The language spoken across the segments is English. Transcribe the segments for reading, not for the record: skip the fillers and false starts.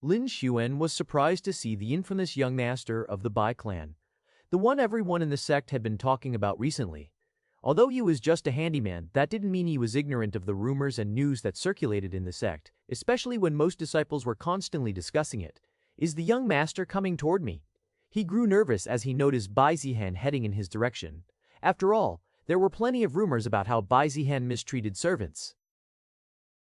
Lin Xuan was surprised to see the infamous young master of the Bai clan, the one everyone in the sect had been talking about recently. Although he was just a handyman, that didn't mean he was ignorant of the rumors and news that circulated in the sect, especially when most disciples were constantly discussing it. Is the young master coming toward me? He grew nervous as he noticed Bai Zihan heading in his direction. After all, there were plenty of rumors about how Bai Zihan mistreated servants.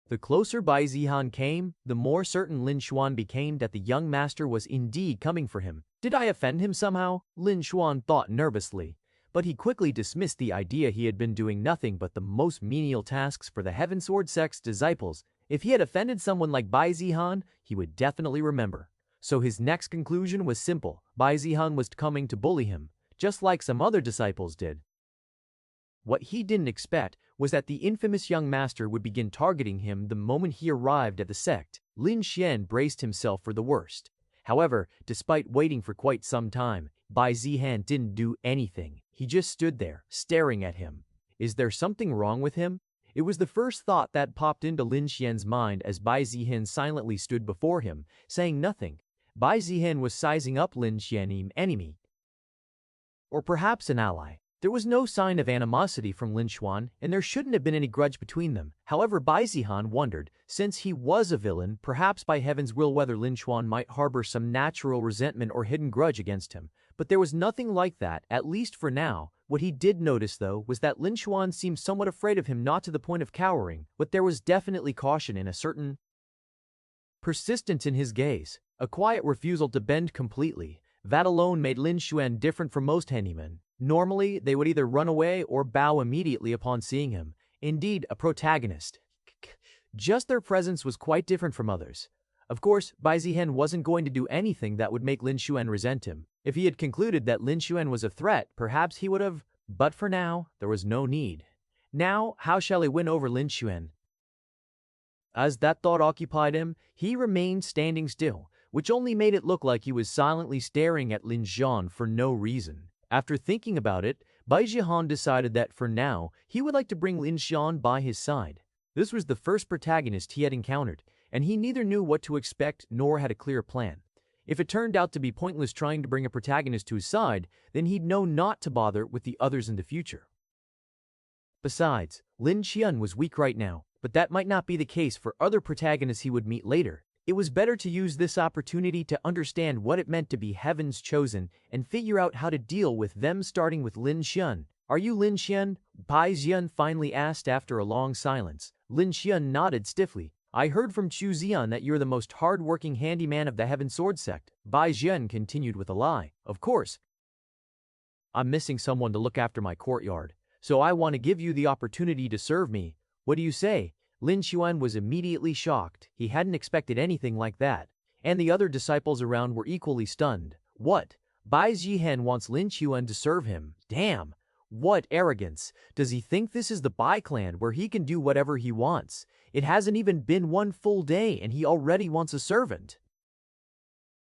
The closer Bai Zihan came, the more certain Lin Xuan became that the young master was indeed coming for him. Did I offend him somehow? Lin Xuan thought nervously. But he quickly dismissed the idea. He had been doing nothing but the most menial tasks for the Heaven Sword sect's disciples. If he had offended someone like Bai Zihan, he would definitely remember. So his next conclusion was simple. Bai Zihan was coming to bully him, just like some other disciples did. What he didn't expect was that the infamous young master would begin targeting him the moment he arrived at the sect. Lin Xuan braced himself for the worst. However, despite waiting for quite some time, Bai Zihan didn't do anything. He just stood there, staring at him. Is there something wrong with him? It was the first thought that popped into Lin Xuan's mind as Bai Zihan silently stood before him, saying nothing. Bai Zihan was sizing up Lin Xuan, enemy, or perhaps an ally. There was no sign of animosity from Lin Xuan, and there shouldn't have been any grudge between them. However, Bai Zihan wondered, since he was a villain, perhaps by heaven's will whether Lin Xuan might harbor some natural resentment or hidden grudge against him. But there was nothing like that, at least for now. What he did notice, though, was that Lin Xuan seemed somewhat afraid of him, not to the point of cowering, but there was definitely caution and a certain persistence in his gaze, a quiet refusal to bend completely. That alone made Lin Xuan different from most handymen. Normally, they would either run away or bow immediately upon seeing him. Indeed, a protagonist. Just their presence was quite different from others. Of course, Bai Zihan wasn't going to do anything that would make Lin Xuan resent him. If he had concluded that Lin Xuan was a threat, perhaps he would have. But for now, there was no need. Now, how shall I win over Lin Xuan? As that thought occupied him, he remained standing still, which only made it look like he was silently staring at Lin Xuan for no reason. After thinking about it, Bai Zihan decided that for now, he would like to bring Lin Xuan by his side. This was the first protagonist he had encountered, and he neither knew what to expect nor had a clear plan. If it turned out to be pointless trying to bring a protagonist to his side, then he'd know not to bother with the others in the future. Besides, Lin Xuan was weak right now, but that might not be the case for other protagonists he would meet later. It was better to use this opportunity to understand what it meant to be Heaven's chosen and figure out how to deal with them, starting with Lin Xuan. Are you Lin Xuan? Bai Zihan finally asked after a long silence. Lin Xuan nodded stiffly. I heard from Chu Zian that you're the most hard-working handyman of the Heaven Sword sect. Bai Zihan continued with a lie. Of course. I'm missing someone to look after my courtyard, so I want to give you the opportunity to serve me. What do you say? Lin Xuan was immediately shocked. He hadn't expected anything like that, and the other disciples around were equally stunned. What? Bai Zihan wants Lin Xuan to serve him? Damn! What arrogance! Does he think this is the Bai clan where he can do whatever he wants? It hasn't even been one full day and he already wants a servant.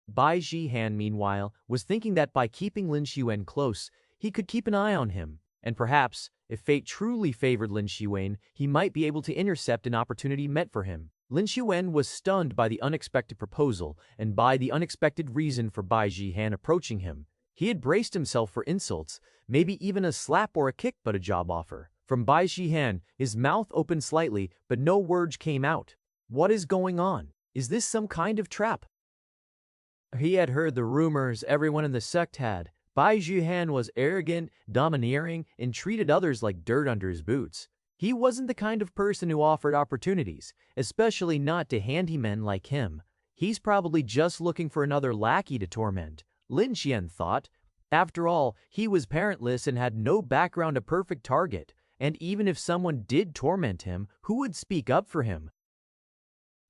Bai Zihan, meanwhile, was thinking that by keeping Lin Xuan close, he could keep an eye on him, and perhaps, if fate truly favored Lin Xuan, he might be able to intercept an opportunity meant for him. Lin Xuan was stunned by the unexpected proposal and by the unexpected reason for Bai Zihan approaching him. He had braced himself for insults, maybe even a slap or a kick, but a job offer. From Bai Zihan, his mouth opened slightly, but no words came out. What is going on? Is this some kind of trap? He had heard the rumors everyone in the sect had. Bai Zihan was arrogant, domineering, and treated others like dirt under his boots. He wasn't the kind of person who offered opportunities, especially not to handymen like him. He's probably just looking for another lackey to torment, Lin Xuan thought. After all, he was parentless and had no background, a perfect target. And even if someone did torment him, who would speak up for him?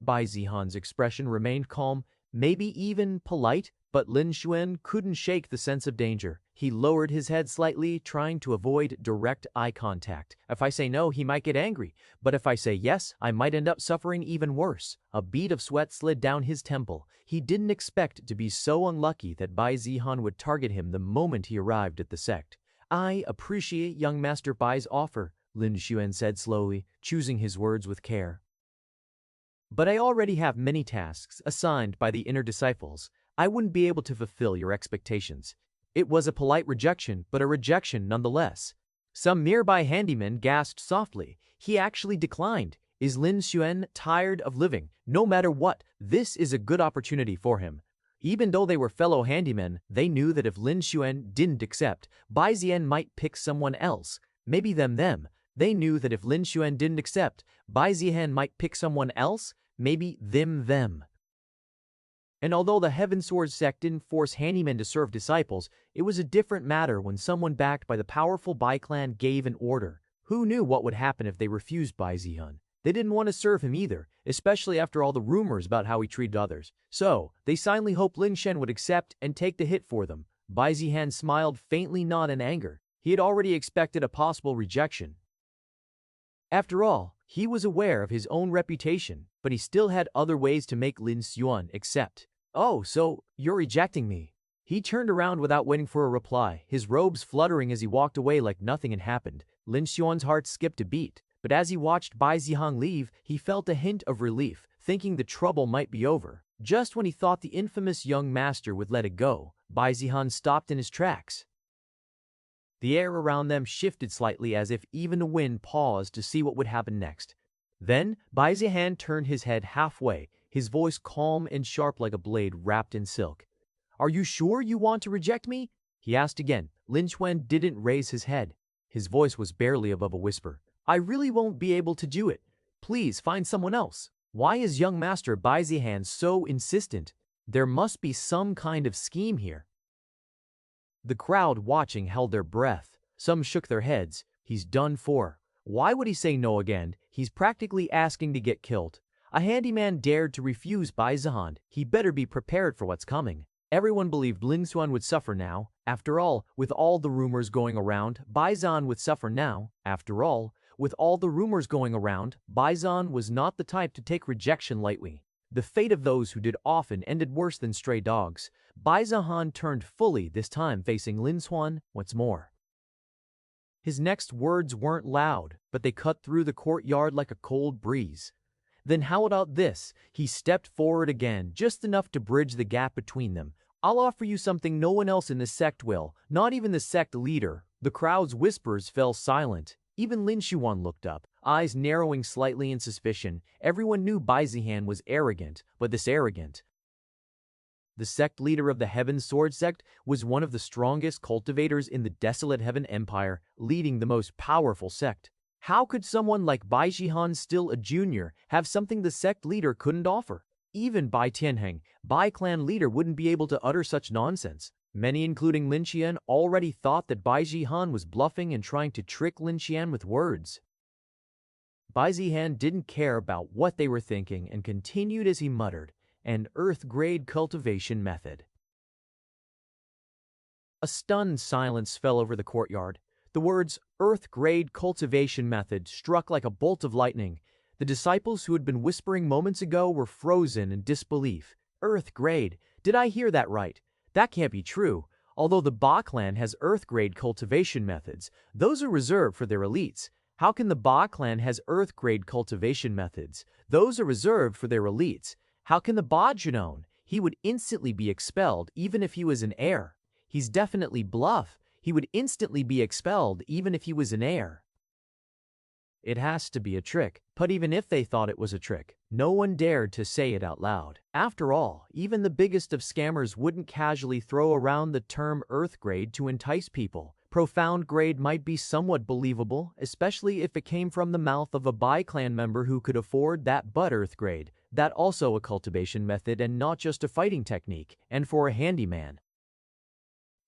Bai Zihan's expression remained calm, maybe even polite, but Lin Xuan couldn't shake the sense of danger. He lowered his head slightly, trying to avoid direct eye contact. If I say no, he might get angry, but if I say yes, I might end up suffering even worse. A bead of sweat slid down his temple. He didn't expect to be so unlucky that Bai Zihan would target him the moment he arrived at the sect. I appreciate young Master Bai's offer, Lin Xuan said slowly, choosing his words with care. But I already have many tasks assigned by the inner disciples. I wouldn't be able to fulfill your expectations. It was a polite rejection, but a rejection nonetheless. Some nearby handyman gasped softly. He actually declined. Is Lin Xuan tired of living? No matter what, this is a good opportunity for him. Even though they were fellow handymen, they knew that if Lin Xuan didn't accept, Bai Zihan might pick someone else. Maybe them. They knew that if Lin Xuan didn't accept, Bai Zihan might pick someone else. Maybe them. And although the Heaven Sword sect didn't force handymen to serve disciples, it was a different matter when someone backed by the powerful Bai clan gave an order. Who knew what would happen if they refused Bai Zihan? They didn't want to serve him either, especially after all the rumors about how he treated others. So, they silently hoped Lin Shen would accept and take the hit for them. Bai Zihan smiled faintly, not in anger. He had already expected a possible rejection. After all, he was aware of his own reputation, but he still had other ways to make Lin Xuan accept. Oh, so you're rejecting me? He turned around without waiting for a reply, his robes fluttering as he walked away like nothing had happened. Lin Xuan's heart skipped a beat, but as he watched Bai Zihan leave, he felt a hint of relief, thinking the trouble might be over. Just when he thought the infamous young master would let it go, Bai Zihan stopped in his tracks. The air around them shifted slightly as if even the wind paused to see what would happen next. Then, Bai Zihan turned his head halfway, his voice calm and sharp like a blade wrapped in silk. Are you sure you want to reject me? He asked again. Lin Xuan didn't raise his head. His voice was barely above a whisper. I really won't be able to do it. Please find someone else. Why is young master Bai Zihan so insistent? There must be some kind of scheme here. The crowd watching held their breath. Some shook their heads. He's done for. Why would he say no again? He's practically asking to get killed. A handyman dared to refuse Bai Zihan. He better be prepared for what's coming. Everyone believed Lin Xuan would suffer now. After all, with all the rumors going around, Bai Zihan would suffer now. After all, with all the rumors going around, Bai Zihan was not the type to take rejection lightly. The fate of those who did often ended worse than stray dogs. Bai Zihan turned fully, this time facing Lin Xuan once more. His next words weren't loud, but they cut through the courtyard like a cold breeze. Then how about this? He stepped forward again, just enough to bridge the gap between them. I'll offer you something no one else in the sect will, not even the sect leader. The crowd's whispers fell silent. Even Lin Xuan looked up, eyes narrowing slightly in suspicion. Everyone knew Bai Zihan was arrogant, but this arrogant. The sect leader of the Heaven Sword sect was one of the strongest cultivators in the desolate Heaven Empire, leading the most powerful sect. How could someone like Bai Zihan, still a junior, have something the sect leader couldn't offer? Even Bai Tianheng, Bai clan leader, wouldn't be able to utter such nonsense. Many, including Lin Xian, already thought that Bai Zihan was bluffing and trying to trick Lin Xian with words. Bai Zihan didn't care about what they were thinking and continued as he muttered, an earth-grade cultivation method. A stunned silence fell over the courtyard. The words, earth-grade cultivation method, struck like a bolt of lightning. The disciples who had been whispering moments ago were frozen in disbelief. Earth-grade? Did I hear that right? That can't be true. Although the Ba clan has earth-grade cultivation methods, those are reserved for their elites. How can the Ba clan has earth-grade cultivation methods? Those are reserved for their elites. How can the Ba Zihan? He would instantly be expelled even if he was an heir. He's definitely bluff. He would instantly be expelled even if he was an heir. It has to be a trick, but even if they thought it was a trick, no one dared to say it out loud. After all, even the biggest of scammers wouldn't casually throw around the term earth grade to entice people. Profound grade might be somewhat believable, especially if it came from the mouth of a Bai clan member who could afford that, but earth grade, that also a cultivation method and not just a fighting technique, and for a handyman.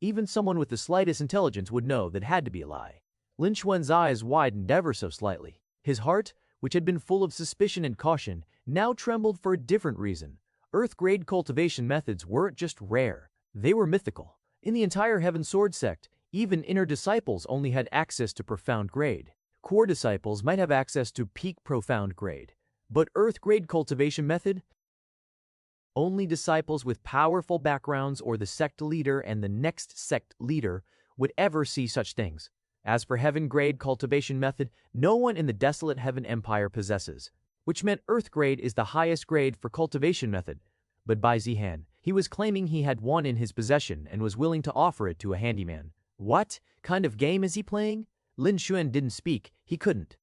Even someone with the slightest intelligence would know that had to be a lie. Lin Xuan's eyes widened ever so slightly. His heart, which had been full of suspicion and caution, now trembled for a different reason. Earth-grade cultivation methods weren't just rare, they were mythical. In the entire Heaven Sword sect, even inner disciples only had access to profound grade. Core disciples might have access to peak profound grade. But earth-grade cultivation method? Only disciples with powerful backgrounds or the sect leader and the next sect leader would ever see such things. As for heaven-grade cultivation method, no one in the desolate Heaven Empire possesses. which meant earth grade is the highest grade for cultivation method. But Bai Zihan, he was claiming he had one in his possession and was willing to offer it to a handyman. What kind of game is he playing? Lin Xuan didn't speak, he couldn't.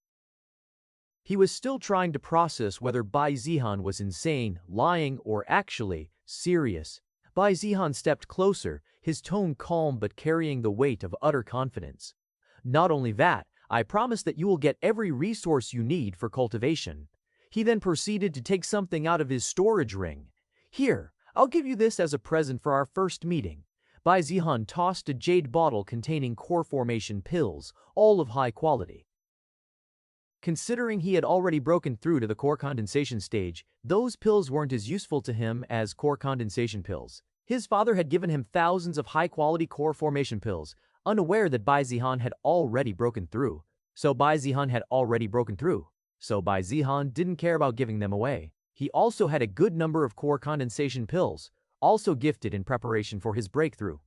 He was still trying to process whether Bai Zihan was insane, lying, or actually serious. Bai Zihan stepped closer, his tone calm but carrying the weight of utter confidence. Not only that, I promise that you will get every resource you need for cultivation. He then proceeded to take something out of his storage ring. Here, I'll give you this as a present for our first meeting. Bai Zihan tossed a jade bottle containing core formation pills, all of high quality. Considering he had already broken through to the core condensation stage, those pills weren't as useful to him as core condensation pills. His father had given him thousands of high-quality core formation pills, unaware that Bai Zihan had already broken through. So Bai Zihan didn't care about giving them away. He also had a good number of core condensation pills, also gifted in preparation for his breakthrough.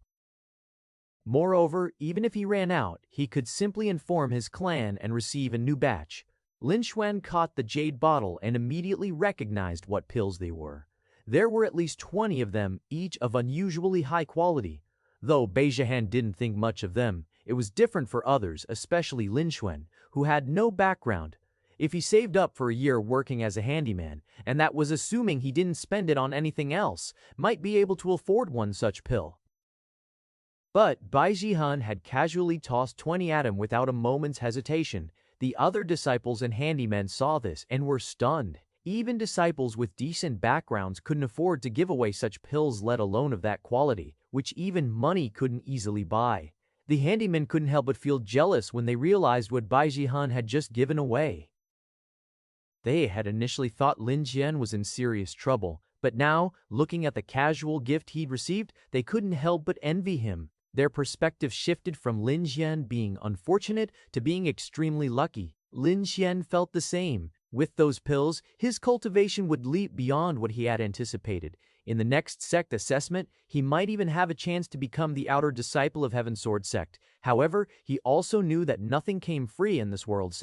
Moreover, even if he ran out, he could simply inform his clan and receive a new batch. Lin Xuan caught the jade bottle and immediately recognized what pills they were. There were at least 20 of them, each of unusually high quality. Though Bai Zihan didn't think much of them, it was different for others, especially Lin Xuan, who had no background. If he saved up for a year working as a handyman, and that was assuming he didn't spend it on anything else, might be able to afford one such pill. But Bai Zihan had casually tossed 20 at him without a moment's hesitation. The other disciples and handymen saw this and were stunned. Even disciples with decent backgrounds couldn't afford to give away such pills, let alone of that quality, which even money couldn't easily buy. The handymen couldn't help but feel jealous when they realized what Bai Zihan had just given away. They had initially thought Lin Jian was in serious trouble, but now, looking at the casual gift he'd received, they couldn't help but envy him. Their perspective shifted from Lin Jian being unfortunate to being extremely lucky. Lin Jian felt the same. With those pills, his cultivation would leap beyond what he had anticipated. In the next sect assessment, he might even have a chance to become the outer disciple of Heaven Sword sect. However, he also knew that nothing came free in this world.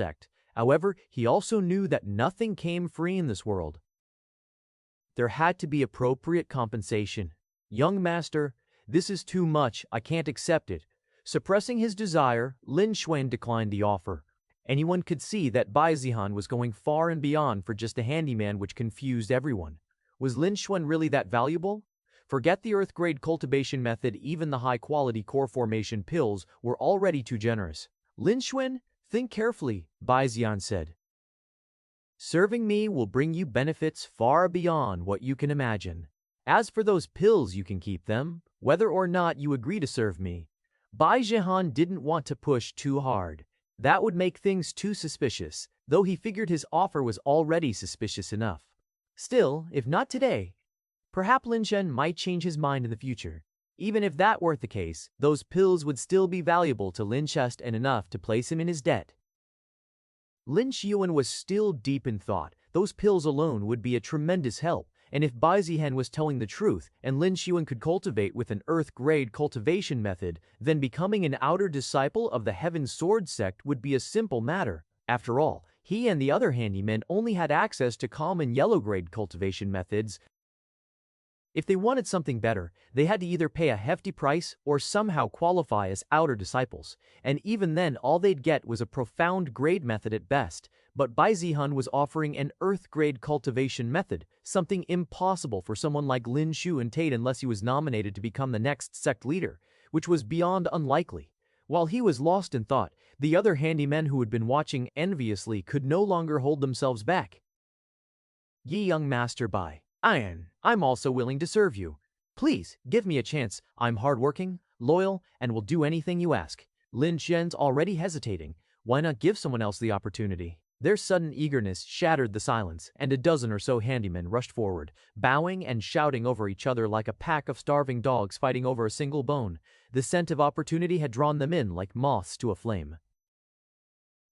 There had to be appropriate compensation. Young master, this is too much, I can't accept it. Suppressing his desire, Lin Xuan declined the offer. Anyone could see that Bai Zihan was going far and beyond for just a handyman, which confused everyone. Was Lin Xuan really that valuable? Forget the earth-grade cultivation method, even the high-quality core formation pills were already too generous. Lin Xuan, think carefully, Bai Zihan said. Serving me will bring you benefits far beyond what you can imagine. As for those pills, you can keep them, whether or not you agree to serve me. Bai Zihan didn't want to push too hard. That would make things too suspicious, though he figured his offer was already suspicious enough. Still, if not today, perhaps Lin Xuan might change his mind in the future. Even if that weren't the case, those pills would still be valuable to Lin Chest and enough to place him in his debt. Lin Xuan was still deep in thought. Those pills alone would be a tremendous help, and if Bai Zihan was telling the truth and Lin Xuan could cultivate with an earth-grade cultivation method, then becoming an outer disciple of the Heaven Sword sect would be a simple matter. After all, he and the other handymen only had access to common yellow-grade cultivation methods. If they wanted something better, they had to either pay a hefty price or somehow qualify as outer disciples, and even then all they'd get was a profound grade method at best. But Bai Zihan was offering an earth-grade cultivation method, something impossible for someone like Lin Shu and Tate unless he was nominated to become the next sect leader, which was beyond unlikely. While he was lost in thought, the other handymen who had been watching enviously could no longer hold themselves back. Ye young master Bai, I'm also willing to serve you. Please, give me a chance. I'm hardworking, loyal, and will do anything you ask. Lin Xian's already hesitating. Why not give someone else the opportunity? Their sudden eagerness shattered the silence, and a dozen or so handymen rushed forward, bowing and shouting over each other like a pack of starving dogs fighting over a single bone. The scent of opportunity had drawn them in like moths to a flame.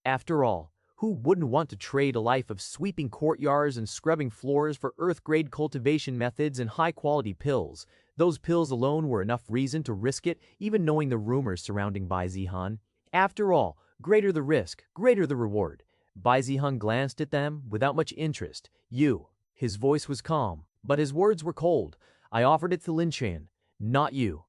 After all, who wouldn't want to trade a life of sweeping courtyards and scrubbing floors for earth-grade cultivation methods and high-quality pills? Those pills alone were enough reason to risk it, even knowing the rumors surrounding Bai Zihan. After all, greater the risk, greater the reward. Bai Zihan glanced at them without much interest. You. His voice was calm, but his words were cold. I offered it to Lin Xuan, not you.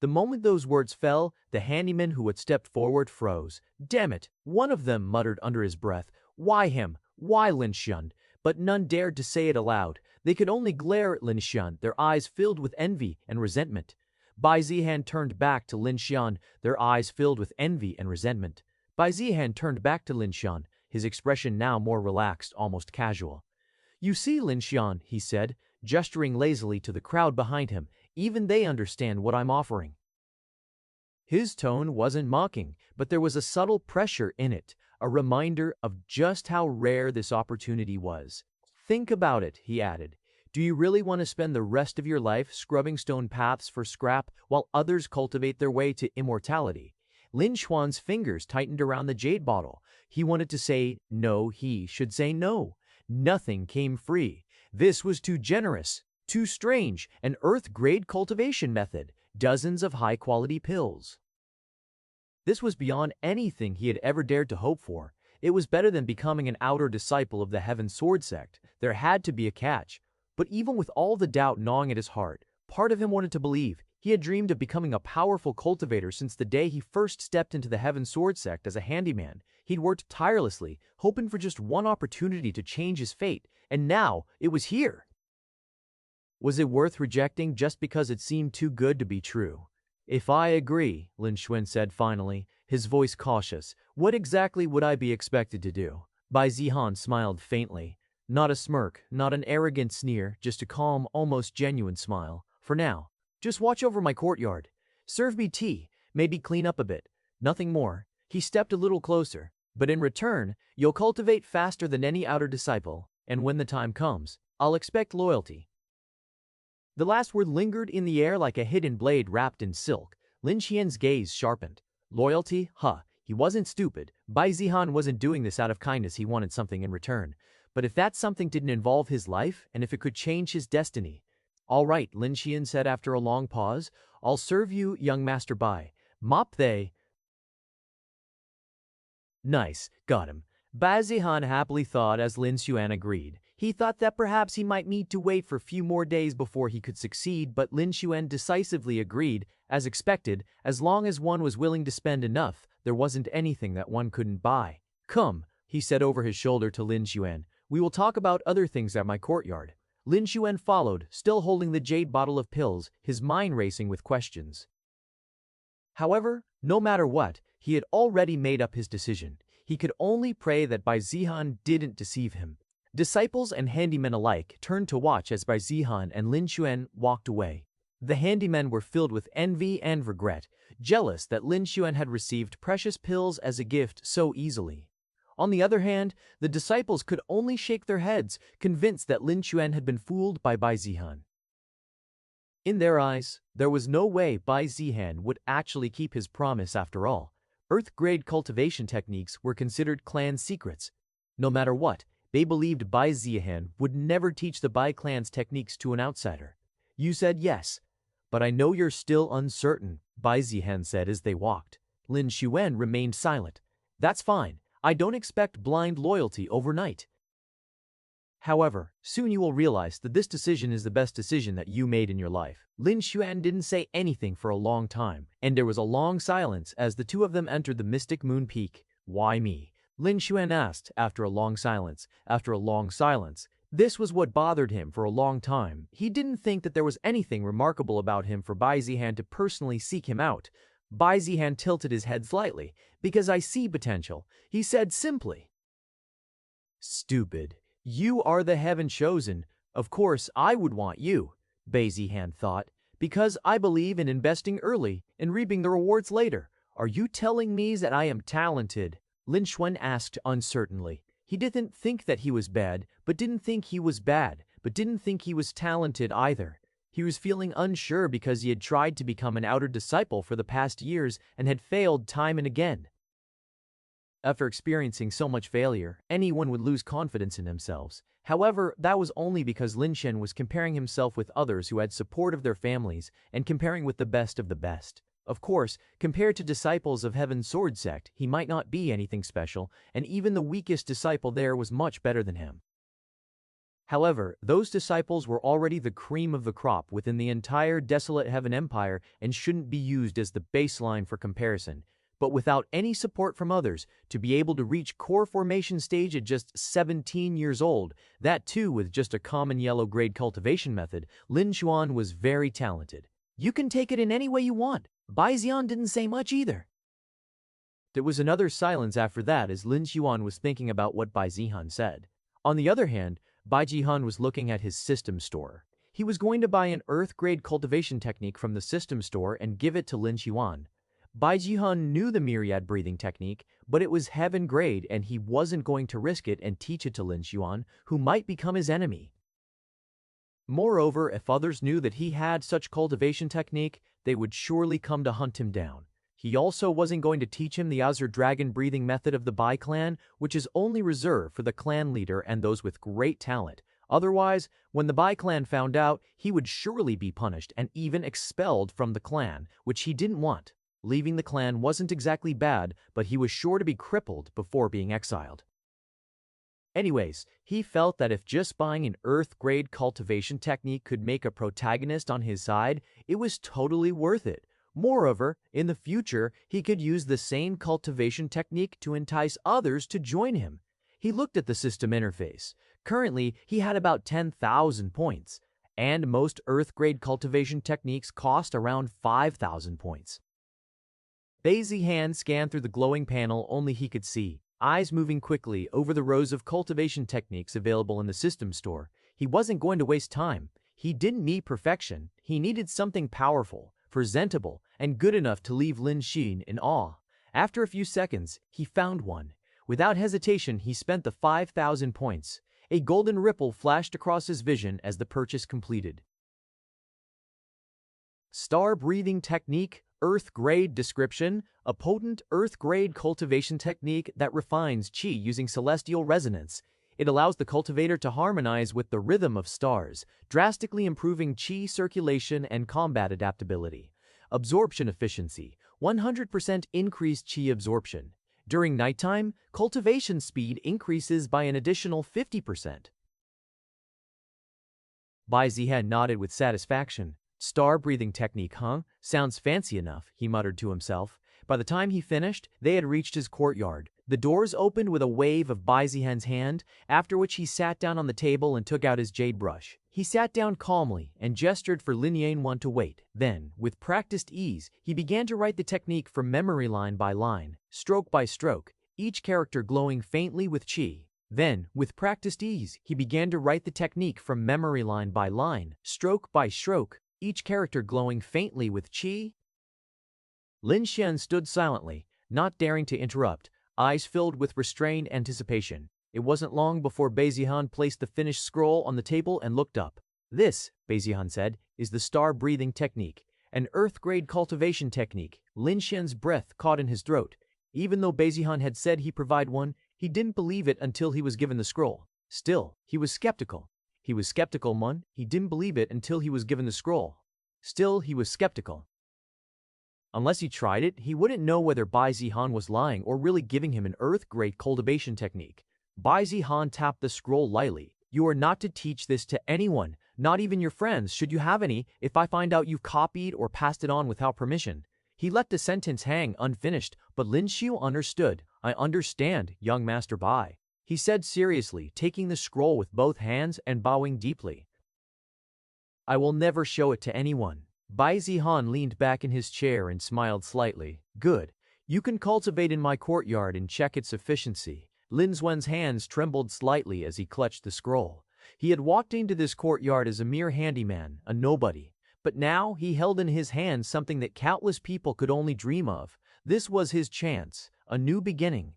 The moment those words fell, the handyman who had stepped forward froze. Damn it, one of them muttered under his breath. Why him? Why Lin Xuan? But none dared to say it aloud. They could only glare at Lin Xuan, their eyes filled with envy and resentment. Bai Zihan turned back to Lin Xuan, their eyes filled with envy and resentment. Bai Zihan turned back to Lin Xuan, his expression now more relaxed, almost casual. You see, Lin Xuan, he said, gesturing lazily to the crowd behind him, even they understand what I'm offering. His tone wasn't mocking, but there was a subtle pressure in it, a reminder of just how rare this opportunity was. Think about it, he added. Do you really want to spend the rest of your life scrubbing stone paths for scrap while others cultivate their way to immortality? Lin Xuan's fingers tightened around the jade bottle. He wanted to say no, he should say no. Nothing came free. This was too generous, too strange, an earth-grade cultivation method, dozens of high-quality pills. This was beyond anything he had ever dared to hope for. It was better than becoming an outer disciple of the Heaven Sword sect. There had to be a catch. But even with all the doubt gnawing at his heart, part of him wanted to believe. He had dreamed of becoming a powerful cultivator since the day he first stepped into the Heaven Sword sect as a handyman. He'd worked tirelessly, hoping for just one opportunity to change his fate, and now it was here. Was it worth rejecting just because it seemed too good to be true? If I agree, Lin Xuan said finally, his voice cautious, what exactly would I be expected to do? Bai Zihan smiled faintly. Not a smirk, not an arrogant sneer, just a calm, almost genuine smile. For now, just watch over my courtyard. Serve me tea, maybe clean up a bit. Nothing more. He stepped a little closer. But in return, you'll cultivate faster than any outer disciple, and when the time comes, I'll expect loyalty. The last word lingered in the air like a hidden blade wrapped in silk. Lin Qian's gaze sharpened. Loyalty? Huh. He wasn't stupid. Bai Zihan wasn't doing this out of kindness, he wanted something in return. But if that something didn't involve his life, and if it could change his destiny. All right, Lin Qian said after a long pause. I'll serve you, young Master Bai. Mop they. Nice, got him. Bai Zihan happily thought as Lin Xuan agreed. He thought that perhaps he might need to wait for a few more days before he could succeed, but Lin Xuan decisively agreed, as expected, as long as one was willing to spend enough, there wasn't anything that one couldn't buy. Come, he said over his shoulder to Lin Xuan, we will talk about other things at my courtyard. Lin Xuan followed, still holding the jade bottle of pills, his mind racing with questions. However, no matter what, he had already made up his decision. He could only pray that Bai Zihan didn't deceive him. Disciples and handymen alike turned to watch as Bai Zihan and Lin Xuan walked away. The handymen were filled with envy and regret, jealous that Lin Xuan had received precious pills as a gift so easily. On the other hand, the disciples could only shake their heads, convinced that Lin Xuan had been fooled by Bai Zihan. In their eyes, there was no way Bai Zihan would actually keep his promise after all. Earth-grade cultivation techniques were considered clan secrets. No matter what, they believed Bai Zihan would never teach the Bai clan's techniques to an outsider. You said yes, but I know you're still uncertain, Bai Zihan said as they walked. Lin Xuan remained silent. That's fine. I don't expect blind loyalty overnight. However, soon you will realize that this decision is the best decision that you made in your life. Lin Xuan didn't say anything for a long time, and there was a long silence as the two of them entered the mystic moon peak. Why me? Lin Xuan asked after a long silence. After a long silence. This was what bothered him for a long time. He didn't think that there was anything remarkable about him for Bai Zihan to personally seek him out. Bai Zihan tilted his head slightly. Because I see potential, he said simply. Stupid. You are the heaven chosen. Of course, I would want you, Bai Zihan thought, because I believe in investing early and reaping the rewards later. Are you telling me that I am talented? Lin Xuan asked uncertainly. He didn't think that he was bad, but didn't think he was bad, but didn't think he was talented either. He was feeling unsure because he had tried to become an outer disciple for the past years and had failed time and again. After experiencing so much failure, anyone would lose confidence in themselves. However, that was only because Lin Xuan was comparing himself with others who had support of their families and comparing with the best of the best. Of course, compared to disciples of Heaven's Sword sect, he might not be anything special, and even the weakest disciple there was much better than him. However, those disciples were already the cream of the crop within the entire desolate Heaven Empire and shouldn't be used as the baseline for comparison. But without any support from others, to be able to reach core formation stage at just 17 years old, that too with just a common yellow grade cultivation method, Lin Xuan was very talented. You can take it in any way you want. Bai Zihan didn't say much either. There was another silence after that as Lin Xuan was thinking about what Bai Zihan said. On the other hand, Bai Zihan was looking at his system store. He was going to buy an earth-grade cultivation technique from the system store and give it to Lin Xuan. Bai Zihan knew the myriad breathing technique, but it was heaven grade and he wasn't going to risk it and teach it to Lin Xuan, who might become his enemy. Moreover, if others knew that he had such cultivation technique, they would surely come to hunt him down. He also wasn't going to teach him the Azure Dragon breathing method of the Bai clan, which is only reserved for the clan leader and those with great talent. Otherwise, when the Bai clan found out, he would surely be punished and even expelled from the clan, which he didn't want. Leaving the clan wasn't exactly bad, but he was sure to be crippled before being exiled. Anyways, he felt that if just buying an earth-grade cultivation technique could make a protagonist on his side, it was totally worth it. Moreover, in the future, he could use the same cultivation technique to entice others to join him. He looked at the system interface. Currently, he had about 10,000 points, and most earth-grade cultivation techniques cost around 5,000 points. Bai Zihan scanned through the glowing panel only he could see, eyes moving quickly over the rows of cultivation techniques available in the system store. He wasn't going to waste time. He didn't need perfection. He needed something powerful, presentable, and good enough to leave Lin Xin in awe. After a few seconds, he found one. Without hesitation, he spent the 5,000 points. A golden ripple flashed across his vision as the purchase completed. Star breathing technique, earth-grade description, a potent earth-grade cultivation technique that refines qi using celestial resonance. It allows the cultivator to harmonize with the rhythm of stars, drastically improving qi circulation and combat adaptability. Absorption efficiency, 100% increased qi absorption. During nighttime, cultivation speed increases by an additional 50%. Bai Zihan nodded with satisfaction. Star breathing technique, huh? Sounds fancy enough, he muttered to himself. By the time he finished, they had reached his courtyard. The doors opened with a wave of Bai Zihan's hand, after which he sat down on the table and took out his jade brush. He sat down calmly and gestured for Lin Yanwan to wait. Then, with practiced ease, he began to write the technique from memory line by line, stroke by stroke, each character glowing faintly with qi. Then, with practiced ease, he began to write the technique from memory line by line, stroke by stroke, each character glowing faintly with qi. Lin Xian stood silently, not daring to interrupt, eyes filled with restrained anticipation. It wasn't long before Bai Zihan placed the finished scroll on the table and looked up. This, Bai Zihan said, is the star breathing technique, an earth-grade cultivation technique. Lin Xian's breath caught in his throat. Even though Bai Zihan had said he provide one, he didn't believe it until he was given the scroll. Still, he was skeptical. He was skeptical, man. He didn't believe it until he was given the scroll. Still, he was skeptical. Unless he tried it, he wouldn't know whether Bai Zihan was lying or really giving him an earth-grade cultivation technique. Bai Zihan tapped the scroll lightly. You are not to teach this to anyone, not even your friends, should you have any, if I find out you've copied or passed it on without permission. He let the sentence hang unfinished, but Lin Xiu understood. I understand, young Master Bai, he said seriously, taking the scroll with both hands and bowing deeply. I will never show it to anyone. Bai Zihan leaned back in his chair and smiled slightly. Good. You can cultivate in my courtyard and check its efficiency. Lin Xuan's hands trembled slightly as he clutched the scroll. He had walked into this courtyard as a mere handyman, a nobody. But now he held in his hands something that countless people could only dream of. This was his chance, a new beginning.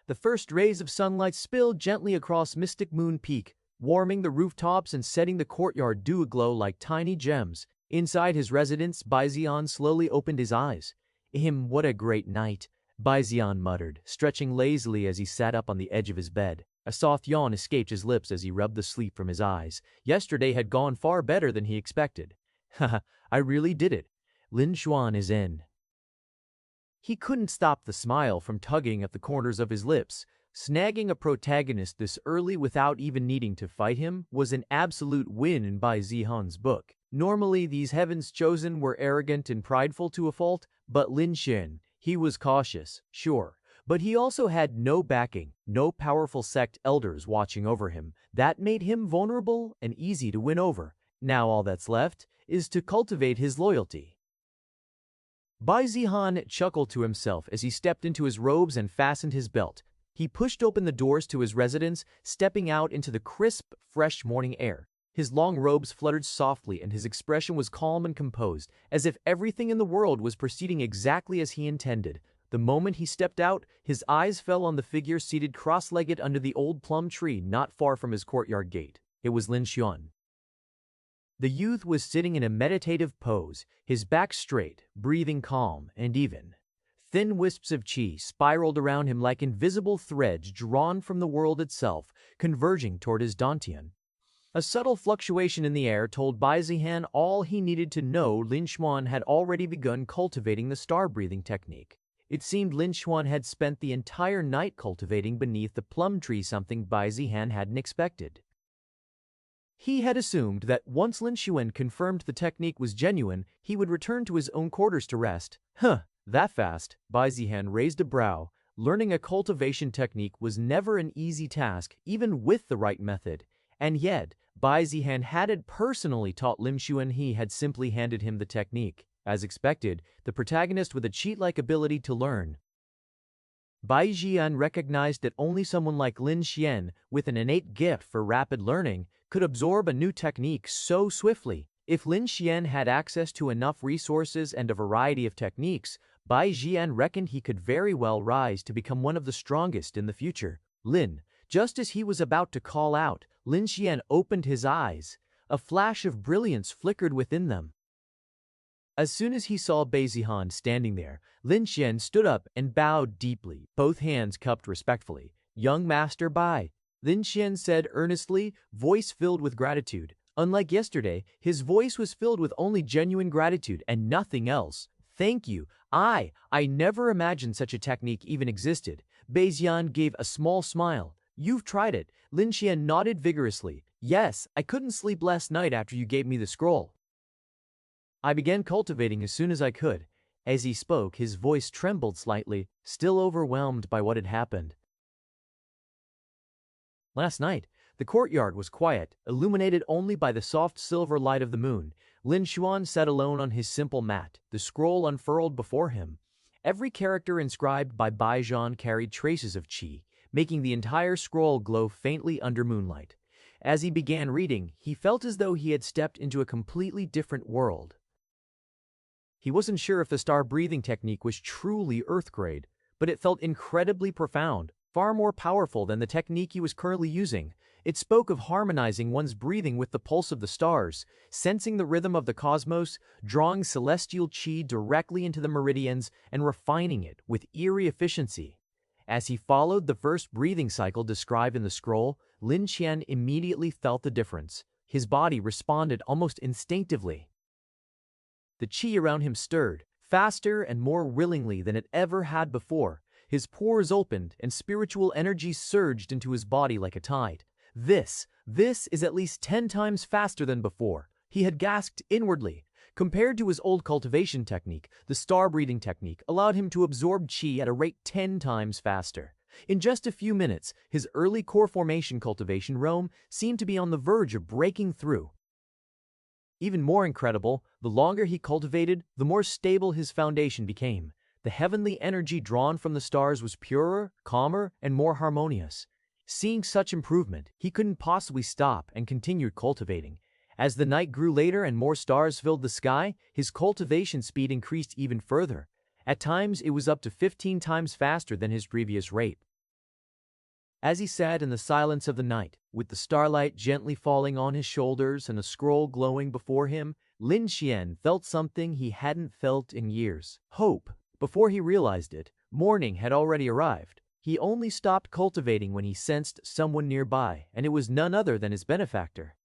The first rays of sunlight spilled gently across Mystic Moon Peak, warming the rooftops and setting the courtyard dew aglow like tiny gems. Inside his residence, Bai Zihan slowly opened his eyes. What a great night, Bai Zihan muttered, stretching lazily as he sat up on the edge of his bed. A soft yawn escaped his lips as he rubbed the sleep from his eyes. Yesterday had gone far better than he expected. Haha, I really did it. Lin Xuan is in. He couldn't stop the smile from tugging at the corners of his lips. Snagging a protagonist this early without even needing to fight him was an absolute win in Bai Zihan's book. Normally, these heavens chosen were arrogant and prideful to a fault, but Lin Xuan, he was cautious, sure. But he also had no backing, no powerful sect elders watching over him. That made him vulnerable and easy to win over. Now all that's left is to cultivate his loyalty. Bai Zihan chuckled to himself as he stepped into his robes and fastened his belt. He pushed open the doors to his residence, stepping out into the crisp, fresh morning air. His long robes fluttered softly and his expression was calm and composed, as if everything in the world was proceeding exactly as he intended. The moment he stepped out, his eyes fell on the figure seated cross-legged under the old plum tree not far from his courtyard gate. It was Lin Xuan. The youth was sitting in a meditative pose, his back straight, breathing calm and even. Thin wisps of qi spiraled around him like invisible threads drawn from the world itself, converging toward his dantian. A subtle fluctuation in the air told Bai Zihan all he needed to know. Lin Xuan had already begun cultivating the star-breathing technique. It seemed Lin Xuan had spent the entire night cultivating beneath the plum tree, something Bai Zihan hadn't expected. He had assumed that once Lin Xuan confirmed the technique was genuine, he would return to his own quarters to rest. That fast? Bai Zihan raised a brow. Learning a cultivation technique was never an easy task, even with the right method. And yet, Bai Zihan hadn't personally taught Lin Xuan, he had simply handed him the technique. As expected, the protagonist with a cheat-like ability to learn. Bai Zihan recognized that only someone like Lin Xuan, with an innate gift for rapid learning, could absorb a new technique so swiftly. If Lin Xuan had access to enough resources and a variety of techniques, Bai Zihan reckoned he could very well rise to become one of the strongest in the future. Lin, just as he was about to call out, Lin Xuan opened his eyes. A flash of brilliance flickered within them. As soon as he saw Bai Zihan standing there, Lin Xuan stood up and bowed deeply, both hands cupped respectfully. "Young Master Bai," Lin Xuan said earnestly, voice filled with gratitude. Unlike yesterday, his voice was filled with only genuine gratitude and nothing else. "Thank you. I never imagined such a technique even existed." Bai Zihan gave a small smile. "You've tried it." Lin Xuan nodded vigorously. "Yes, I couldn't sleep last night after you gave me the scroll. I began cultivating as soon as I could." As he spoke, his voice trembled slightly, still overwhelmed by what had happened. Last night, the courtyard was quiet, illuminated only by the soft silver light of the moon. Lin Xuan sat alone on his simple mat, the scroll unfurled before him. Every character inscribed by Bai Zihan carried traces of qi, making the entire scroll glow faintly under moonlight. As he began reading, he felt as though he had stepped into a completely different world. He wasn't sure if the star-breathing technique was truly Earth-grade, but it felt incredibly profound, far more powerful than the technique he was currently using. It spoke of harmonizing one's breathing with the pulse of the stars, sensing the rhythm of the cosmos, drawing celestial qi directly into the meridians, and refining it with eerie efficiency. As he followed the first breathing cycle described in the scroll, Lin Xuan immediately felt the difference. His body responded almost instinctively. The qi around him stirred, faster and more willingly than it ever had before. His pores opened and spiritual energy surged into his body like a tide. This is at least 10 times faster than before. He had gasped inwardly. Compared to his old cultivation technique, the star-breathing technique allowed him to absorb qi at a rate 10 times faster. In just a few minutes, his early core formation cultivation realm seemed to be on the verge of breaking through. Even more incredible, the longer he cultivated, the more stable his foundation became. The heavenly energy drawn from the stars was purer, calmer, and more harmonious. Seeing such improvement, he couldn't possibly stop and continued cultivating. As the night grew later and more stars filled the sky, his cultivation speed increased even further. At times, it was up to 15 times faster than his previous rate. As he sat in the silence of the night, with the starlight gently falling on his shoulders and a scroll glowing before him, Lin Xuan felt something he hadn't felt in years: hope. Before he realized it, morning had already arrived. He only stopped cultivating when he sensed someone nearby, and it was none other than his benefactor.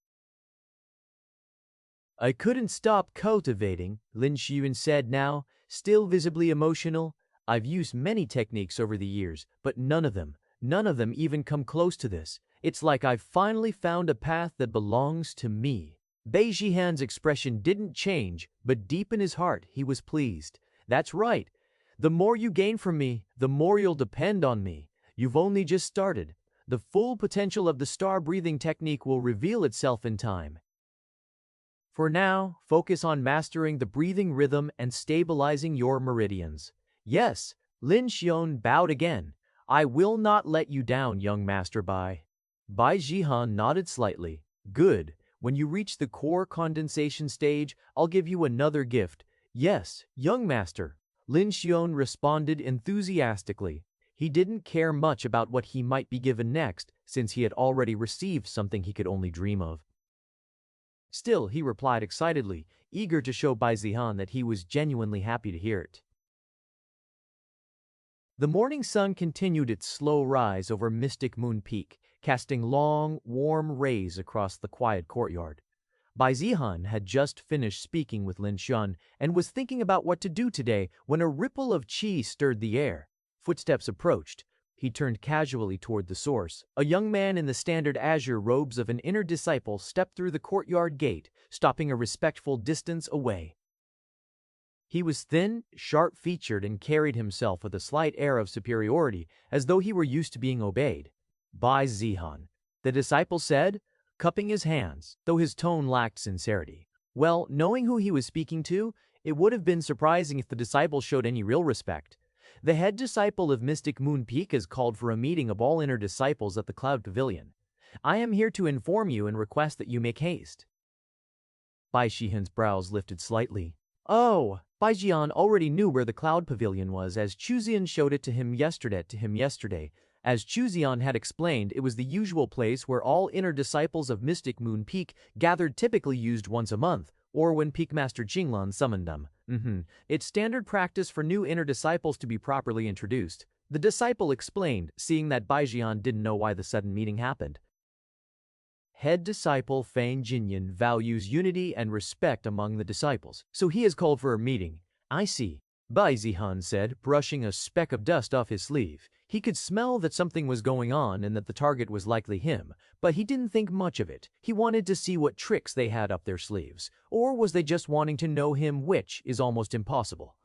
I couldn't stop cultivating, Lin Xiyun said now, still visibly emotional. I've used many techniques over the years, but none of them even come close to this. It's like I've finally found a path that belongs to me. Bai Zihan's expression didn't change, but deep in his heart he was pleased. That's right. The more you gain from me, the more you'll depend on me. You've only just started. The full potential of the star-breathing technique will reveal itself in time. For now, focus on mastering the breathing rhythm and stabilizing your meridians. Yes, Lin Xion bowed again. I will not let you down, young Master Bai. Bai Zihan nodded slightly. Good. When you reach the core condensation stage, I'll give you another gift. Yes, young master. Lin Xion responded enthusiastically. He didn't care much about what he might be given next, since he had already received something he could only dream of. Still, he replied excitedly, eager to show Bai Zihan that he was genuinely happy to hear it. The morning sun continued its slow rise over Mystic Moon Peak, casting long, warm rays across the quiet courtyard. Bai Zihan had just finished speaking with Lin Xion and was thinking about what to do today when a ripple of qi stirred the air. Footsteps approached. He turned casually toward the source. A young man in the standard azure robes of an inner disciple stepped through the courtyard gate, stopping a respectful distance away. He was thin, sharp-featured, and carried himself with a slight air of superiority, as though he were used to being obeyed. Bai Zihan, the disciple said, cupping his hands, though his tone lacked sincerity. Well, knowing who he was speaking to, it would have been surprising if the disciple showed any real respect. The head disciple of Mystic Moon Peak has called for a meeting of all inner disciples at the Cloud Pavilion. I am here to inform you and request that you make haste. Bai Zihan's brows lifted slightly. Oh, Bai Zihan already knew where the Cloud Pavilion was, as Chuzian showed it to him yesterday. As Chuzian had explained, it was the usual place where all inner disciples of Mystic Moon Peak gathered, typically used once a month, or when Peak Master Qinglan summoned them. It's standard practice for new inner disciples to be properly introduced. The disciple explained, seeing that Bai Zihan didn't know why the sudden meeting happened. Head disciple Fang Jinyan values unity and respect among the disciples, so he has called for a meeting. I see, Bai Zihan said, brushing a speck of dust off his sleeve. He could smell that something was going on and that the target was likely him, but he didn't think much of it. He wanted to see what tricks they had up their sleeves. Or was they just wanting to know him, which is almost impossible?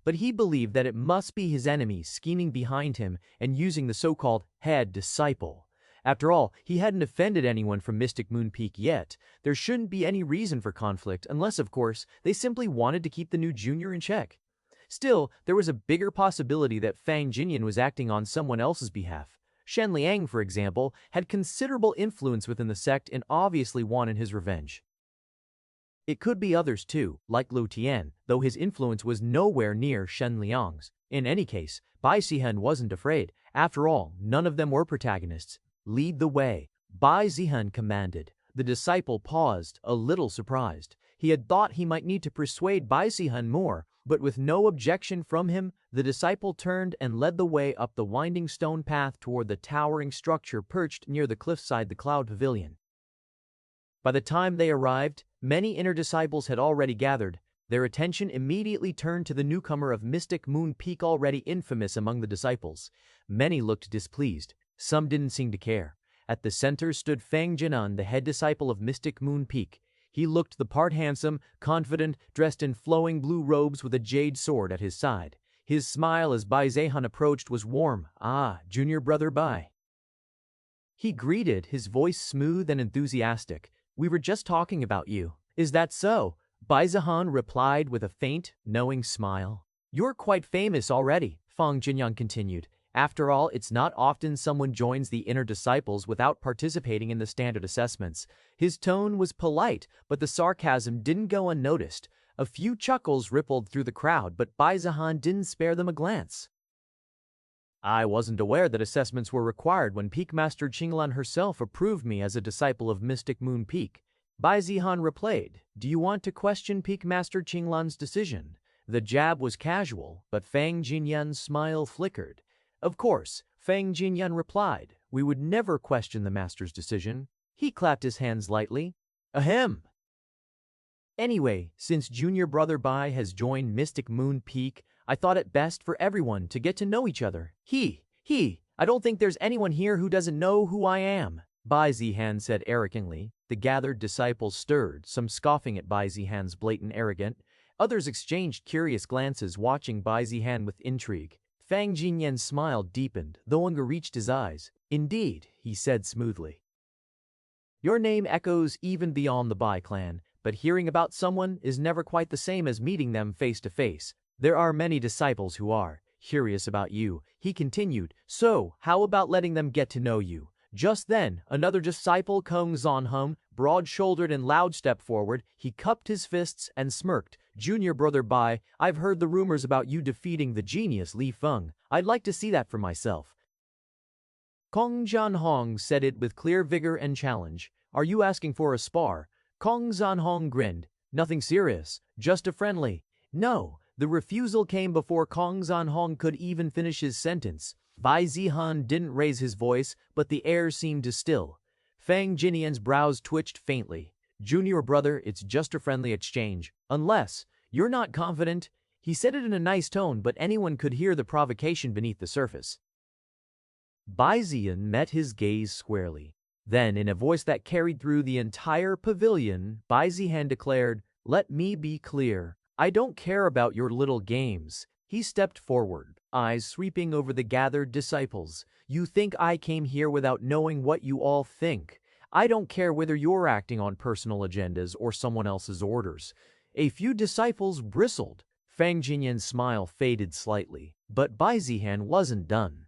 But he believed that it must be his enemy scheming behind him and using the so-called head disciple. After all, he hadn't offended anyone from Mystic Moon Peak yet. There shouldn't be any reason for conflict, unless, of course, they simply wanted to keep the new junior in check. Still, there was a bigger possibility that Fang Jinyan was acting on someone else's behalf. Shen Liang, for example, had considerable influence within the sect and obviously wanted his revenge. It could be others too, like Lu Tian, though his influence was nowhere near Shen Liang's. In any case, Bai Zihan wasn't afraid. After all, none of them were protagonists. Lead the way, Bai Zihan commanded. The disciple paused, a little surprised. He had thought he might need to persuade Bai Zihan more, but with no objection from him, the disciple turned and led the way up the winding stone path toward the towering structure perched near the cliffside, the Cloud Pavilion. By the time they arrived, many inner disciples had already gathered. Their attention immediately turned to the newcomer of Mystic Moon Peak, already infamous among the disciples. Many looked displeased. Some didn't seem to care. At the center stood Fang Jinan, the head disciple of Mystic Moon Peak. He looked the part, handsome, confident, dressed in flowing blue robes with a jade sword at his side. His smile as Bai Zihan approached was warm. Ah, junior brother Bai. He greeted, his voice smooth and enthusiastic. We were just talking about you. Is that so? Bai Zihan replied with a faint, knowing smile. You're quite famous already, Fang Jinyan continued. After all, it's not often someone joins the inner disciples without participating in the standard assessments. His tone was polite, but the sarcasm didn't go unnoticed. A few chuckles rippled through the crowd, but Bai Zihan didn't spare them a glance. I wasn't aware that assessments were required when Peak Master Qinglan herself approved me as a disciple of Mystic Moon Peak. Bai Zihan replied, Do you want to question Peak Master Qinglan's decision? The jab was casual, but Fang Jinyan's smile flickered. Of course, Fang Jinyan replied, we would never question the master's decision. He clapped his hands lightly. Ahem! Anyway, since junior brother Bai has joined Mystic Moon Peak, I thought it best for everyone to get to know each other. I don't think there's anyone here who doesn't know who I am, Bai Zihan said arrogantly. The gathered disciples stirred, some scoffing at Bai Zihan's blatant arrogance. Others exchanged curious glances, watching Bai Zihan with intrigue. Fang Jinyan's smile deepened, though anger reached his eyes. Indeed, he said smoothly. Your name echoes even beyond the Bai clan, but hearing about someone is never quite the same as meeting them face to face. There are many disciples who are curious about you, he continued, so how about letting them get to know you? Just then, another disciple, Kong Zanheng, broad-shouldered and loud, stepped forward. He cupped his fists and smirked. Junior brother Bai, I've heard the rumors about you defeating the genius Li Feng. I'd like to see that for myself. Kong Zanheng said it with clear vigor and challenge. Are you asking for a spar? Kong Zanheng grinned. Nothing serious, just a friendly. No, the refusal came before Kong Zanheng could even finish his sentence. Bai Zihan didn't raise his voice, but the air seemed to still. Fang Jinyan's brows twitched faintly. Junior brother, it's just a friendly exchange. Unless you're not confident. He said it in a nice tone, but anyone could hear the provocation beneath the surface. Bai Zihan met his gaze squarely. Then, in a voice that carried through the entire pavilion, Bai Zihan declared, "Let me be clear. I don't care about your little games." He stepped forward, eyes sweeping over the gathered disciples. You think I came here without knowing what you all think? I don't care whether you're acting on personal agendas or someone else's orders. A few disciples bristled. Fang Jinyan's smile faded slightly, but Bai Zihan wasn't done.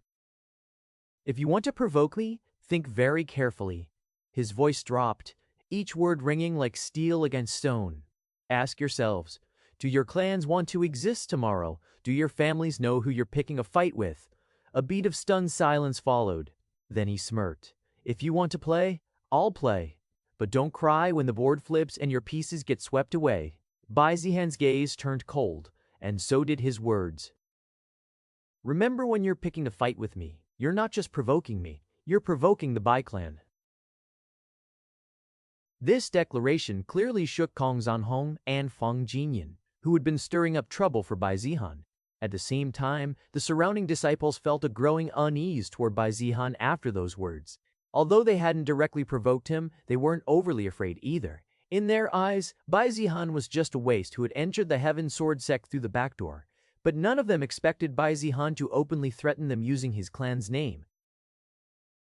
If you want to provoke me, think very carefully. His voice dropped, each word ringing like steel against stone. Ask yourselves, do your clans want to exist tomorrow? Do your families know who you're picking a fight with? A beat of stunned silence followed. Then he smirked. If you want to play, I'll play. But don't cry when the board flips and your pieces get swept away. Bai Zihan's gaze turned cold, and so did his words. Remember, when you're picking a fight with me, you're not just provoking me, you're provoking the Bai clan. This declaration clearly shook Kong Zanheng and Fang Jinyan, who had been stirring up trouble for Bai Zihan. At the same time, the surrounding disciples felt a growing unease toward Bai Zihan after those words. Although they hadn't directly provoked him, they weren't overly afraid either. In their eyes, Bai Zihan was just a waste who had entered the Heaven Sword sect through the back door. But none of them expected Bai Zihan to openly threaten them using his clan's name.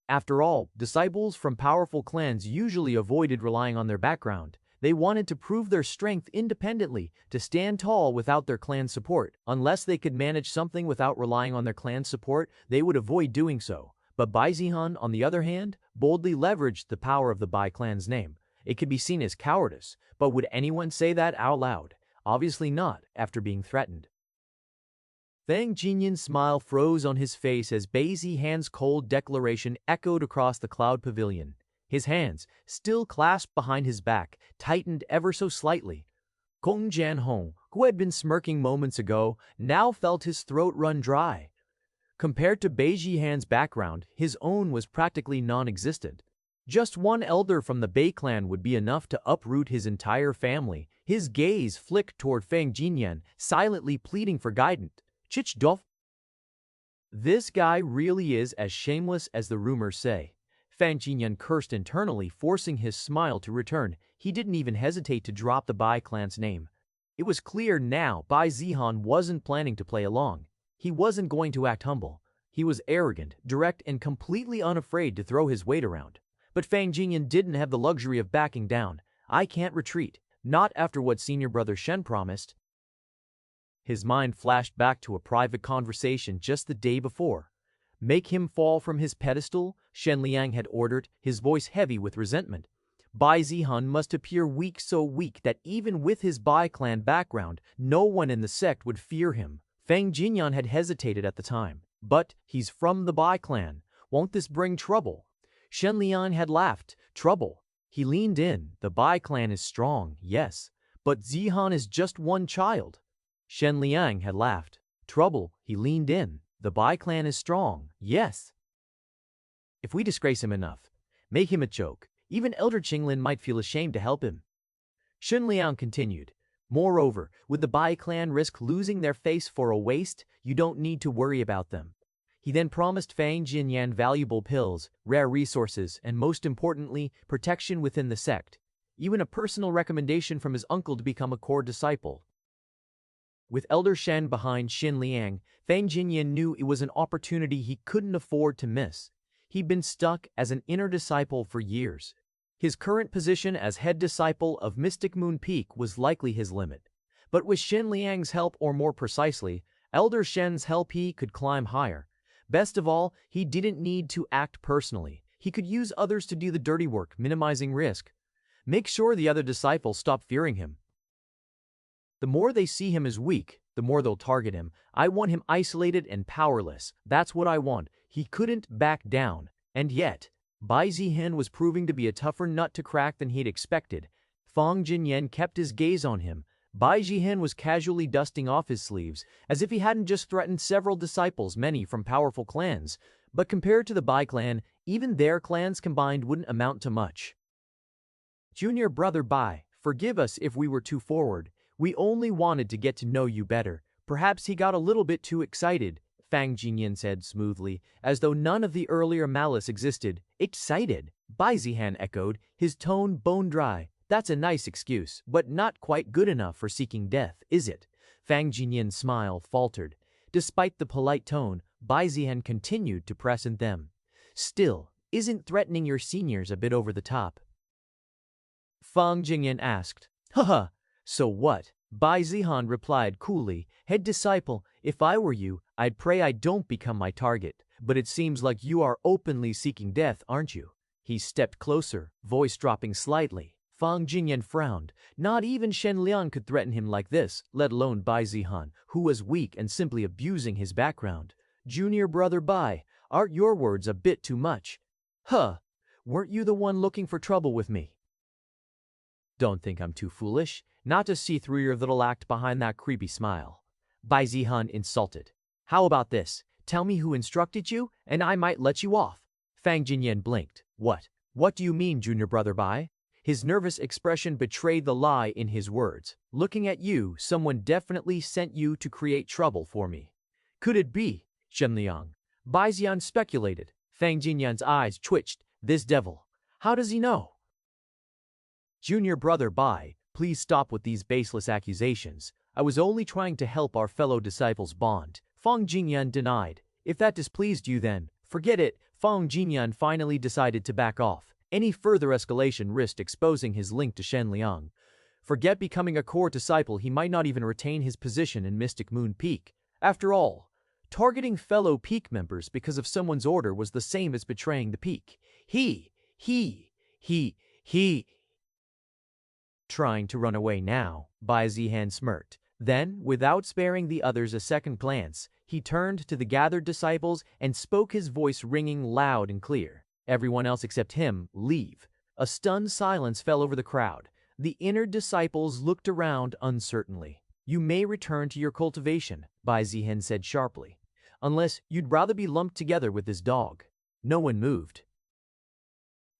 After all, disciples from powerful clans usually avoided relying on their background. They wanted to prove their strength independently, to stand tall without their clan's support. Unless they could manage something without relying on their clan's support, they would avoid doing so. But Bai Zihan, on the other hand, boldly leveraged the power of the Bai clan's name. It could be seen as cowardice, but would anyone say that out loud? Obviously not, after being threatened. Fang Jinyan's smile froze on his face as Bai Zihan's cold declaration echoed across the cloud pavilion. His hands, still clasped behind his back, tightened ever so slightly. Kong Zanheng, who had been smirking moments ago, now felt his throat run dry. Compared to Bai Zihan's background, his own was practically non-existent. Just one elder from the Bai clan would be enough to uproot his entire family. His gaze flicked toward Fang Jinyan, silently pleading for guidance. Chich dof. This guy really is as shameless as the rumors say. Fang Jinyan cursed internally, forcing his smile to return. He didn't even hesitate to drop the Bai clan's name. It was clear now Bai Zihan wasn't planning to play along. He wasn't going to act humble. He was arrogant, direct, and completely unafraid to throw his weight around. But Fang Jinyan didn't have the luxury of backing down. I can't retreat, not after what senior brother Shen promised. His mind flashed back to a private conversation just the day before. Make him fall from his pedestal, Shen Liang had ordered, his voice heavy with resentment. Bai Zihan must appear weak, so weak that even with his Bai clan background, no one in the sect would fear him. Fang Jinyan had hesitated at the time. But he's from the Bai clan. Won't this bring trouble? Shen Liang had laughed. Trouble. He leaned in. The Bai clan is strong, yes. But Zihan is just one child. Shen Liang had laughed. Trouble. He leaned in. The Bai clan is strong, yes. If we disgrace him enough, make him a joke, even Elder Qinglin might feel ashamed to help him. Xun Liang continued. Moreover, would the Bai clan risk losing their face for a waste? You don't need to worry about them. He then promised Fang Jinyan valuable pills, rare resources, and most importantly, protection within the sect. Even a personal recommendation from his uncle to become a core disciple. With Elder Shen behind Xin Liang, Fang Jinyan knew it was an opportunity he couldn't afford to miss. He'd been stuck as an inner disciple for years. His current position as head disciple of Mystic Moon Peak was likely his limit. But with Xin Liang's help, or more precisely, Elder Shen's help, he could climb higher. Best of all, he didn't need to act personally. He could use others to do the dirty work, minimizing risk. Make sure the other disciples stop fearing him. The more they see him as weak, the more they'll target him. I want him isolated and powerless. That's what I want. He couldn't back down. And yet, Bai Zihan was proving to be a tougher nut to crack than he'd expected. Fang Jinyan kept his gaze on him. Bai Zihan was casually dusting off his sleeves, as if he hadn't just threatened several disciples, many from powerful clans. But compared to the Bai clan, even their clans combined wouldn't amount to much. Junior brother Bai, forgive us if we were too forward. We only wanted to get to know you better. Perhaps he got a little bit too excited, Fang Jinyan said smoothly, as though none of the earlier malice existed. Excited? Bai Zihan echoed, his tone bone dry. That's a nice excuse, but not quite good enough for seeking death, is it? Fang Jinyan's smile faltered. Despite the polite tone, Bai Zihan continued to press in them. Still, isn't threatening your seniors a bit over the top? Fang Jinyan asked. Haha. So what? Bai Zihan replied coolly, head disciple, if I were you, I'd pray I don't become my target, but it seems like you are openly seeking death, aren't you? He stepped closer, voice dropping slightly. Fang Jinyan frowned. Not even Shen Liang could threaten him like this, let alone Bai Zihan, who was weak and simply abusing his background. Junior brother Bai, aren't your words a bit too much? Huh, weren't you the one looking for trouble with me? Don't think I'm too foolish not to see through your little act behind that creepy smile. Bai Zihan insulted. How about this? Tell me who instructed you, and I might let you off. Fang Jinyan blinked. What? What do you mean, junior brother Bai? His nervous expression betrayed the lie in his words. Looking at you, someone definitely sent you to create trouble for me. Could it be? Shen Liang. Bai Zihan speculated. Fang Jinyan's eyes twitched. This devil. How does he know? Junior brother Bai, please stop with these baseless accusations. I was only trying to help our fellow disciples bond. Fang Jinyan denied. If that displeased you then, forget it. Fang Jinyan finally decided to back off. Any further escalation risked exposing his link to Shen Liang. Forget becoming a core disciple, he might not even retain his position in Mystic Moon Peak. After all, targeting fellow Peak members because of someone's order was the same as betraying the Peak. He. Trying to run away now, Bai Zihan smirked. Then, without sparing the others a second glance, he turned to the gathered disciples and spoke, his voice ringing loud and clear. Everyone else except him, leave. A stunned silence fell over the crowd. The inner disciples looked around uncertainly. You may return to your cultivation, Bai Zihan said sharply. Unless you'd rather be lumped together with this dog. No one moved.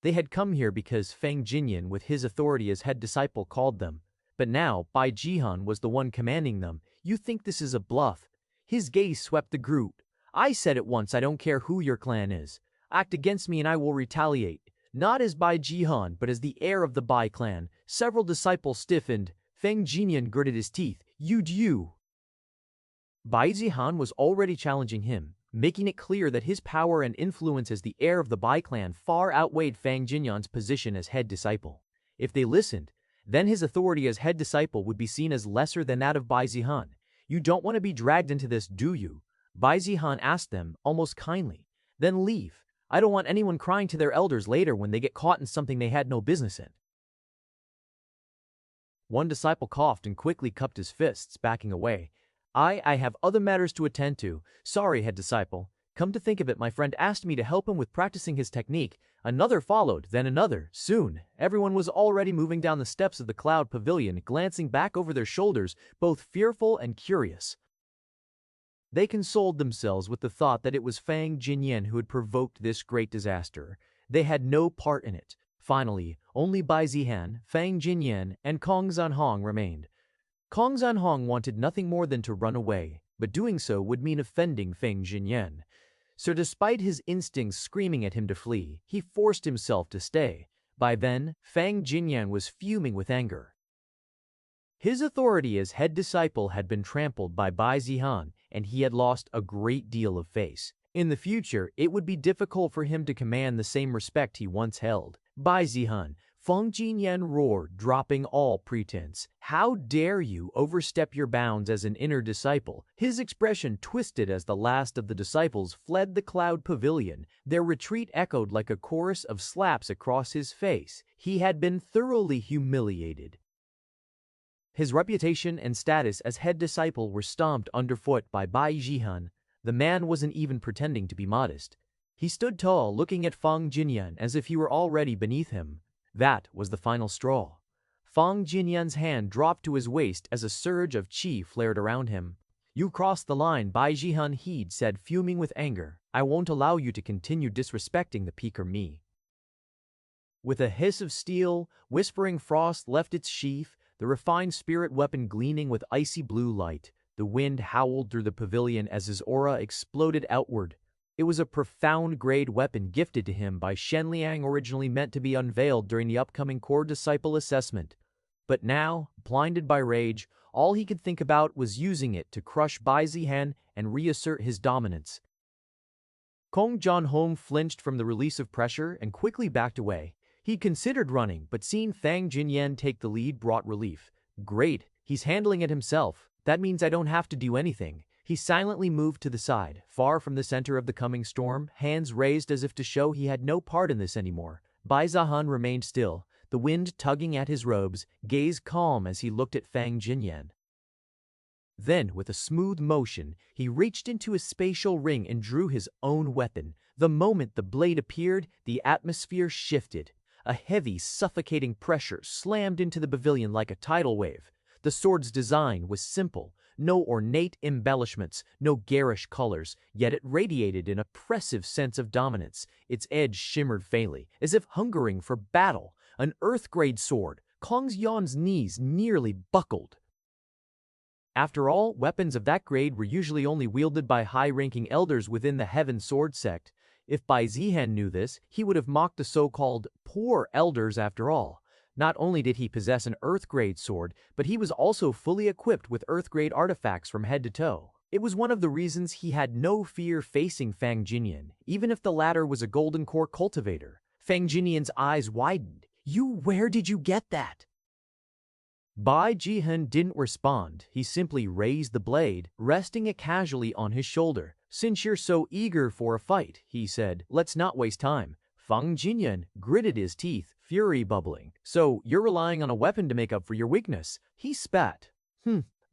They had come here because Fang Jinyan, with his authority as head disciple, called them. But now, Bai Zihan was the one commanding them. You think this is a bluff? His gaze swept the group. I said it once, I don't care who your clan is. Act against me and I will retaliate. Not as Bai Zihan, but as the heir of the Bai clan. Several disciples stiffened. Fang Jinyan gritted his teeth. You. Bai Zihan was already challenging him, making it clear that his power and influence as the heir of the Bai clan far outweighed Fang Jinyan's position as head disciple. If they listened, then his authority as head disciple would be seen as lesser than that of Bai Zihan. You don't want to be dragged into this, do you? Bai Zihan asked them, almost kindly. Then leave. I don't want anyone crying to their elders later when they get caught in something they had no business in. One disciple coughed and quickly cupped his fists, backing away. I have other matters to attend to. Sorry, head disciple. Come to think of it, my friend asked me to help him with practicing his technique. Another followed, then another. Soon, everyone was already moving down the steps of the Cloud Pavilion, glancing back over their shoulders, both fearful and curious. They consoled themselves with the thought that it was Fang Jinyan who had provoked this great disaster. They had no part in it. Finally, only Bai Zihan, Fang Jinyan, and Kong Zanhong remained. Kong Zanhong wanted nothing more than to run away, but doing so would mean offending Feng Jinyan. So despite his instincts screaming at him to flee, he forced himself to stay. By then, Fang Jinyan was fuming with anger. His authority as head disciple had been trampled by Bai Zihan, and he had lost a great deal of face. In the future, it would be difficult for him to command the same respect he once held. Bai Zihan, Feng Jinyan roared, dropping all pretense. How dare you overstep your bounds as an inner disciple? His expression twisted as the last of the disciples fled the cloud pavilion. Their retreat echoed like a chorus of slaps across his face. He had been thoroughly humiliated. His reputation and status as head disciple were stomped underfoot by Bai Zihan. The man wasn't even pretending to be modest. He stood tall, looking at Feng Jinyan as if he were already beneath him. That was the final straw. Feng Jinyan's hand dropped to his waist as a surge of qi flared around him. "You crossed the line," Bai Zihan heed said, fuming with anger. "I won't allow you to continue disrespecting the peaker me." With a hiss of steel, Whispering Frost left its sheath, the refined spirit weapon gleaming with icy blue light. The wind howled through the pavilion as his aura exploded outward. It was a profound-grade weapon gifted to him by Shenliang, originally meant to be unveiled during the upcoming core disciple assessment. But now, blinded by rage, all he could think about was using it to crush Bai Zihan and reassert his dominance. Kong Janhong flinched from the release of pressure and quickly backed away. He considered running, but seeing Fang Jinyan take the lead brought relief. "Great, he's handling it himself. That means I don't have to do anything." He silently moved to the side, far from the center of the coming storm, hands raised as if to show he had no part in this anymore. Bai Zihan remained still, the wind tugging at his robes, gaze calm as he looked at Fang Jinyan. Then, with a smooth motion, he reached into his spatial ring and drew his own weapon. The moment the blade appeared, the atmosphere shifted. A heavy, suffocating pressure slammed into the pavilion like a tidal wave. The sword's design was simple, no ornate embellishments, no garish colors, yet it radiated an oppressive sense of dominance. Its edge shimmered faintly, as if hungering for battle. An earth-grade sword. Kong Yan's knees nearly buckled. After all, weapons of that grade were usually only wielded by high-ranking elders within the Heaven Sword sect. If Bai Zihan knew this, he would have mocked the so-called poor elders after all. Not only did he possess an Earth-grade sword, but he was also fully equipped with Earth-grade artifacts from head to toe. It was one of the reasons he had no fear facing Fang Jinyan, even if the latter was a golden core cultivator. Fang Jinyan's eyes widened. Where did you get that?" Bai Zihan didn't respond. He simply raised the blade, resting it casually on his shoulder. "Since you're so eager for a fight," he said, "let's not waste time." Fang Jinyan gritted his teeth, fury bubbling. "So you're relying on a weapon to make up for your weakness?" He spat.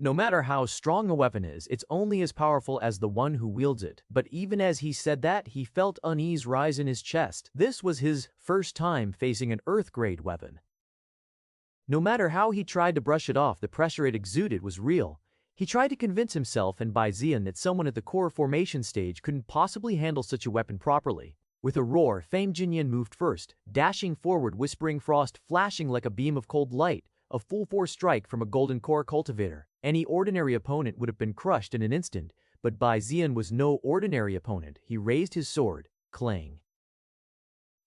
No matter how strong a weapon is, it's only as powerful as the one who wields it." But even as he said that, he felt unease rise in his chest. This was his first time facing an Earth-grade weapon. No matter how he tried to brush it off, the pressure it exuded was real. He tried to convince himself and Bai Zihan that someone at the core formation stage couldn't possibly handle such a weapon properly. With a roar, Fang Jinyan moved first, dashing forward, Whispering Frost flashing like a beam of cold light, a full-force strike from a golden core cultivator. Any ordinary opponent would have been crushed in an instant, but Bai Zihan was no ordinary opponent. He raised his sword, clang.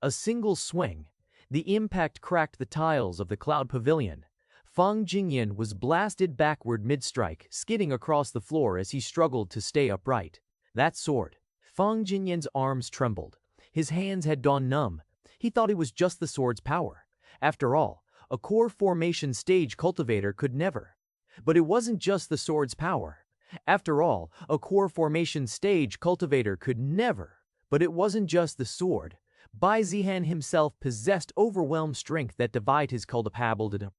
A single swing. The impact cracked the tiles of the cloud pavilion. Fang Jinyan was blasted backward mid-strike, skidding across the floor as he struggled to stay upright. That sword. Fang Jinyan's arms trembled. His hands had gone numb. He thought it was just the sword's power. After all, a core formation stage cultivator could never. But it wasn't just the sword's power. After all, a core formation stage cultivator could never. But it wasn't just the sword. Bai Zihan himself possessed overwhelmed strength that defied his cultivability.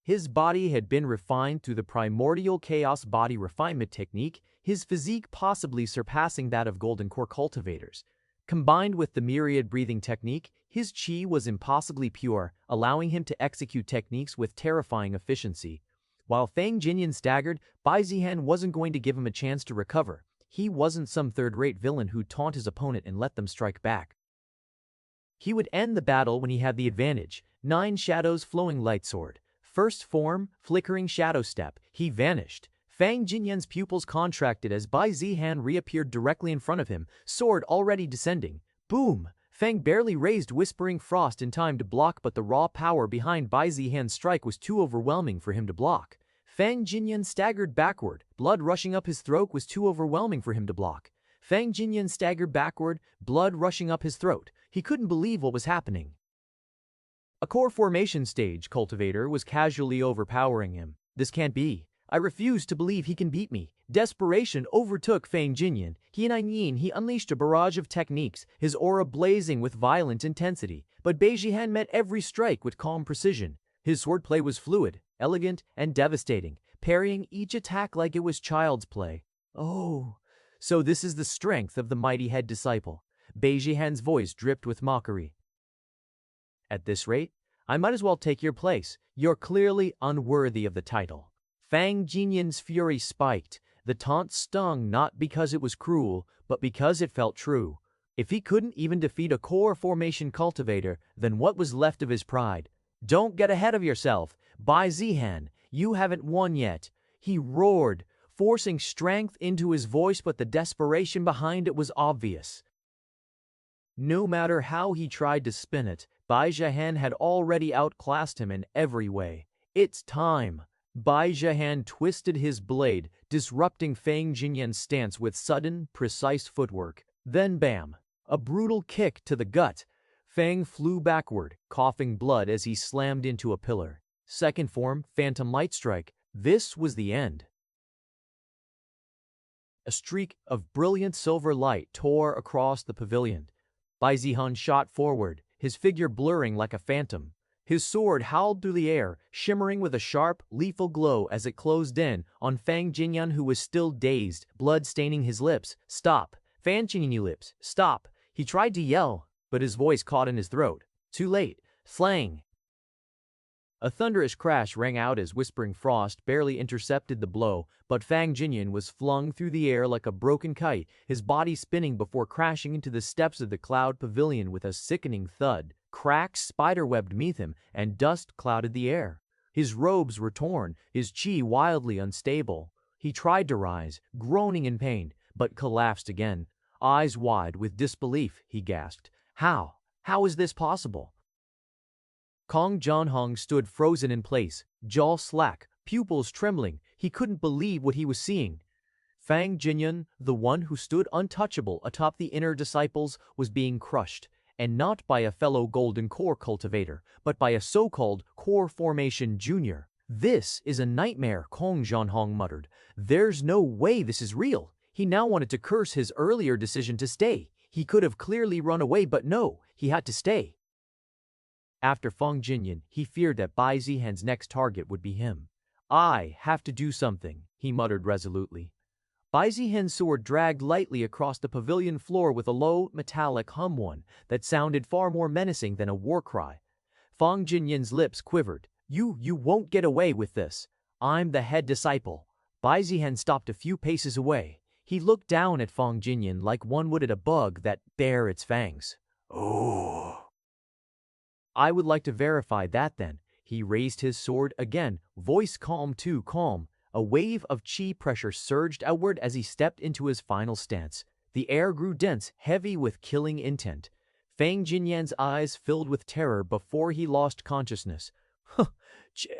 His body had been refined through the primordial chaos body refinement technique, his physique possibly surpassing that of golden core cultivators. Combined with the myriad breathing technique, his qi was impossibly pure, allowing him to execute techniques with terrifying efficiency. While Fang Jinyan staggered, Bai Zihan wasn't going to give him a chance to recover. He wasn't some third-rate villain who'd taunt his opponent and let them strike back. He would end the battle when he had the advantage. 9 shadows flowing light sword. First form, flickering shadow step. He vanished. Fang Jinyan's pupils contracted as Bai Zihan reappeared directly in front of him, sword already descending. Boom! Fang barely raised Whispering Frost in time to block, but the raw power behind Bai Zihan's strike was too overwhelming for him to block. Fang Jinyan staggered backward. Blood rushing up his throat was too overwhelming for him to block. Fang Jinyan staggered backward, blood rushing up his throat. He couldn't believe what was happening. A core formation stage cultivator was casually overpowering him. This can't be. I refuse to believe he can beat me. Desperation overtook Fang Jinyan. He unleashed a barrage of techniques, his aura blazing with violent intensity. But Bai Zihan met every strike with calm precision. His swordplay was fluid, elegant, and devastating, parrying each attack like it was child's play. Oh, so this is the strength of the mighty head disciple. Bai Zihan's voice dripped with mockery. At this rate, I might as well take your place. You're clearly unworthy of the title. Fang Jinyan's fury spiked. The taunt stung not because it was cruel, but because it felt true. If he couldn't even defeat a core formation cultivator, then what was left of his pride? Don't get ahead of yourself. Bai Zihan, you haven't won yet. He roared, forcing strength into his voice, but the desperation behind it was obvious. No matter how he tried to spin it, Bai Zihan had already outclassed him in every way. It's time. Bai Zihan twisted his blade, disrupting Fang Jinyan's stance with sudden, precise footwork. Then bam! A brutal kick to the gut. Fang flew backward, coughing blood as he slammed into a pillar. Second form, Phantom Light Strike. This was the end. A streak of brilliant silver light tore across the pavilion. Bai Zihan shot forward, his figure blurring like a phantom. His sword howled through the air, shimmering with a sharp, lethal glow as it closed in on Fang Jinyan, who was still dazed, blood staining his lips. Stop! Fang Jinyan lips, stop! He tried to yell, but his voice caught in his throat. Too late. Slang! A thunderous crash rang out as Whispering Frost barely intercepted the blow, but Fang Jinyan was flung through the air like a broken kite, his body spinning before crashing into the steps of the Cloud Pavilion with a sickening thud. Cracks spiderwebbed beneath him, and dust clouded the air. His robes were torn, his chi wildly unstable. He tried to rise, groaning in pain, but collapsed again. Eyes wide with disbelief, he gasped. How? How is this possible? Kong Jianhong stood frozen in place, jaw slack, pupils trembling. He couldn't believe what he was seeing. Fang Jinyan, the one who stood untouchable atop the inner disciples, was being crushed, and not by a fellow Golden Core cultivator, but by a so-called Core Formation Junior. This is a nightmare, Kong Jianhong muttered. There's no way this is real. He now wanted to curse his earlier decision to stay. He could have clearly run away, but no, he had to stay. After Fang Jinyan, he feared that Bai Zihan's next target would be him. I have to do something, he muttered resolutely. Bai Zihan's sword dragged lightly across the pavilion floor with a low, metallic hum, one that sounded far more menacing than a war cry. Fang Jinyan's lips quivered. You won't get away with this. I'm the head disciple. Bai Zihan stopped a few paces away. He looked down at Fang Jinyan like one would at a bug that bare its fangs. Oh. I would like to verify that then. He raised his sword again, voice calm, too calm. A wave of chi pressure surged outward as he stepped into his final stance. The air grew dense, heavy with killing intent. Fang Jinyan's eyes filled with terror before he lost consciousness.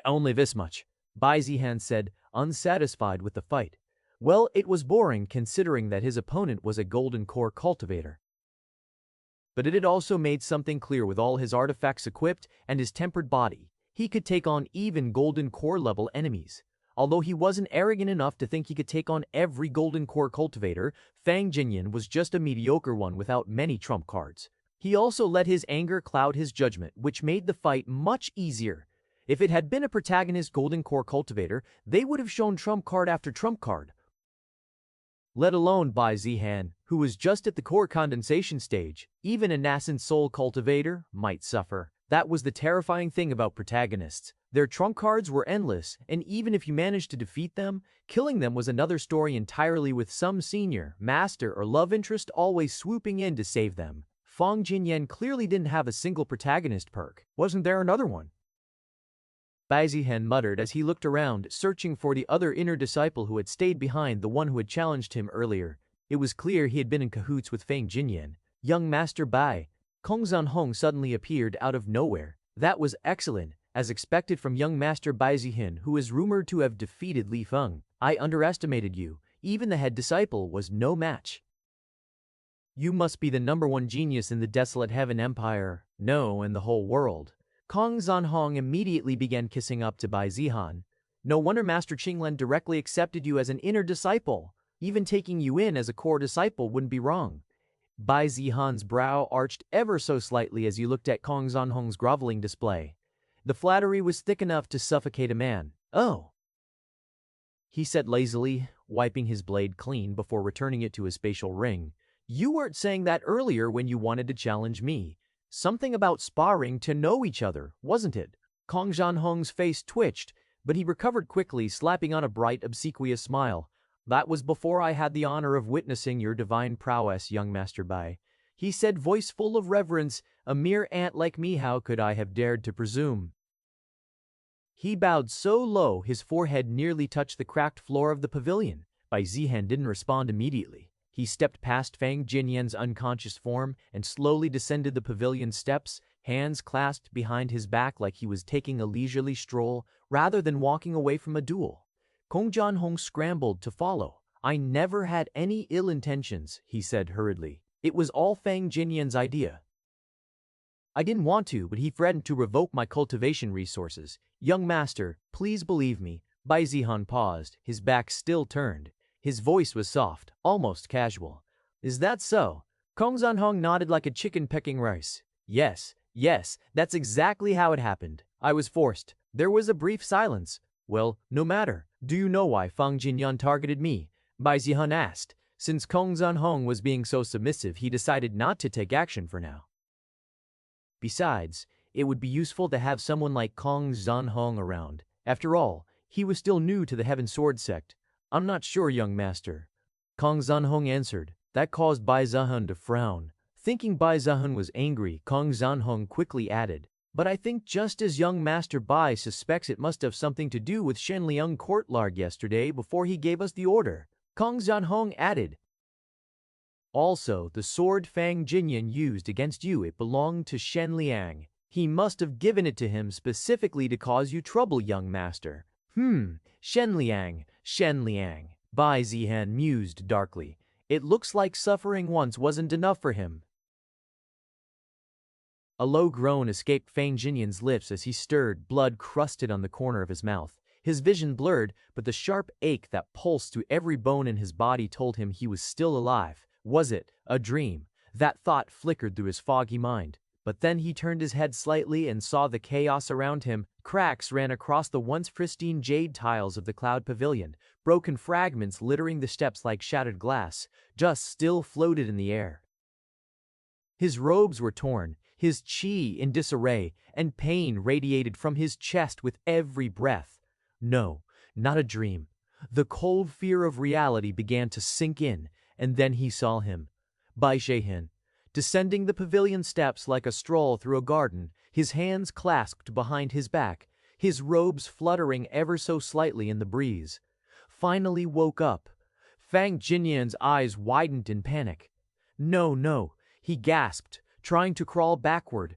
Only this much, Bai Zihan said, unsatisfied with the fight. Well, it was boring considering that his opponent was a Golden Core cultivator. But it had also made something clear: with all his artifacts equipped and his tempered body, he could take on even Golden Core level enemies. Although he wasn't arrogant enough to think he could take on every Golden Core cultivator, Fang Jinyan was just a mediocre one without many trump cards. He also let his anger cloud his judgment, which made the fight much easier. If it had been a protagonist Golden Core cultivator, they would have shown trump card after trump card. Let alone Bai Zihan, who was just at the core condensation stage. Even a nascent soul cultivator might suffer. That was the terrifying thing about protagonists. Their trump cards were endless, and even if you managed to defeat them, killing them was another story entirely, with some senior, master, or love interest always swooping in to save them. Fang Jinyan clearly didn't have a single protagonist perk. Wasn't there another one? Bai Zihan muttered as he looked around, searching for the other inner disciple who had stayed behind, the one who had challenged him earlier. It was clear he had been in cahoots with Fang Jinyan. Young Master Bai. Kong Zanhong suddenly appeared out of nowhere. That was excellent, as expected from young Master Bai Zihan, who is rumored to have defeated Li Feng. I underestimated you. Even the head disciple was no match. You must be the #1 genius in the desolate Heaven Empire. No, in the whole world. Kong Zanhong immediately began kissing up to Bai Zihan. No wonder Master Qinglen directly accepted you as an inner disciple. Even taking you in as a core disciple wouldn't be wrong. Bai Zihan's brow arched ever so slightly as he looked at Kong Zanhong's groveling display. The flattery was thick enough to suffocate a man. Oh, he said lazily, wiping his blade clean before returning it to his spatial ring. You weren't saying that earlier when you wanted to challenge me. Something about sparring to know each other, wasn't it? Kong Zanhong's face twitched, but he recovered quickly, slapping on a bright, obsequious smile. That was before I had the honor of witnessing your divine prowess, young Master Bai. He said, voice full of reverence, a mere ant like me, how could I have dared to presume? He bowed so low his forehead nearly touched the cracked floor of the pavilion. Bai Zihan didn't respond immediately. He stepped past Fang Jinyan's unconscious form and slowly descended the pavilion steps, hands clasped behind his back like he was taking a leisurely stroll rather than walking away from a duel. Kong Zanhong scrambled to follow. I never had any ill intentions, he said hurriedly. It was all Fang Jinyan's idea. I didn't want to, but he threatened to revoke my cultivation resources. Young master, please believe me. Bai Zihan paused, his back still turned. His voice was soft, almost casual. Is that so? Kong Zanhong nodded like a chicken pecking rice. Yes, that's exactly how it happened. I was forced. There was a brief silence. Well, no matter. Do you know why Fang Jinyan targeted me? Bai Zihan asked. Since Kong Zanhong was being so submissive, he decided not to take action for now. Besides, it would be useful to have someone like Kong Zanhong around. After all, he was still new to the Heaven Sword sect. I'm not sure, young master. Kong Zanhong answered. That caused Bai Zihan to frown. Thinking Bai Zihan was angry, Kong Zanhong quickly added, but I think just as young Master Bai suspects it must have something to do with Shen Liang courtyard yesterday before he gave us the order. Kong Zanhong added. Also, the sword Fang Jinyan used against you, it belonged to Shen Liang. He must have given it to him specifically to cause you trouble, young master. Shen Liang. Bai Zihan mused darkly. It looks like suffering once wasn't enough for him. A low groan escaped Fang Jinyan's lips as he stirred, blood crusted on the corner of his mouth. His vision blurred, but the sharp ache that pulsed through every bone in his body told him he was still alive. Was it a dream? That thought flickered through his foggy mind. But then he turned his head slightly and saw the chaos around him. Cracks ran across the once pristine jade tiles of the Cloud Pavilion. Broken fragments littering the steps like shattered glass. Dust still floated in the air. His robes were torn, his chi in disarray, and pain radiated from his chest with every breath. No, not a dream. The cold fear of reality began to sink in, and then he saw him. Bai Zihan, descending the pavilion steps like a stroll through a garden, his hands clasped behind his back, his robes fluttering ever so slightly in the breeze. Finally woke up. Fang Jinyan's eyes widened in panic. No, he gasped, trying to crawl backward.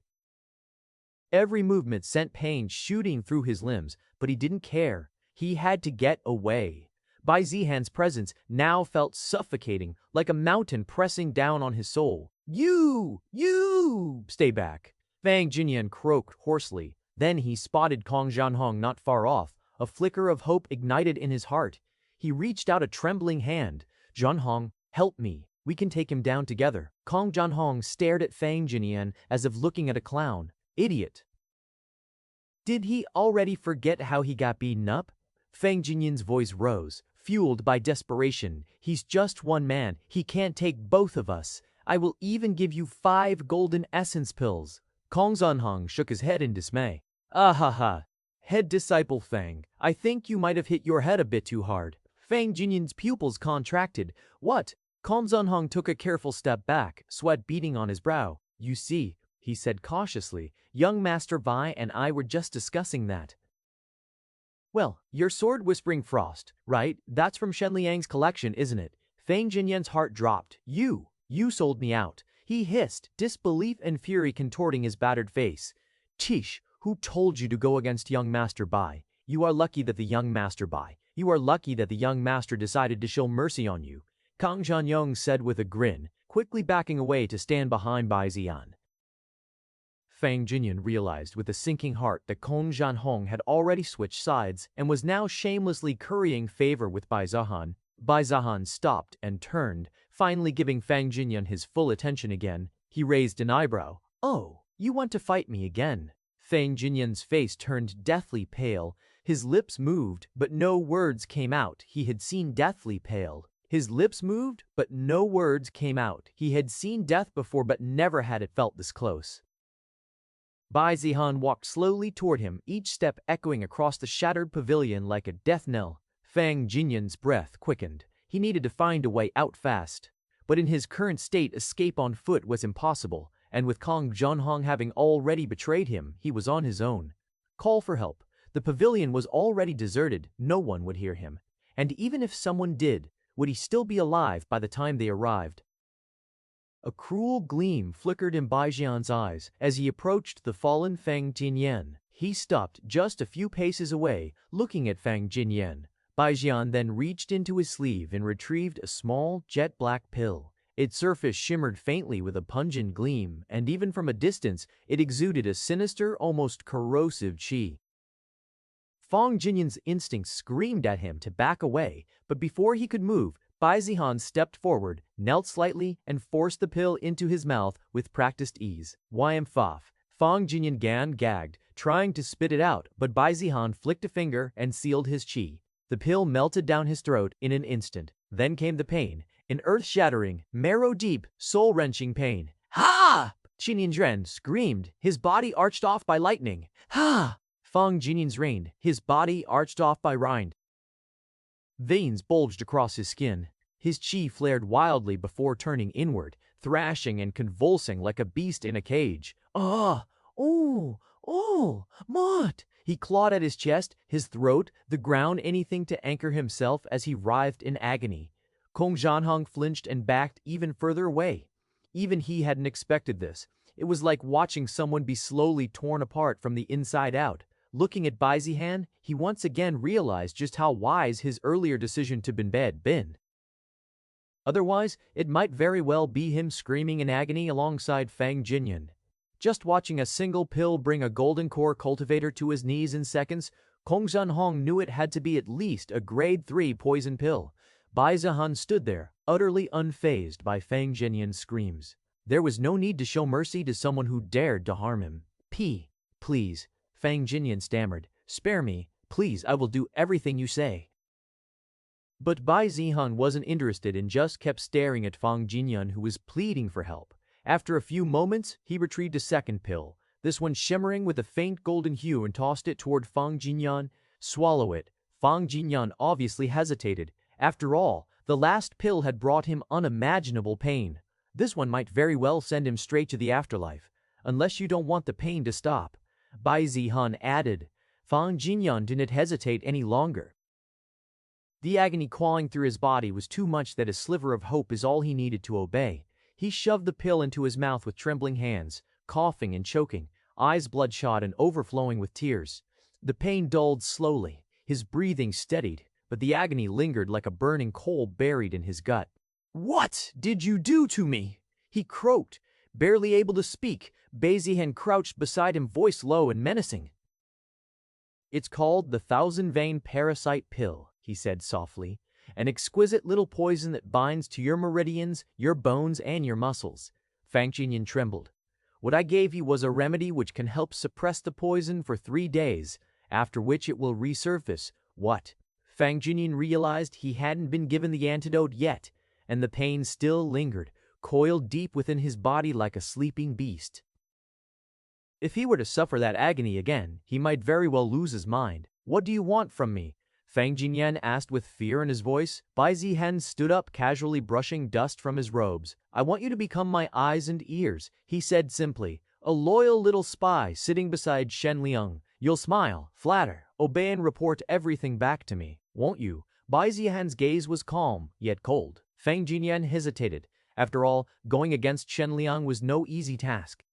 Every movement sent pain shooting through his limbs, but he didn't care. He had to get away. Bai Zihan's presence now felt suffocating, like a mountain pressing down on his soul. You! Stay back. Fang Jinyan croaked hoarsely. Then he spotted Kong Zanhong not far off. A flicker of hope ignited in his heart. He reached out a trembling hand. Zanhong, help me. We can take him down together. Kong Zanhong stared at Fang Jinyan as if looking at a clown. Idiot. Did he already forget how he got beaten up? Fang Jinyan's voice rose, fueled by desperation. He's just one man. He can't take both of us. I will even give you 5 golden essence pills. Kong Zanhong shook his head in dismay. Ah. Head disciple Fang, I think you might have hit your head a bit too hard. Fang Jinyan's pupils contracted. What? Kong Zanhong took a careful step back, sweat beading on his brow. You see, he said cautiously, young Master Bai and I were just discussing that. Well, your sword Whispering Frost, right? That's from Shen Liang's collection, isn't it? Fang Jinyan's heart dropped. You sold me out. He hissed, disbelief and fury contorting his battered face. Chish, who told you to go against young Master Bai? You are lucky that the young Master decided to show mercy on you, Kang Jianyong said with a grin, quickly backing away to stand behind Bai Zihan. Fang Jinyan realized with a sinking heart that Kong Jianhong had already switched sides and was now shamelessly currying favor with Bai Zihan. Bai Zihan stopped and turned, finally giving Fang Jinyan his full attention again. He raised an eyebrow. Oh, you want to fight me again? Fang Jinyan's face turned deathly pale. His lips moved, but no words came out. He had seen deathly pale. His lips moved, but no words came out. He had seen death before, but never had it felt this close. Bai Zihan walked slowly toward him, each step echoing across the shattered pavilion like a death knell. Fang Jinyan's breath quickened. He needed to find a way out fast. But in his current state, escape on foot was impossible, and with Kong Jianhong having already betrayed him, he was on his own. Call for help. The pavilion was already deserted, no one would hear him. And even if someone did, would he still be alive by the time they arrived? A cruel gleam flickered in Bai Zihan's eyes as he approached the fallen Fang Jinyan. He stopped just a few paces away, looking at Fang Jinyan. Bai Zihan then reached into his sleeve and retrieved a small, jet-black pill. Its surface shimmered faintly with a pungent gleam, and even from a distance, it exuded a sinister, almost corrosive qi. Fang Jinyan's instincts screamed at him to back away, but before he could move, Bai Zihan stepped forward, knelt slightly, and forced the pill into his mouth with practiced ease. Faf. Fang Jinyan gagged, trying to spit it out, but Bai Zihan flicked a finger and sealed his qi. The pill melted down his throat in an instant. Then came the pain, an earth-shattering, marrow-deep, soul-wrenching pain. Ha! Qin Yinzhen screamed, his body arched off by lightning. Ha! Fang Jinyan's reigned, his body arched off by rind. Veins bulged across his skin. His qi flared wildly before turning inward, thrashing and convulsing like a beast in a cage. Mott! He clawed at his chest, his throat, the ground, anything to anchor himself as he writhed in agony. Kong Jianhong flinched and backed even further away. Even he hadn't expected this. It was like watching someone be slowly torn apart from the inside out. Looking at Bai Zihan, he once again realized just how wise his earlier decision to been. Otherwise, it might very well be him screaming in agony alongside Fang Jinyan. Just watching a single pill bring a golden core cultivator to his knees in seconds, Kong Jianhong knew it had to be at least a grade 3 poison pill. Bai Zihan stood there, utterly unfazed by Fang Jinyan's screams. There was no need to show mercy to someone who dared to harm him. Please, Fang Jinyan stammered. Spare me, please, I will do everything you say. But Bai Zihan wasn't interested and just kept staring at Fang Jinyan, who was pleading for help. After a few moments, he retrieved a second pill, this one shimmering with a faint golden hue, and tossed it toward Fang Jinyan. Swallow it. Fang Jinyan obviously hesitated. After all, the last pill had brought him unimaginable pain. This one might very well send him straight to the afterlife, unless you don't want the pain to stop, Bai Zihan added. Fang Jinyan didn't hesitate any longer. The agony clawing through his body was too much that a sliver of hope is all he needed to obey. He shoved the pill into his mouth with trembling hands, coughing and choking, eyes bloodshot and overflowing with tears. The pain dulled slowly, his breathing steadied, but the agony lingered like a burning coal buried in his gut. What did you do to me? He croaked, barely able to speak. Bai Zihan crouched beside him, voice low and menacing. It's called the thousand-vein parasite pill, he said softly. An exquisite little poison that binds to your meridians, your bones, and your muscles. Fang Jinyan trembled. What I gave you was a remedy which can help suppress the poison for 3 days, after which it will resurface. What? Fang Jinyan realized he hadn't been given the antidote yet, and the pain still lingered, coiled deep within his body like a sleeping beast. If he were to suffer that agony again, he might very well lose his mind. What do you want from me? Fang Jinyan asked with fear in his voice. Bai Zihan stood up, casually brushing dust from his robes. I want you to become my eyes and ears, he said simply. A loyal little spy sitting beside Shen Liang. You'll smile, flatter, obey and report everything back to me, won't you? Bai Zihan's gaze was calm, yet cold. Fang Jinyan hesitated. After all, going against Shen Liang was no easy task.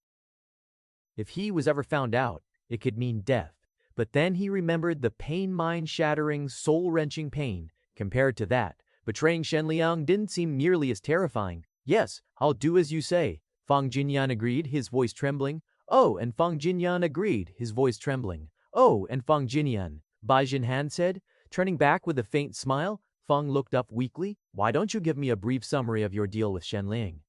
If he was ever found out, it could mean death. But then he remembered the pain, mind-shattering, soul-wrenching pain. Compared to that, betraying Shen Liang didn't seem nearly as terrifying. Yes, I'll do as you say, Fang Jinyan agreed, his voice trembling. Oh, and Fang Jinyan agreed, his voice trembling. Oh, and Fang Jinyan, Bai Zihan said, turning back with a faint smile. Fang looked up weakly. Why don't you give me a brief summary of your deal with Shen Liang?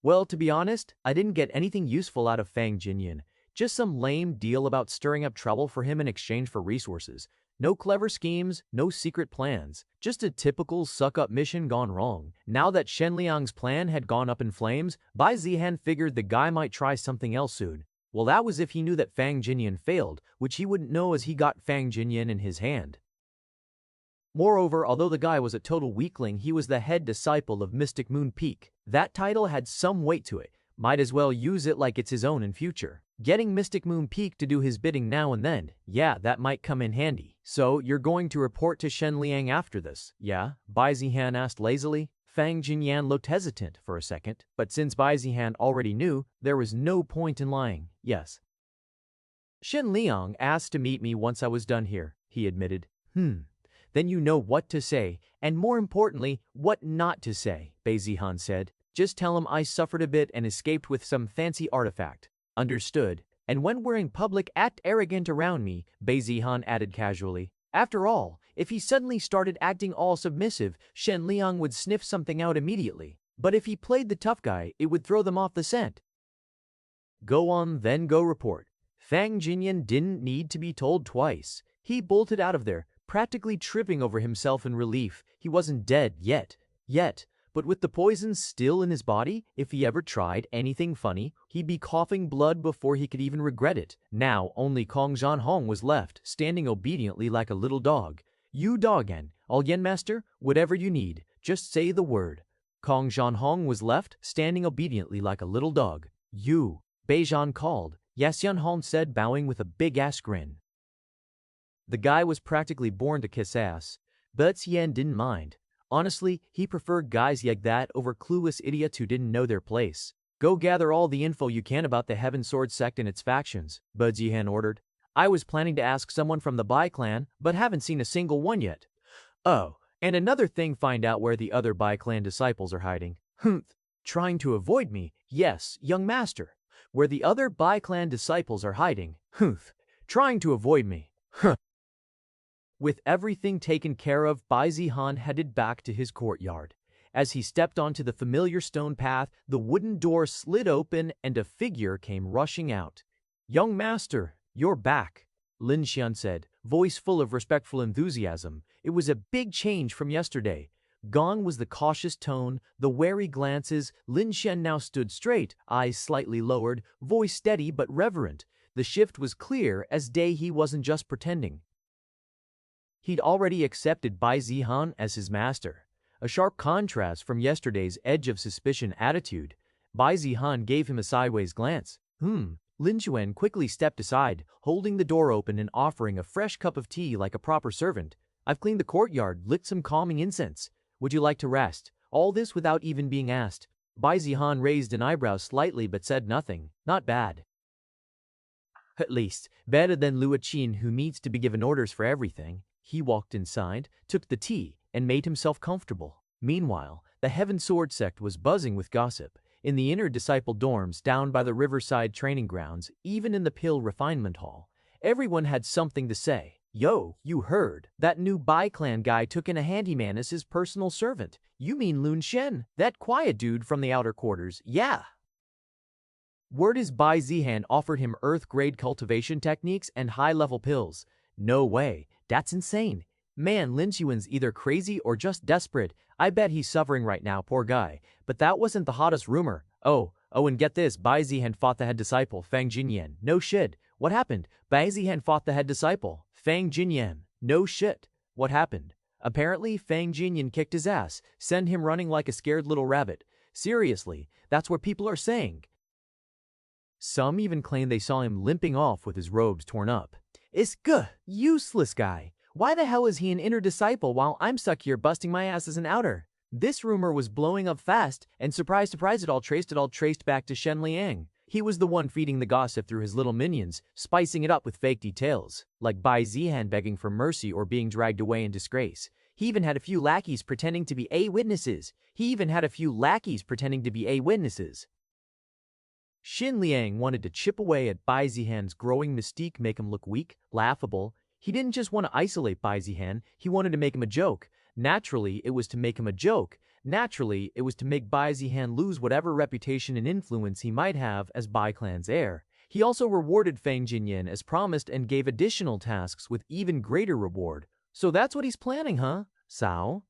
Well, to be honest, I didn't get anything useful out of Fang Jinyan. Just some lame deal about stirring up trouble for him in exchange for resources. No clever schemes, no secret plans. Just a typical suck-up mission gone wrong. Now that Shen Liang's plan had gone up in flames, Bai Zihan figured the guy might try something else soon. Well, that was if he knew that Fang Jinyan failed, which he wouldn't know as he got Fang Jinyan in his hand. Moreover, although the guy was a total weakling, he was the head disciple of Mystic Moon Peak. That title had some weight to it. Might as well use it like it's his own in future. Getting Mystic Moon Peak to do his bidding now and then, yeah, that might come in handy. So, you're going to report to Shen Liang after this, yeah? Bai Zihan asked lazily. Fang Jinyan looked hesitant for a second, but since Bai Zihan already knew, there was no point in lying. Yes. Shen Liang asked to meet me once I was done here, he admitted. Then you know what to say, and more importantly, what not to say, Bai Zihan said. Just tell him I suffered a bit and escaped with some fancy artifact. Understood. And when we're in public, act arrogant around me, Bai Zihan added casually. After all, if he suddenly started acting all submissive, Shen Liang would sniff something out immediately. But if he played the tough guy, it would throw them off the scent. Go on, then go report. Fang Jinyan didn't need to be told twice. He bolted out of there, practically tripping over himself in relief. He wasn't dead yet. But with the poison still in his body, if he ever tried anything funny, he'd be coughing blood before he could even regret it. Now only Kong Zhanhong was left, standing obediently like a little dog. You Dogan, all yen master, whatever you need, just say the word. Kong Zhanhong was left, standing obediently like a little dog. You, Bai Zihan called, Yasyanhong said, bowing with a big-ass grin. The guy was practically born to kiss ass, but Xian didn't mind. Honestly, he preferred guys like that over clueless idiots who didn't know their place. Go gather all the info you can about the Heaven Sword sect and its factions, Bai Zihan ordered. I was planning to ask someone from the Bai clan, but haven't seen a single one yet. Oh, and another thing, find out where the other Bai clan disciples are hiding. Trying to avoid me? Yes, young master. Where the other Bai clan disciples are hiding? Trying to avoid me. With everything taken care of, Bai Zihan headed back to his courtyard. As he stepped onto the familiar stone path, the wooden door slid open and a figure came rushing out. Young master, you're back, Lin Xian said, voice full of respectful enthusiasm. It was a big change from yesterday. Gone was the cautious tone, the wary glances. Lin Xian now stood straight, eyes slightly lowered, voice steady but reverent. The shift was clear as day. He wasn't just pretending. He'd already accepted Bai Zihan as his master. A sharp contrast from yesterday's edge of suspicion attitude. Bai Zihan gave him a sideways glance. Lin Xuan quickly stepped aside, holding the door open and offering a fresh cup of tea like a proper servant. I've cleaned the courtyard, lit some calming incense. Would you like to rest? All this without even being asked. Bai Zihan raised an eyebrow slightly but said nothing. Not bad. At least, better than Luo Qin, who needs to be given orders for everything. He walked inside, took the tea, and made himself comfortable. Meanwhile, the Heaven Sword sect was buzzing with gossip. In the inner disciple dorms down by the riverside training grounds, even in the Pill Refinement Hall, everyone had something to say. Yo, you heard? That new Bai clan guy took in a handyman as his personal servant. You mean Lun Shen? That quiet dude from the outer quarters? Yeah. Word is Bai Zihan offered him Earth-grade cultivation techniques and high-level pills. No way. That's insane. Man, Lin Xuan's either crazy or just desperate. I bet he's suffering right now, poor guy. But that wasn't the hottest rumor. Oh, and get this, Bai Zihan fought the head disciple, Fang Jinyan. No shit. What happened? Bai Zihan fought the head disciple. Fang Jinyan. No shit. What happened? Apparently, Fang Jinyan kicked his ass, sent him running like a scared little rabbit. Seriously, that's what people are saying. Some even claim they saw him limping off with his robes torn up. Useless guy. Why the hell is he an inner disciple while I'm stuck here busting my ass as an outer? This rumor was blowing up fast, and surprise, it all traced back to Shen Liang. He was the one feeding the gossip through his little minions, spicing it up with fake details, like Bai Zihan begging for mercy or being dragged away in disgrace. He even had a few lackeys pretending to be witnesses. Xin Liang wanted to chip away at Bai Zihan's growing mystique, make him look weak, laughable. He didn't just want to isolate Bai Zihan, he wanted to make him a joke. Naturally, it was to make him a joke. Naturally, it was to make Bai Zihan lose whatever reputation and influence he might have as Bai clan's heir. He also rewarded Fang Jinyan as promised and gave additional tasks with even greater reward. So that's what he's planning, huh? Sao?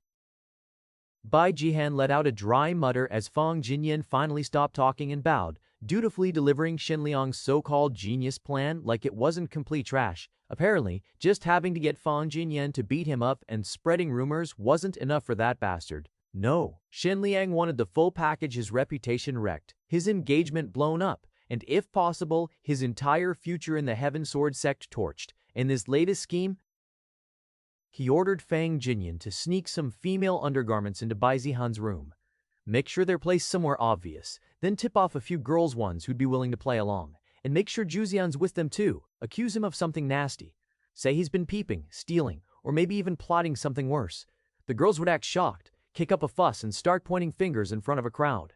Bai Zihan let out a dry mutter as Fang Jinyan finally stopped talking and bowed, dutifully delivering Shen Liang's so-called genius plan like it wasn't complete trash. Apparently, just having to get Fang Jinyan to beat him up and spreading rumors wasn't enough for that bastard. No, Shen Liang wanted the full package, his reputation wrecked, his engagement blown up, and if possible, his entire future in the Heaven Sword sect torched. In this latest scheme, he ordered Fang Jinyan to sneak some female undergarments into Bai Zihan's room. Make sure they're placed somewhere obvious, then tip off a few girls ones who'd be willing to play along. And make sure Juzian's with them too. Accuse him of something nasty. Say he's been peeping, stealing, or maybe even plotting something worse. The girls would act shocked, kick up a fuss, and start pointing fingers in front of a crowd.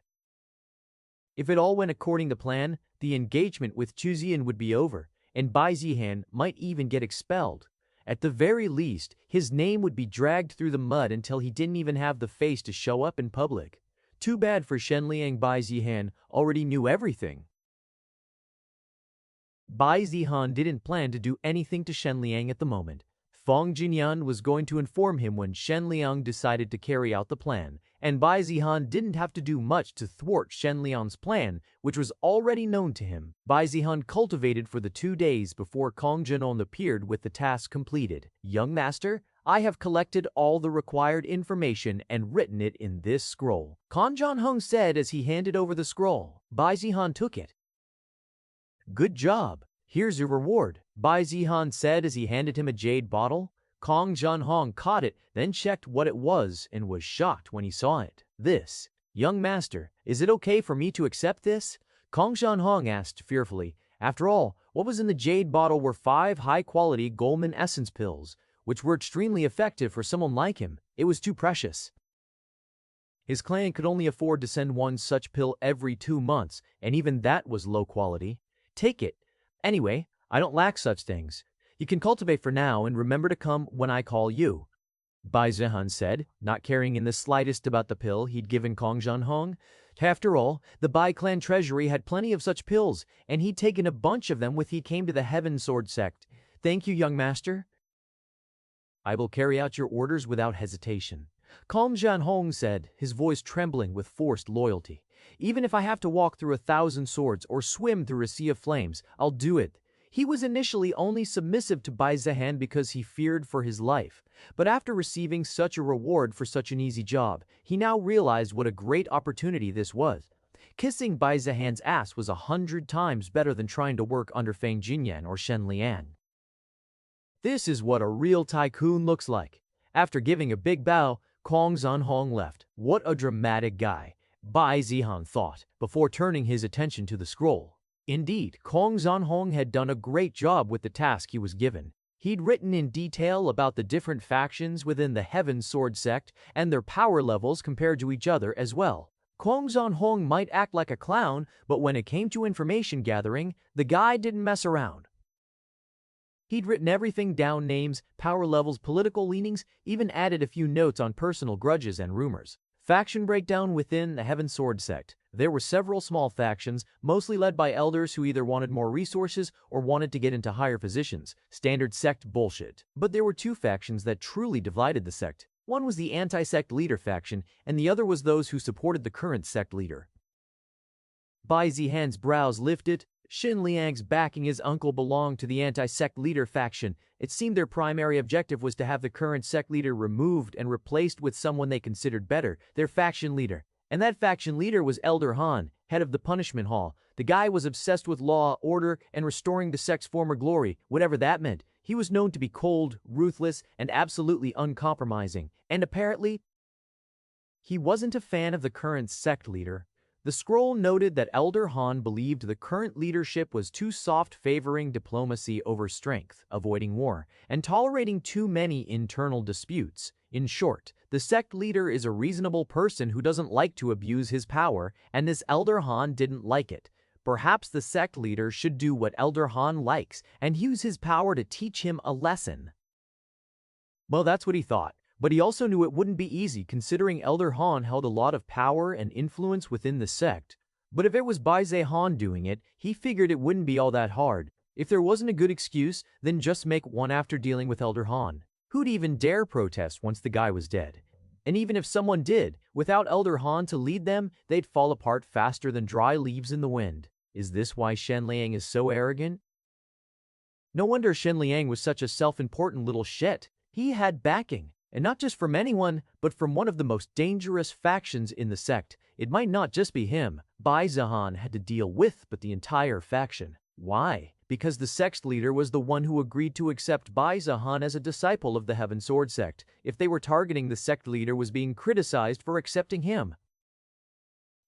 If it all went according to plan, the engagement with Juzian would be over, and Bai Zihan might even get expelled. At the very least, his name would be dragged through the mud until he didn't even have the face to show up in public. Too bad for Shen Liang. Bai Zihan already knew everything. Bai Zihan didn't plan to do anything to Shen Liang at the moment. Fang Jinyan was going to inform him when Shen Liang decided to carry out the plan, and Bai Zihan didn't have to do much to thwart Shen Liang's plan, which was already known to him. Bai Zihan cultivated for the 2 days before Kong Jinon appeared with the task completed. Young master, I have collected all the required information and written it in this scroll, Kong Jinon said as he handed over the scroll. Bai Zihan took it. Good job. Here's your reward, Bai Zihan said as he handed him a jade bottle. Kong Jinon caught it, then checked what it was and was shocked when he saw it. This, young master, is it okay for me to accept this? Kong Jinon asked fearfully. After all, what was in the jade bottle were 5 high-quality Goldman essence pills, which were extremely effective for someone like him. It was too precious. His clan could only afford to send one such pill every 2 months, and even that was low quality. Take it. Anyway, I don't lack such things. You can cultivate for now and remember to come when I call you, Bai Zihan said, not caring in the slightest about the pill he'd given Kong Jinon. After all, the Bai clan treasury had plenty of such pills, and he'd taken a bunch of them with he came to the Heaven Sword sect. Thank you, young master. I will carry out your orders without hesitation, Kong Jinon said, his voice trembling with forced loyalty. Even if I have to walk through 1,000 swords or swim through a sea of flames, I'll do it. He was initially only submissive to Bai Zihan because he feared for his life, but after receiving such a reward for such an easy job, he now realized what a great opportunity this was. Kissing Bai Zihan's ass was 100 times better than trying to work under Fang Jinyan or Shen Liang. This is what a real tycoon looks like. After giving a big bow, Kong Jinon left. What a dramatic guy, Bai Zihan thought, before turning his attention to the scroll. Indeed, Kong Jinon had done a great job with the task he was given. He'd written in detail about the different factions within the Heaven Sword sect and their power levels compared to each other as well. Kong Jinon might act like a clown, but when it came to information gathering, the guy didn't mess around. He'd written everything down: names, power levels, political leanings, even added a few notes on personal grudges and rumors. Faction breakdown within the Heaven Sword sect. There were several small factions, mostly led by elders who either wanted more resources or wanted to get into higher positions. Standard sect bullshit. But there were 2 factions that truly divided the sect. One was the anti-sect leader faction, and the other was those who supported the current sect leader. Bai Zihan's brows lifted. Xin Liang's backing his uncle belonged to the anti-sect leader faction. It seemed their primary objective was to have the current sect leader removed and replaced with someone they considered better, their faction leader. And that faction leader was Elder Han, head of the punishment hall. The guy was obsessed with law, order, and restoring the sect's former glory, whatever that meant. He was known to be cold, ruthless, and absolutely uncompromising. And apparently, he wasn't a fan of the current sect leader. The scroll noted that Elder Han believed the current leadership was too soft, favoring diplomacy over strength, avoiding war, and tolerating too many internal disputes. In short, the sect leader is a reasonable person who doesn't like to abuse his power, and this Elder Han didn't like it. Perhaps the sect leader should do what Elder Han likes and use his power to teach him a lesson. Well, that's what he thought. But he also knew it wouldn't be easy considering Elder Han held a lot of power and influence within the sect. But if it was Bai Zihan doing it, he figured it wouldn't be all that hard. If there wasn't a good excuse, then just make one after dealing with Elder Han. Who'd even dare protest once the guy was dead? And even if someone did, without Elder Han to lead them, they'd fall apart faster than dry leaves in the wind. Is this why Shen Liang is so arrogant? No wonder Shen Liang was such a self-important little shit. He had backing. And not just from anyone, but from one of the most dangerous factions in the sect. It might not just be him Bai Zihan had to deal with, but the entire faction. Why? Because the sect's leader was the one who agreed to accept Bai Zihan as a disciple of the Heaven Sword sect. If they were targeting the sect leader was being criticized for accepting him.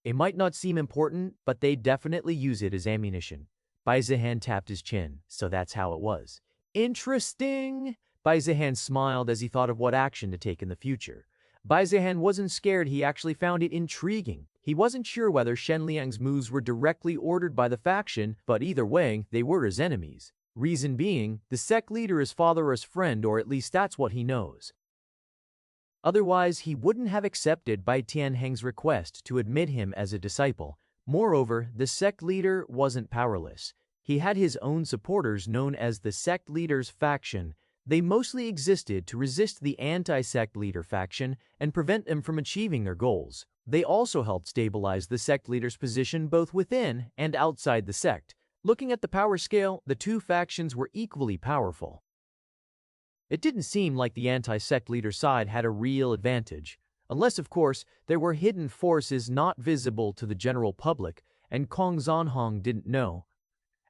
It might not seem important, but they definitely use it as ammunition. Bai Zihan tapped his chin, so that's how it was. Interesting! Bai Zihan smiled as he thought of what action to take in the future. Bai Zihan wasn't scared, he actually found it intriguing. He wasn't sure whether Shen Liang's moves were directly ordered by the faction, but either way, they were his enemies. Reason being, the sect leader is father or his friend, or at least that's what he knows. Otherwise, he wouldn't have accepted Bai Tianheng's request to admit him as a disciple. Moreover, the sect leader wasn't powerless. He had his own supporters known as the sect leader's faction. They mostly existed to resist the anti-sect leader faction and prevent them from achieving their goals. They also helped stabilize the sect leader's position both within and outside the sect. Looking at the power scale, the two factions were equally powerful. It didn't seem like the anti-sect leader side had a real advantage, unless of course there were hidden forces not visible to the general public and Kong Zanhong didn't know.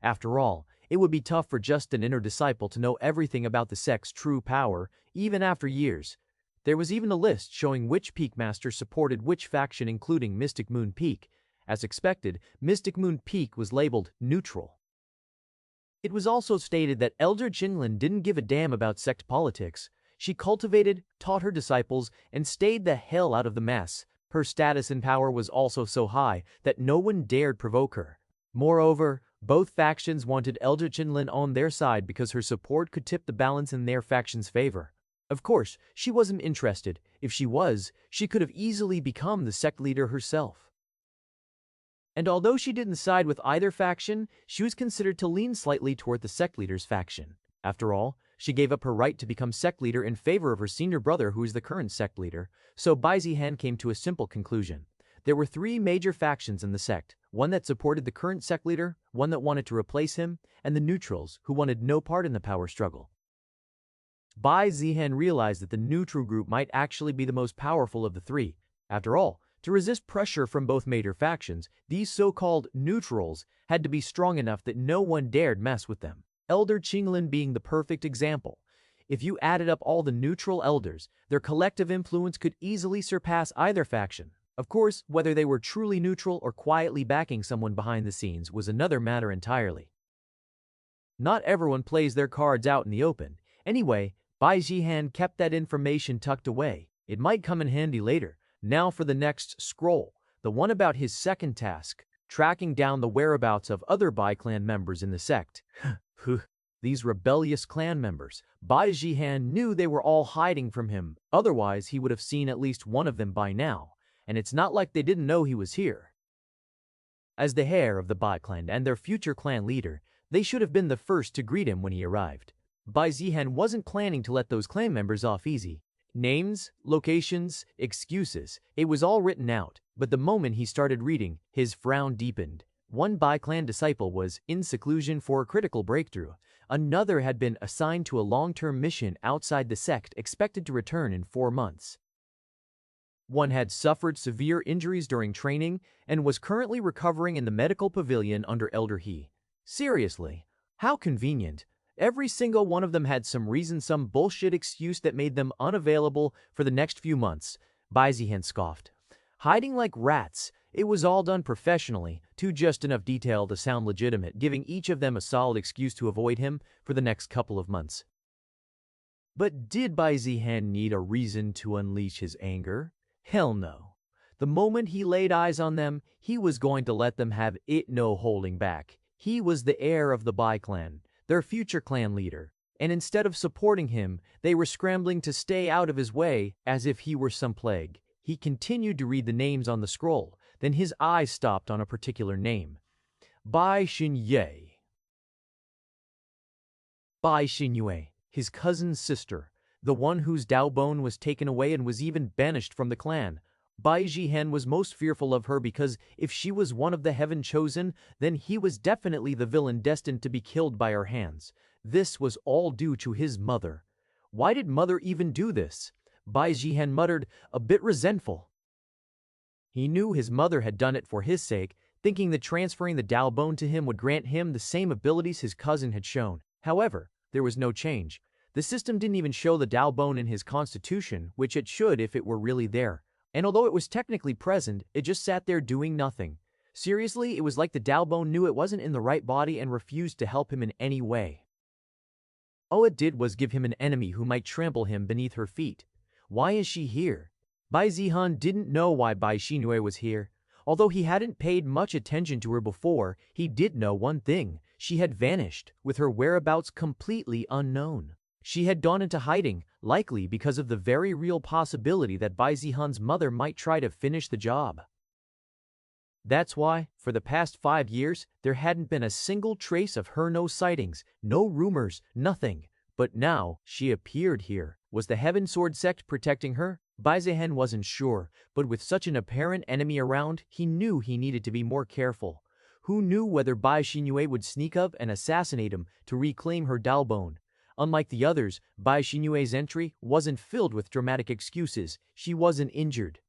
After all, it would be tough for just an inner disciple to know everything about the sect's true power, even after years. There was even a list showing which Peak Master supported which faction, including Mystic Moon Peak. As expected, Mystic Moon Peak was labeled neutral. It was also stated that Elder Jinlin didn't give a damn about sect politics. She cultivated, taught her disciples, and stayed the hell out of the mess. Her status and power was also so high that no one dared provoke her. Moreover, both factions wanted Elder Jinlin on their side because her support could tip the balance in their faction's favor. Of course, she wasn't interested. If she was, she could have easily become the sect leader herself. And although she didn't side with either faction, she was considered to lean slightly toward the sect leader's faction. After all, she gave up her right to become sect leader in favor of her senior brother who is the current sect leader, so Bai Zihan came to a simple conclusion. There were three major factions in the sect, one that supported the current sect leader, one that wanted to replace him, and the neutrals, who wanted no part in the power struggle. Bai Zihan realized that the neutral group might actually be the most powerful of the three. After all, to resist pressure from both major factions, these so-called neutrals had to be strong enough that no one dared mess with them. Elder Jinlin being the perfect example. If you added up all the neutral elders, their collective influence could easily surpass either faction. Of course, whether they were truly neutral or quietly backing someone behind the scenes was another matter entirely. Not everyone plays their cards out in the open. Anyway, Bai Zihan kept that information tucked away. It might come in handy later. Now for the next scroll, the one about his second task, tracking down the whereabouts of other Bai clan members in the sect. These rebellious clan members. Bai Zihan knew they were all hiding from him, otherwise he would have seen at least one of them by now. And it's not like they didn't know he was here. As the heir of the Bai clan and their future clan leader, they should have been the first to greet him when he arrived. Bai Zihan wasn't planning to let those clan members off easy. Names, locations, excuses, it was all written out, but the moment he started reading, his frown deepened. One Bai clan disciple was in seclusion for a critical breakthrough. Another had been assigned to a long-term mission outside the sect expected to return in 4 months. One had suffered severe injuries during training and was currently recovering in the medical pavilion under Elder He. Seriously, how convenient. Every single one of them had some reason, some bullshit excuse that made them unavailable for the next few months. Bai Zihan scoffed. Hiding like rats, it was all done professionally, to just enough detail to sound legitimate, giving each of them a solid excuse to avoid him for the next couple of months. But did Bai Zihan need a reason to unleash his anger? Hell no. The moment he laid eyes on them, he was going to let them have it, no holding back. He was the heir of the Bai clan, their future clan leader, and instead of supporting him, they were scrambling to stay out of his way as if he were some plague. He continued to read the names on the scroll, then his eyes stopped on a particular name. Bai Xinyue. Bai Xinyue, his cousin's sister, the one whose Dao bone was taken away and was even banished from the clan. Bai Zihan was most fearful of her because if she was one of the heaven chosen, then he was definitely the villain destined to be killed by her hands. This was all due to his mother. Why did mother even do this? Bai Zihan muttered, a bit resentful. He knew his mother had done it for his sake, thinking that transferring the Dao bone to him would grant him the same abilities his cousin had shown. However, there was no change. The system didn't even show the Dao bone in his constitution, which it should if it were really there. And although it was technically present, it just sat there doing nothing. Seriously, it was like the Dao bone knew it wasn't in the right body and refused to help him in any way. All it did was give him an enemy who might trample him beneath her feet. Why is she here? Bai Zihan didn't know why Bai Xinyue was here. Although he hadn't paid much attention to her before, he did know one thing. She had vanished, with her whereabouts completely unknown. She had gone into hiding, likely because of the very real possibility that Bai Zihan's mother might try to finish the job. That's why, for the past 5 years, there hadn't been a single trace of her, no sightings, no rumors, nothing. But now, she appeared here. Was the Heaven Sword sect protecting her? Bai Zihan wasn't sure, but with such an apparent enemy around, he knew he needed to be more careful. Who knew whether Bai Xinyue would sneak up and assassinate him to reclaim her Dao bone? Unlike the others, Bai Xinyue's entry wasn't filled with dramatic excuses. She wasn't injured.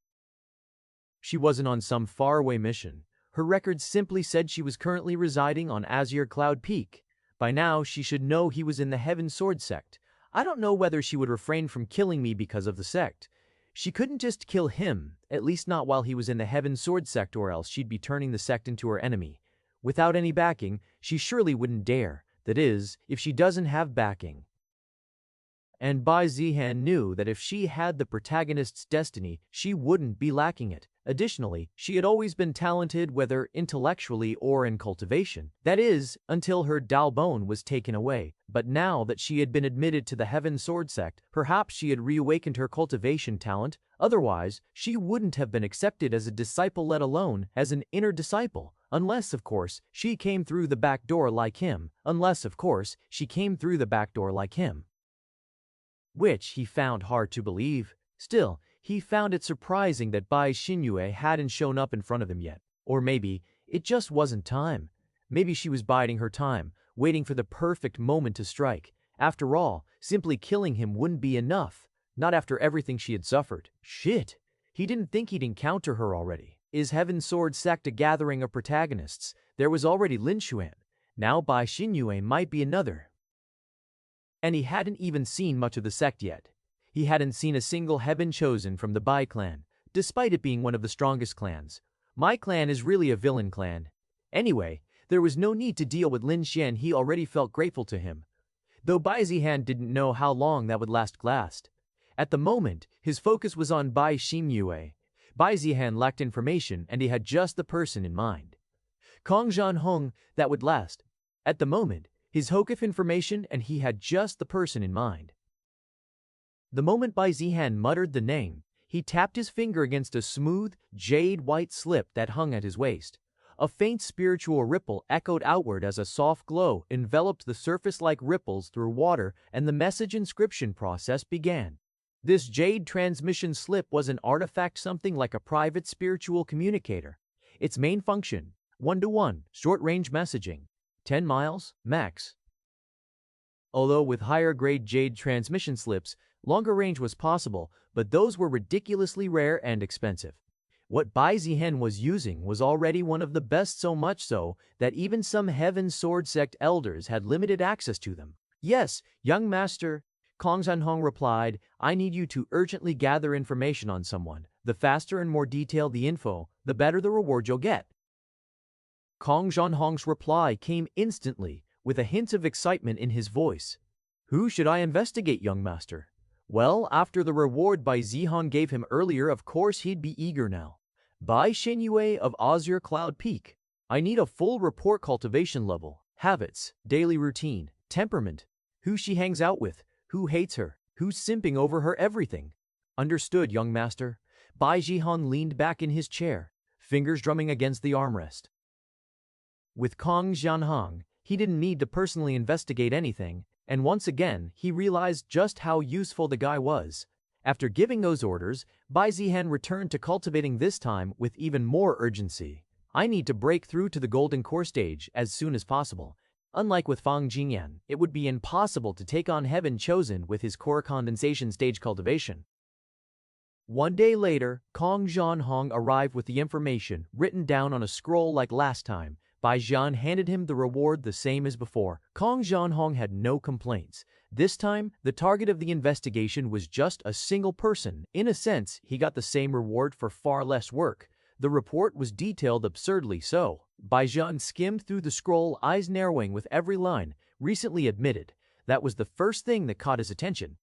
She wasn't on some faraway mission. Her records simply said she was currently residing on Azure Cloud Peak. By now, she should know he was in the Heaven Sword sect. I don't know whether she would refrain from killing me because of the sect. She couldn't just kill him, at least not while he was in the Heaven Sword sect, or else she'd be turning the sect into her enemy. Without any backing, she surely wouldn't dare. That is, if she doesn't have backing. And Bai Zihan knew that if she had the protagonist's destiny, she wouldn't be lacking it. Additionally, she had always been talented, whether intellectually or in cultivation. That is, until her Dao bone was taken away. But now that she had been admitted to the Heaven Sword sect, perhaps she had reawakened her cultivation talent. Otherwise, she wouldn't have been accepted as a disciple, let alone as an inner disciple. Unless, of course, she came through the back door like him. Which he found hard to believe. Still, he found it surprising that Bai Xinyue hadn't shown up in front of him yet. Or maybe it just wasn't time. Maybe she was biding her time, waiting for the perfect moment to strike. After all, simply killing him wouldn't be enough. Not after everything she had suffered. Shit! He didn't think he'd encounter her already. Is Heaven Sword sect a gathering of protagonists? There was already Lin Xuan. Now Bai Xinyue might be another. And he hadn't even seen much of the sect yet. He hadn't seen a single Heaven chosen from the Bai clan, despite it being one of the strongest clans. My clan is really a villain clan. Anyway, there was no need to deal with Lin Xian. He already felt grateful to him. Though Bai Zihan didn't know how long that would last. At the moment, his focus was on Bai Xinyue. Bai Zihan lacked information and he had just the person in mind. Kong Zhan Hong, that would last. At the moment, his Hokif information and he had just the person in mind. The moment Bai Zihan muttered the name, he tapped his finger against a smooth, jade-white slip that hung at his waist. A faint spiritual ripple echoed outward as a soft glow enveloped the surface like ripples through water, and the message inscription process began. This jade transmission slip was an artifact, something like a private spiritual communicator. Its main function, 1-to-1, short-range messaging, 10 miles, max. Although with higher-grade jade transmission slips, longer range was possible, but those were ridiculously rare and expensive. What Bai Zihan was using was already one of the best, so much so that even some Heaven Sword sect elders had limited access to them. Yes, young master, Kong Zhanhong replied, I need you to urgently gather information on someone. The faster and more detailed the info, the better the reward you'll get. Kong Zhanhong's reply came instantly, with a hint of excitement in his voice. Who should I investigate, young master? Well, after the reward Bai Zihan gave him earlier, of course he'd be eager now. Bai Xinyue of Azure Cloud Peak. I need a full report, cultivation level, habits, daily routine, temperament, who she hangs out with, who hates her, who's simping over her, everything. Understood, young master. Bai Zihan leaned back in his chair, fingers drumming against the armrest. With Kong Zhanhong, he didn't need to personally investigate anything, and once again, he realized just how useful the guy was. After giving those orders, Bai Zihan returned to cultivating, this time with even more urgency. I need to break through to the golden core stage as soon as possible. Unlike with Fang Jingyan, it would be impossible to take on Heaven Chosen with his core condensation stage cultivation. One day later, Kong Zhanhong arrived with the information written down on a scroll like last time. Bai Zihan handed him the reward the same as before. Kong Zhanhong had no complaints. This time, the target of the investigation was just a single person. In a sense, he got the same reward for far less work. The report was detailed absurdly so. Bai Zihan skimmed through the scroll, eyes narrowing with every line. Recently admitted. That was the first thing that caught his attention.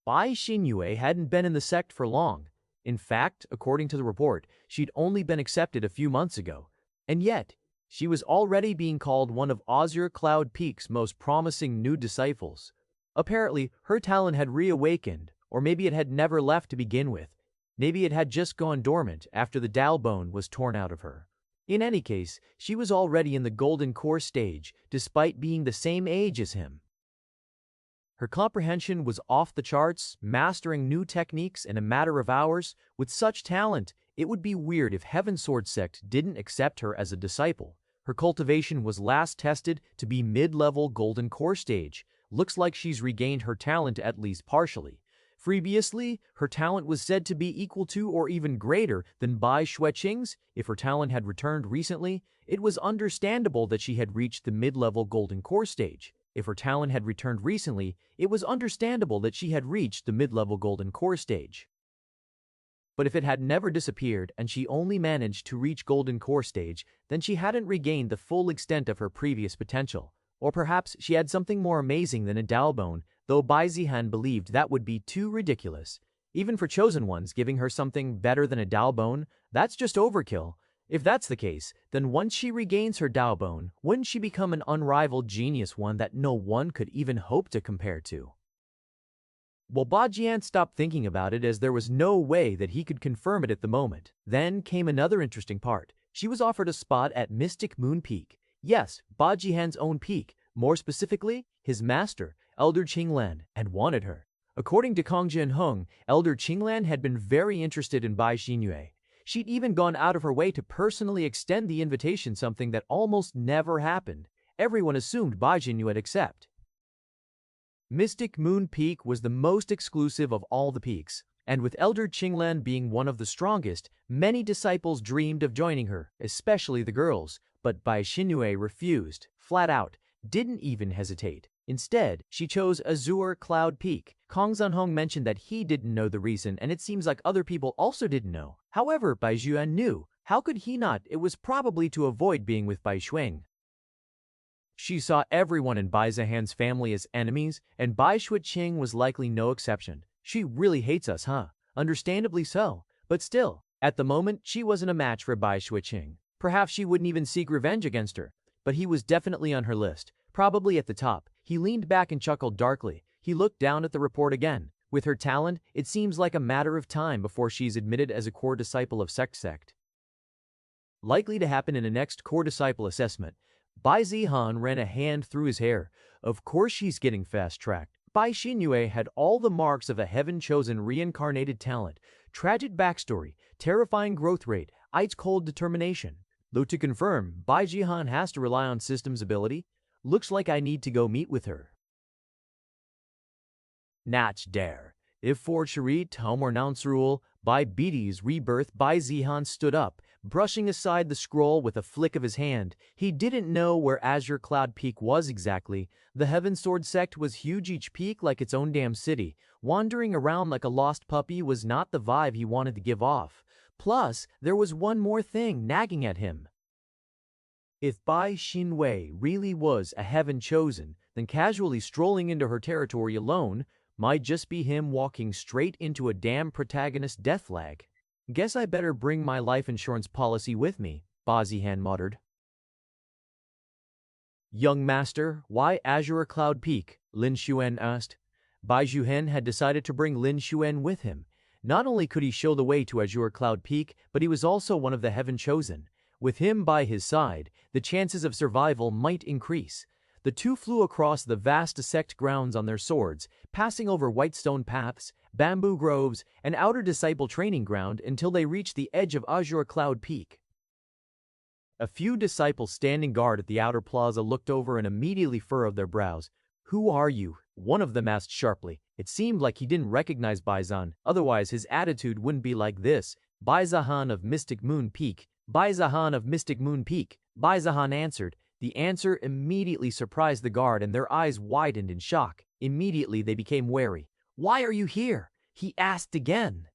Bai Xinyue hadn't been in the sect for long. In fact, according to the report, she'd only been accepted a few months ago. And yet, she was already being called one of Azure Cloud Peak's most promising new disciples. Apparently, her talent had reawakened, or maybe it had never left to begin with. Maybe it had just gone dormant after the Dao bone was torn out of her. In any case, she was already in the golden core stage, despite being the same age as him. Her comprehension was off the charts, mastering new techniques in a matter of hours. With such talent, it would be weird if Heaven Sword sect didn't accept her as a disciple. Her cultivation was last tested to be mid-level golden core stage. Looks like she's regained her talent at least partially. Previously, her talent was said to be equal to or even greater than Bai Xueqing's. If her talent had returned recently, it was understandable that she had reached the mid-level golden core stage. If her talent had returned recently, it was understandable that she had reached the mid-level golden core stage. But if it had never disappeared and she only managed to reach golden core stage, then she hadn't regained the full extent of her previous potential. Or perhaps she had something more amazing than a Dao bone, though Bai Zihan believed that would be too ridiculous. Even for chosen ones, giving her something better than a Dao bone, that's just overkill. If that's the case, then once she regains her Dao bone, wouldn't she become an unrivaled genius, one that no one could even hope to compare to? Well, Bai Zihan stopped thinking about it, as there was no way that he could confirm it at the moment. Then came another interesting part. She was offered a spot at Mystic Moon Peak. Yes, Bai Zihan's own peak, more specifically, his master, Elder Qinglan, and wanted her. According to Kong Zhanhong, Elder Qinglan had been very interested in Bai Xinyue. She'd even gone out of her way to personally extend the invitation, something that almost never happened. Everyone assumed Bai Xinyue would accept. Mystic Moon Peak was the most exclusive of all the peaks, and with Elder Qinglan being one of the strongest, many disciples dreamed of joining her, especially the girls, but Bai Xinyue refused, flat out, didn't even hesitate. Instead, she chose Azure Cloud Peak. Kong Zhanhong mentioned that he didn't know the reason, and it seems like other people also didn't know. However, Bai Zihan knew. How could he not? It was probably to avoid being with Bai Xueng. She saw everyone in Bai Zihan's family as enemies, and Bai Xueqing was likely no exception. She really hates us, huh? Understandably so. But still, at the moment, she wasn't a match for Bai Xueqing. Perhaps she wouldn't even seek revenge against her. But he was definitely on her list, probably at the top. He leaned back and chuckled darkly. He looked down at the report again. With her talent, it seems like a matter of time before she's admitted as a core disciple of sect. Likely to happen in the next core disciple assessment. Bai Zihan ran a hand through his hair. Of course she's getting fast-tracked. Bai Xinyue had all the marks of a heaven-chosen reincarnated talent. Tragic backstory, terrifying growth rate, ice-cold determination. Though to confirm, Bai Zihan has to rely on systems ability. Looks like I need to go meet with her. Natch dare. If for Charit, home renounce rule, by Bedi's rebirth, Bai Zihan stood up, brushing aside the scroll with a flick of his hand. He didn't know where Azure Cloud Peak was exactly. The Heaven Sword sect was huge, each peak like its own damn city. Wandering around like a lost puppy was not the vibe he wanted to give off. Plus, there was one more thing nagging at him. If Bai Xinwei really was a heaven chosen, then casually strolling into her territory alone might just be him walking straight into a damn protagonist death flag. Guess I better bring my life insurance policy with me, Bai Zihan muttered. Young master, why Azure Cloud Peak? Lin Xuan asked. Bai Zihan had decided to bring Lin Xuan with him. Not only could he show the way to Azure Cloud Peak, but he was also one of the heaven chosen. With him by his side, the chances of survival might increase. The two flew across the vast sect grounds on their swords, passing over white stone paths, bamboo groves, and outer disciple training ground until they reached the edge of Azure Cloud Peak. A few disciples standing guard at the outer plaza looked over and immediately furrowed their brows. "Who are you?" one of them asked sharply. It seemed like he didn't recognize Bai Zihan, otherwise his attitude wouldn't be like this. "Bai Zihan of Mystic Moon Peak. Bai Zihan of Mystic Moon Peak," Bai Zihan answered. The answer immediately surprised the guard and their eyes widened in shock. Immediately they became wary. "Why are you here?" he asked again.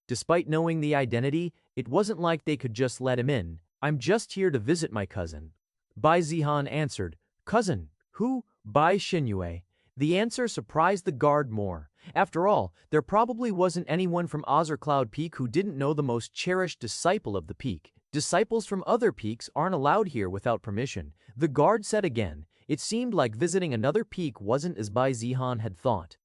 Despite knowing the identity, it wasn't like they could just let him in. "I'm just here to visit my cousin," Bai Zihan answered. "Cousin? Who?" "Bai Xinwei." The answer surprised the guard more. After all, there probably wasn't anyone from Azure Cloud Peak who didn't know the most cherished disciple of the peak. Disciples from other peaks aren't allowed here without permission. The guard said again. It seemed like visiting another peak wasn't as Bai Zihan had thought.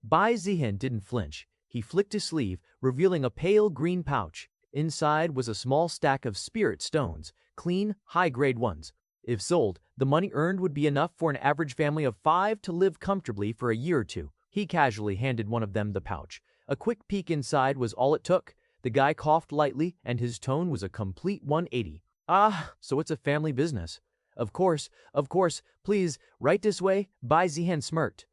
Bai Zihan didn't flinch. He flicked his sleeve, revealing a pale green pouch. Inside was a small stack of spirit stones, clean, high-grade ones. If sold, the money earned would be enough for an average family of 5 to live comfortably for a year or two. He casually handed one of them the pouch. A quick peek inside was all it took. The guy coughed lightly, and his tone was a complete 180. "Ah, so it's a family business." Of course, please, right this way," Bai Zihan smirked.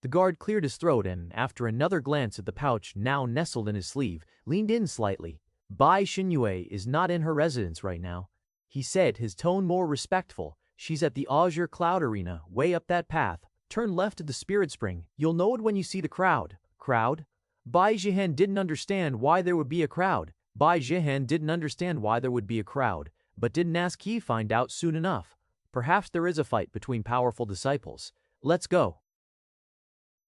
The guard cleared his throat and, after another glance at the pouch now nestled in his sleeve, leaned in slightly. "Bai Xinwei is not in her residence right now," he said, his tone more respectful. "She's at the Azure Cloud Arena, way up that path. Turn left at the Spirit Spring. You'll know it when you see the crowd." "Crowd?" Bai Zihan didn't understand why there would be a crowd. Bai Zihan didn't understand why there would be a crowd, but didn't ask. He find out soon enough. Perhaps there is a fight between powerful disciples. Let's go.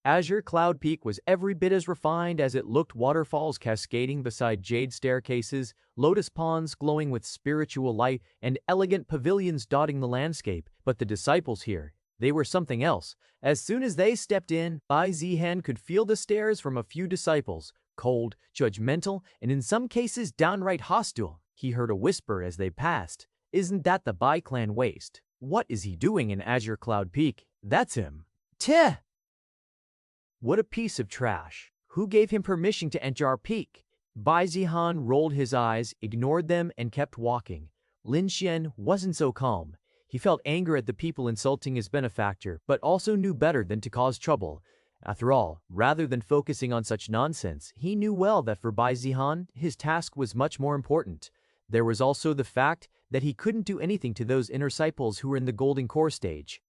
Azure Cloud Peak was every bit as refined as it looked. Waterfalls cascading beside jade staircases, lotus ponds glowing with spiritual light, and elegant pavilions dotting the landscape. But the disciples here, they were something else. As soon as they stepped in, Bai Zihan could feel the stares from a few disciples, cold, judgmental, and in some cases downright hostile. He heard a whisper as they passed. "Isn't that the Bai clan waste? What is he doing in Azure Cloud Peak? That's him. Teh! What a piece of trash. Who gave him permission to enter our peak?" Bai Zihan rolled his eyes, ignored them, and kept walking. Lin Xian wasn't so calm. He felt anger at the people insulting his benefactor, but also knew better than to cause trouble. After all, rather than focusing on such nonsense, he knew well that for Bai Zihan, his task was much more important. There was also the fact that he couldn't do anything to those inner disciples who were in the golden core stage.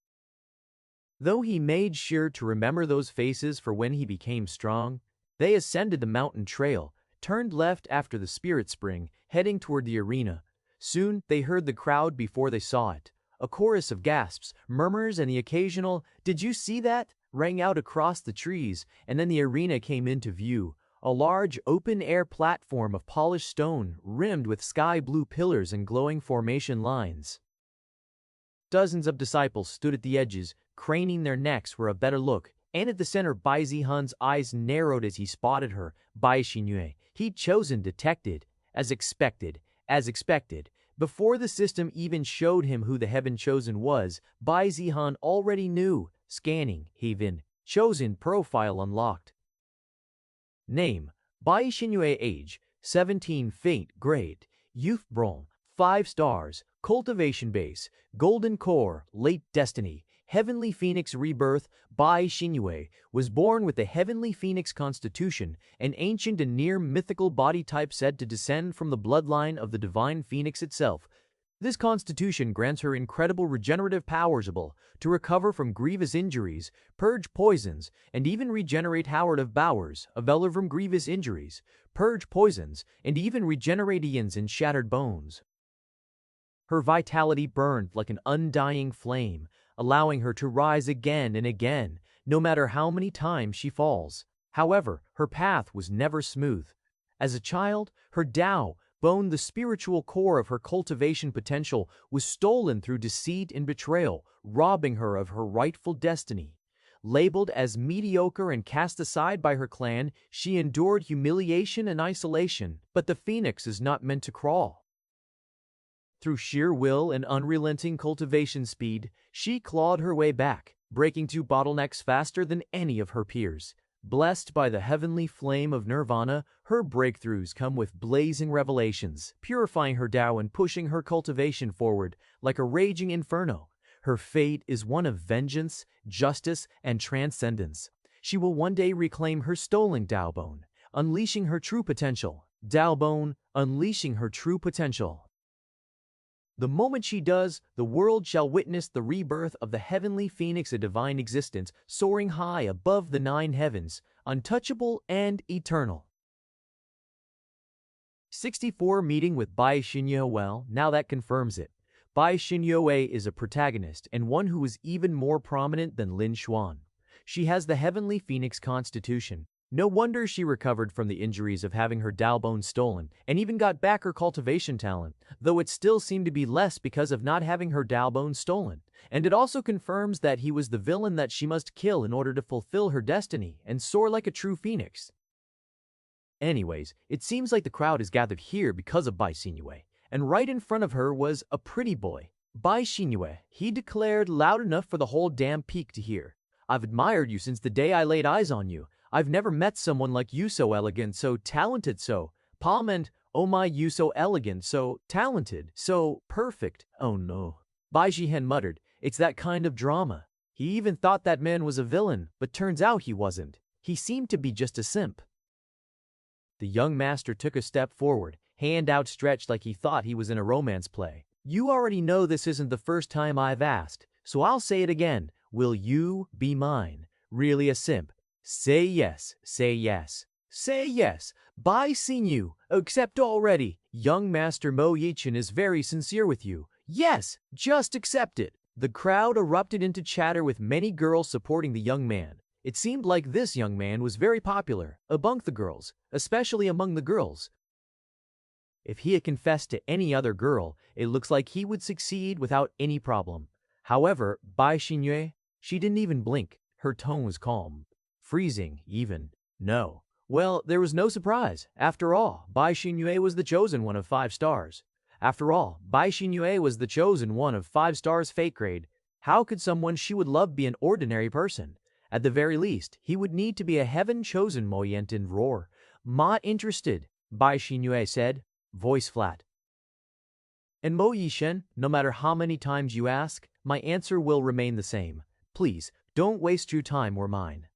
Though he made sure to remember those faces for when he became strong, they ascended the mountain trail, turned left after the Spirit Spring, heading toward the arena. Soon, they heard the crowd before they saw it. A chorus of gasps, murmurs, and the occasional, "Did you see that?" rang out across the trees, and then the arena came into view. A large, open-air platform of polished stone, rimmed with sky-blue pillars and glowing formation lines. Dozens of disciples stood at the edges, craning their necks for a better look, and at the center Bai Zihan's eyes narrowed as he spotted her, Bai Xinwei. He'd chosen detected, as expected. Before the system even showed him who the Heaven Chosen was, Bai Zihan already knew. Scanning, Haven, chosen profile unlocked. Name, Bai Xinwei. Age, 17 faint grade, youth brom, 5 stars, cultivation base, golden core, late destiny, heavenly phoenix rebirth. Bai Xinyue was born with the heavenly phoenix constitution, an ancient and near mythical body type said to descend from the bloodline of the divine phoenix itself. This constitution grants her incredible regenerative powers, able to recover from grievous injuries, purge poisons, and even regenerate. Howard of Bowers, available from grievous injuries, purge poisons, and even regenerate ions in shattered bones. Her vitality burned like an undying flame, allowing her to rise again and again, no matter how many times she falls. However, her path was never smooth. As a child, her Tao bone, the spiritual core of her cultivation potential, was stolen through deceit and betrayal, robbing her of her rightful destiny. Labeled as mediocre and cast aside by her clan, she endured humiliation and isolation, but the phoenix is not meant to crawl. Through sheer will and unrelenting cultivation speed, she clawed her way back, breaking 2 bottlenecks faster than any of her peers. Blessed by the heavenly flame of nirvana, her breakthroughs come with blazing revelations, purifying her Tao and pushing her cultivation forward like a raging inferno. Her fate is one of vengeance, justice, and transcendence. She will one day reclaim her stolen Tao bone, unleashing her true potential. Tao bone, unleashing her true potential. The moment she does, the world shall witness the rebirth of the heavenly phoenix, a divine existence soaring high above the 9 heavens, untouchable and eternal. 64 Meeting with Bai Xinyue. Well, now that confirms it. Bai Xinyue is a protagonist, and one who is even more prominent than Lin Xuan. She has the heavenly phoenix constitution. No wonder she recovered from the injuries of having her Tao bone stolen, and even got back her cultivation talent, though it still seemed to be less because of not having her Tao bone stolen. And it also confirms that he was the villain that she must kill in order to fulfill her destiny and soar like a true phoenix. Anyways, it seems like the crowd is gathered here because of Bai Xinyue, and right in front of her was a pretty boy. Bai Xinyue, he declared loud enough for the whole damn peak to hear. I've admired you since the day I laid eyes on you. I've never met someone like you, so elegant, so talented, so palm, and oh my, you so elegant, so talented, so perfect. Oh no. Bai Zihan muttered, it's that kind of drama. He even thought that man was a villain, but turns out he wasn't. He seemed to be just a simp. The young master took a step forward, hand outstretched like he thought he was in a romance play. You already know this isn't the first time I've asked, so I'll say it again. Will you be mine? Really a simp? Say yes, say yes, say yes. Bai Xinyu, accept already. Young Master Mo Yichin is very sincere with you. Yes, just accept it. The crowd erupted into chatter with many girls supporting the young man. It seemed like this young man was very popular among the girls, especially among the girls. If he had confessed to any other girl, it looks like he would succeed without any problem. However, Bai Xinyue, she didn't even blink. Her tone was calm. Freezing, even. No. Well, there was no surprise. After all, Bai Xinyue was the chosen one of 5 stars. After all, Bai Xinyue was the chosen one of 5 stars fate grade. How could someone she would love be an ordinary person? At the very least, he would need to be a heaven-chosen Moyentin roar. Not interested, Bai Xinyue said, voice flat. And Mo Yishen, no matter how many times you ask, my answer will remain the same. Please, don't waste your time or mine.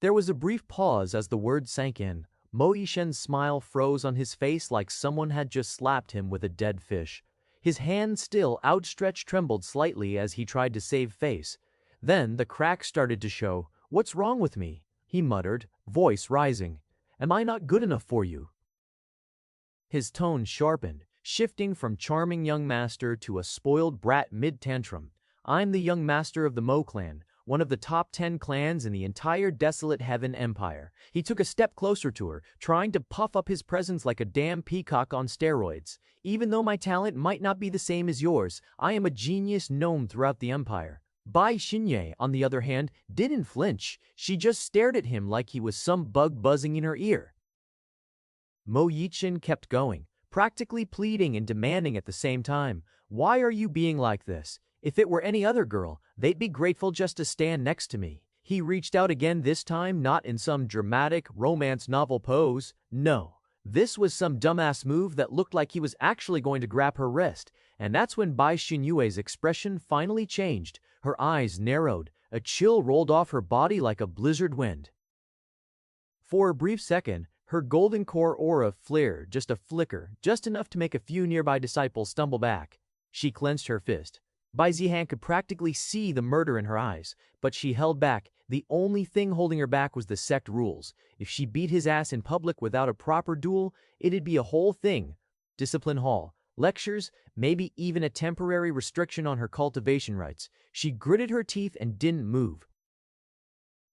There was a brief pause as the words sank in. Mo Yishen's smile froze on his face like someone had just slapped him with a dead fish. His hand still outstretched trembled slightly as he tried to save face. Then the crack started to show. What's wrong with me? He muttered, voice rising. Am I not good enough for you? His tone sharpened, shifting from charming young master to a spoiled brat mid-tantrum. I'm the young master of the Mo clan, one of the top 10 clans in the entire desolate heaven empire. He took a step closer to her, trying to puff up his presence like a damn peacock on steroids. Even though my talent might not be the same as yours, I am a genius known throughout the empire. Bai Xinyue, on the other hand, didn't flinch. She just stared at him like he was some bug buzzing in her ear. Mo Yichin kept going, practically pleading and demanding at the same time. Why are you being like this? If it were any other girl, they'd be grateful just to stand next to me. He reached out again, this time not in some dramatic romance novel pose. No, This was some dumbass move that looked like he was actually going to grab her wrist, and that's when Bai Xinyue's expression finally changed. Her eyes narrowed, a chill rolled off her body like a blizzard wind. For a brief second, her golden core aura flared, just a flicker, just enough to make a few nearby disciples stumble back. She clenched her fist. Bai Zihan could practically see the murder in her eyes, but she held back. The only thing holding her back was the sect rules. If she beat his ass in public without a proper duel, it'd be a whole thing. Discipline hall, lectures, maybe even a temporary restriction on her cultivation rights. She gritted her teeth and didn't move.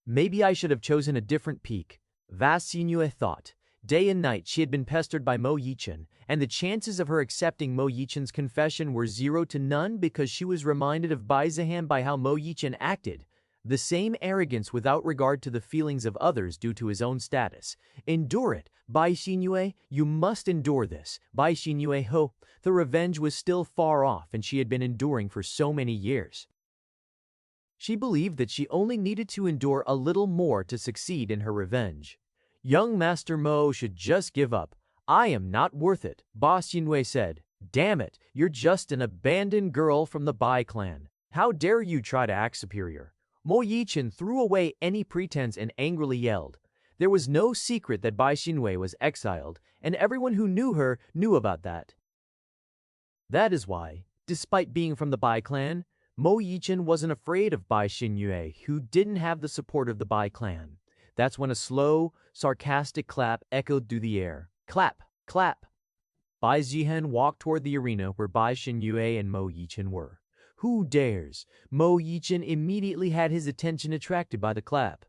Maybe I should have chosen a different peak, Wasteful thought. Day and night she had been pestered by Mo Yichen, and the chances of her accepting Mo Yichen's confession were 0 to none because she was reminded of Bai Zihan by how Mo Yichen acted. The same arrogance without regard to the feelings of others due to his own status. Endure it, Bai Xinyue, you must endure this. Bai Xinyue ho, the revenge was still far off and she had been enduring for so many years. She believed that she only needed to endure a little more to succeed in her revenge. Young Master Mo should just give up. I am not worth it, Bai Xinyue said. Damn it, you're just an abandoned girl from the Bai clan. How dare you try to act superior? Mo Yichen threw away any pretense and angrily yelled. There was no secret that Bai Xinyue was exiled, and everyone who knew her knew about that. That is why, despite being from the Bai clan, Mo Yichen wasn't afraid of Bai Xinyue, who didn't have the support of the Bai clan. That's when a slow, sarcastic clap echoed through the air. Clap! Clap! Bai Zihan walked toward the arena where Bai Xinyue and Mo Yichen were. Who dares? Mo Yichen immediately had his attention attracted by the clap.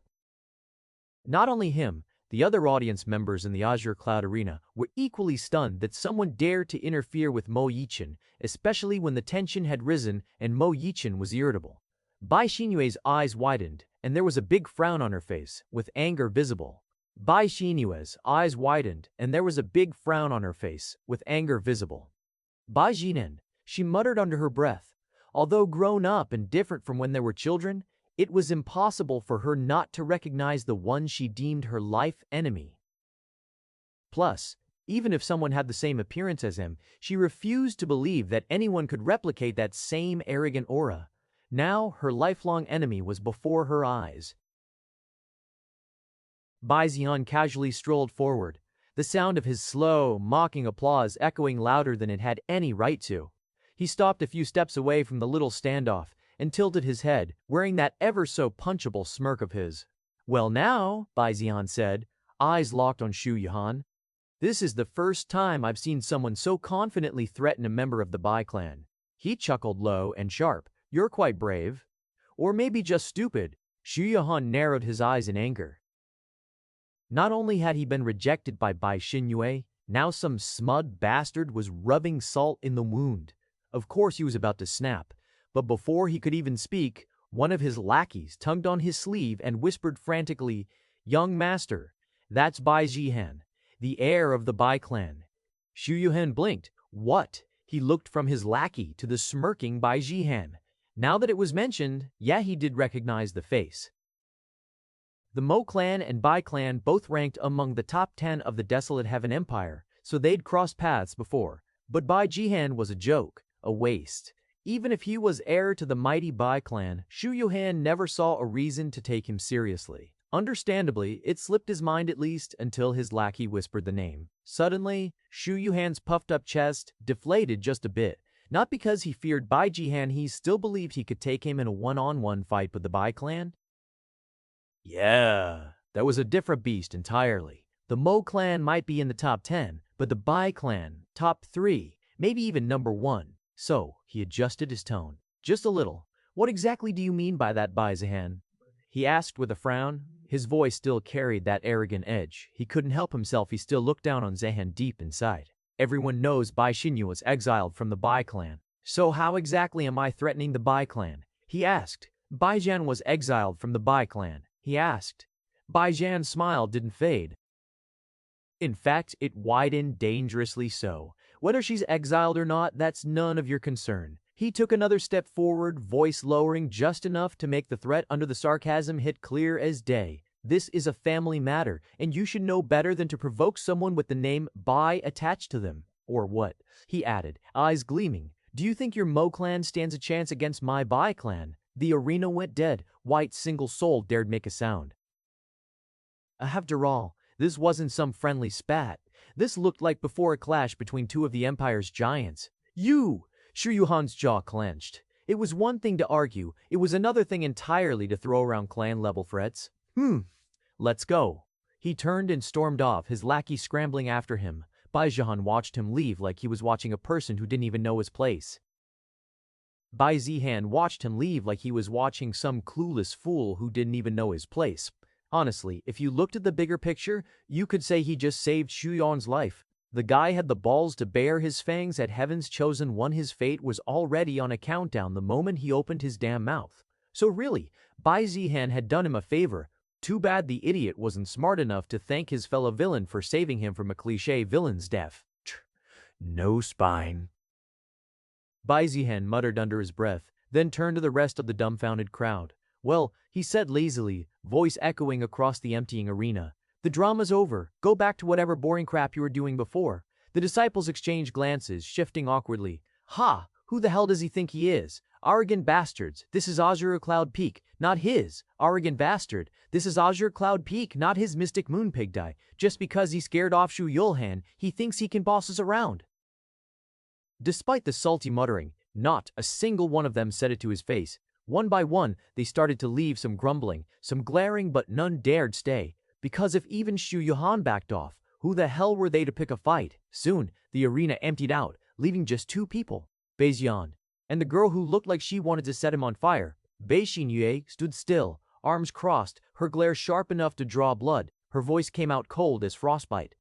Not only him, the other audience members in the Azure Cloud Arena were equally stunned that someone dared to interfere with Mo Yichen, especially when the tension had risen and Mo Yichen was irritable. Bai Xinyue's eyes widened, and there was a big frown on her face, with anger visible. Bai Xinyue's eyes widened, and there was a big frown on her face, with anger visible. Bai Zihan, she muttered under her breath. Although grown up and different from when they were children, it was impossible for her not to recognize the one she deemed her life enemy. Plus, even if someone had the same appearance as him, she refused to believe that anyone could replicate that same arrogant aura. Now, her lifelong enemy was before her eyes. Bai Zihan casually strolled forward, the sound of his slow, mocking applause echoing louder than it had any right to. He stopped a few steps away from the little standoff and tilted his head, wearing that ever-so-punchable smirk of his. Well now, Bai Zihan said, eyes locked on Xu Yuhan. This is the first time I've seen someone so confidently threaten a member of the Bai clan. He chuckled low and sharp. You're quite brave. Or maybe just stupid. Xu Yuhan narrowed his eyes in anger. Not only had he been rejected by Bai Xinyue, now some smug bastard was rubbing salt in the wound. Of course he was about to snap, but before he could even speak, one of his lackeys tugged on his sleeve and whispered frantically, Young master, that's Bai Zihan, the heir of the Bai clan. Xu Yuhan blinked. What? He looked from his lackey to the smirking Bai Zihan. Now that it was mentioned, yeah, he did recognize the face. The Mo clan and Bai clan both ranked among the top 10 of the Desolate Heaven Empire, so they'd crossed paths before. But Bai Zihan was a joke, a waste. Even if he was heir to the mighty Bai clan, Xu Yuhan never saw a reason to take him seriously. Understandably, it slipped his mind at least until his lackey whispered the name. Suddenly, Xu Yuhan's puffed-up chest deflated just a bit. Not because he feared Bai Zihan, he still believed he could take him in a one-on-one fight with the Bai clan. Yeah, that was a different beast entirely. The Mo clan might be in the top 10, but the Bai clan, top 3, maybe even number 1. So, he adjusted his tone. Just a little. What exactly do you mean by that, Bai Zihan? He asked with a frown. His voice still carried that arrogant edge. He couldn't help himself, he still looked down on Zihan deep inside. Everyone knows Bai Xinyue was exiled from the Bai clan. So how exactly am I threatening the Bai clan? He asked. Bai Zihan was exiled from the Bai clan. He asked. Bai Zihan's smile didn't fade. In fact, it widened dangerously so. Whether she's exiled or not, that's none of your concern. He took another step forward, voice lowering just enough to make the threat under the sarcasm hit clear as day. This is a family matter, and you should know better than to provoke someone with the name Bai attached to them. Or what? He added, eyes gleaming. Do you think your Mo clan stands a chance against my Bai clan? The arena went dead. White single soul dared make a sound. After all, this wasn't some friendly spat. This looked like before a clash between two of the Empire's giants. You! Shu Yuhan's jaw clenched. It was one thing to argue, it was another thing entirely to throw around clan-level threats. Let's go. He turned and stormed off, his lackey scrambling after him. Bai Zihan watched him leave like he was watching a person who didn't even know his place. Bai Zihan watched him leave like he was watching some clueless fool who didn't even know his place. Honestly, if you looked at the bigger picture, you could say he just saved Shu Yuan's life. The guy had the balls to bare his fangs at Heaven's chosen one. His fate was already on a countdown the moment he opened his damn mouth. So really, Bai Zihan had done him a favor. Too bad the idiot wasn't smart enough to thank his fellow villain for saving him from a cliché villain's death. No spine. Bai Zihan muttered under his breath, then turned to the rest of the dumbfounded crowd. Well, he said lazily, voice echoing across the emptying arena. The drama's over. Go back to whatever boring crap you were doing before. The disciples exchanged glances, shifting awkwardly. Ha! Who the hell does he think he is? Arrogant bastards. This is Azure Cloud Peak, not his. Arrogant bastard. This is Azure Cloud Peak, not his Mystic Moon Pigdye. Just because he scared off Shu Yulhan, he thinks he can boss us around. Despite the salty muttering, not a single one of them said it to his face. One by one, they started to leave, some grumbling, some glaring, but none dared stay. Because if even Shu Yuhan backed off, who the hell were they to pick a fight? Soon, the arena emptied out, leaving just two people, Bai Zihan and the girl who looked like she wanted to set him on fire. Bai Xinyue stood still, arms crossed, her glare sharp enough to draw blood. Her voice came out cold as frostbite.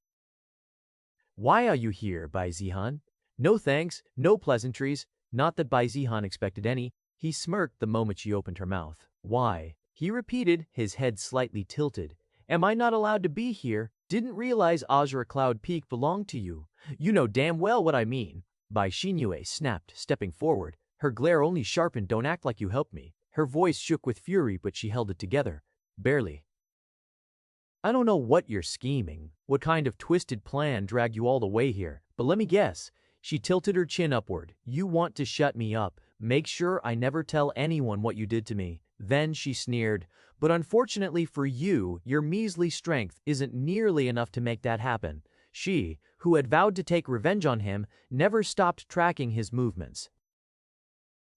Why are you here, Bai Zihan? No thanks, no pleasantries. Not that Bai Zihan expected any. He smirked the moment she opened her mouth. Why? He repeated, his head slightly tilted. Am I not allowed to be here? Didn't realize Azure Cloud Peak belonged to you. You know damn well what I mean. Bai Xinyue snapped, stepping forward. Her glare only sharpened. Don't act like you helped me. Her voice shook with fury, but she held it together. Barely. I don't know what you're scheming, what kind of twisted plan dragged you all the way here, but let me guess. She tilted her chin upward. You want to shut me up. Make sure I never tell anyone what you did to me. Then she sneered. But unfortunately for you, your measly strength isn't nearly enough to make that happen. She, who had vowed to take revenge on him, never stopped tracking his movements.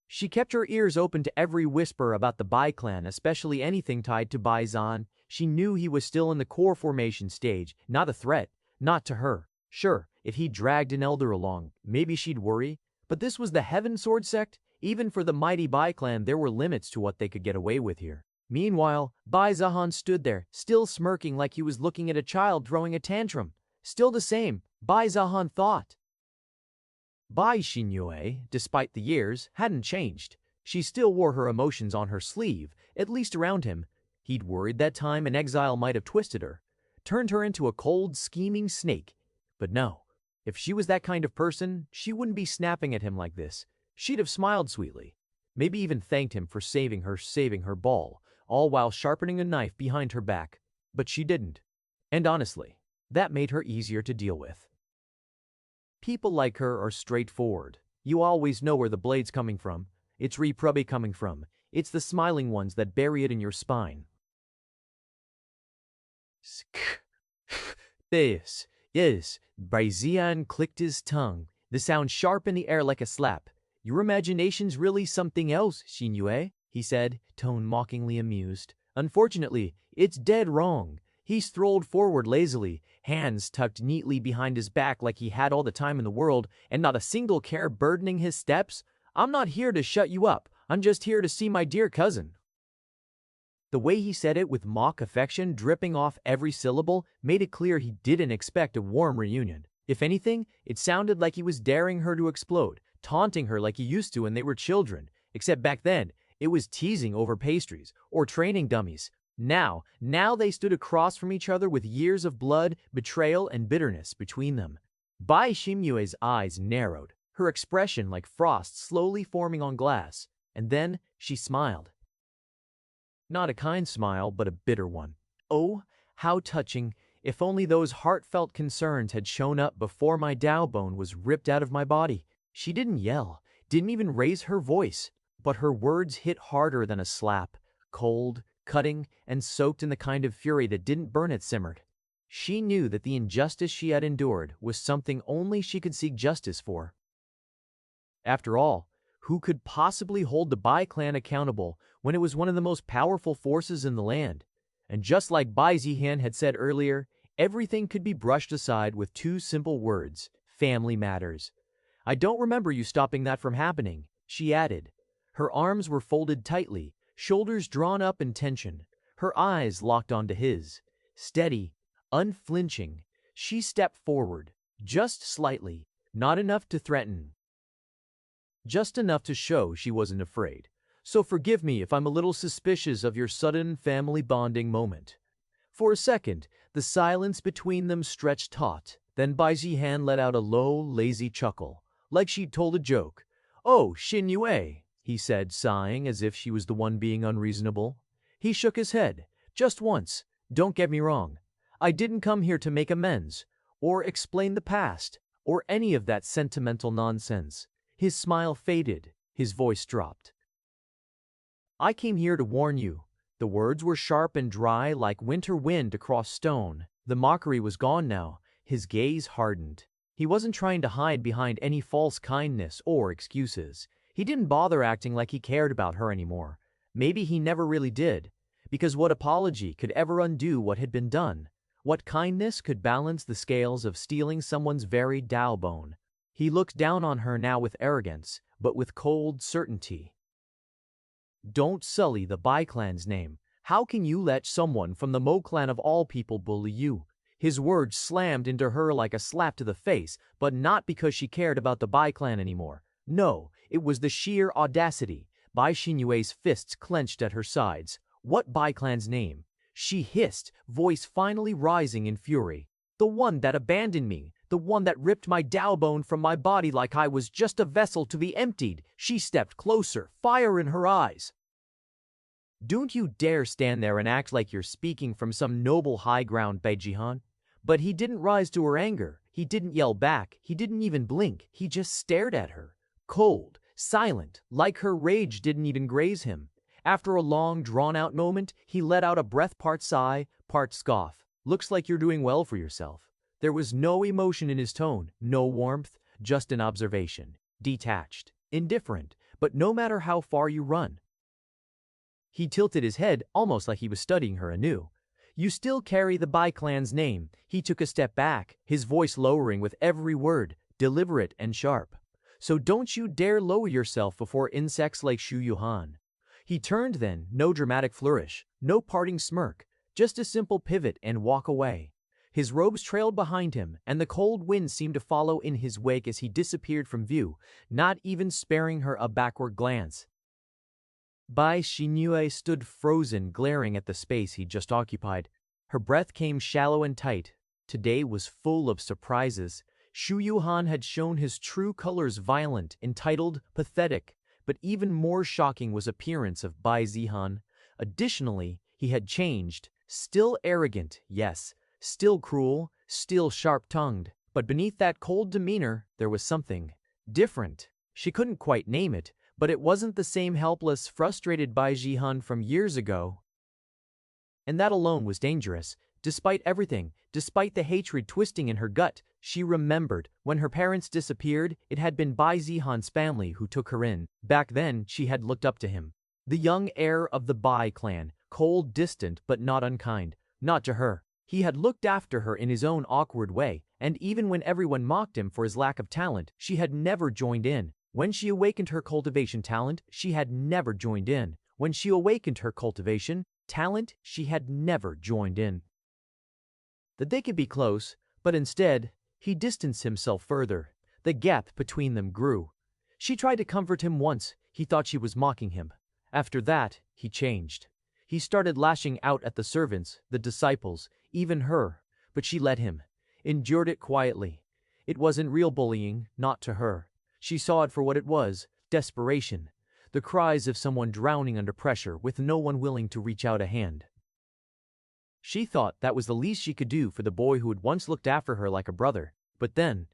She kept her ears open to every whisper about the Bai clan, especially anything tied to Bai Zihan. She knew he was still in the core formation stage, not a threat, not to her. Sure, if he dragged an elder along, maybe she'd worry, but this was the Heaven Sword sect. Even for the mighty Bai clan, there were limits to what they could get away with here. Meanwhile, Bai Zihan stood there, still smirking like he was looking at a child throwing a tantrum. Still the same, Bai Zihan thought. Bai Xinyue, despite the years, hadn't changed. She still wore her emotions on her sleeve, at least around him. He'd worried that time in exile might have twisted her, turned her into a cold, scheming snake. But no, if she was that kind of person, she wouldn't be snapping at him like this. She'd have smiled sweetly, maybe even thanked him for saving her ball, all while sharpening a knife behind her back. But she didn't. And honestly, that made her easier to deal with. People like her are straightforward. You always know where the blade's coming from. It's probably coming from. It's the smiling ones that bury it in your spine. This, yes, Bai Zihan clicked his tongue, the sound sharp in the air like a slap. Your imagination's really something else, Xinyue, he said, tone mockingly amused. Unfortunately, it's dead wrong. He strolled forward lazily, hands tucked neatly behind his back like he had all the time in the world and not a single care burdening his steps. I'm not here to shut you up. I'm just here to see my dear cousin. The way he said it with mock affection dripping off every syllable made it clear he didn't expect a warm reunion. If anything, it sounded like he was daring her to explode, taunting her like he used to when they were children. Except back then, it was teasing over pastries or training dummies. Now they stood across from each other with years of blood, betrayal, and bitterness between them. Bai Xinyue's eyes narrowed, her expression like frost slowly forming on glass, and then she smiled. Not a kind smile, but a bitter one. Oh, how touching. If only those heartfelt concerns had shown up before my Dao bone was ripped out of my body. She didn't yell, didn't even raise her voice, but her words hit harder than a slap, cold, cutting, and soaked in the kind of fury that didn't burn, it simmered. She knew that the injustice she had endured was something only she could seek justice for. After all, who could possibly hold the Bai clan accountable when it was one of the most powerful forces in the land? And just like Bai Zihan had said earlier, everything could be brushed aside with two simple words: family matters. I don't remember you stopping that from happening, she added. Her arms were folded tightly, shoulders drawn up in tension, her eyes locked onto his. Steady, unflinching, she stepped forward, just slightly, not enough to threaten, just enough to show she wasn't afraid. So forgive me if I'm a little suspicious of your sudden family bonding moment. For a second, the silence between them stretched taut. Then Bai Zihan let out a low, lazy chuckle, like she'd told a joke. "Oh, Xin Yue," he said, sighing as if she was the one being unreasonable. He shook his head. "Just once. Don't get me wrong. I didn't come here to make amends, or explain the past, or any of that sentimental nonsense." His smile faded, his voice dropped. "I came here to warn you." The words were sharp and dry like winter wind across stone. The mockery was gone now. His gaze hardened. He wasn't trying to hide behind any false kindness or excuses. He didn't bother acting like he cared about her anymore. Maybe he never really did. Because what apology could ever undo what had been done? What kindness could balance the scales of stealing someone's very Dao bone? He looked down on her now with arrogance, but with cold certainty. "Don't sully the Bai clan's name. How can you let someone from the Mo clan of all people bully you?" His words slammed into her like a slap to the face, but not because she cared about the Bai clan anymore. No, it was the sheer audacity. Bai Xinyue's fists clenched at her sides. "What Bai clan's name?" she hissed, voice finally rising in fury. "The one that abandoned me. The one that ripped my Dao bone from my body like I was just a vessel to be emptied." She stepped closer, fire in her eyes. "Don't you dare stand there and act like you're speaking from some noble high ground, Bai Zihan." But he didn't rise to her anger. He didn't yell back. He didn't even blink. He just stared at her. Cold, silent, like her rage didn't even graze him. After a long, drawn-out moment, he let out a breath, part sigh, part scoff. "Looks like you're doing well for yourself." There was no emotion in his tone, no warmth, just an observation. Detached, indifferent, but no matter how far you run. He tilted his head, almost like he was studying her anew. "You still carry the Bai clan's name." He took a step back, his voice lowering with every word, deliberate and sharp. "So don't you dare lower yourself before insects like Shu Yuhan." He turned then, no dramatic flourish, no parting smirk, just a simple pivot and walk away. His robes trailed behind him, and the cold wind seemed to follow in his wake as he disappeared from view, not even sparing her a backward glance. Bai Xinyue stood frozen, glaring at the space he'd just occupied. Her breath came shallow and tight. Today was full of surprises. Shu Yuhan had shown his true colors, violent, entitled, pathetic, but even more shocking was appearance of Bai Zihan. Additionally, he had changed, still arrogant, yes, still cruel, still sharp-tongued, but beneath that cold demeanor, there was something different. She couldn't quite name it, but it wasn't the same helpless, frustrated Bai Zihan from years ago. And that alone was dangerous. Despite everything, despite the hatred twisting in her gut, she remembered when her parents disappeared, it had been Bai Zihan's family who took her in. Back then, she had looked up to him. The young heir of the Bai clan, cold, distant, but not unkind. Not to her. He had looked after her in his own awkward way, and even when everyone mocked him for his lack of talent, she had never joined in. When she awakened her cultivation talent, she had never joined in. When she awakened her cultivation talent, she had never joined in. That they could be close, but instead, he distanced himself further. The gap between them grew. She tried to comfort him once. He thought she was mocking him. After that, he changed. He started lashing out at the servants, the disciples, even her, but she let him. Endured it quietly. It wasn't real bullying, not to her. She saw it for what it was, desperation. The cries of someone drowning under pressure with no one willing to reach out a hand. She thought that was the least she could do for the boy who had once looked after her like a brother. But then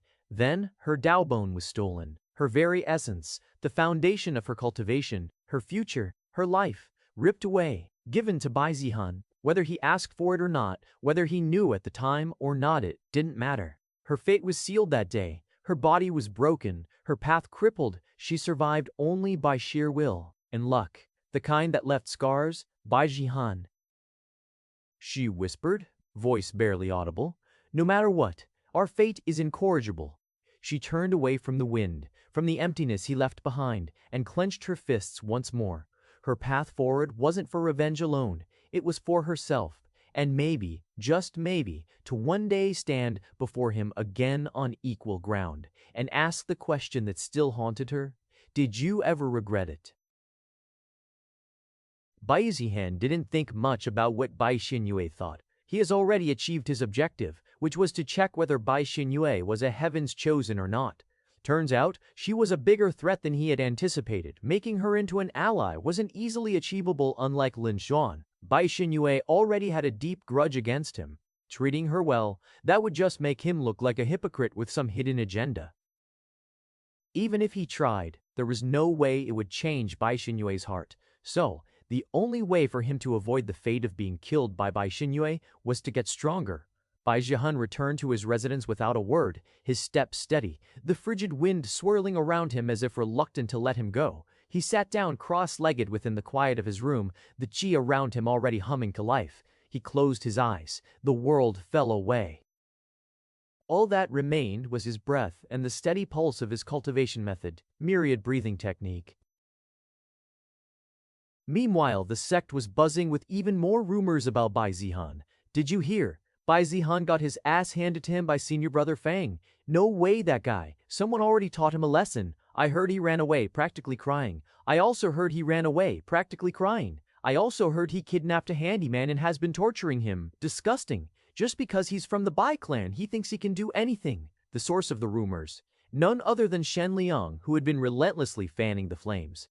her Dao bone was stolen. Her very essence, the foundation of her cultivation, her future, her life, ripped away, given to Bai Zihan. Whether he asked for it or not, whether he knew at the time or not, it didn't matter. Her fate was sealed that day. Her body was broken, her path crippled. She survived only by sheer will and luck, the kind that left scars. Bai Zihan, she whispered, voice barely audible. No matter what, our fate is incorrigible. She turned away from the wind, from the emptiness he left behind, and clenched her fists once more. Her path forward wasn't for revenge alone, it was for herself, and maybe, just maybe, to one day stand before him again on equal ground, and ask the question that still haunted her: did you ever regret it? Bai Zihan didn't think much about what Bai Xinyue thought. He has already achieved his objective, which was to check whether Bai Xinyue was a heaven's chosen or not. Turns out, she was a bigger threat than he had anticipated. Making her into an ally wasn't easily achievable. Unlike Lin Xuan, Bai Xinyue already had a deep grudge against him. Treating her well, that would just make him look like a hypocrite with some hidden agenda. Even if he tried, there was no way it would change Bai Xinyue's heart. So, the only way for him to avoid the fate of being killed by Bai Xinyue was to get stronger. Bai Zihan returned to his residence without a word, his step steady, the frigid wind swirling around him as if reluctant to let him go. He sat down cross-legged within the quiet of his room, the qi around him already humming to life. He closed his eyes. The world fell away. All that remained was his breath and the steady pulse of his cultivation method, myriad breathing technique. Meanwhile, the sect was buzzing with even more rumors about Bai Zihan. Did you hear? Bai Zihan got his ass handed to him by senior brother Fang. No way, that guy. Someone already taught him a lesson. I heard he ran away, practically crying. I also heard he ran away, practically crying. I also heard he kidnapped a handyman and has been torturing him. Disgusting. Just because he's from the Bai clan, he thinks he can do anything. The source of the rumors, none other than Shen Liang, who had been relentlessly fanning the flames.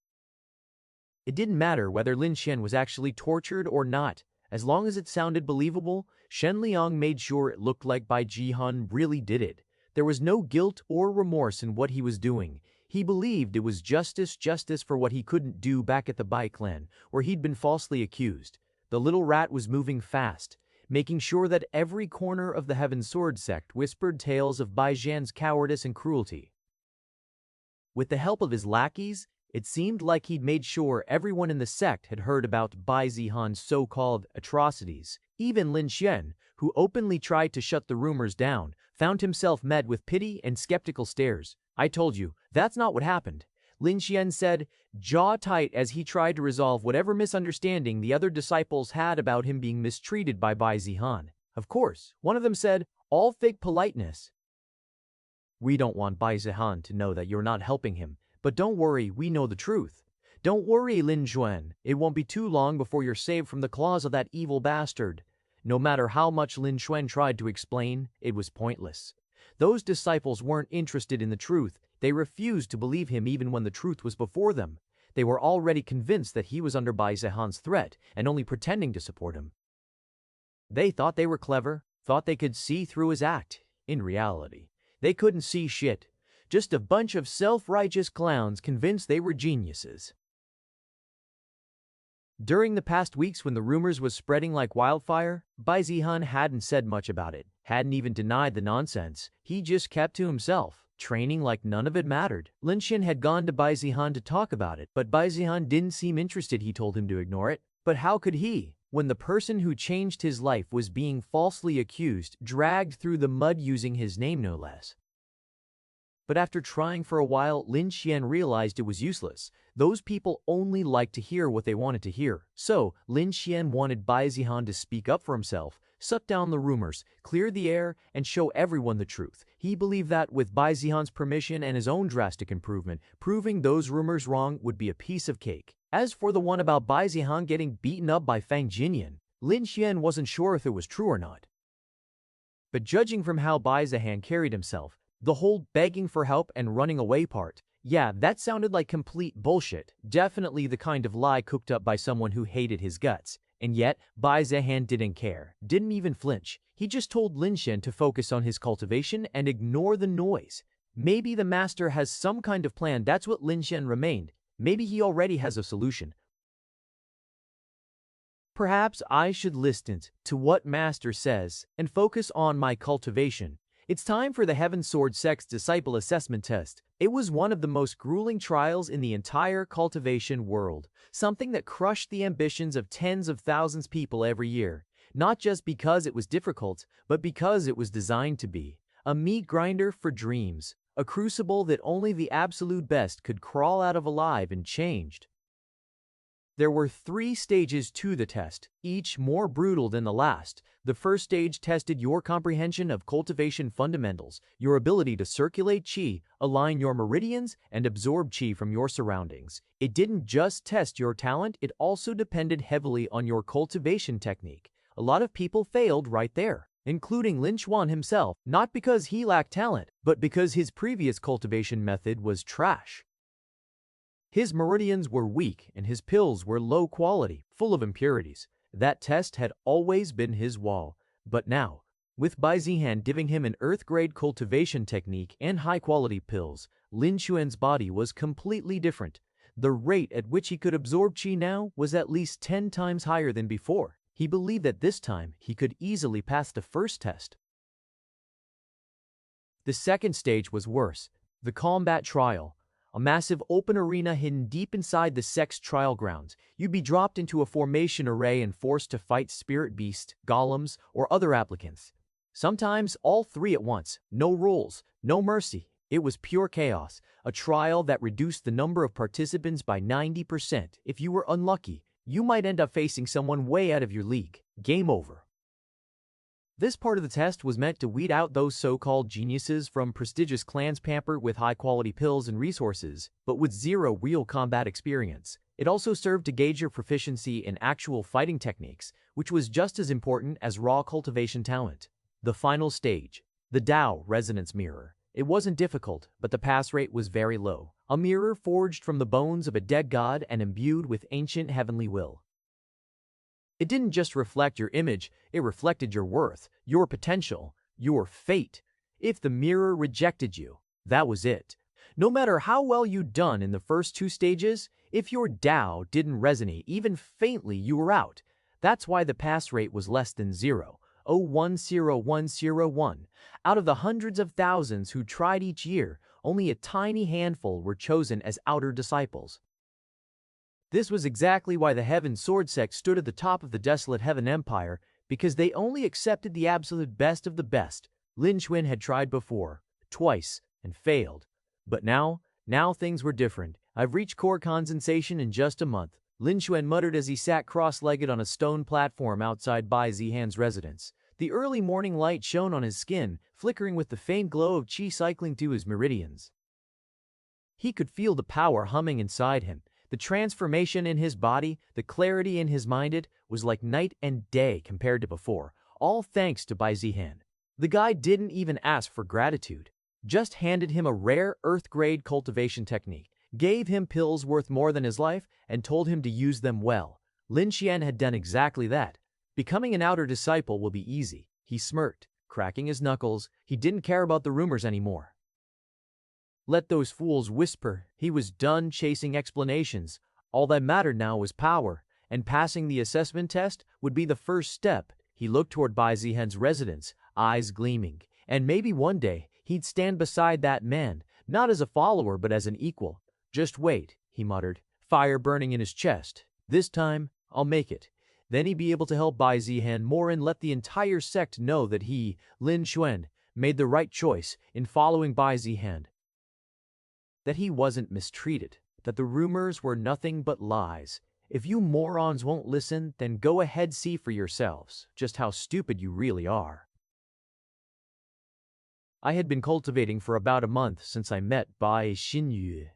It didn't matter whether Lin Xian was actually tortured or not. As long as it sounded believable, Shen Liang made sure it looked like Bai Zihan really did it. There was no guilt or remorse in what he was doing. He believed it was justice for what he couldn't do back at the Bai clan, where he'd been falsely accused. The little rat was moving fast, making sure that every corner of the Heaven Sword sect whispered tales of Bai Zihan's cowardice and cruelty. With the help of his lackeys, it seemed like he'd made sure everyone in the sect had heard about Bai Zihan's so-called atrocities. Even Lin Xian, who openly tried to shut the rumors down, found himself met with pity and skeptical stares. I told you, that's not what happened, Lin Xian said, jaw tight as he tried to resolve whatever misunderstanding the other disciples had about him being mistreated by Bai Zihan. Of course, one of them said, all fake politeness. We don't want Bai Zihan to know that you're not helping him. But don't worry, we know the truth. Don't worry, Lin Xuan, it won't be too long before you're saved from the claws of that evil bastard. No matter how much Lin Xuan tried to explain, it was pointless. Those disciples weren't interested in the truth. They refused to believe him even when the truth was before them. They were already convinced that he was under Bai Zihan's threat and only pretending to support him. They thought they were clever, thought they could see through his act. In reality, they couldn't see shit. Just a bunch of self-righteous clowns convinced they were geniuses. During the past weeks when the rumors was spreading like wildfire, Bai Zihan hadn't said much about it, hadn't even denied the nonsense. He just kept to himself, training like none of it mattered. Lin Xian had gone to Bai Zihan to talk about it, but Bai Zihan didn't seem interested. He told him to ignore it. But how could he, when the person who changed his life was being falsely accused, dragged through the mud using his name no less? But after trying for a while, Lin Xian realized it was useless. Those people only liked to hear what they wanted to hear. So, Lin Xian wanted Bai Zihan to speak up for himself, shut down the rumors, clear the air, and show everyone the truth. He believed that, with Bai Zihan's permission and his own drastic improvement, proving those rumors wrong would be a piece of cake. As for the one about Bai Zihan getting beaten up by Fang Jinyan, Lin Xian wasn't sure if it was true or not. But judging from how Bai Zihan carried himself, the whole begging for help and running away part, yeah, that sounded like complete bullshit. Definitely the kind of lie cooked up by someone who hated his guts. And yet, Bai Zihan didn't care, didn't even flinch. He just told Lin Shen to focus on his cultivation and ignore the noise. Maybe the master has some kind of plan, that's what Lin Shen remained. Maybe he already has a solution. Perhaps I should listen to what master says and focus on my cultivation. It's time for the Heaven Sword Sect's disciple assessment test. It was one of the most grueling trials in the entire cultivation world, something that crushed the ambitions of tens of thousands of people every year, not just because it was difficult, but because it was designed to be. A meat grinder for dreams, a crucible that only the absolute best could crawl out of alive and changed. There were 3 stages to the test, each more brutal than the last. The first stage tested your comprehension of cultivation fundamentals, your ability to circulate qi, align your meridians, and absorb qi from your surroundings. It didn't just test your talent, it also depended heavily on your cultivation technique. A lot of people failed right there, including Lin Xuan himself, not because he lacked talent, but because his previous cultivation method was trash. His meridians were weak and his pills were low quality, full of impurities. That test had always been his wall. But now, with Bai Zihan giving him an earth-grade cultivation technique and high-quality pills, Lin Xuan's body was completely different. The rate at which he could absorb qi now was at least 10 times higher than before. He believed that this time he could easily pass the first test. The second stage was worse, the combat trial. A massive open arena hidden deep inside the sect's trial grounds. You'd be dropped into a formation array and forced to fight spirit beasts, golems, or other applicants. Sometimes all 3 at once. No rules, no mercy. It was pure chaos, a trial that reduced the number of participants by 90%. If you were unlucky, you might end up facing someone way out of your league. Game over. This part of the test was meant to weed out those so-called geniuses from prestigious clans pampered with high-quality pills and resources, but with zero real combat experience. It also served to gauge your proficiency in actual fighting techniques, which was just as important as raw cultivation talent. The final stage, the Tao Resonance Mirror. It wasn't difficult, but the pass rate was very low. A mirror forged from the bones of a dead god and imbued with ancient heavenly will. It didn't just reflect your image, it reflected your worth, your potential, your fate. If the mirror rejected you, that was it. No matter how well you'd done in the first 2 stages, if your Tao didn't resonate even faintly, you were out. That's why the pass rate was less than 0.010101. Out of the hundreds of thousands who tried each year, only a tiny handful were chosen as outer disciples. This was exactly why the Heaven Sword Sect stood at the top of the desolate Heaven Empire, because they only accepted the absolute best of the best. Lin Xuan had tried before, twice, and failed. But now things were different. I've reached core condensation in just a month, Lin Xuan muttered as he sat cross-legged on a stone platform outside Bai Zihan's residence. The early morning light shone on his skin, flickering with the faint glow of qi cycling through his meridians. He could feel the power humming inside him. The transformation in his body, the clarity in his mind, it was like night and day compared to before, all thanks to Bai Zihan. The guy didn't even ask for gratitude, just handed him a rare earth-grade cultivation technique, gave him pills worth more than his life, and told him to use them well. Lin Xian had done exactly that. Becoming an outer disciple will be easy. He smirked, cracking his knuckles. He didn't care about the rumors anymore. Let those fools whisper. He was done chasing explanations. All that mattered now was power, and passing the assessment test would be the first step. He looked toward Bai Zihan's residence, eyes gleaming, and maybe one day he'd stand beside that man, not as a follower but as an equal. Just wait, he muttered, fire burning in his chest. This time, I'll make it. Then he'd be able to help Bai Zihan more and let the entire sect know that he, Lin Xuan, made the right choice in following Bai Zihan. That he wasn't mistreated, that the rumors were nothing but lies. If you morons won't listen, then go ahead, see for yourselves just how stupid you really are. I had been cultivating for about a month since I met Bai Xinyu.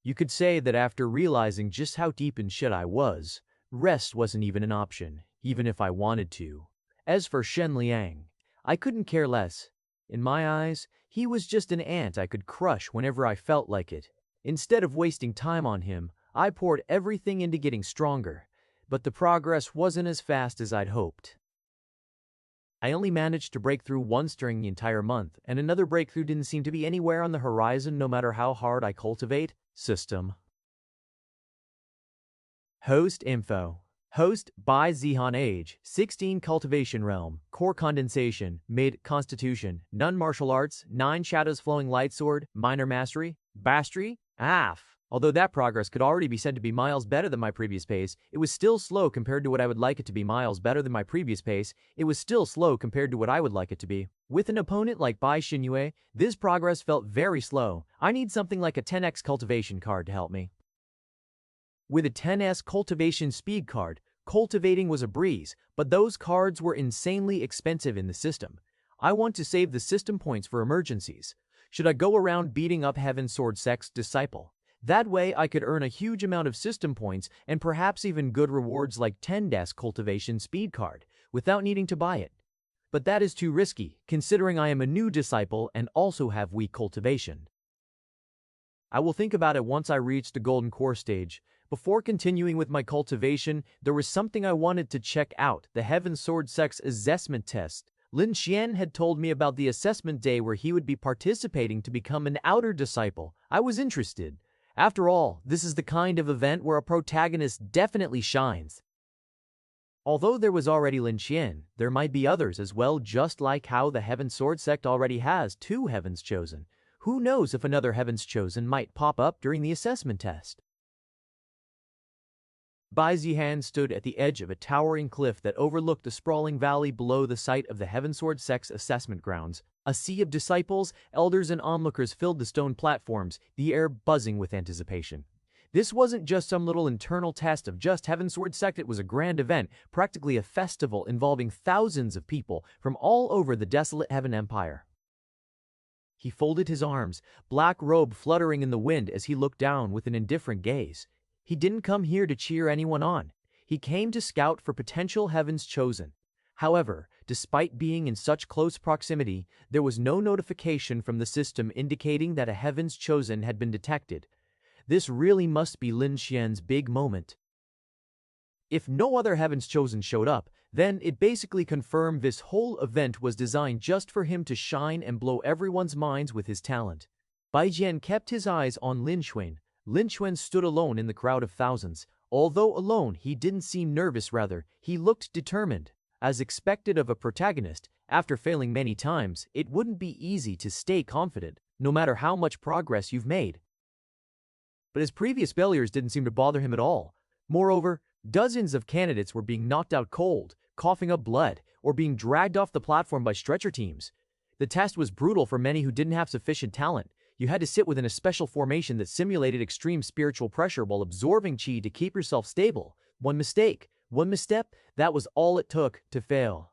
You could say that after realizing just how deep in shit I was, rest wasn't even an option, even if I wanted to. As for Shen Liang, I couldn't care less. In my eyes, he was just an ant I could crush whenever I felt like it. Instead of wasting time on him, I poured everything into getting stronger. but the progress wasn't as fast as I'd hoped. I only managed to break through once during the entire month, and another breakthrough didn't seem to be anywhere on the horizon no matter how hard I cultivate. System. Host info. Host Bai Zihan age, 16 cultivation realm, core condensation, mid constitution, none martial arts, 9 shadows flowing light sword, minor mastery, bastry, Although that progress could already be said to be miles better than my previous pace, it was still slow compared to what I would like it to be. Miles better than my previous pace, it was still slow compared to what I would like it to be. With an opponent like Bai Xinyue, this progress felt very slow. I need something like a 10x cultivation card to help me. With a 10s cultivation speed card, cultivating was a breeze, but those cards were insanely expensive in the system. I want to save the system points for emergencies. Should I go around beating up Heaven Sword Sect's disciple? That way I could earn a huge amount of system points and perhaps even good rewards like 10s cultivation speed card, without needing to buy it. But that is too risky, considering I am a new disciple and also have weak cultivation. I will think about it once I reach the golden core stage. Before continuing with my cultivation, there was something I wanted to check out, the Heaven Sword Sect's assessment test. Lin Xian had told me about the assessment day where he would be participating to become an outer disciple. I was interested. After all, this is the kind of event where a protagonist definitely shines. Although there was already Lin Xian, there might be others as well, just like how the Heaven Sword Sect already has 2 Heavens Chosen. Who knows if another Heavens Chosen might pop up during the assessment test. Bai Zihan stood at the edge of a towering cliff that overlooked the sprawling valley below the site of the Heaven Sword Sect's assessment grounds. A sea of disciples, elders, and onlookers filled the stone platforms, the air buzzing with anticipation. This wasn't just some little internal test of just Heaven Sword Sect, it was a grand event, practically a festival involving thousands of people from all over the desolate Heaven Empire. He folded his arms, black robe fluttering in the wind as he looked down with an indifferent gaze. He didn't come here to cheer anyone on. He came to scout for potential Heavens Chosen. However, despite being in such close proximity, there was no notification from the system indicating that a Heavens Chosen had been detected. This really must be Lin Xian's big moment. If no other Heavens Chosen showed up, then it basically confirmed this whole event was designed just for him to shine and blow everyone's minds with his talent. Bai Zihan kept his eyes on Lin Xuan. Lin Xuan stood alone in the crowd of thousands. Although alone, he didn't seem nervous, rather, he looked determined. As expected of a protagonist, after failing many times, it wouldn't be easy to stay confident, no matter how much progress you've made. But his previous failures didn't seem to bother him at all. Moreover, dozens of candidates were being knocked out cold, coughing up blood, or being dragged off the platform by stretcher teams. The test was brutal for many who didn't have sufficient talent. You had to sit within a special formation that simulated extreme spiritual pressure while absorbing chi to keep yourself stable. One mistake, one misstep, that was all it took to fail.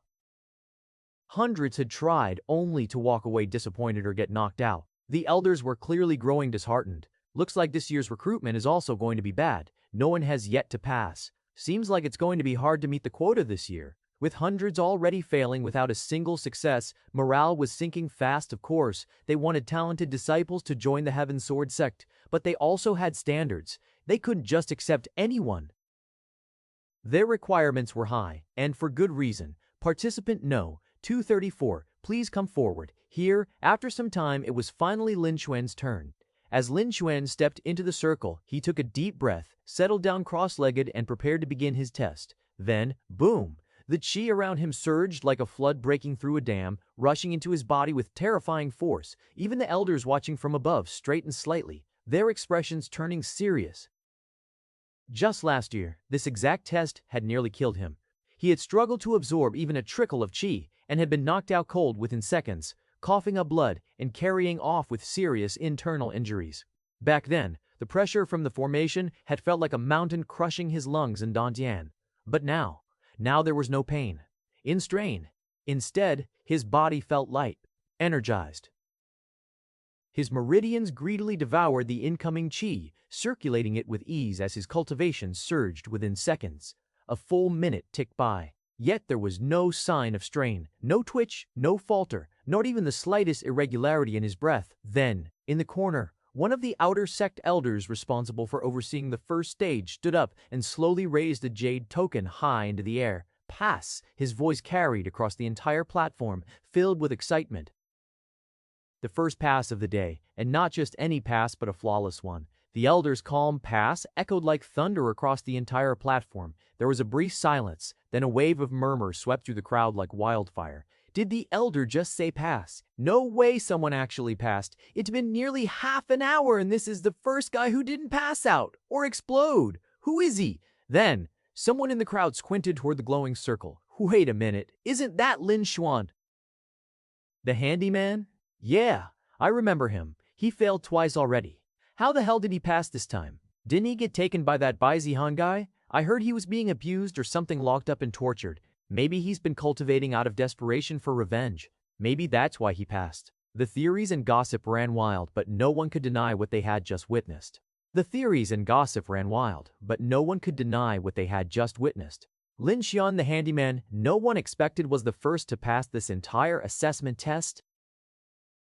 Hundreds had tried only to walk away disappointed or get knocked out. The elders were clearly growing disheartened. Looks like this year's recruitment is also going to be bad. No one has yet to pass. Seems like it's going to be hard to meet the quota this year. With hundreds already failing without a single success, morale was sinking fast. Of course, they wanted talented disciples to join the Heaven Sword Sect, but they also had standards. They couldn't just accept anyone. Their requirements were high, and for good reason. Participant No. 234, please come forward. Here, after some time, it was finally Lin Xuan's turn. As Lin Xuan stepped into the circle, he took a deep breath, settled down cross-legged, and prepared to begin his test. Then, boom! The chi around him surged like a flood breaking through a dam, rushing into his body with terrifying force. Even the elders watching from above straightened slightly, their expressions turning serious. Just last year, this exact test had nearly killed him. He had struggled to absorb even a trickle of chi, and had been knocked out cold within seconds, coughing up blood and carrying off with serious internal injuries. Back then, the pressure from the formation had felt like a mountain crushing his lungs and dantian. But now there was no pain, in strain. Instead, his body felt light, energized. His meridians greedily devoured the incoming chi, circulating it with ease as his cultivation surged within seconds. A full minute ticked by, yet there was no sign of strain, no twitch, no falter, not even the slightest irregularity in his breath. Then, in the corner, One of the outer sect elders responsible for overseeing the first stage stood up and slowly raised a jade token high into the air. Pass, his voice carried across the entire platform, filled with excitement. The first pass of the day, and not just any pass but a flawless one. The elder's calm pass echoed like thunder across the entire platform. There was a brief silence, then a wave of murmur swept through the crowd like wildfire. Did the elder just say pass? No way someone actually passed. It's been nearly half an hour and this is the first guy who didn't pass out or explode. Who is he? Then, someone in the crowd squinted toward the glowing circle. Wait a minute, isn't that Lin Xuan? The handyman? Yeah, I remember him. He failed twice already. How the hell did he pass this time? Didn't he get taken by that Bai Zihan guy? I heard he was being abused or something, locked up and tortured. Maybe he's been cultivating out of desperation for revenge. Maybe that's why he passed. The theories and gossip ran wild, but no one could deny what they had just witnessed. The theories and gossip ran wild, but no one could deny what they had just witnessed. Lin Xian, the handyman, no one expected was the first to pass this entire assessment test.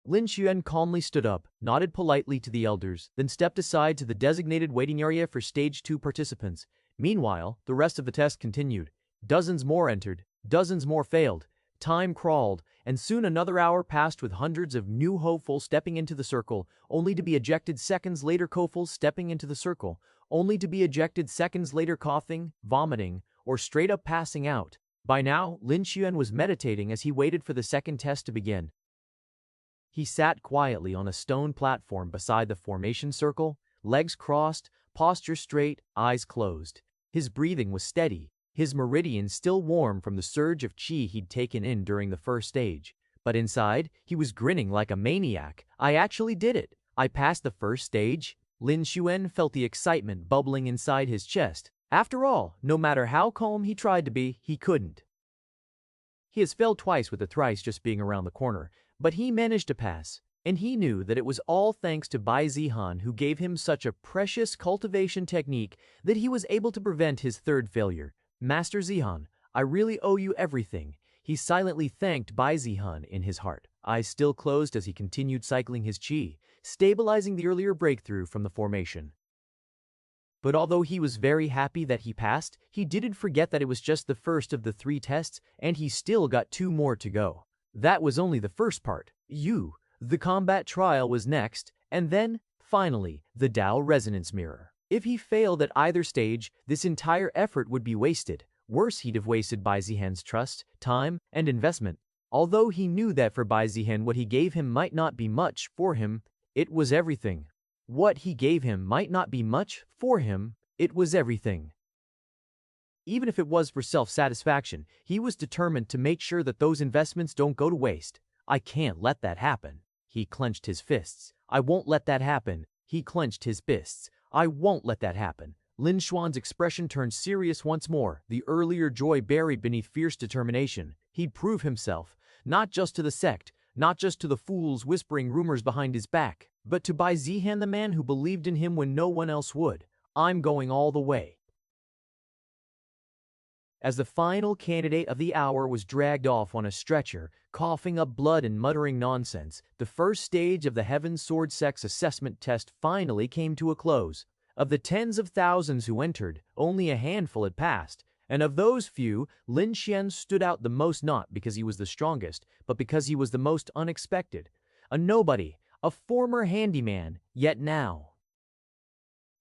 Lin Xuan calmly stood up, nodded politely to the elders, then stepped aside to the designated waiting area for Stage 2 participants. Meanwhile, the rest of the test continued. Dozens more entered, dozens more failed. Time crawled, and soon another hour passed with hundreds of new hopefuls stepping into the circle, only to be ejected seconds later. Hopefuls stepping into the circle, only to be ejected seconds later, coughing, vomiting, or straight up passing out. By now, Lin Xuan was meditating as he waited for the second test to begin. He sat quietly on a stone platform beside the formation circle, legs crossed, posture straight, eyes closed. His breathing was steady, his meridians still warm from the surge of qi he'd taken in during the first stage. But inside, he was grinning like a maniac. I actually did it. I passed the first stage. Lin Xuan felt the excitement bubbling inside his chest. After all, no matter how calm he tried to be, he couldn't. He has failed twice with the thrice just being around the corner, but he managed to pass, and he knew that it was all thanks to Bai Zihan, who gave him such a precious cultivation technique that he was able to prevent his third failure. Master Zihan, I really owe you everything. He silently thanked Bai Zihan in his heart, eyes still closed as he continued cycling his qi, stabilizing the earlier breakthrough from the formation. But although he was very happy that he passed, he didn't forget that it was just the first of the 3 tests, and he still got 2 more to go. That was only the first part. The combat trial was next, and then, finally, the Tao resonance mirror. If he failed at either stage, this entire effort would be wasted. Worse, he'd have wasted Bai Zihan's trust, time, and investment. Although he knew that for Bai Zihan what he gave him might not be much, for him, it was everything. What he gave him might not be much, for him, it was everything. Even if it was for self-satisfaction, he was determined to make sure that those investments don't go to waste. I can't let that happen. He clenched his fists. I won't let that happen. He clenched his fists. I won't let that happen. Lin Xuan's expression turned serious once more, the earlier joy buried beneath fierce determination. He'd prove himself, not just to the sect, not just to the fools whispering rumors behind his back, but to Bai Zihan, the man who believed in him when no one else would. I'm going all the way. As the final candidate of the hour was dragged off on a stretcher, coughing up blood and muttering nonsense, the first stage of the Heaven Sword Sect's assessment test finally came to a close. Of the tens of thousands who entered, only a handful had passed, and of those few, Lin Xian stood out the most, not because he was the strongest, but because he was the most unexpected. A nobody, a former handyman, yet now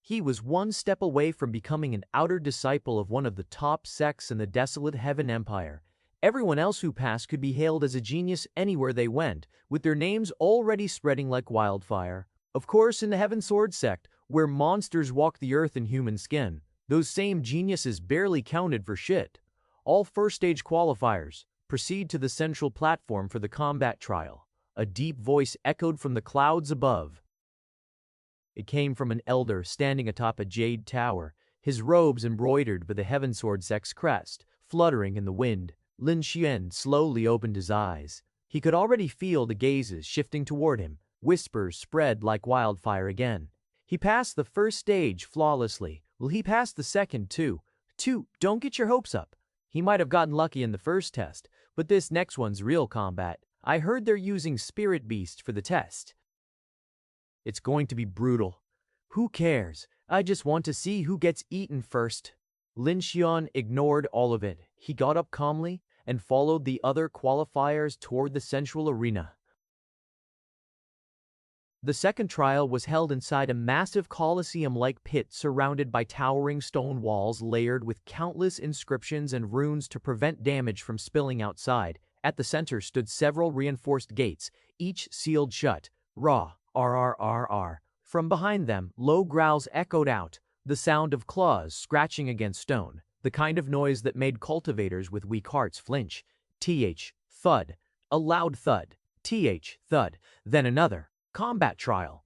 he was one step away from becoming an outer disciple of one of the top sects in the desolate Heaven Empire. Everyone else who passed could be hailed as a genius anywhere they went, with their names already spreading like wildfire. Of course, in the Heaven Sword Sect, where monsters walk the earth in human skin, those same geniuses barely counted for shit. All first-stage qualifiers, proceed to the central platform for the combat trial. A deep voice echoed from the clouds above. It came from an elder standing atop a jade tower, his robes embroidered with the Heaven Sword Sect's crest, fluttering in the wind. Lin Xian slowly opened his eyes. He could already feel the gazes shifting toward him. Whispers spread like wildfire again. He passed the first stage flawlessly. Will he pass the second too? Don't get your hopes up. He might have gotten lucky in the first test, but this next one's real combat. I heard they're using spirit beasts for the test. It's going to be brutal. Who cares? I just want to see who gets eaten first. Lin Xian ignored all of it. He got up calmly and followed the other qualifiers toward the central arena. The second trial was held inside a massive coliseum-like pit surrounded by towering stone walls layered with countless inscriptions and runes to prevent damage from spilling outside. At the center stood several reinforced gates, each sealed shut. Raw, RRRR. From behind them, low growls echoed out, the sound of claws scratching against stone, the kind of noise that made cultivators with weak hearts flinch. Thud. A loud thud. Thud. Then another. Combat trial.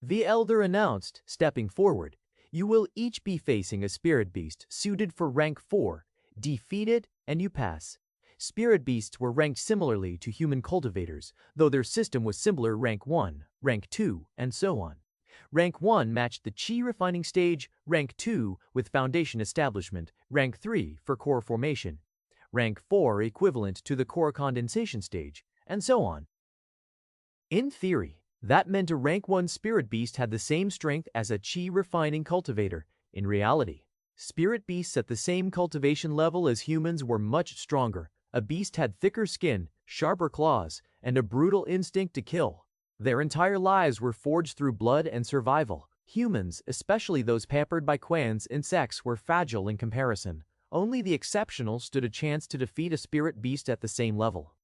The elder announced, stepping forward. You will each be facing a spirit beast suited for rank 4. Defeat it, and you pass. Spirit beasts were ranked similarly to human cultivators, though their system was simpler rank 1, rank 2, and so on. Rank 1 matched the chi refining stage, rank 2 with foundation establishment, rank 3 for core formation, rank 4 equivalent to the core condensation stage, and so on. In theory, that meant a rank 1 spirit beast had the same strength as a chi refining cultivator. In reality, spirit beasts at the same cultivation level as humans were much stronger. A beast had thicker skin, sharper claws, and a brutal instinct to kill. Their entire lives were forged through blood and survival. Humans, especially those pampered by clans and sects, were fragile in comparison. Only the exceptional stood a chance to defeat a spirit beast at the same level.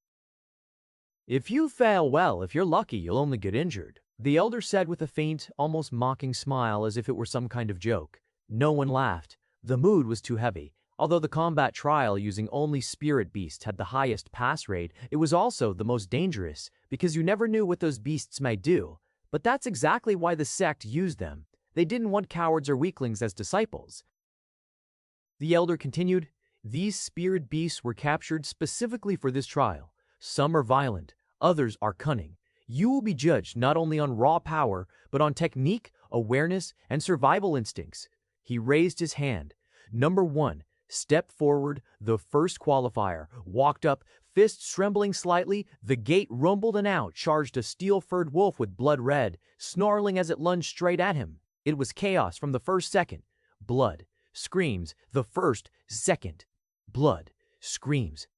If you fail well, if you're lucky, you'll only get injured, the elder said with a faint, almost mocking smile as if it were some kind of joke. No one laughed. The mood was too heavy. Although the combat trial using only spirit beasts had the highest pass rate, it was also the most dangerous, because you never knew what those beasts might do. But that's exactly why the sect used them. They didn't want cowards or weaklings as disciples. The elder continued, these spirit beasts were captured specifically for this trial. Some are violent, others are cunning. You will be judged not only on raw power, but on technique, awareness, and survival instincts. He raised his hand. Number 1. Stepped forward, the first qualifier, walked up, fists trembling slightly, the gate rumbled and out charged a steel-furred wolf with blood red, snarling as it lunged straight at him. It was chaos from the first second. Blood. Screams. The first. Second. Blood. Screams.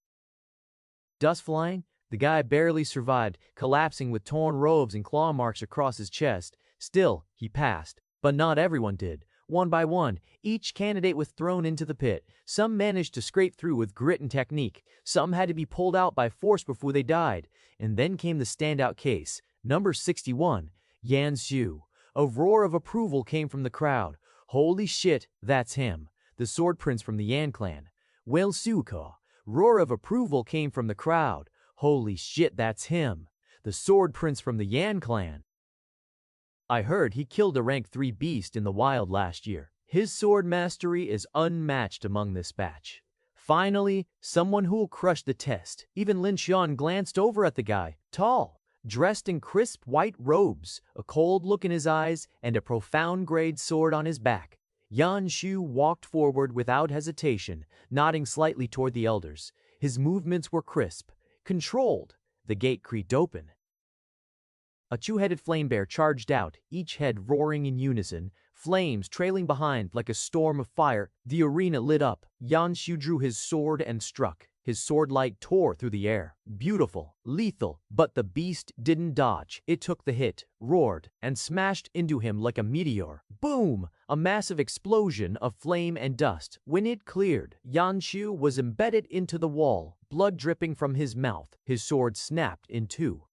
Dust flying. The guy barely survived, collapsing with torn robes and claw marks across his chest. Still, he passed. But not everyone did. One by one, each candidate was thrown into the pit. Some managed to scrape through with grit and technique. Some had to be pulled out by force before they died. And then came the standout case, number 61, Yan Xu. A roar of approval came from the crowd. Holy shit, that's him. The sword prince from the Yan clan. Well Suko. Roar of approval came from the crowd. Holy shit, that's him. The sword prince from the Yan clan. I heard he killed a rank 3 beast in the wild last year. His sword mastery is unmatched among this batch. Finally, someone who'll crush the test. Even Lin Xian glanced over at the guy, tall, dressed in crisp white robes, a cold look in his eyes, and a profound grade sword on his back. Yan Xu walked forward without hesitation, nodding slightly toward the elders. His movements were crisp, controlled. The gate creaked open. A two-headed flame bear charged out, each head roaring in unison, flames trailing behind like a storm of fire. The arena lit up. Yan Xu drew his sword and struck. His sword light tore through the air. Beautiful, lethal, but the beast didn't dodge. It took the hit, roared, and smashed into him like a meteor. Boom! A massive explosion of flame and dust. When it cleared, Yan Xu was embedded into the wall, blood dripping from his mouth. His sword snapped in two.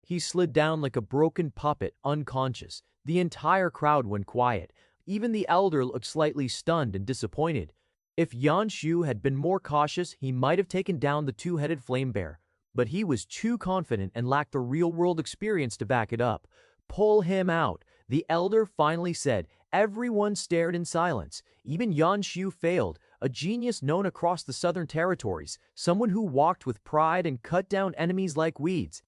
He slid down like a broken puppet, unconscious. The entire crowd went quiet. Even the elder looked slightly stunned and disappointed. If Yan Xu had been more cautious, he might have taken down the two-headed flame bear. But he was too confident and lacked the real-world experience to back it up. Pull him out, the elder finally said. Everyone stared in silence. Even Yan Xu failed, a genius known across the southern territories, someone who walked with pride and cut down enemies like weeds.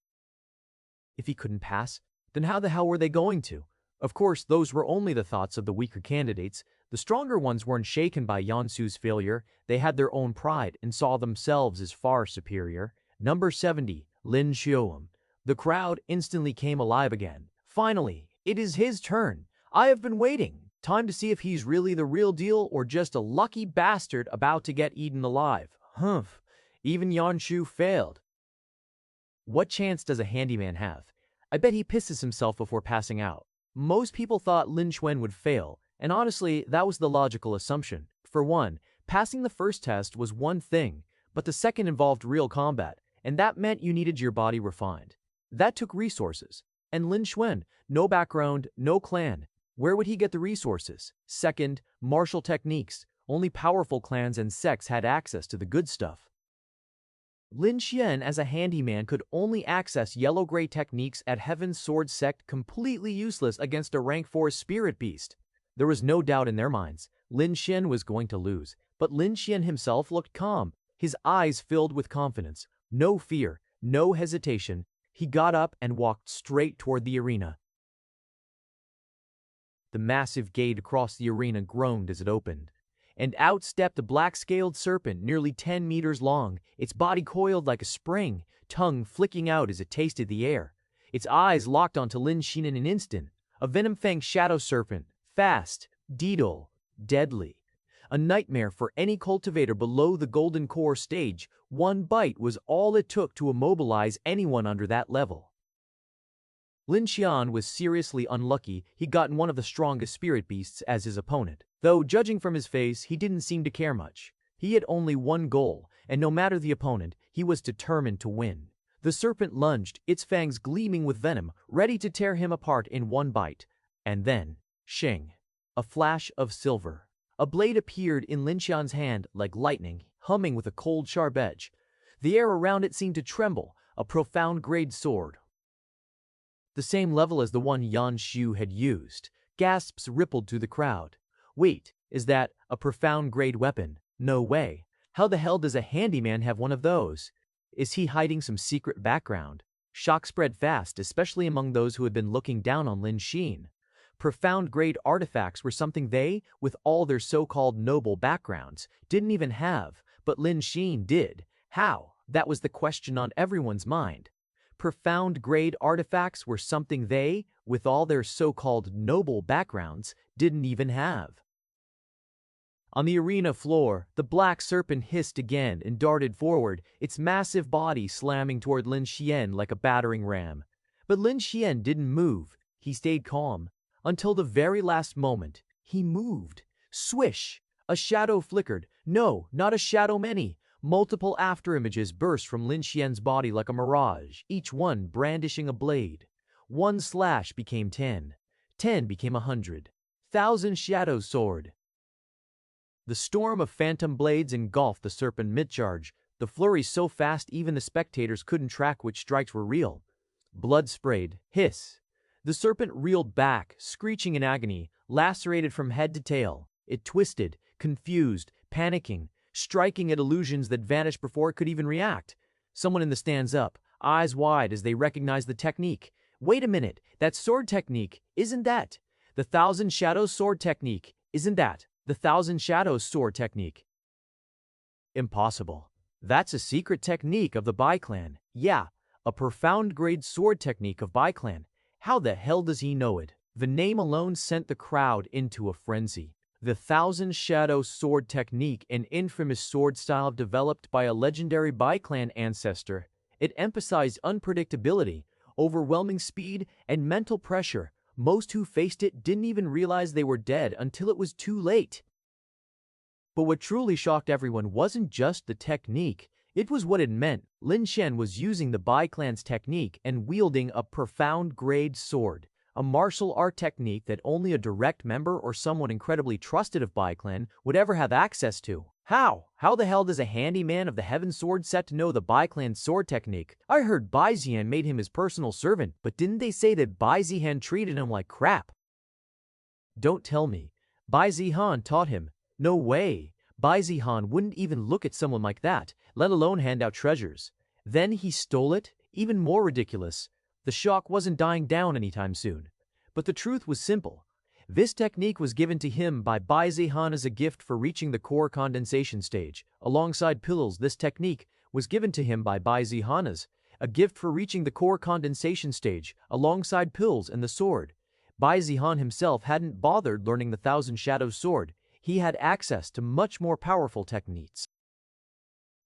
If he couldn't pass, then how the hell were they going to? Of course, those were only the thoughts of the weaker candidates. The stronger ones weren't shaken by Yan Xu's failure. They had their own pride and saw themselves as far superior. Number 70, Lin Xiuom. The crowd instantly came alive again. Finally, it is his turn. I have been waiting. Time to see if he's really the real deal or just a lucky bastard about to get eaten alive. Humph. Even Yanshu failed. What chance does a handyman have? I bet he pisses himself before passing out. Most people thought Lin Xuan would fail, and honestly, that was the logical assumption. For one, passing the first test was one thing, but the second involved real combat, and that meant you needed your body refined. That took resources. And Lin Xuan, no background, no clan. Where would he get the resources? Second, martial techniques. Only powerful clans and sects had access to the good stuff. Lin Xian, as a handyman, could only access yellow-gray techniques at Heaven's Sword sect, completely useless against a rank 4 spirit beast. There was no doubt in their minds. Lin Xian was going to lose, but Lin Xian himself looked calm, his eyes filled with confidence. No fear, no hesitation. He got up and walked straight toward the arena. The massive gate across the arena groaned as it opened, and out stepped a black-scaled serpent nearly 10 meters long, its body coiled like a spring, tongue flicking out as it tasted the air. Its eyes locked onto Lin Xian in an instant. A venom-fanged shadow serpent, fast, tidal, deadly. A nightmare for any cultivator below the golden core stage. One bite was all it took to immobilize anyone under that level. Lin Xian was seriously unlucky he'd gotten one of the strongest spirit beasts as his opponent. Though, judging from his face, he didn't seem to care much. He had only one goal, and no matter the opponent, he was determined to win. The serpent lunged, its fangs gleaming with venom, ready to tear him apart in one bite. And then, shing! A flash of silver. A blade appeared in Lin Xian's hand like lightning, humming with a cold, sharp edge. The air around it seemed to tremble, a profound grade sword. The same level as the one Yan Shu had used. Gasps rippled through the crowd. Wait, is that a profound grade weapon? No way. How the hell does a handyman have one of those? Is he hiding some secret background? Shock spread fast, especially among those who had been looking down on Lin Xian. Profound grade artifacts were something they, with all their so-called noble backgrounds, didn't even have, but Lin Xian did. How? That was the question on everyone's mind. Profound grade artifacts were something they, with all their so-called noble backgrounds, didn't even have. On the arena floor, the black serpent hissed again and darted forward, its massive body slamming toward Lin Xian like a battering ram. But Lin Xian didn't move. He stayed calm. Until the very last moment, he moved. Swish! A shadow flickered. No, not a shadow, many. Multiple afterimages burst from Lin Xian's body like a mirage, each one brandishing a blade. One slash became 10. 10 became 100. 1,000 shadows soared. The storm of phantom blades engulfed the serpent mid-charge, the flurry so fast even the spectators couldn't track which strikes were real. Blood sprayed. Hiss. The serpent reeled back, screeching in agony, lacerated from head to tail. It twisted, confused, panicking, striking at illusions that vanished before it could even react. Someone in the stands up, eyes wide as they recognize the technique. Wait a minute, that sword technique, isn't that? The 1,000 Shadows sword technique, isn't that? The 1,000 Shadows sword technique. Impossible. That's a secret technique of the Bai clan. Yeah, a profound grade sword technique of Bai clan. How the hell does he know it? The name alone sent the crowd into a frenzy. The 1,000 Shadows sword technique, an infamous sword style developed by a legendary Bai clan ancestor. It emphasized unpredictability, overwhelming speed, and mental pressure. Most who faced it didn't even realize they were dead until it was too late. But what truly shocked everyone wasn't just the technique, it was what it meant. Lin Xian was using the Bai clan's technique and wielding a profound grade sword, a martial art technique that only a direct member or someone incredibly trusted of Bai clan would ever have access to. How? How the hell does a handyman of the Heaven Sword set to know the Bai clan sword technique? I heard Bai Zihan made him his personal servant, but didn't they say that Bai Zihan treated him like crap? Don't tell me. Bai Zihan taught him. No way. Bai Zihan wouldn't even look at someone like that, let alone hand out treasures. Then he stole it? Even more ridiculous. The shock wasn't dying down anytime soon. But the truth was simple. This technique was given to him by Bai Zihan as a gift for reaching the core condensation stage. Alongside pills, this technique was given to him by Bai Zihan a gift for reaching the core condensation stage, alongside pills and the sword. Bai Zihan himself hadn't bothered learning the Thousand Shadows sword. He had access to much more powerful techniques.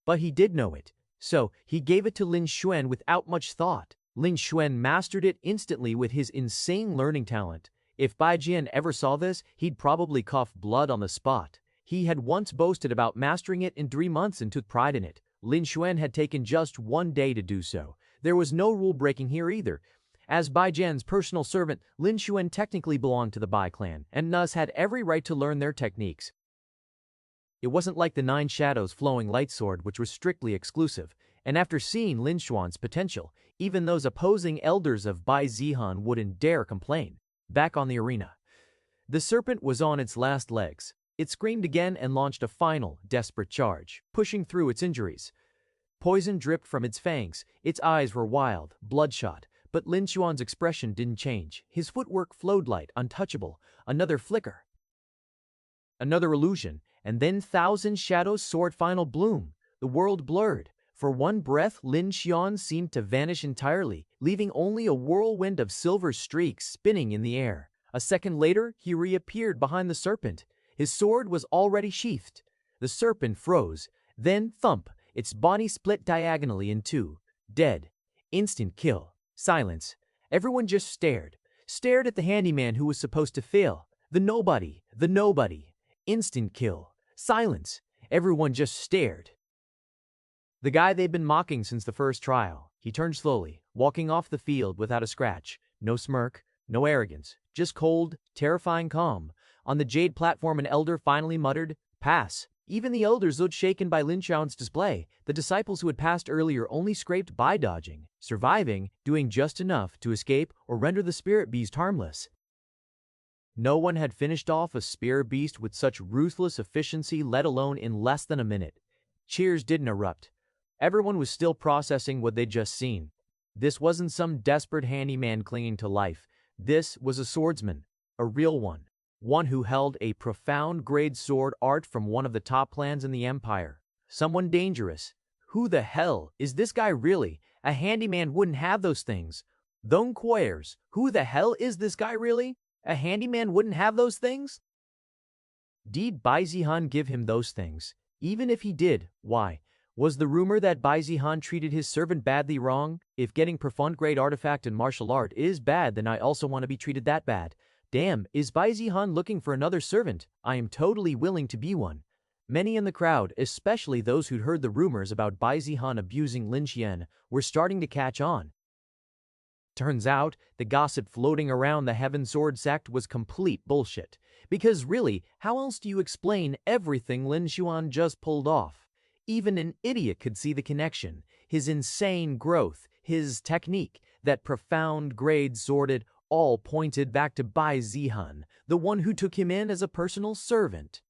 But he did know it, so he gave it to Lin Xuan without much thought. Lin Xuan mastered it instantly with his insane learning talent. If Bai Zihan ever saw this, he'd probably cough blood on the spot. He had once boasted about mastering it in 3 months and took pride in it. Lin Xuan had taken just 1 day to do so. There was no rule breaking here either. As Bai Jian's personal servant, Lin Xuan technically belonged to the Bai clan, and thus had every right to learn their techniques. It wasn't like the Nine Shadows flowing light sword, which was strictly exclusive, and after seeing Lin Xuan's potential, even those opposing elders of Bai Zihan wouldn't dare complain. Back on the arena, the serpent was on its last legs. It screamed again and launched a final, desperate charge, pushing through its injuries. Poison dripped from its fangs. Its eyes were wild, bloodshot, but Lin Xuan's expression didn't change. His footwork flowed light, untouchable. Another flicker, another illusion, and then Thousand Shadows sword final bloom. The world blurred. For one breath, Lin Xuan seemed to vanish entirely, leaving only a whirlwind of silver streaks spinning in the air. A second later, he reappeared behind the serpent. His sword was already sheathed. The serpent froze. Then, thump, its body split diagonally in two. Dead. Instant kill. Silence. Everyone just stared at the handyman who was supposed to fail. The nobody. Instant kill. Silence. Everyone just stared. The guy they'd been mocking since the first trial. He turned slowly, walking off the field without a scratch. No smirk, no arrogance, just cold, terrifying calm. On the jade platform, an elder finally muttered, "Pass." Even the elders looked shaken by Lin Xuan's display. The disciples who had passed earlier only scraped by dodging, surviving, doing just enough to escape or render the spirit beast harmless. No one had finished off a spirit beast with such ruthless efficiency, let alone in less than a minute. Cheers didn't erupt. Everyone was still processing what they'd just seen. This wasn't some desperate handyman clinging to life. This was a swordsman, a real one. One who held a profound grade sword art from one of the top clans in the empire. Someone dangerous. Who the hell is this guy really? A handyman wouldn't have those things. Thong Quayers, who the hell is this guy really? A handyman wouldn't have those things? Did Bai Zihan give him those things? Even if he did, why? Was the rumor that Bai Zihan treated his servant badly wrong? If getting profound grade artifact in martial art is bad, then I also want to be treated that bad. Damn, is Bai Zihan looking for another servant? I am totally willing to be one. Many in the crowd, especially those who'd heard the rumors about Bai Zihan abusing Lin Xuan, were starting to catch on. Turns out, the gossip floating around the Heaven Sword sect was complete bullshit. Because really, how else do you explain everything Lin Xuan just pulled off? Even an idiot could see the connection. His insane growth, his technique, that profound grade sorted, all pointed back to Bai Zihan, the one who took him in as a personal servant.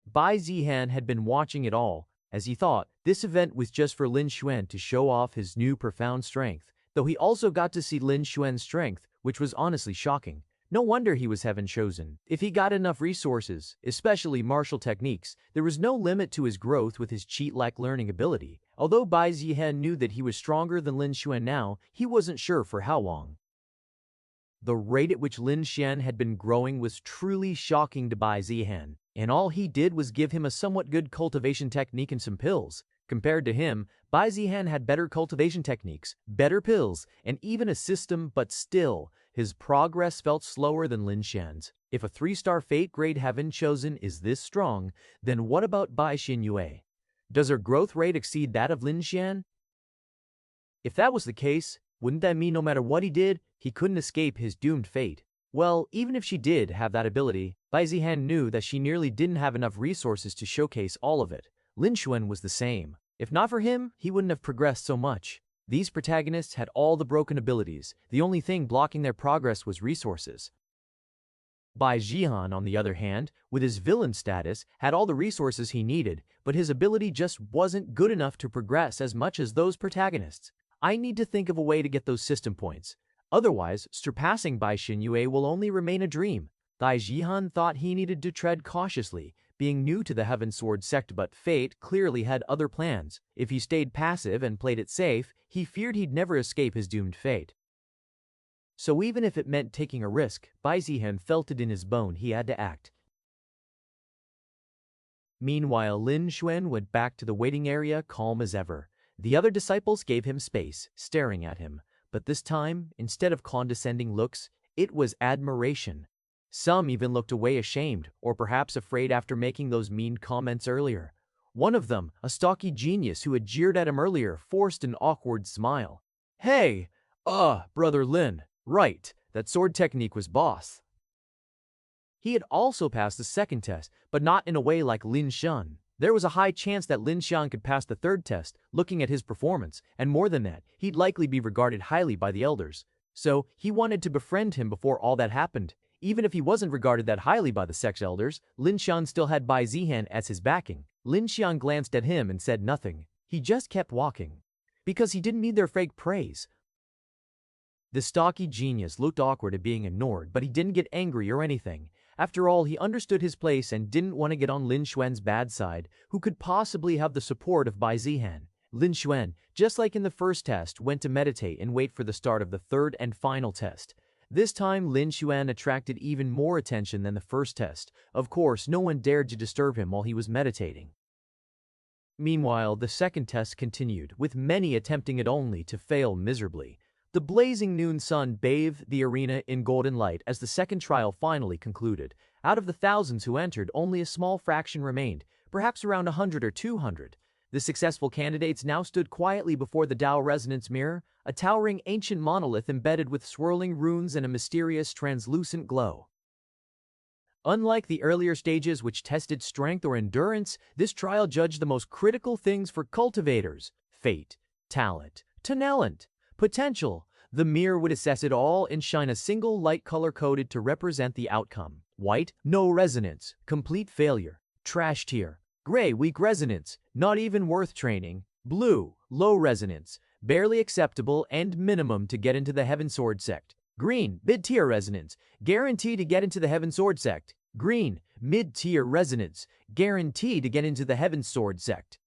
Bai Zihan had been watching it all. As he thought, this event was just for Lin Xuan to show off his new profound strength, though he also got to see Lin Xuan's strength, which was honestly shocking. No wonder he was heaven chosen. If he got enough resources, especially martial techniques, there was no limit to his growth with his cheat-like learning ability. Although Bai Zihan knew that he was stronger than Lin Xuan now, he wasn't sure for how long. The rate at which Lin Xuan had been growing was truly shocking to Bai Zihan, and all he did was give him a somewhat good cultivation technique and some pills. Compared to him, Bai Zihan had better cultivation techniques, better pills, and even a system, but still, his progress felt slower than Lin Xuan's. If a 3-star fate grade heaven chosen is this strong, then what about Bai Xinyue? Does her growth rate exceed that of Lin Xuan? If that was the case, wouldn't that mean no matter what he did, he couldn't escape his doomed fate? Well, even if she did have that ability, Bai Zihan knew that she nearly didn't have enough resources to showcase all of it. Lin Xuan was the same. If not for him, he wouldn't have progressed so much. These protagonists had all the broken abilities. The only thing blocking their progress was resources. Bai Zihan, on the other hand, with his villain status, had all the resources he needed, but his ability just wasn't good enough to progress as much as those protagonists. I need to think of a way to get those system points. Otherwise, surpassing Bai Xinyue will only remain a dream. Bai Zihan thought he needed to tread cautiously, being new to the Heaven Sword sect, but fate clearly had other plans. If he stayed passive and played it safe, he feared he'd never escape his doomed fate. So even if it meant taking a risk, Bai Zihan felt it in his bone he had to act. Meanwhile, Lin Xuan went back to the waiting area calm as ever. The other disciples gave him space, staring at him. But this time, instead of condescending looks, it was admiration. Some even looked away ashamed, or perhaps afraid after making those mean comments earlier. One of them, a stocky genius who had jeered at him earlier, forced an awkward smile. "Hey, Brother Lin, right, that sword technique was boss." He had also passed the second test, but not in a way like Lin Xuan. There was a high chance that Lin Xuan could pass the third test, looking at his performance, and more than that, he'd likely be regarded highly by the elders. So, he wanted to befriend him before all that happened. Even if he wasn't regarded that highly by the sect's elders, Lin Xuan still had Bai Zihan as his backing. Lin Xuan glanced at him and said nothing. He just kept walking. Because he didn't need their fake praise. The stocky genius looked awkward at being ignored, but he didn't get angry or anything. After all, he understood his place and didn't want to get on Lin Xuan's bad side, who could possibly have the support of Bai Zihan. Lin Xuan, just like in the first test, went to meditate and wait for the start of the third and final test. This time, Lin Xuan attracted even more attention than the first test. Of course, no one dared to disturb him while he was meditating. Meanwhile, the second test continued, with many attempting it only to fail miserably. The blazing noon sun bathed the arena in golden light as the second trial finally concluded. Out of the thousands who entered, only a small fraction remained, perhaps around 100 or 200. The successful candidates now stood quietly before the Tao Resonance Mirror, a towering ancient monolith embedded with swirling runes and a mysterious translucent glow. Unlike the earlier stages which tested strength or endurance, this trial judged the most critical things for cultivators: fate, talent, talent, potential. The mirror would assess it all and shine a single light color coded to represent the outcome. White, no resonance, complete failure. Trash tier. Gray, weak resonance, not even worth training. Blue, low resonance, barely acceptable and minimum to get into the Heaven Sword sect. Green, mid-tier resonance, guarantee to get into the Heaven Sword sect. Green, mid-tier resonance, guarantee to get into the Heaven Sword sect.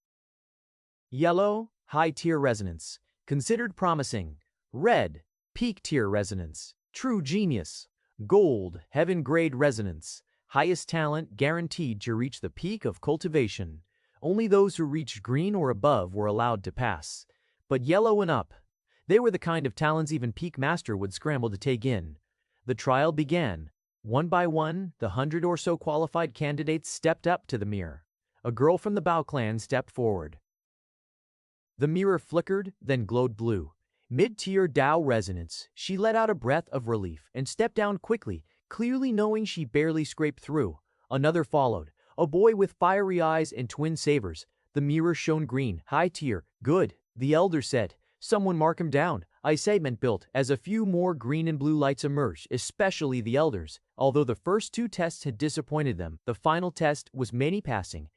Yellow, high-tier resonance, considered promising. Red, peak-tier resonance, true genius. Gold, heaven-grade resonance, highest talent guaranteed to reach the peak of cultivation. Only those who reached green or above were allowed to pass. But yellow and up, they were the kind of talents even peak master would scramble to take in. The trial began. One by one, the 100 or so qualified candidates stepped up to the mirror. A girl from the Bao clan stepped forward. The mirror flickered, then glowed blue. Mid-tier Tao resonance, she let out a breath of relief and stepped down quickly, clearly knowing she barely scraped through. Another followed, a boy with fiery eyes and twin sabers. The mirror shone green, high tier, good, the elder said. Someone mark him down. Excitement built as a few more green and blue lights emerged, especially the elders. Although the first two tests had disappointed them, the final test was many passing.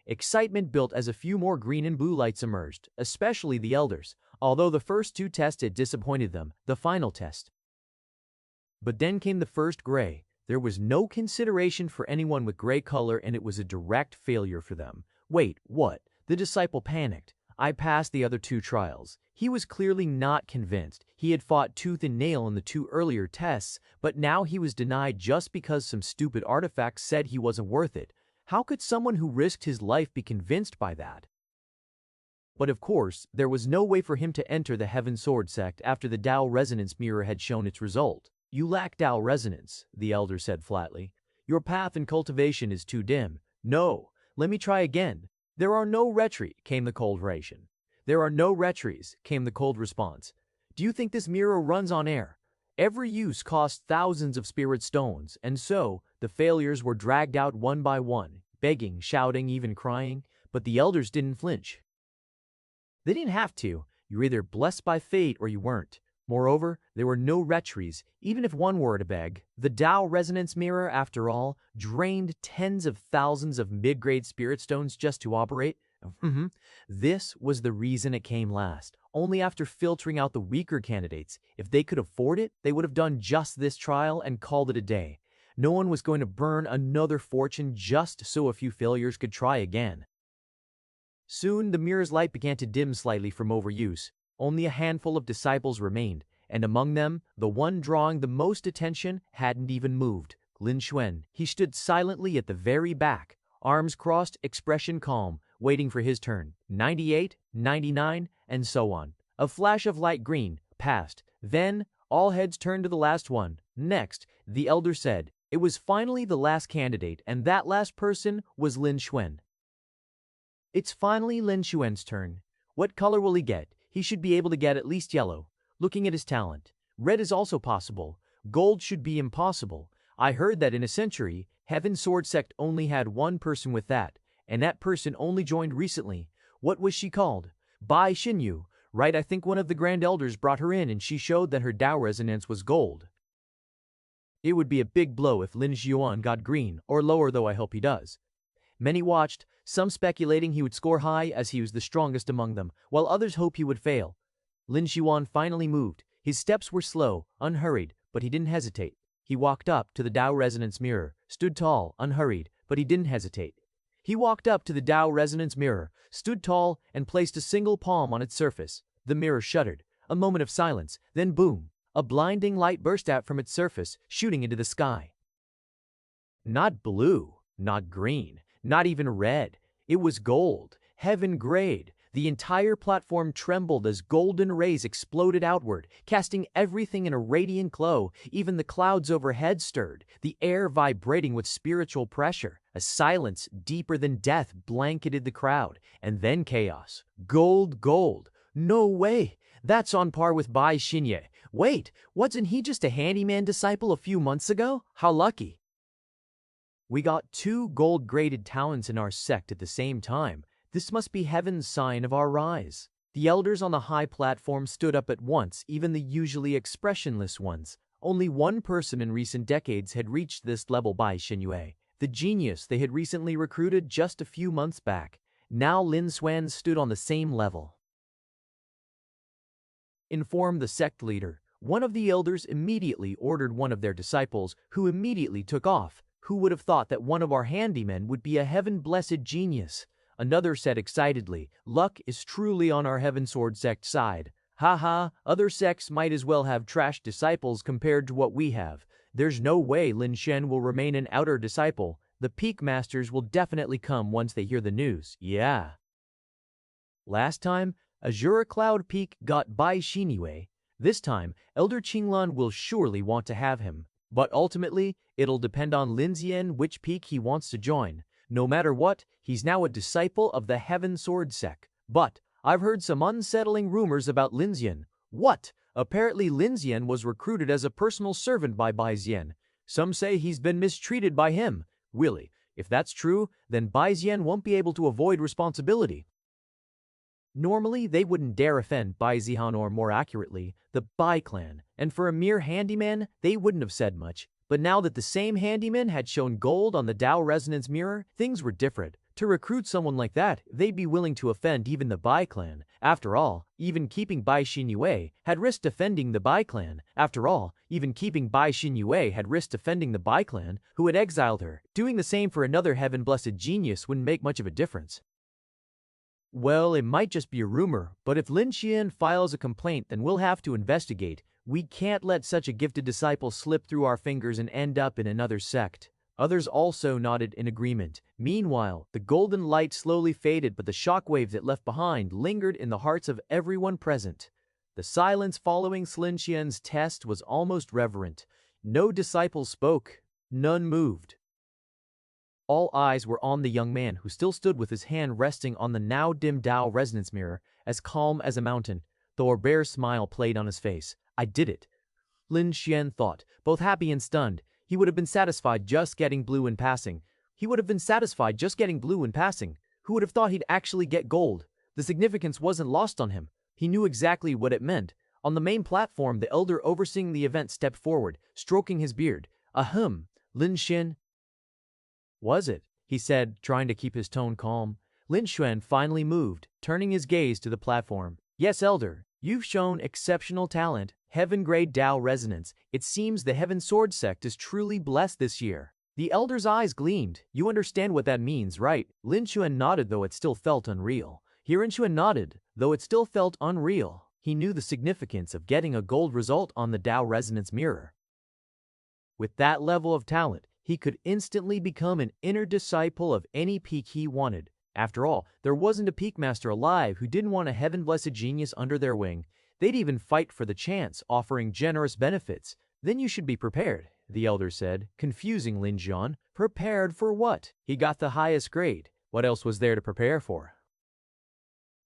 Excitement built as a few more green and blue lights emerged, especially the elders. Although the first two tests had disappointed them, the final test. But then came the first gray. There was no consideration for anyone with gray color, and it was a direct failure for them. Wait, what? The disciple panicked. I passed the other two trials. He was clearly not convinced. He had fought tooth and nail in the two earlier tests, but now he was denied just because some stupid artifact said he wasn't worth it. How could someone who risked his life be convinced by that? But of course, there was no way for him to enter the Heaven Sword sect after the Tao Resonance Mirror had shown its result. You lack Tao Resonance, the elder said flatly. Your path in cultivation is too dim. No, let me try again. There are no retry, came the cold ration. There are no retries, came the cold response. Do you think this mirror runs on air? Every use cost thousands of spirit stones, and so, the failures were dragged out one by one, begging, shouting, even crying, but the elders didn't flinch. They didn't have to. You were either blessed by fate or you weren't. Moreover, there were no retries, even if one were to beg. The Tao Resonance Mirror, after all, drained tens of thousands of mid-grade spirit stones just to operate. This was the reason it came last. Only after filtering out the weaker candidates. If they could afford it, they would have done just this trial and called it a day. No one was going to burn another fortune just so a few failures could try again. Soon the mirror's light began to dim slightly from overuse. Only a handful of disciples remained, and among them, the one drawing the most attention hadn't even moved. Lin Xuan. He stood silently at the very back, arms crossed, expression calm, waiting for his turn. 98, 99, and so on. A flash of light green passed. Then, all heads turned to the last one. Next, the elder said, it was finally the last candidate, and that last person was Lin Xuan. It's finally Lin Xuan's turn. What color will he get? He should be able to get at least yellow. Looking at his talent. Red is also possible. Gold should be impossible. I heard that in a century, Heaven Sword Sect only had one person with that, and that person only joined recently. What was she called? Bai Xinyu, right? I think one of the Grand Elders brought her in and she showed that her Tao resonance was gold. It would be a big blow if Lin Xuan got green, or lower, though I hope he does. Many watched, some speculating he would score high as he was the strongest among them, while others hoped he would fail. Lin Xuan finally moved. His steps were slow, unhurried, but he didn't hesitate. He walked up to the Tao resonance mirror, stood tall, unhurried, but he didn't hesitate. He walked up to the Tao resonance mirror, stood tall, and placed a single palm on its surface. The mirror shuddered. A moment of silence, then boom! A blinding light burst out from its surface, shooting into the sky. Not blue, not green, not even red. It was gold, heaven grade. The entire platform trembled as golden rays exploded outward, casting everything in a radiant glow. Even the clouds overhead stirred, the air vibrating with spiritual pressure. A silence deeper than death blanketed the crowd, and then chaos. Gold, gold. No way. That's on par with Bai Xinye. Wait, wasn't he just a handyman disciple a few months ago? How lucky. We got 2 gold-graded talents in our sect at the same time. This must be heaven's sign of our rise. The elders on the high platform stood up at once, even the usually expressionless ones. Only one person in recent decades had reached this level, Bai Xinyue, the genius they had recently recruited just a few months back. Now Lin Xuan stood on the same level. Informed the sect leader. One of the elders immediately ordered one of their disciples, who immediately took off. Who would have thought that one of our handymen would be a heaven-blessed genius? Another said excitedly, luck is truly on our Heaven Sword Sect side. Ha, other sects might as well have trash disciples compared to what we have. There's no way Lin Shen will remain an outer disciple. The peak masters will definitely come once they hear the news. Yeah. Last time, Azura Cloud Peak got Bai Xinye. This time, Elder Qinglan will surely want to have him. But ultimately, it'll depend on Lin Zihan which peak he wants to join. No matter what, he's now a disciple of the Heaven Sword Sect. But I've heard some unsettling rumors about Lin Zihan. What? Apparently Lin Zihan was recruited as a personal servant by Bai Zihan. Some say he's been mistreated by him. Really, if that's true, then Bai Zihan won't be able to avoid responsibility. Normally, they wouldn't dare offend Bai Zihan, or more accurately, the Bai clan, and for a mere handyman, they wouldn't have said much. But now that the same handyman had shown gold on the Tao resonance mirror, things were different. To recruit someone like that, they'd be willing to offend even the Bai clan. After all, even keeping Bai Xinye had risked offending the Bai clan. After all, even keeping Bai Xinye had risked offending the Bai clan, who had exiled her. Doing the same for another heaven-blessed genius wouldn't make much of a difference. Well, it might just be a rumor, but if Lin Xian files a complaint, then we'll have to investigate. We can't let such a gifted disciple slip through our fingers and end up in another sect. Others also nodded in agreement. Meanwhile, the golden light slowly faded, but the shockwaves it left behind lingered in the hearts of everyone present. The silence following Lin Xian's test was almost reverent. No disciple spoke. None moved. All eyes were on the young man, who still stood with his hand resting on the now dim Tao resonance mirror, as calm as a mountain, though a rare smile played on his face. I did it. Lin Xian thought, both happy and stunned. He would have been satisfied just getting blue in passing. Who would have thought he'd actually get gold? The significance wasn't lost on him. He knew exactly what it meant. On the main platform, the elder overseeing the event stepped forward, stroking his beard. Ahem, Lin Xian. Was it? He said, trying to keep his tone calm. Lin Xuan finally moved, turning his gaze to the platform. Yes, elder, you've shown exceptional talent. Heaven-grade Tao resonance. It seems the Heaven Sword sect is truly blessed this year. The elder's eyes gleamed. You understand what that means, right? Lin Xuan nodded, though it still felt unreal. Rin Xuan nodded, though it still felt unreal. He knew the significance of getting a gold result on the Tao resonance mirror. With that level of talent, he could instantly become an inner disciple of any peak he wanted. After all, there wasn't a peak master alive who didn't want a heaven-blessed genius under their wing. They'd even fight for the chance, offering generous benefits. Then you should be prepared, the elder said, confusing Lin Xuan. Prepared for what? He got the highest grade. What else was there to prepare for?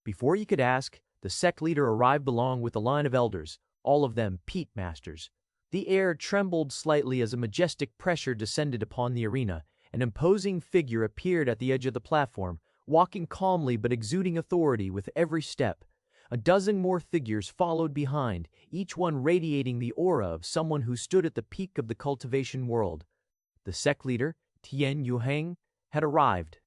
Before you could ask, the sect leader arrived along with a line of elders, all of them peak masters. The air trembled slightly as a majestic pressure descended upon the arena. An imposing figure appeared at the edge of the platform, walking calmly but exuding authority with every step. A dozen more figures followed behind, each one radiating the aura of someone who stood at the peak of the cultivation world. The sect leader, Tian Yuheng, had arrived.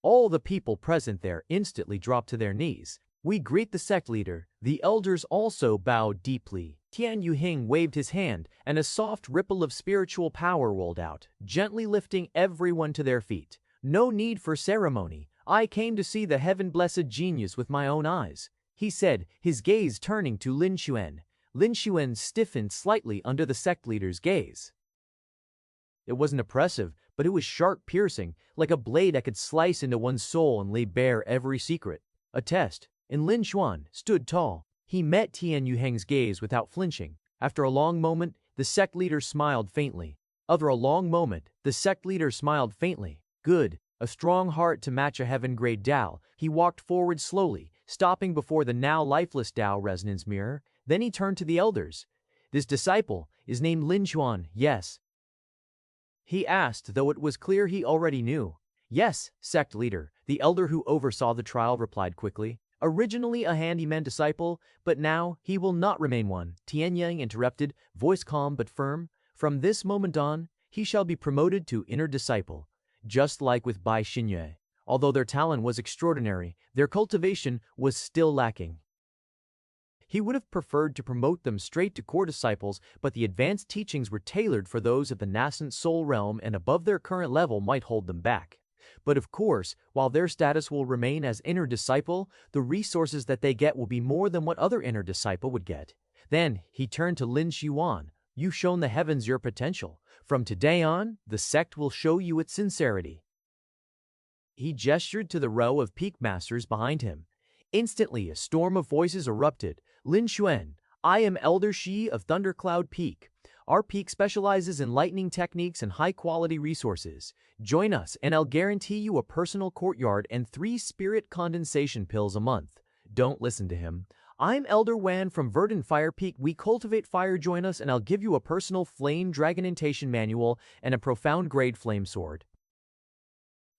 All the people present there instantly dropped to their knees. We greet the sect leader. The elders also bowed deeply. Tian Yuheng waved his hand, and a soft ripple of spiritual power rolled out, gently lifting everyone to their feet. No need for ceremony. I came to see the heaven-blessed genius with my own eyes, he said, his gaze turning to Lin Xuan. Lin Xuan stiffened slightly under the sect leader's gaze. It wasn't oppressive, but it was sharp-piercing, like a blade that could slice into one's soul and lay bare every secret. A test, and Lin Xuan stood tall. He met Tian Yuheng's gaze without flinching. After a long moment, the sect leader smiled faintly. Good. A strong heart to match a heaven-grade Tao. He walked forward slowly, stopping before the now lifeless Tao resonance mirror. Then he turned to the elders. This disciple is named Lin Xuan, yes? He asked, though it was clear he already knew. Yes, sect leader, the elder who oversaw the trial replied quickly. Originally a handyman disciple, but now he will not remain one, Tian Yang interrupted, voice calm but firm. From this moment on, he shall be promoted to inner disciple. Just like with Bai Zihan. Although their talent was extraordinary, their cultivation was still lacking. He would have preferred to promote them straight to core disciples, but the advanced teachings were tailored for those of the nascent soul realm and above their current level might hold them back. But of course, while their status will remain as inner disciple, the resources that they get will be more than what other inner disciple would get. Then he turned to Lin Xuan. You've shown the heavens your potential. From today on, the sect will show you its sincerity. He gestured to the row of peak masters behind him. Instantly, a storm of voices erupted. Lin Xuan, I am Elder Shi of Thundercloud Peak. Our peak specializes in lightning techniques and high-quality resources. Join us, and I'll guarantee you a personal courtyard and 3 spirit condensation pills a month. Don't listen to him. I'm Elder Wan from Verdant Fire Peak. We cultivate fire. Join us, and I'll give you a personal flame dragonentation manual and a profound grade flame sword.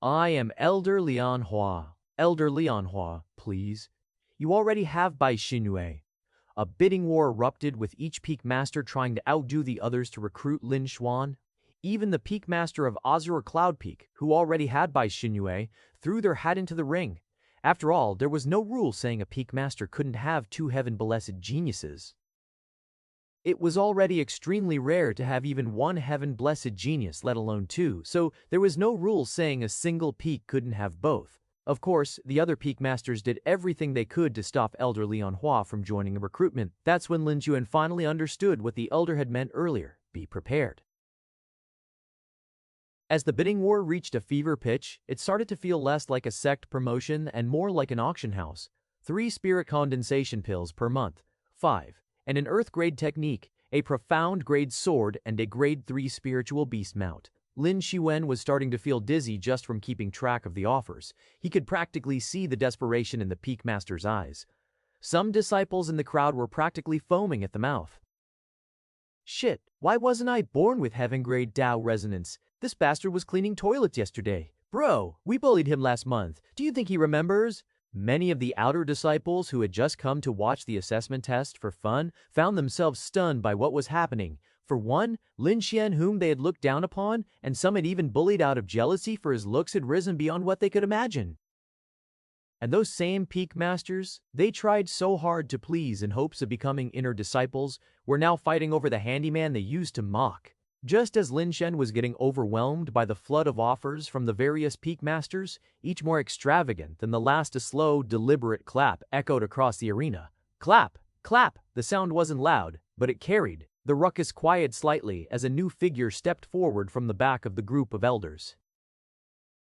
I am Elder Lian Hua. Elder Lian Hua, please. You already have Bai Zihan. A bidding war erupted with each peak master trying to outdo the others to recruit Lin Xuan. Even the peak master of Azure Cloud Peak, who already had Bai Zihan, threw their hat into the ring. After all, there was no rule saying a peak master couldn't have 2 heaven-blessed geniuses. It was already extremely rare to have even 1 heaven-blessed genius, let alone 2, so there was no rule saying a single peak couldn't have both. Of course, the other peak masters did everything they could to stop Elder Lian Hua from joining a recruitment. That's when Lin Xuan finally understood what the elder had meant earlier. Be prepared. As the bidding war reached a fever pitch, it started to feel less like a sect promotion and more like an auction house. 3 spirit condensation pills per month, 5, and an earth-grade technique, a profound grade sword, and a grade 3 spiritual beast mount. Lin Xuan was starting to feel dizzy just from keeping track of the offers. He could practically see the desperation in the peak master's eyes. Some disciples in the crowd were practically foaming at the mouth. Shit, why wasn't I born with heaven-grade Tao resonance? This bastard was cleaning toilets yesterday. Bro, we bullied him last month. Do you think he remembers? Many of the outer disciples who had just come to watch the assessment test for fun found themselves stunned by what was happening. For one, Lin Xuan, whom they had looked down upon, and some had even bullied out of jealousy for his looks, had risen beyond what they could imagine. And those same peak masters, they tried so hard to please in hopes of becoming inner disciples, were now fighting over the handyman they used to mock. Just as Lin Shen was getting overwhelmed by the flood of offers from the various peak masters, each more extravagant than the last, a slow, deliberate clap echoed across the arena. Clap! Clap! The sound wasn't loud, but it carried. The ruckus quieted slightly as a new figure stepped forward from the back of the group of elders.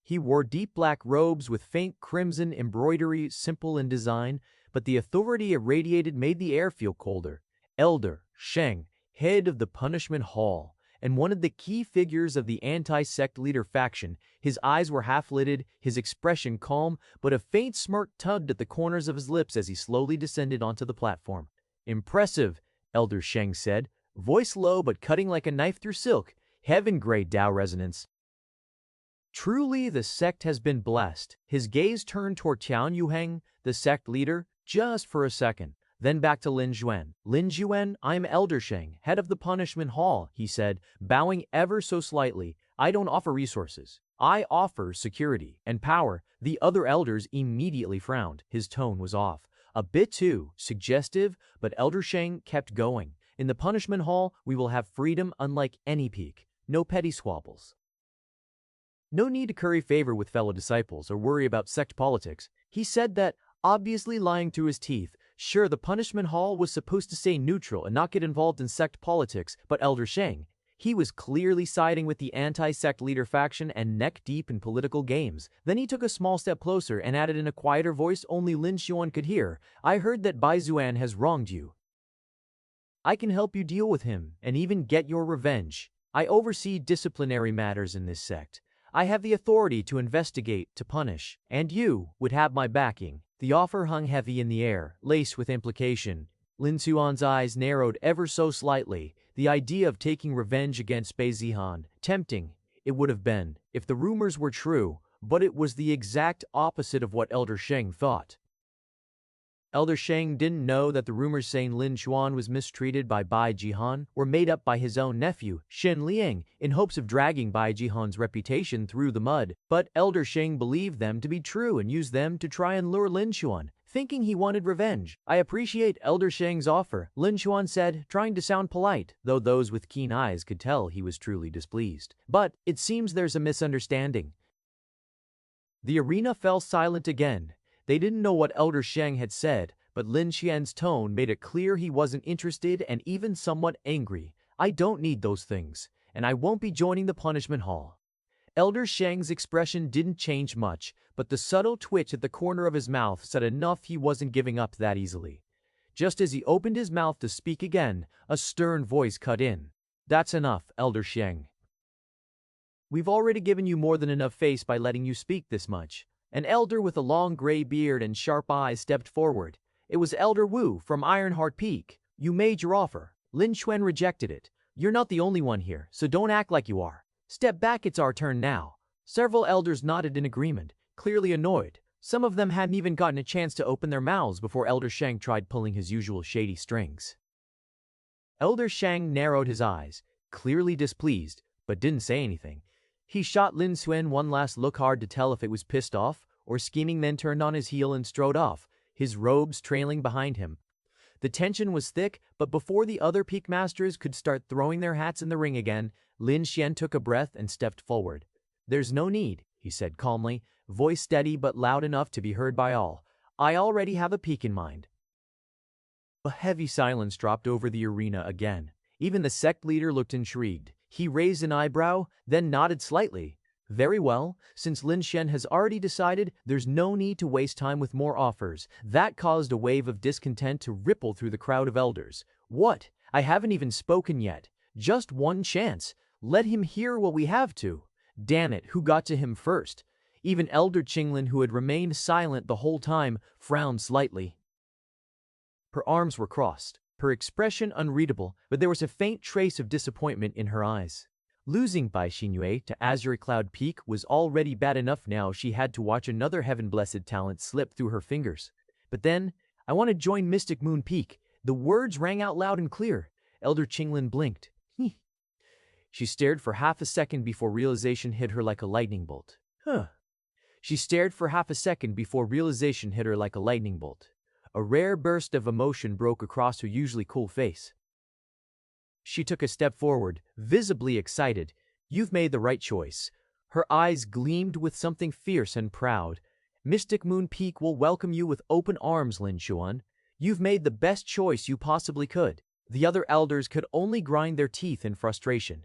He wore deep black robes with faint crimson embroidery, simple in design, but the authority it radiated made the air feel colder. Elder Sheng, head of the Punishment Hall, and one of the key figures of the anti-sect leader faction. His eyes were half-lidded, his expression calm, but a faint smirk tugged at the corners of his lips as he slowly descended onto the platform. "Impressive," Elder Sheng said, voice low but cutting like a knife through silk. "Heaven-grade Tao resonance. Truly, the sect has been blessed." His gaze turned toward Tian Yuheng, the sect leader, just for a second, then back to Lin Juan. "Lin Juan, I'm Elder Sheng, head of the Punishment Hall," he said, bowing ever so slightly. "I don't offer resources. I offer security and power." The other elders immediately frowned. His tone was off, a bit too suggestive, but Elder Sheng kept going. "In the Punishment Hall, we will have freedom unlike any peak. No petty squabbles. No need to curry favor with fellow disciples or worry about sect politics." He said that, obviously lying through his teeth. Sure, the Punishment Hall was supposed to stay neutral and not get involved in sect politics, but Elder Sheng, he was clearly siding with the anti-sect leader faction and neck-deep in political games. Then he took a small step closer and added in a quieter voice only Lin Xuan could hear, "I heard that Bai Zihan has wronged you. I can help you deal with him and even get your revenge. I oversee disciplinary matters in this sect. I have the authority to investigate, to punish, and you would have my backing." The offer hung heavy in the air, laced with implication. Lin Xuan's eyes narrowed ever so slightly. The idea of taking revenge against Bai Zihan, tempting it would have been, if the rumors were true, but it was the exact opposite of what Elder Sheng thought. Elder Sheng didn't know that the rumors saying Lin Xuan was mistreated by Bai Zihan were made up by his own nephew, Shen Liang, in hopes of dragging Bai Jihan's reputation through the mud. But Elder Sheng believed them to be true and used them to try and lure Lin Xuan, thinking he wanted revenge. "I appreciate Elder Sheng's offer," Lin Xuan said, trying to sound polite, though those with keen eyes could tell he was truly displeased. "But it seems there's a misunderstanding." The arena fell silent again. They didn't know what Elder Sheng had said, but Lin Xian's tone made it clear he wasn't interested and even somewhat angry. "I don't need those things, and I won't be joining the Punishment Hall." Elder Sheng's expression didn't change much, but the subtle twitch at the corner of his mouth said enough he wasn't giving up that easily. Just as he opened his mouth to speak again, a stern voice cut in. "That's enough, Elder Sheng. We've already given you more than enough face by letting you speak this much." An elder with a long gray beard and sharp eyes stepped forward. It was Elder Wu from Ironheart Peak. "You made your offer. Lin Xuan rejected it. You're not the only one here, so don't act like you are. Step back, it's our turn now." Several elders nodded in agreement, clearly annoyed. Some of them hadn't even gotten a chance to open their mouths before Elder Sheng tried pulling his usual shady strings. Elder Sheng narrowed his eyes, clearly displeased, but didn't say anything. He shot Lin Xuan one last look, hard to tell if it was pissed off or scheming, then turned on his heel and strode off, his robes trailing behind him. The tension was thick, but before the other peak masters could start throwing their hats in the ring again, Lin Xian took a breath and stepped forward. "There's no need," he said calmly, voice steady but loud enough to be heard by all. "I already have a peak in mind." A heavy silence dropped over the arena again. Even the sect leader looked intrigued. He raised an eyebrow, then nodded slightly. "Very well, since Lin Xian has already decided, there's no need to waste time with more offers." That caused a wave of discontent to ripple through the crowd of elders. "What? I haven't even spoken yet. Just one chance. Let him hear what we have to." Damn it, who got to him first? Even Elder Qinglin, who had remained silent the whole time, frowned slightly. Her arms were crossed, her expression unreadable, but there was a faint trace of disappointment in her eyes. Losing Bai Xinyue to Azure Cloud Peak was already bad enough. Now she had to watch another heaven-blessed talent slip through her fingers. But then, "I want to join Mystic Moon Peak." The words rang out loud and clear. Elder Qinglin blinked. She stared for half a second before realization hit her like a lightning bolt. She stared for half a second before realization hit her like a lightning bolt. A rare burst of emotion broke across her usually cool face. She took a step forward, visibly excited. "You've made the right choice." Her eyes gleamed with something fierce and proud. "Mystic Moon Peak will welcome you with open arms, Lin Xuan. You've made the best choice you possibly could." The other elders could only grind their teeth in frustration.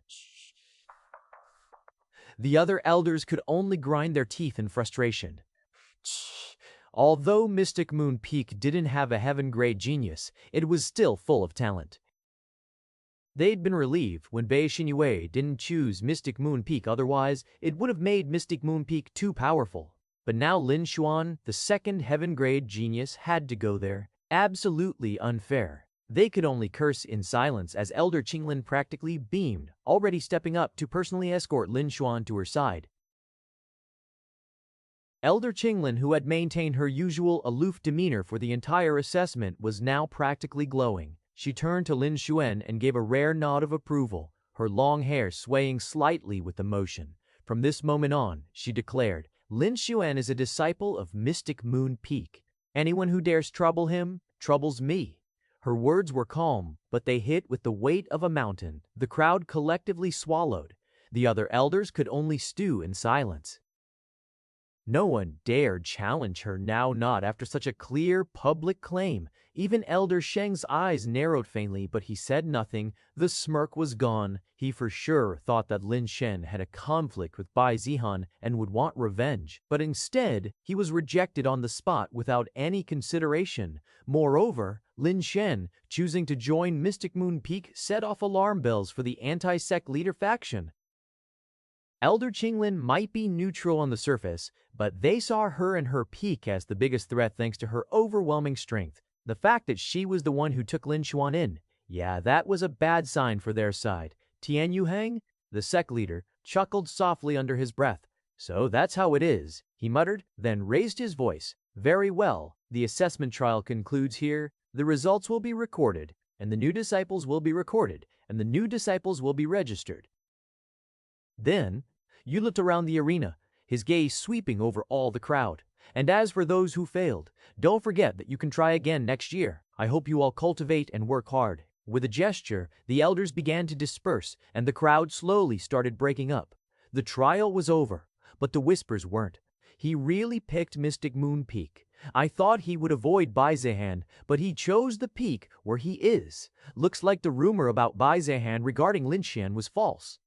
The other elders could only grind their teeth in frustration. Although Mystic Moon Peak didn't have a heaven-grade genius, it was still full of talent. They'd been relieved when Bai Zihan didn't choose Mystic Moon Peak, otherwise it would have made Mystic Moon Peak too powerful. But now Lin Xuan, the second heaven-grade genius, had to go there. Absolutely unfair. They could only curse in silence as Elder Qinglin practically beamed, already stepping up to personally escort Lin Xuan to her side. Elder Qinglin, who had maintained her usual aloof demeanor for the entire assessment, was now practically glowing. She turned to Lin Xuan and gave a rare nod of approval, her long hair swaying slightly with emotion. From this moment on, she declared, Lin Xuan is a disciple of Mystic Moon Peak. Anyone who dares trouble him, troubles me. Her words were calm, but they hit with the weight of a mountain. The crowd collectively swallowed. The other elders could only stew in silence. No one dared challenge her now, not after such a clear public claim. Even Elder Sheng's eyes narrowed faintly, but he said nothing. The smirk was gone. He for sure thought that Lin Shen had a conflict with Bai Zihan and would want revenge, but instead, he was rejected on the spot without any consideration. Moreover, Lin Shen, choosing to join Mystic Moon Peak, set off alarm bells for the anti-sect leader faction. Elder Qinglin might be neutral on the surface, but they saw her and her peak as the biggest threat thanks to her overwhelming strength. The fact that she was the one who took Lin Xuan in, yeah, that was a bad sign for their side. Tian Yuhang, the sect leader, chuckled softly under his breath. "So that's how it is," he muttered, then raised his voice. "Very well, the assessment trial concludes here. The results will be recorded, and the new disciples will be recorded, and the new disciples will be registered." Then, Yu looked around the arena, his gaze sweeping over all the crowd. "And as for those who failed, don't forget that you can try again next year. I hope you all cultivate and work hard." With a gesture, the elders began to disperse, and the crowd slowly started breaking up. The trial was over, but the whispers weren't. He really picked Mystic Moon Peak. I thought he would avoid Bai Zihan, but he chose the peak where he is. Looks like the rumor about Bai Zihan regarding Lin Xian was false.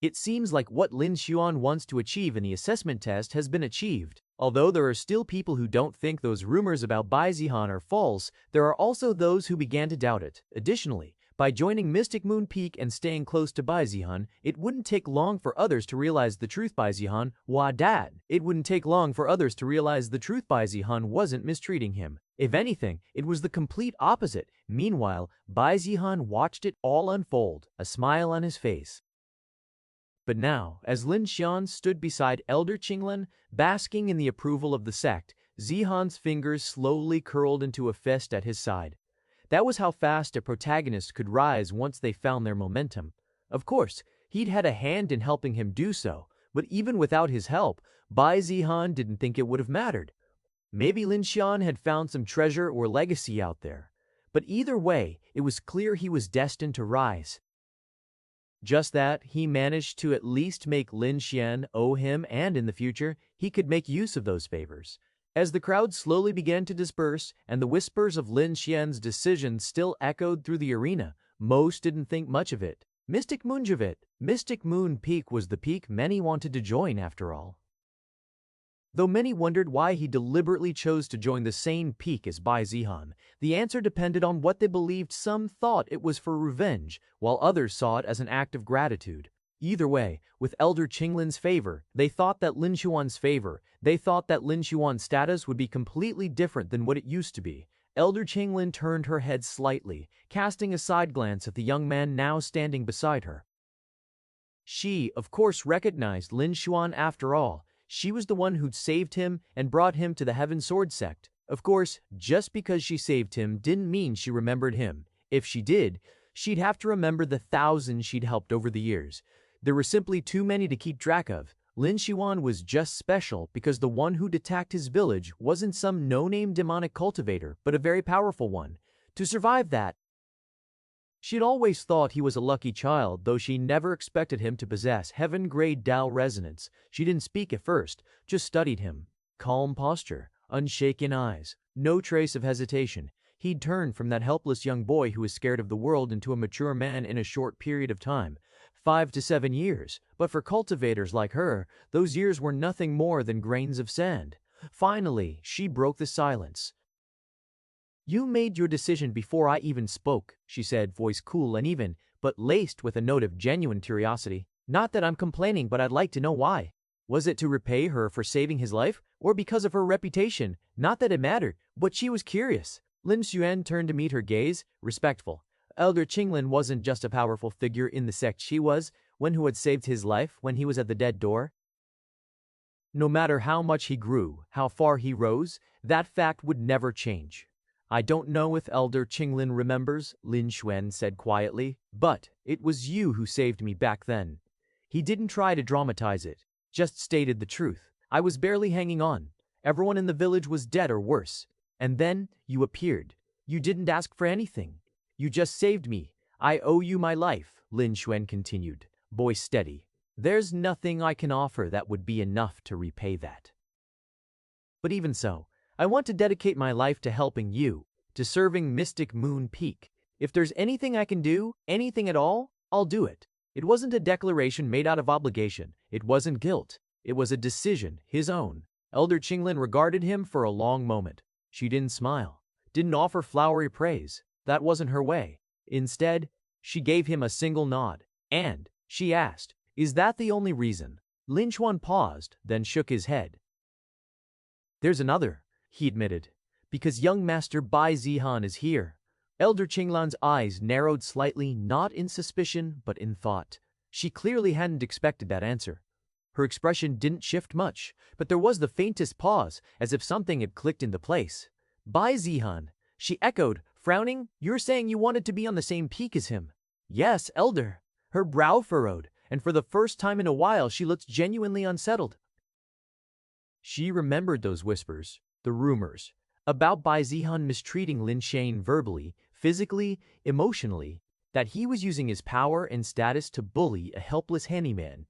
It seems like what Lin Xuan wants to achieve in the assessment test has been achieved. Although there are still people who don't think those rumors about Bai Zihan are false, there are also those who began to doubt it. Additionally, by joining Mystic Moon Peak and staying close to Bai Zihan, it wouldn't take long for others to realize the truth. Bai Zihan, dad. It wouldn't take long for others to realize the truth. Bai Zihan wasn't mistreating him. If anything, it was the complete opposite. Meanwhile, Bai Zihan watched it all unfold, a smile on his face. But now, as Lin Xian stood beside Elder Qinglin, basking in the approval of the sect, Zihan's fingers slowly curled into a fist at his side. That was how fast a protagonist could rise once they found their momentum. Of course, he'd had a hand in helping him do so, but even without his help, Bai Zihan didn't think it would have mattered. Maybe Lin Xian had found some treasure or legacy out there. But either way, it was clear he was destined to rise. Just that, he managed to at least make Lin Xian owe him, and in the future, he could make use of those favors. As the crowd slowly began to disperse, and the whispers of Lin Xian's decision still echoed through the arena, most didn't think much of it. Mystic Moon Peak was the peak many wanted to join after all. Though many wondered why he deliberately chose to join the same peak as Bai Zihan, the answer depended on what they believed. Some thought it was for revenge, while others saw it as an act of gratitude. Either way, with Elder Qinglin's favor, they thought that Lin Xuan's status would be completely different than what it used to be. Elder Qinglin turned her head slightly, casting a side glance at the young man now standing beside her. She, of course, recognized Lin Xuan after all. She was the one who'd saved him and brought him to the Heaven Sword sect. Of course, just because she saved him didn't mean she remembered him. If she did, she'd have to remember the thousands she'd helped over the years. There were simply too many to keep track of. Lin Xuan was just special because the one who'd attacked his village wasn't some no-name demonic cultivator, but a very powerful one. To survive that, she'd always thought he was a lucky child, though she never expected him to possess heaven-grade Dao resonance. She didn't speak at first, just studied him. Calm posture, unshaken eyes, no trace of hesitation. He'd turned from that helpless young boy who was scared of the world into a mature man in a short period of time. 5 to 7 years, but for cultivators like her, those years were nothing more than grains of sand. Finally, she broke the silence. "You made your decision before I even spoke," she said, voice cool and even, but laced with a note of genuine curiosity. "Not that I'm complaining, but I'd like to know why. Was it to repay her for saving his life, or because of her reputation? Not that it mattered, but she was curious." Lin Xuan turned to meet her gaze, respectful. Elder Qinglin wasn't just a powerful figure in the sect, she was one who had saved his life when he was at the dead door. No matter how much he grew, how far he rose, that fact would never change. "I don't know if Elder Qinglin remembers," Lin Xuan said quietly, "but it was you who saved me back then." He didn't try to dramatize it, just stated the truth. "I was barely hanging on. Everyone in the village was dead or worse. And then you appeared. You didn't ask for anything. You just saved me. I owe you my life," Lin Xuan continued, voice steady. "There's nothing I can offer that would be enough to repay that. But even so, I want to dedicate my life to helping you, to serving Mystic Moon Peak. If there's anything I can do, anything at all, I'll do it." It wasn't a declaration made out of obligation. It wasn't guilt. It was a decision, his own. Elder Qinglin regarded him for a long moment. She didn't smile, didn't offer flowery praise. That wasn't her way. Instead, she gave him a single nod. And she asked, "Is that the only reason?" Lin Xuan paused, then shook his head. "There's another," he admitted. "Because young Master Bai Zihan is here." Elder Qinglan's eyes narrowed slightly, not in suspicion, but in thought. She clearly hadn't expected that answer. Her expression didn't shift much, but there was the faintest pause, as if something had clicked into place. "Bai Zihan," she echoed, frowning. "You're saying you wanted to be on the same peak as him?" "Yes, Elder." Her brow furrowed, and for the first time in a while she looked genuinely unsettled. She remembered those whispers, the rumors, about Bai Zihan mistreating Lin Xuan verbally, physically, emotionally, that he was using his power and status to bully a helpless handyman.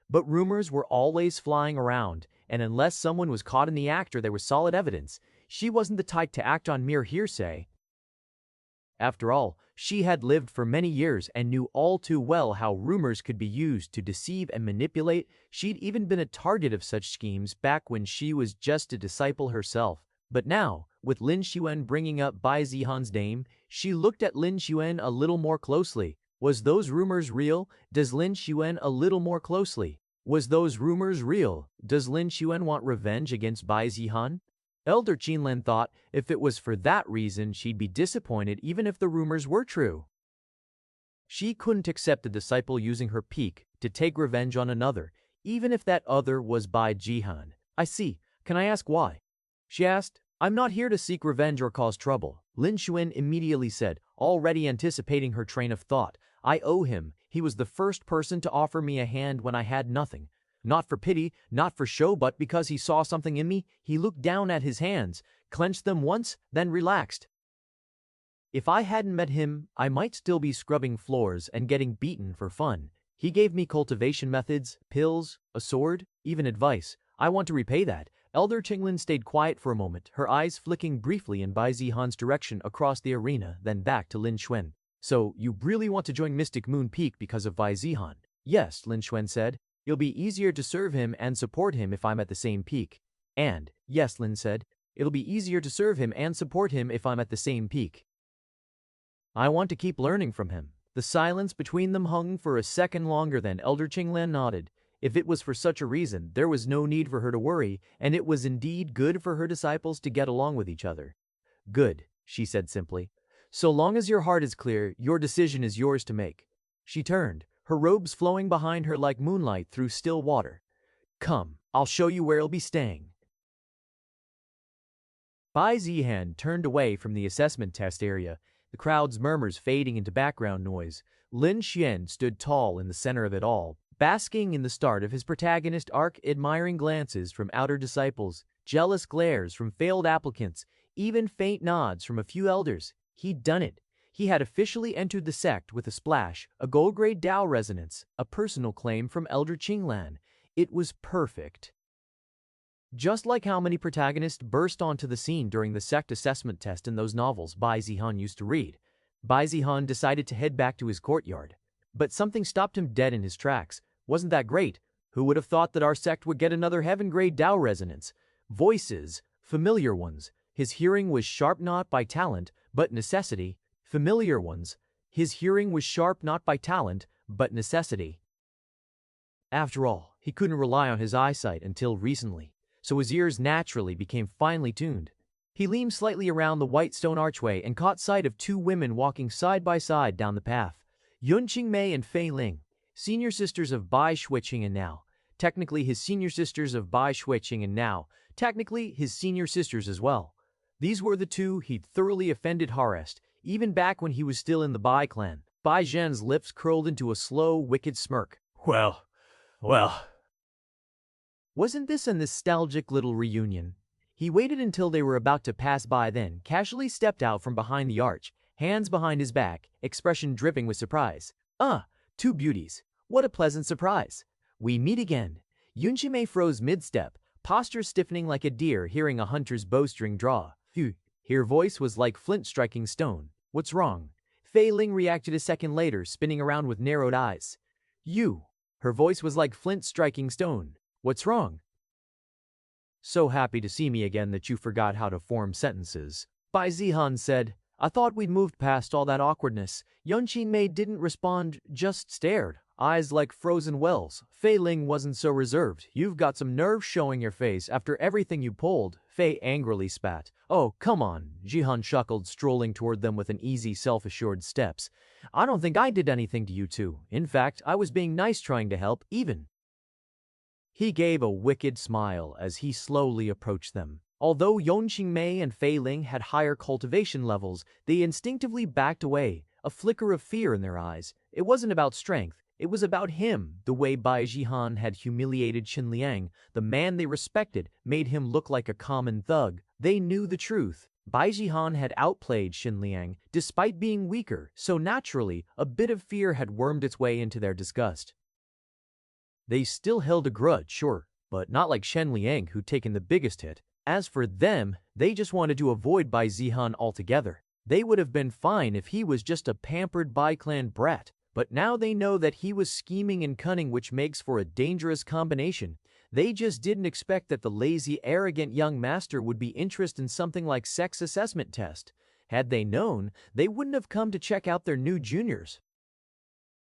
But rumors were always flying around, and unless someone was caught in the act or there was solid evidence, she wasn't the type to act on mere hearsay. After all, she had lived for many years and knew all too well how rumors could be used to deceive and manipulate. She'd even been a target of such schemes back when she was just a disciple herself. But now, with Lin Xuan bringing up Bai Zihan's name, she looked at Lin Xuan a little more closely. Was those rumors real? Does Lin Xuan a little more closely? Was those rumors real? Does Lin Xuan want revenge against Bai Zihan? Elder Qinlan thought if it was for that reason, she'd be disappointed even if the rumors were true. She couldn't accept a disciple using her peak to take revenge on another, even if that other was Bai Zihan. "I see. Can I ask why?" she asked. "I'm not here to seek revenge or cause trouble," Lin Xuan immediately said, already anticipating her train of thought. "I owe him. He was the first person to offer me a hand when I had nothing. Not for pity, not for show, but because he saw something in me. He looked down at his hands, clenched them once, then relaxed. If I hadn't met him, I might still be scrubbing floors and getting beaten for fun. He gave me cultivation methods, pills, a sword, even advice. I want to repay that." Elder Qinglin stayed quiet for a moment, her eyes flicking briefly in Bai Zihan's direction across the arena, then back to Lin Xuan. "So, you really want to join Mystic Moon Peak because of Bai Zihan?" "Yes," Lin Xuan said. "It'll be easier to serve him and support him if I'm at the same peak." "And, yes," Lin said, "it'll be easier to serve him and support him if I'm at the same peak. I want to keep learning from him." The silence between them hung for a second longer, then Elder Qinglan nodded. If it was for such a reason, there was no need for her to worry, and it was indeed good for her disciples to get along with each other. "Good," she said simply. "So long as your heart is clear, your decision is yours to make." She turned, her robes flowing behind her like moonlight through still water. "Come, I'll show you where you'll be staying." Bai Zihan turned away from the assessment test area, the crowd's murmurs fading into background noise. Lin Xuan stood tall in the center of it all, basking in the start of his protagonist arc, admiring glances from outer disciples, jealous glares from failed applicants, even faint nods from a few elders. He'd done it. He had officially entered the sect with a splash, a gold-grade Tao resonance, a personal claim from Elder Qinglan. It was perfect. Just like how many protagonists burst onto the scene during the sect assessment test in those novels Bai Zihan used to read, Bai Zihan decided to head back to his courtyard. But something stopped him dead in his tracks. Wasn't that great? Who would have thought that our sect would get another heaven-grade Tao resonance? Voices, familiar ones. His hearing was sharp not by talent, but necessity. Familiar ones. His hearing was sharp not by talent, but necessity. After all, he couldn't rely on his eyesight until recently, so his ears naturally became finely tuned. He leaned slightly around the white stone archway and caught sight of two women walking side by side down the path. Yun Qingmei and Fei Ling, senior sisters of Bai Shuiqing and now, technically his senior sisters of Bai Shuiqing and now, technically his senior sisters as well. These were the two he'd thoroughly offended harassed, even back when he was still in the Bai clan. Bai Zhen's lips curled into a slow, wicked smirk. Well. Wasn't this a nostalgic little reunion? He waited until they were about to pass by, then casually stepped out from behind the arch, hands behind his back, expression dripping with surprise. Two beauties. What a pleasant surprise. We meet again. Yun Qingmei froze mid-step, posture stiffening like a deer hearing a hunter's bowstring draw. Phew. Her voice was like flint striking stone. What's wrong? Fei Ling reacted a second later, spinning around with narrowed eyes. You. Her voice was like flint striking stone. What's wrong? So happy to see me again that you forgot how to form sentences. Bai Zihan said. I thought we'd moved past all that awkwardness. Yun Qingmei didn't respond, just stared, eyes like frozen wells. Fei Ling wasn't so reserved. You've got some nerve showing your face after everything you pulled. Fei angrily spat. Oh, come on, Zihan chuckled, strolling toward them with an easy, self-assured steps. I don't think I did anything to you two. In fact, I was being nice, trying to help, even. He gave a wicked smile as he slowly approached them. Although Yun Qingmei and Fei Ling had higher cultivation levels, they instinctively backed away, a flicker of fear in their eyes. It wasn't about strength, it was about him. The way Bai Zihan had humiliated Qin Liang, the man they respected, made him look like a common thug. They knew the truth. Bai Zihan had outplayed Qin Liang, despite being weaker, so naturally, a bit of fear had wormed its way into their disgust. They still held a grudge, sure, but not like Qin Liang, who'd taken the biggest hit. As for them, they just wanted to avoid Bai Zihan altogether. They would have been fine if he was just a pampered Bai clan brat, but now they know that he was scheming and cunning, which makes for a dangerous combination. They just didn't expect that the lazy, arrogant young master would be interested in something like sex assessment test. Had they known, they wouldn't have come to check out their new juniors.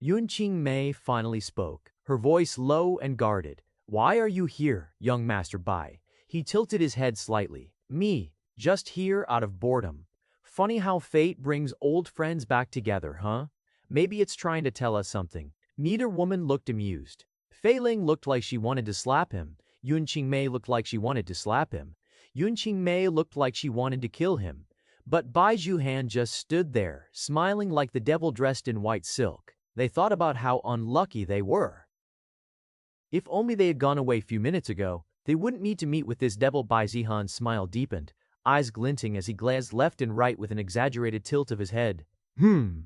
Yun Qingmei finally spoke, her voice low and guarded. Why are you here, young Master Bai? He tilted his head slightly. Me, just here out of boredom. Funny how fate brings old friends back together, huh? Maybe it's trying to tell us something. Neither woman looked amused. Fei Ling looked like she wanted to slap him. Yun Qingmei looked like she wanted to slap him. Yun Qingmei looked like she wanted to kill him. But Bai Zihan just stood there, smiling like the devil dressed in white silk. They thought about how unlucky they were. If only they had gone away a few minutes ago, they wouldn't need to meet with this devil. Bai Zihan's smile deepened, eyes glinting as he glanced left and right with an exaggerated tilt of his head.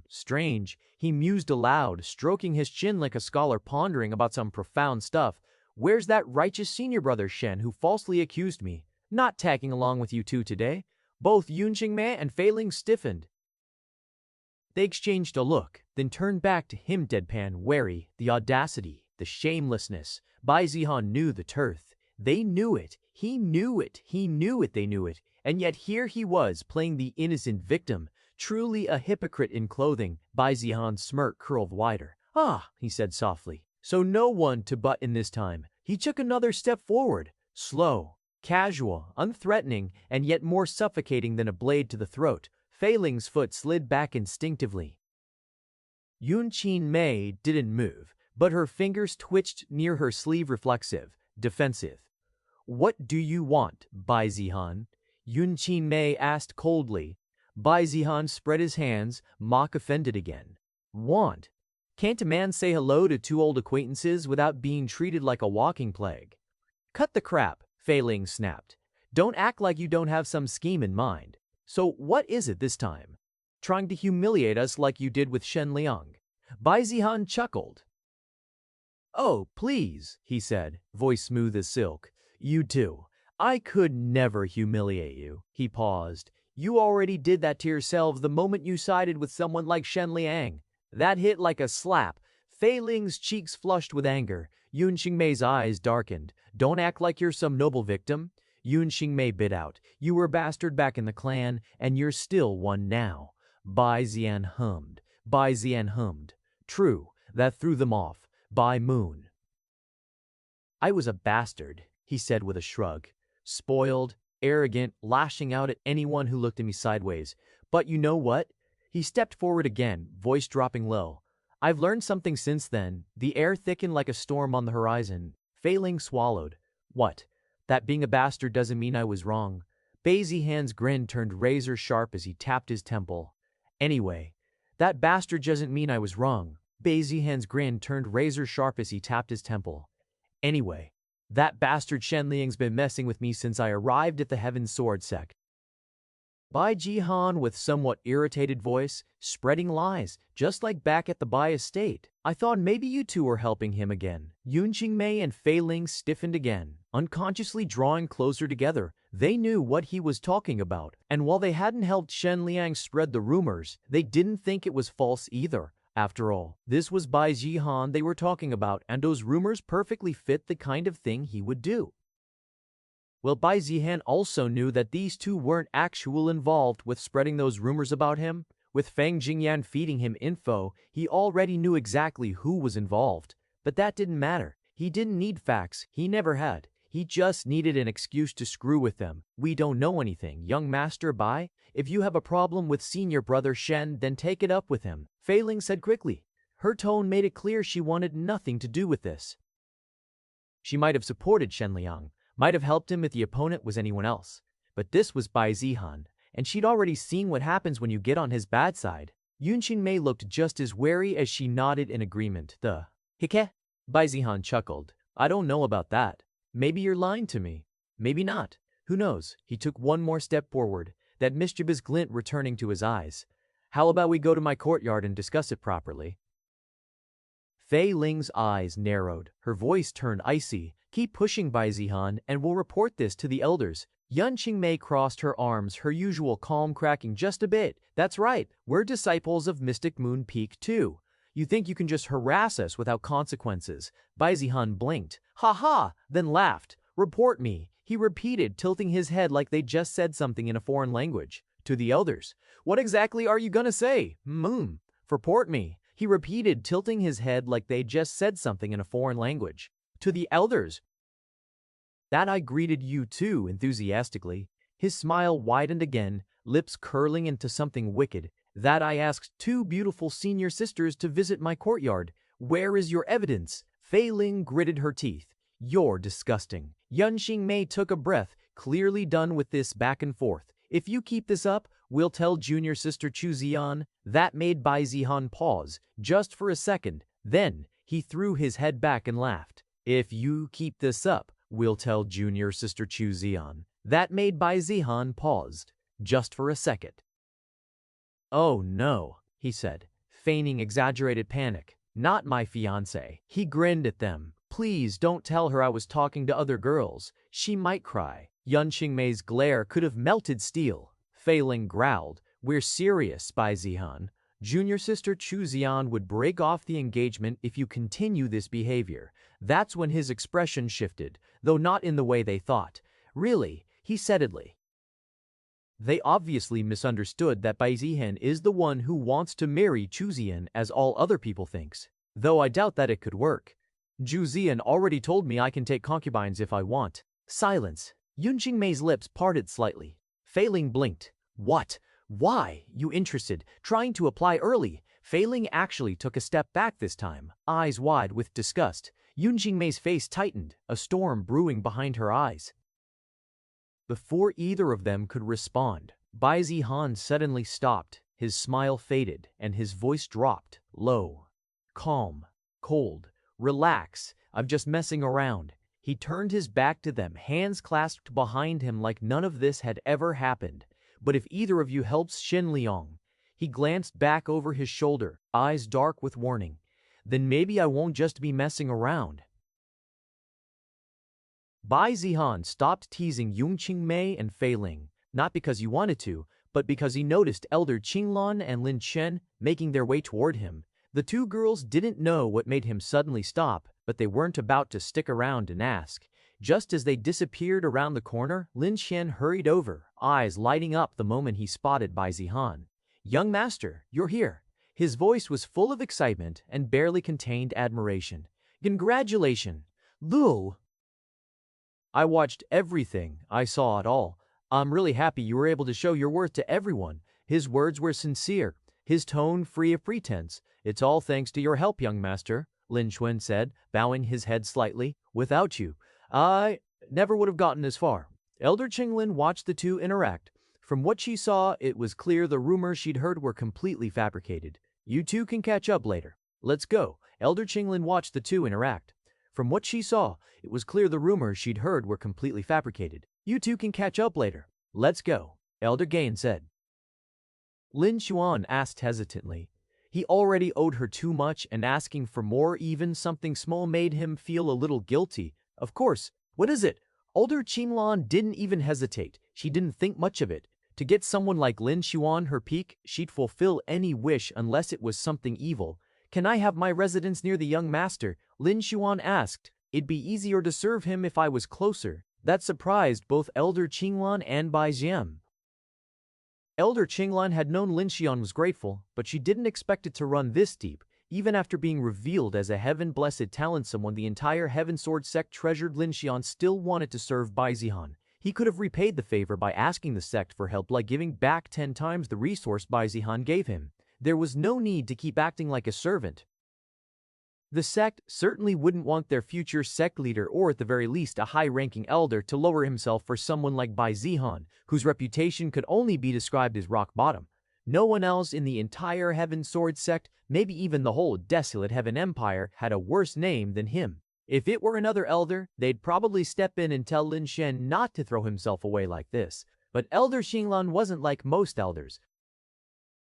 Strange, he mused aloud, stroking his chin like a scholar pondering about some profound stuff. Where's that righteous senior brother Shen who falsely accused me? Not tagging along with you two today? Both Yun Qingmei and Fei Ling stiffened. They exchanged a look, then turned back to him deadpan, wary, the audacity, the shamelessness. Bai Zihan knew the truth. They knew it. He knew it. He knew it. They knew it. And yet here he was, playing the innocent victim, truly a hypocrite in clothing. Bai Zihan's smirk curled wider. He said softly. So no one to butt in this time. He took another step forward, slow, casual, unthreatening, and yet more suffocating than a blade to the throat. Fei Ling's foot slid back instinctively. Yun Qingmei didn't move, but her fingers twitched near her sleeve, reflexive, defensive. What do you want, Bai Zihan? Yun Qingmei asked coldly. Bai Zihan spread his hands, mock offended again. Want? Can't a man say hello to two old acquaintances without being treated like a walking plague? Cut the crap, Fei Ling snapped. Don't act like you don't have some scheme in mind. So what is it this time? Trying to humiliate us like you did with Shen Liang? Bai Zihan chuckled. Oh, please, he said, voice smooth as silk. You too. I could never humiliate you. He paused. You already did that to yourselves the moment you sided with someone like Shen Liang. That hit like a slap. Fei Ling's cheeks flushed with anger. Yun Xingmei's eyes darkened. Don't act like you're some noble victim. Yun Xingmei bit out. You were a bastard back in the clan, and you're still one now. Bai Zihan hummed. Bai Zihan hummed. True, that threw them off. Bai Moon. I was a bastard, he said with a shrug. Spoiled, arrogant, lashing out at anyone who looked at me sideways. But you know what? He stepped forward again, voice dropping low. I've learned something since then. The air thickened like a storm on the horizon. Fei Ling swallowed. What? That being a bastard doesn't mean I was wrong. Bai Zihan's grin turned razor sharp as he tapped his temple. Anyway, that bastard doesn't mean I was wrong. Bai Zihan's grin turned razor sharp as he tapped his temple. Anyway, that bastard Shen Liang's been messing with me since I arrived at the Heaven Sword Sect. Bai Zihan with somewhat irritated voice, spreading lies, just like back at the Bai estate. I thought maybe you two were helping him again. Yun Xingmei and Fei Ling stiffened again, unconsciously drawing closer together. They knew what he was talking about, and while they hadn't helped Shen Liang spread the rumors, they didn't think it was false either. After all, this was Bai Zihan they were talking about, and those rumors perfectly fit the kind of thing he would do. Well, Bai Zihan also knew that these two weren't actually involved with spreading those rumors about him. With Fang Jingyan feeding him info, he already knew exactly who was involved. But that didn't matter. He didn't need facts. He never had. He just needed an excuse to screw with them. We don't know anything, young Master Bai. If you have a problem with senior brother Shen, then take it up with him, Fei Ling said quickly. Her tone made it clear she wanted nothing to do with this. She might have supported Shen Liang, might have helped him if the opponent was anyone else. But this was Bai Zihan, and she'd already seen what happens when you get on his bad side. Yun Xingmei looked just as wary as she nodded in agreement. Hike? Bai Zihan chuckled. I don't know about that. Maybe you're lying to me. Maybe not. Who knows? He took one more step forward, that mischievous glint returning to his eyes. How about we go to my courtyard and discuss it properly? Fei Ling's eyes narrowed. Her voice turned icy. Keep pushing, Bai Zihan, and we'll report this to the elders. Yun Xingmei crossed her arms, her usual calm cracking just a bit. That's right, we're disciples of Mystic Moon Peak too. You think you can just harass us without consequences? Bai Zihan blinked. Ha ha, then laughed. Report me, he repeated, tilting his head like they just said something in a foreign language. To the elders. What exactly are you gonna say? Report me, he repeated, tilting his head like they just said something in a foreign language. To the elders. That I greeted you too, enthusiastically. His smile widened again, lips curling into something wicked. That I asked two beautiful senior sisters to visit my courtyard. Where is your evidence? Fei Ling gritted her teeth. You're disgusting. Yun Xingmei took a breath, clearly done with this back and forth. If you keep this up, we'll tell junior sister Chu Ziyan. That made Bai Zihan pause, just for a second. Then, he threw his head back and laughed. If you keep this up, we'll tell junior sister Chu Ziyan. That made Bai Zihan paused, just for a second. Oh no, he said, feigning exaggerated panic. Not my fiancé. He grinned at them. Please don't tell her I was talking to other girls. She might cry. Yun Xingmei's glare could have melted steel. Fei Ling growled. We're serious, Bai Zihan. Junior sister Chu Ziyan would break off the engagement if you continue this behavior. That's when his expression shifted, though not in the way they thought. Really, he said idly. They obviously misunderstood that Bai Zihan is the one who wants to marry Chu Ziyan as all other people thinks. Though I doubt that it could work. Chu Ziyan already told me I can take concubines if I want. Silence. Yun Xingmei's lips parted slightly. Fei Ling blinked. What? Why? You interested? Trying to apply early. Fei Ling actually took a step back this time, eyes wide with disgust. Yun Xingmei's face tightened, a storm brewing behind her eyes. Before either of them could respond, Bai Zihan suddenly stopped, his smile faded, and his voice dropped, low. calm, cold, relax, I'm just messing around. He turned his back to them, hands clasped behind him like none of this had ever happened. But if either of you helps Shen Liang, he glanced back over his shoulder, eyes dark with warning, then maybe I won't just be messing around. Bai Zihan stopped teasing Yung Qingmei and Fei Ling, not because he wanted to, but because he noticed Elder Qinglan and Lin Chen making their way toward him. The two girls didn't know what made him suddenly stop, but they weren't about to stick around and ask. Just as they disappeared around the corner, Lin Chen hurried over, eyes lighting up the moment he spotted Bai Zihan. "Young master, you're here." His voice was full of excitement and barely contained admiration. "Congratulations, Lu! I watched everything, I saw it all. I'm really happy you were able to show your worth to everyone." His words were sincere, his tone free of pretense. "It's all thanks to your help, young master," Lin Chuan said, bowing his head slightly. "Without you, I never would have gotten as far." Elder Qinglin watched the two interact. From what she saw, it was clear the rumors she'd heard were completely fabricated. "You two can catch up later. Let's go." Elder Qinglin watched the two interact. From what she saw, it was clear the rumors she'd heard were completely fabricated. "You two can catch up later. Let's go," Elder Gain said. Lin Xuan asked hesitantly. He already owed her too much, and asking for more, even something small, made him feel a little guilty. "Of course, what is it?" Older Qinglan didn't even hesitate. She didn't think much of it. To get someone like Lin Xuan her peak, she'd fulfill any wish unless it was something evil. "Can I have my residence near the young master?" Lin Xuan asked. "It'd be easier to serve him if I was closer." That surprised both Elder Qinglan and Bai Zihan. Elder Qinglan had known Lin Xuan was grateful, but she didn't expect it to run this deep. Even after being revealed as a heaven-blessed talent, someone the entire Heaven Sword sect treasured, Lin Xuan still wanted to serve Bai Zihan. He could have repaid the favor by asking the sect for help, like giving back 10 times the resource Bai Zihan gave him. There was no need to keep acting like a servant. The sect certainly wouldn't want their future sect leader, or at the very least a high-ranking elder, to lower himself for someone like Bai Zihan, whose reputation could only be described as rock bottom. No one else in the entire Heaven Sword sect, maybe even the whole desolate Heaven Empire, had a worse name than him. If it were another elder, they'd probably step in and tell Lin Shen not to throw himself away like this. But Elder Xinglan wasn't like most elders.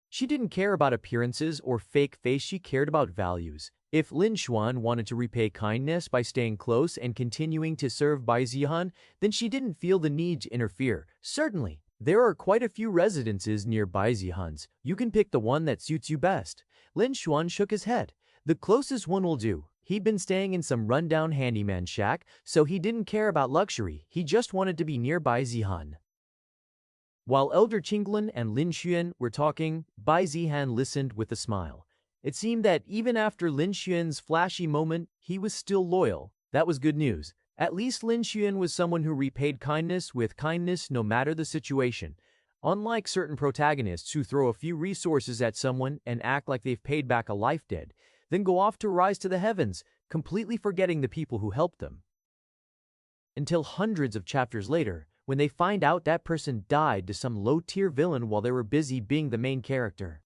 She didn't care about appearances or fake face, she cared about values. If Lin Xuan wanted to repay kindness by staying close and continuing to serve Bai Zihan, then she didn't feel the need to interfere. Certainly, there are quite a few residences near Bai Zihan's. You can pick the one that suits you best. Lin Xuan shook his head. The closest one will do. He'd been staying in some rundown handyman shack, so he didn't care about luxury. He just wanted to be near Bai Zihan. While Elder Qinglin and Lin Xuan were talking, Bai Zihan listened with a smile. It seemed that even after Lin Xuan's flashy moment, he was still loyal. That was good news. At least Lin Xuan was someone who repaid kindness with kindness no matter the situation. Unlike certain protagonists who throw a few resources at someone and act like they've paid back a life debt, then go off to rise to the heavens, completely forgetting the people who helped them. Until hundreds of chapters later, when they find out that person died to some low-tier villain while they were busy being the main character.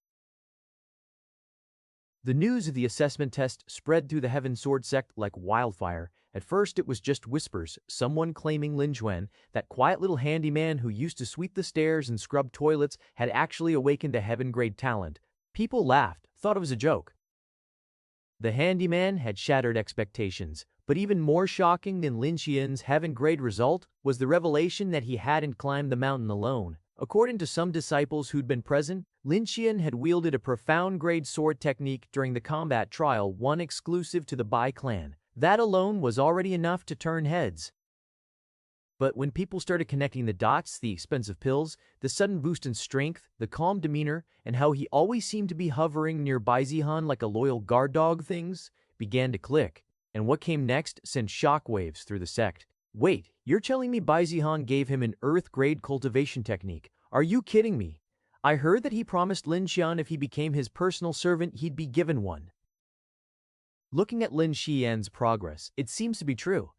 The news of the assessment test spread through the Heaven Sword sect like wildfire. At first it was just whispers, someone claiming Lin Xuan, that quiet little handyman who used to sweep the stairs and scrub toilets, had actually awakened a heaven-grade talent. People laughed, thought it was a joke. The handyman had shattered expectations, but even more shocking than Lin Xuan's heaven-grade result was the revelation that he hadn't climbed the mountain alone. According to some disciples who'd been present, Lin Xuan had wielded a profound-grade sword technique during the combat trial, one exclusive to the Bai clan. That alone was already enough to turn heads. But when people started connecting the dots, the expensive pills, the sudden boost in strength, the calm demeanor, and how he always seemed to be hovering near Bai Zihan like a loyal guard dog, things began to click. And what came next sent shockwaves through the sect. "Wait, you're telling me Bai Zihan gave him an earth-grade cultivation technique? Are you kidding me? I heard that he promised Lin Xian if he became his personal servant, he'd be given one." Looking at Lin Xian's progress, it seems to be true.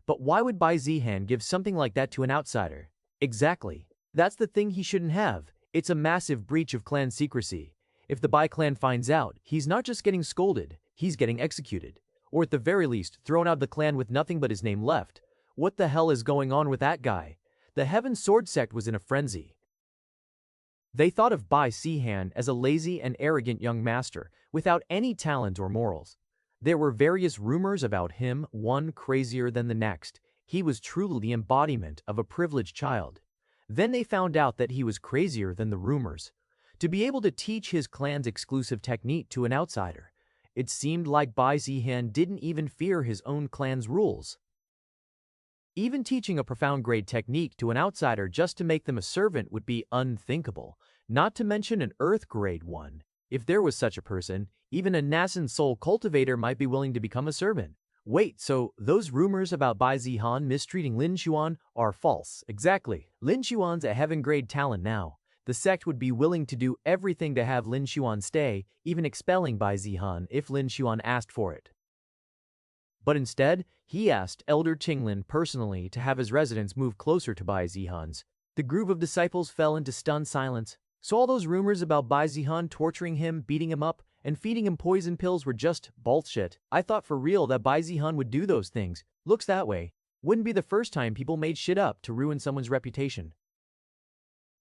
But why would Bai Zihan give something like that to an outsider? Exactly. That's the thing he shouldn't have. It's a massive breach of clan secrecy. If the Bai clan finds out, he's not just getting scolded, he's getting executed. Or at the very least, thrown out of the clan with nothing but his name left. What the hell is going on with that guy? The Heaven Sword sect was in a frenzy. They thought of Bai Zihan as a lazy and arrogant young master, without any talent or morals. There were various rumors about him, one crazier than the next. He was truly the embodiment of a privileged child. Then they found out that he was crazier than the rumors. To be able to teach his clan's exclusive technique to an outsider, it seemed like Bai Zihan didn't even fear his own clan's rules. Even teaching a profound grade technique to an outsider just to make them a servant would be unthinkable, not to mention an earth grade one. If there was such a person, even a nascent soul cultivator might be willing to become a servant. Wait, so those rumors about Bai Zihan mistreating Lin Xuan are false? Exactly. Lin Xuan's a heaven grade talent now. The sect would be willing to do everything to have Lin Xuan stay, even expelling Bai Zihan if Lin Xuan asked for it. But instead, he asked Elder Qinglin personally to have his residence move closer to Bai Zihan's. The group of disciples fell into stunned silence. So all those rumors about Bai Zihan torturing him, beating him up, and feeding him poison pills were just bullshit. I thought for real that Bai Zihan would do those things. Looks that way. Wouldn't be the first time people made shit up to ruin someone's reputation.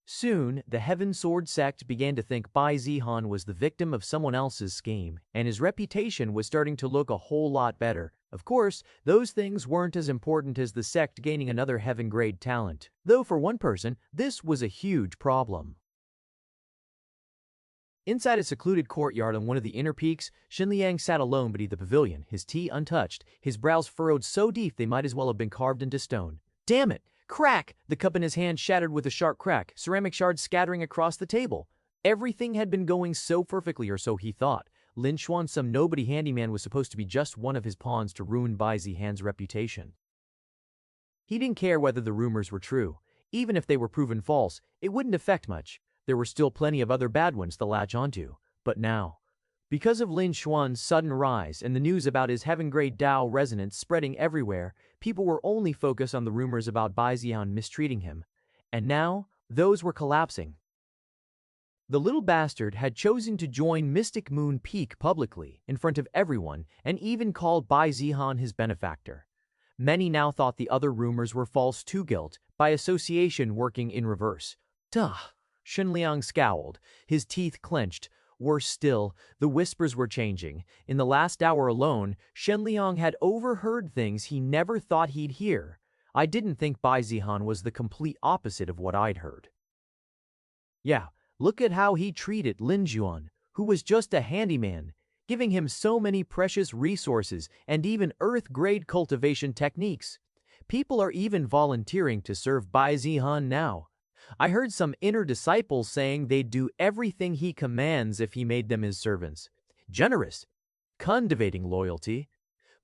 Soon, the Heaven Sword sect began to think Bai Zihan was the victim of someone else's scheme, and his reputation was starting to look a whole lot better. Of course, those things weren't as important as the sect gaining another heaven-grade talent, though for one person, this was a huge problem. Inside a secluded courtyard on one of the inner peaks, Xinliang sat alone beneath the pavilion, his tea untouched, his brows furrowed so deep they might as well have been carved into stone. Damn it! Crack! The cup in his hand shattered with a sharp crack, ceramic shards scattering across the table. Everything had been going so perfectly, or so he thought. Lin Xuan, some nobody handyman, was supposed to be just one of his pawns to ruin Bai Zihan's reputation. He didn't care whether the rumors were true. Even if they were proven false, it wouldn't affect much. There were still plenty of other bad ones to latch onto. But now, because of Lin Xuan's sudden rise and the news about his heaven-grade Dao resonance spreading everywhere, people were only focused on the rumors about Bai Zihan mistreating him. And now, those were collapsing. The little bastard had chosen to join Mystic Moon Peak publicly, in front of everyone, and even called Bai Zihan his benefactor. Many now thought the other rumors were false too, guilt, by association working in reverse. Duh! Xinliang scowled, his teeth clenched. Worse still, the whispers were changing. In the last hour alone, Xinliang had overheard things he never thought he'd hear. I didn't think Bai Zihan was the complete opposite of what I'd heard. Yeah, look at how he treated Lin Xuan, who was just a handyman, giving him so many precious resources and even earth-grade cultivation techniques. People are even volunteering to serve Bai Zihan now. I heard some inner disciples saying they'd do everything he commands if he made them his servants. Generous. Cultivating loyalty.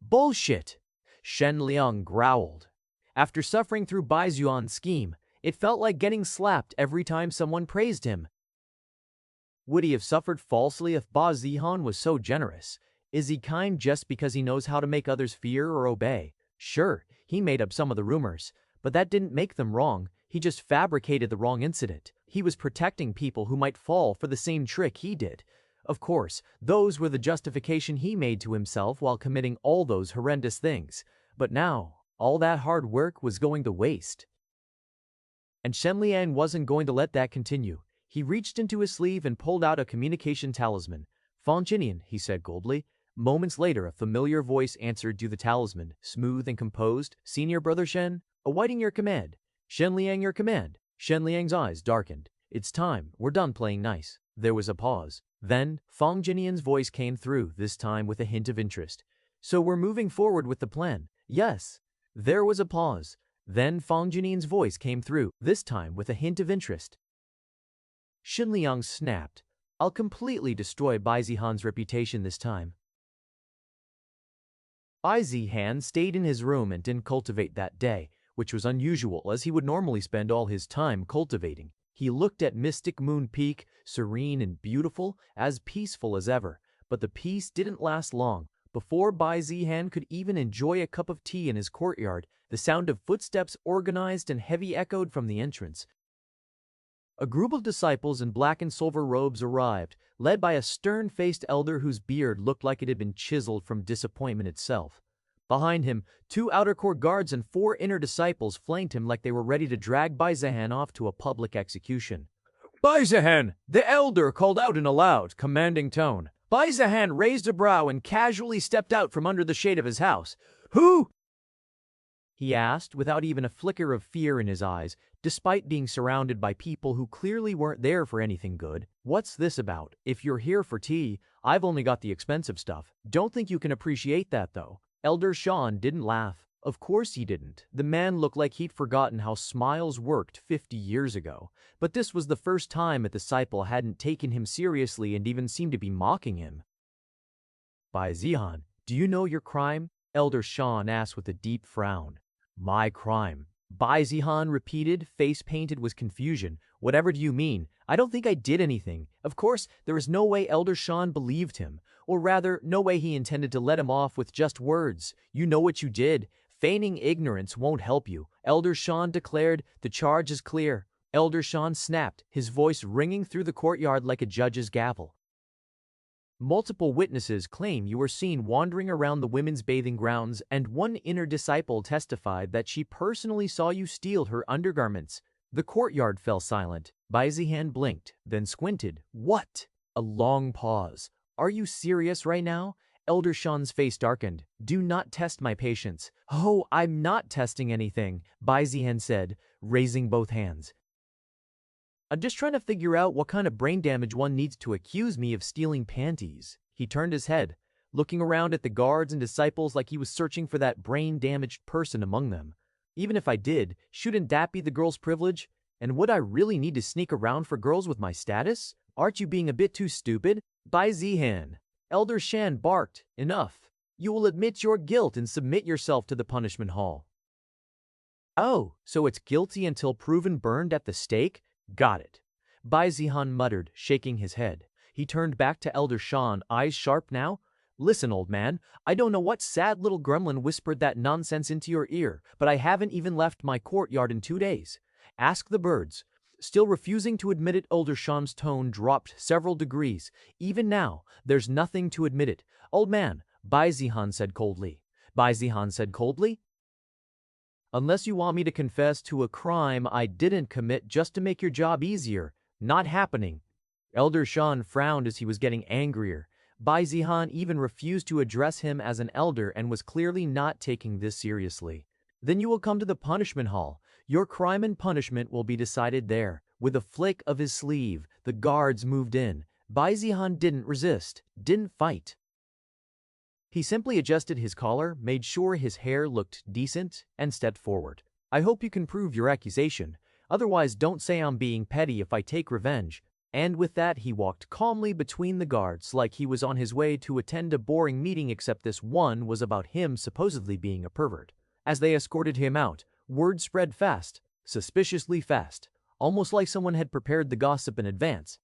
Bullshit! Xinliang growled. After suffering through Bai Zihan's scheme, it felt like getting slapped every time someone praised him. Would he have suffered falsely if Bai Zihan was so generous? Is he kind just because he knows how to make others fear or obey? Sure, he made up some of the rumors, but that didn't make them wrong. He just fabricated the wrong incident. He was protecting people who might fall for the same trick he did. Of course, those were the justification he made to himself while committing all those horrendous things. But now, all that hard work was going to waste. And Xinliang wasn't going to let that continue. He reached into his sleeve and pulled out a communication talisman. Fang Jinian, he said coldly. Moments later, a familiar voice answered to the talisman, smooth and composed. Senior Brother Shen, awaiting your command. Xinliang, your command. Xinliang's eyes darkened. It's time. We're done playing nice. There was a pause. Then, Fang Jinian's voice came through, this time with a hint of interest. So we're moving forward with the plan. Yes. There was a pause. Then Fang Jinian's voice came through, this time with a hint of interest. Xinliang snapped. I'll completely destroy Bai Zihan's reputation this time. Bai Zihan stayed in his room and didn't cultivate that day, which was unusual as he would normally spend all his time cultivating. He looked at Mystic Moon Peak, serene and beautiful, as peaceful as ever. But the peace didn't last long. Before Bai Zihan could even enjoy a cup of tea in his courtyard, the sound of footsteps organized and heavy echoed from the entrance. A group of disciples in black and silver robes arrived, led by a stern-faced elder whose beard looked like it had been chiseled from disappointment itself. Behind him, 2 outer court guards and 4 inner disciples flanked him like they were ready to drag Bai Zihan off to a public execution. Bai Zihan, the elder called out in a loud, commanding tone. Bai Zihan raised a brow and casually stepped out from under the shade of his house. Who? He asked, without even a flicker of fear in his eyes, despite being surrounded by people who clearly weren't there for anything good. What's this about? If you're here for tea, I've only got the expensive stuff. Don't think you can appreciate that, though. Elder Sean didn't laugh. Of course he didn't. The man looked like he'd forgotten how smiles worked 50 years ago. But this was the first time a disciple hadn't taken him seriously and even seemed to be mocking him. Bai Zihan, do you know your crime? Elder Sean asked with a deep frown. My crime. Bai Zihan repeated, face painted with confusion. Whatever do you mean? I don't think I did anything. Of course, there is no way Elder Sean believed him. Or rather, no way he intended to let him off with just words. You know what you did. Feigning ignorance won't help you. Elder Sean declared, the charge is clear. Elder Sean snapped, his voice ringing through the courtyard like a judge's gavel. Multiple witnesses claim you were seen wandering around the women's bathing grounds, and one inner disciple testified that she personally saw you steal her undergarments. The courtyard fell silent. Bai Zihan blinked, then squinted. What? A long pause. Are you serious right now? Elder Sean's face darkened. Do not test my patience. Oh, I'm not testing anything, Bai Zihan said, raising both hands. I'm just trying to figure out what kind of brain damage one needs to accuse me of stealing panties. He turned his head, looking around at the guards and disciples like he was searching for that brain-damaged person among them. Even if I did, shouldn't that be the girl's privilege? And would I really need to sneak around for girls with my status? Aren't you being a bit too stupid? Bai Zihan. Elder Shan barked. Enough. You will admit your guilt and submit yourself to the punishment hall. Oh, so it's guilty until proven burned at the stake? Got it. Bai Zihan muttered, shaking his head. He turned back to Elder Sean, eyes sharp now. Listen, old man, I don't know what sad little gremlin whispered that nonsense into your ear, but I haven't even left my courtyard in 2 days. Ask the birds. Still refusing to admit it, Elder Sean's tone dropped several degrees. Even now, there's nothing to admit it. Old man, Bai Zihan said coldly. Bai Zihan said coldly? Unless you want me to confess to a crime I didn't commit just to make your job easier. Not happening. Elder Sean frowned as he was getting angrier. Bai Zihan even refused to address him as an elder and was clearly not taking this seriously. Then you will come to the punishment hall. Your crime and punishment will be decided there. With a flick of his sleeve, the guards moved in. Bai Zihan didn't resist, didn't fight. He simply adjusted his collar, made sure his hair looked decent, and stepped forward. I hope you can prove your accusation. Otherwise, don't say I'm being petty if I take revenge. And with that, he walked calmly between the guards like he was on his way to attend a boring meeting, except this one was about him supposedly being a pervert. As they escorted him out, word spread fast, suspiciously fast, almost like someone had prepared the gossip in advance.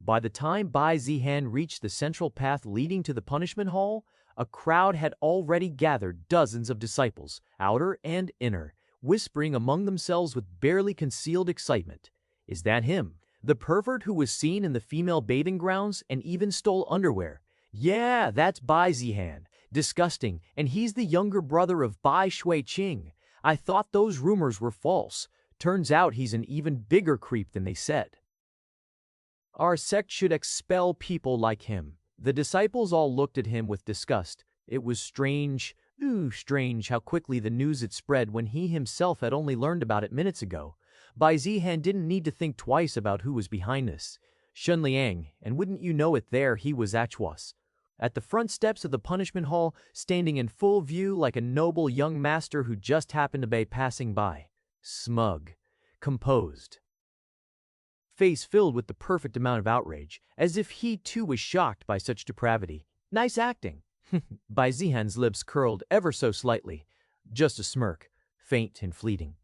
By the time Bai Zihan reached the central path leading to the punishment hall, a crowd had already gathered, dozens of disciples, outer and inner, whispering among themselves with barely concealed excitement. Is that him? The pervert who was seen in the female bathing grounds and even stole underwear? Yeah, that's Bai Zihan. Disgusting, and he's the younger brother of Bai Shui-Qing. I thought those rumors were false. Turns out he's an even bigger creep than they said. Our sect should expel people like him. The disciples all looked at him with disgust. It was strange, strange how quickly the news had spread when he himself had only learned about it minutes ago. Bai Zihan didn't need to think twice about who was behind this. Shun Liang, and wouldn't you know it, there he was Achwas. At the front steps of the punishment hall, standing in full view like a noble young master who just happened to be passing by. Smug. Composed. Face filled with the perfect amount of outrage, as if he too was shocked by such depravity. Nice acting. Bai Zihan's lips curled ever so slightly. Just a smirk, faint and fleeting.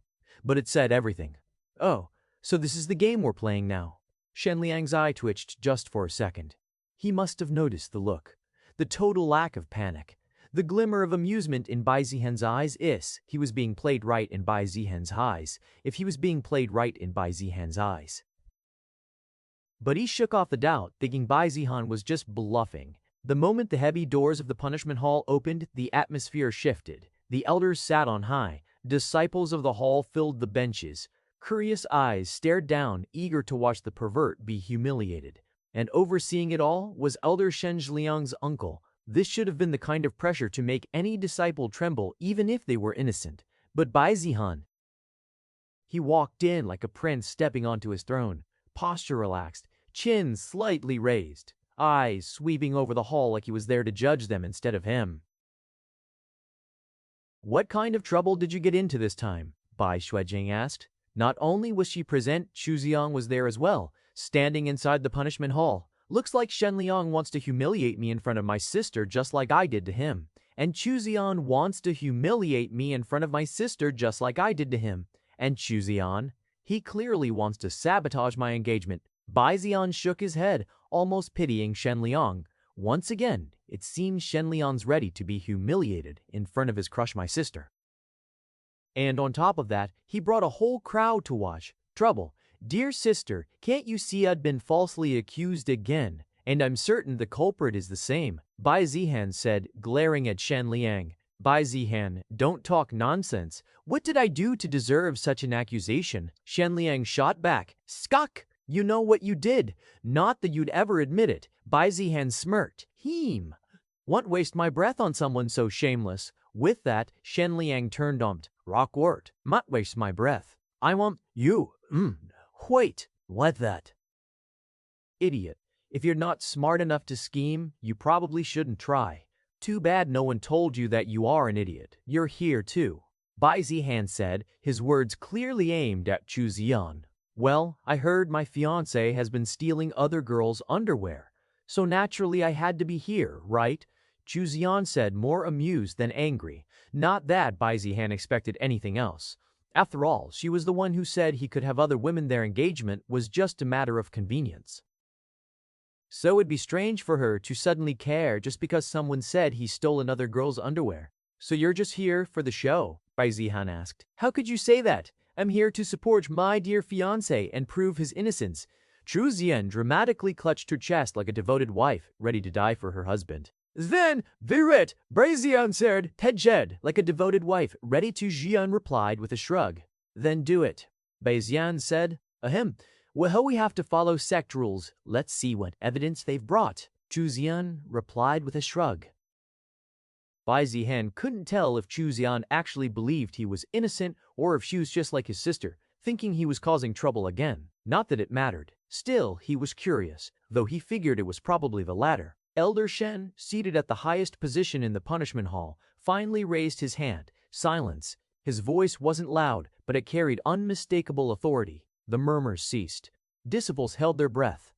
But it said everything. Oh, so this is the game we're playing now. Shen Liang's eye twitched just for a second. He must have noticed the look. The total lack of panic. The glimmer of amusement in Bai Zihan's eyes is, he was being played right in Bai Zihan's eyes, if he was being played right in Bai Zihan's eyes. But he shook off the doubt, thinking Bai Zihan was just bluffing. The moment the heavy doors of the punishment hall opened, the atmosphere shifted. The elders sat on high. Disciples of the hall filled the benches. Curious eyes stared down, eager to watch the pervert be humiliated. And overseeing it all was Elder Shen Zhiliang's uncle. This should have been the kind of pressure to make any disciple tremble, even if they were innocent. But Bai Zihan, he walked in like a prince stepping onto his throne, posture relaxed, chin slightly raised, eyes sweeping over the hall like he was there to judge them instead of him. "What kind of trouble did you get into this time?" Bai Xuejing asked. Not only was she present, Chu Xiang was there as well, standing inside the punishment hall. "Looks like Shen Liang wants to humiliate me in front of my sister just like I did to him. And Chu Xian wants to humiliate me in front of my sister just like I did to him. And Chu Xian, he clearly wants to sabotage my engagement." Bai Zihan shook his head, almost pitying Shen Liang. Once again, it seems Shen Liang's ready to be humiliated in front of his crush my sister. And on top of that, he brought a whole crowd to watch. Trouble. "Dear sister, can't you see I'd been falsely accused again? And I'm certain the culprit is the same," Bai Zihan said, glaring at Shen Liang. "Bai Zihan, don't talk nonsense. What did I do to deserve such an accusation?" Shen Liang shot back. "Skak! You know what you did. Not that you'd ever admit it." Bai Zihan smirked. "Heem. Won't waste my breath on someone so shameless." With that, Shen Liang turned on. "Rock word. Not waste my breath. I want you. Wait. What that? Idiot. If you're not smart enough to scheme, you probably shouldn't try. Too bad no one told you that you are an idiot. You're here too." Bai Zihan said, his words clearly aimed at Chu Xian. "Well, I heard my fiancé has been stealing other girls' underwear, so naturally I had to be here, right?" Chu Xian said, more amused than angry. Not that Bai Zihan expected anything else. After all, she was the one who said he could have other women. Their engagement was just a matter of convenience. So it'd be strange for her to suddenly care just because someone said he stole another girl's underwear. "So you're just here for the show?" Bai Zihan asked. "How could you say that? I'm here to support my dear fiancé and prove his innocence." Chu Xian dramatically clutched her chest like a devoted wife, ready to die for her husband. "Then, Viret," Bai Zihan said, "Jade, like a devoted wife, ready to." Xian replied with a shrug. "Then do it." Bai Zihan said. "Ahem. Well, we have to follow sect rules. Let's see what evidence they've brought." Chu Xian replied with a shrug. Bai Zihan couldn't tell if Chu Xian actually believed he was innocent or if she was just like his sister, thinking he was causing trouble again. Not that it mattered. Still, he was curious, though he figured it was probably the latter. Elder Shen, seated at the highest position in the punishment hall, finally raised his hand. Silence. His voice wasn't loud, but it carried unmistakable authority. The murmurs ceased. Disciples held their breath.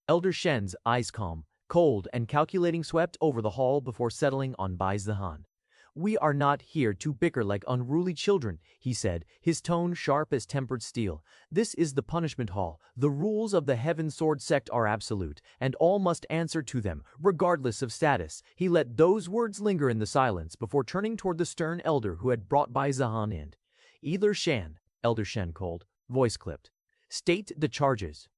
Elder Shen's eyes calm, cold and calculating swept over the hall before settling on Bai Zihan. "We are not here to bicker like unruly children," he said, his tone sharp as tempered steel. "This is the punishment hall. The rules of the Heaven Sword sect are absolute, and all must answer to them, regardless of status." He let those words linger in the silence before turning toward the stern elder who had brought Bai Zihan in. "Elder Shen called, voice clipped. State the charges."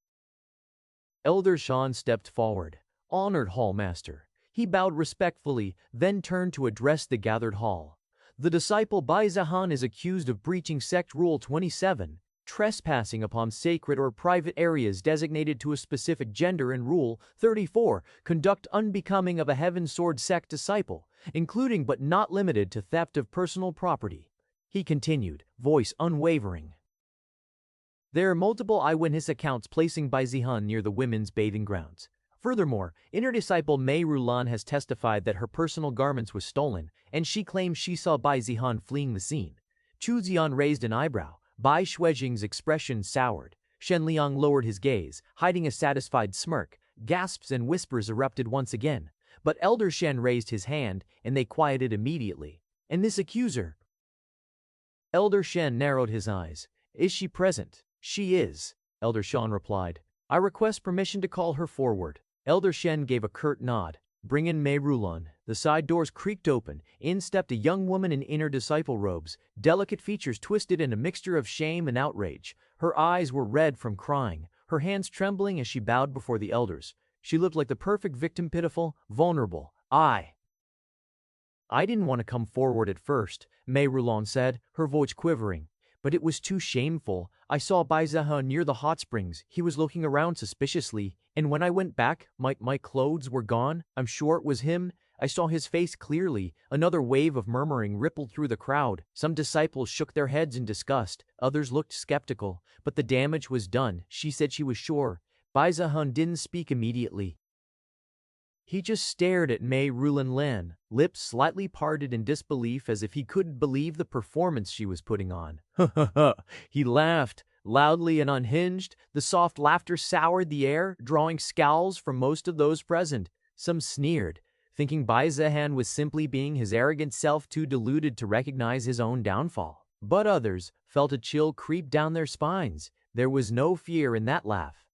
Elder Shan stepped forward. "Honored Hallmaster." He bowed respectfully, then turned to address the gathered hall. "The disciple Bai Zihan is accused of breaching Sect Rule 27, trespassing upon sacred or private areas designated to a specific gender, and Rule 34, conduct unbecoming of a Heaven Sword sect disciple, including but not limited to theft of personal property." He continued, voice unwavering. "There are multiple eyewitness accounts placing Bai Zihan near the women's bathing grounds. Furthermore, inner disciple Mei Rulan has testified that her personal garments were stolen, and she claims she saw Bai Zihan fleeing the scene." Chu Zian raised an eyebrow. Bai Xuejing's expression soured. Shen Liang lowered his gaze, hiding a satisfied smirk. Gasps and whispers erupted once again. But Elder Shen raised his hand, and they quieted immediately. "And this accuser?" Elder Shen narrowed his eyes. "Is she present?" "She is," Elder Shan replied. "I request permission to call her forward." Elder Shen gave a curt nod. "Bring in Mei Rulan." The side doors creaked open. In stepped a young woman in inner disciple robes, delicate features twisted in a mixture of shame and outrage. Her eyes were red from crying, her hands trembling as she bowed before the elders. She looked like the perfect victim, pitiful, vulnerable. I didn't want to come forward at first, Mei Rulon said, her voice quivering. But it was too shameful. I saw Bai Zihan near the hot springs. He was looking around suspiciously, and when I went back, my clothes were gone. I'm sure it was him. I saw his face clearly. Another wave of murmuring rippled through the crowd. Some disciples shook their heads in disgust. Others looked skeptical. But the damage was done. She said she was sure. Bai Zihan didn't speak immediately. He just stared at Mei Rulon, lips slightly parted in disbelief as if he couldn't believe the performance she was putting on. He laughed, loudly and unhinged. The soft laughter soured the air, drawing scowls from most of those present. Some sneered, thinking Bai Zihan was simply being his arrogant self, too deluded to recognize his own downfall. But others felt a chill creep down their spines. There was no fear in that laugh.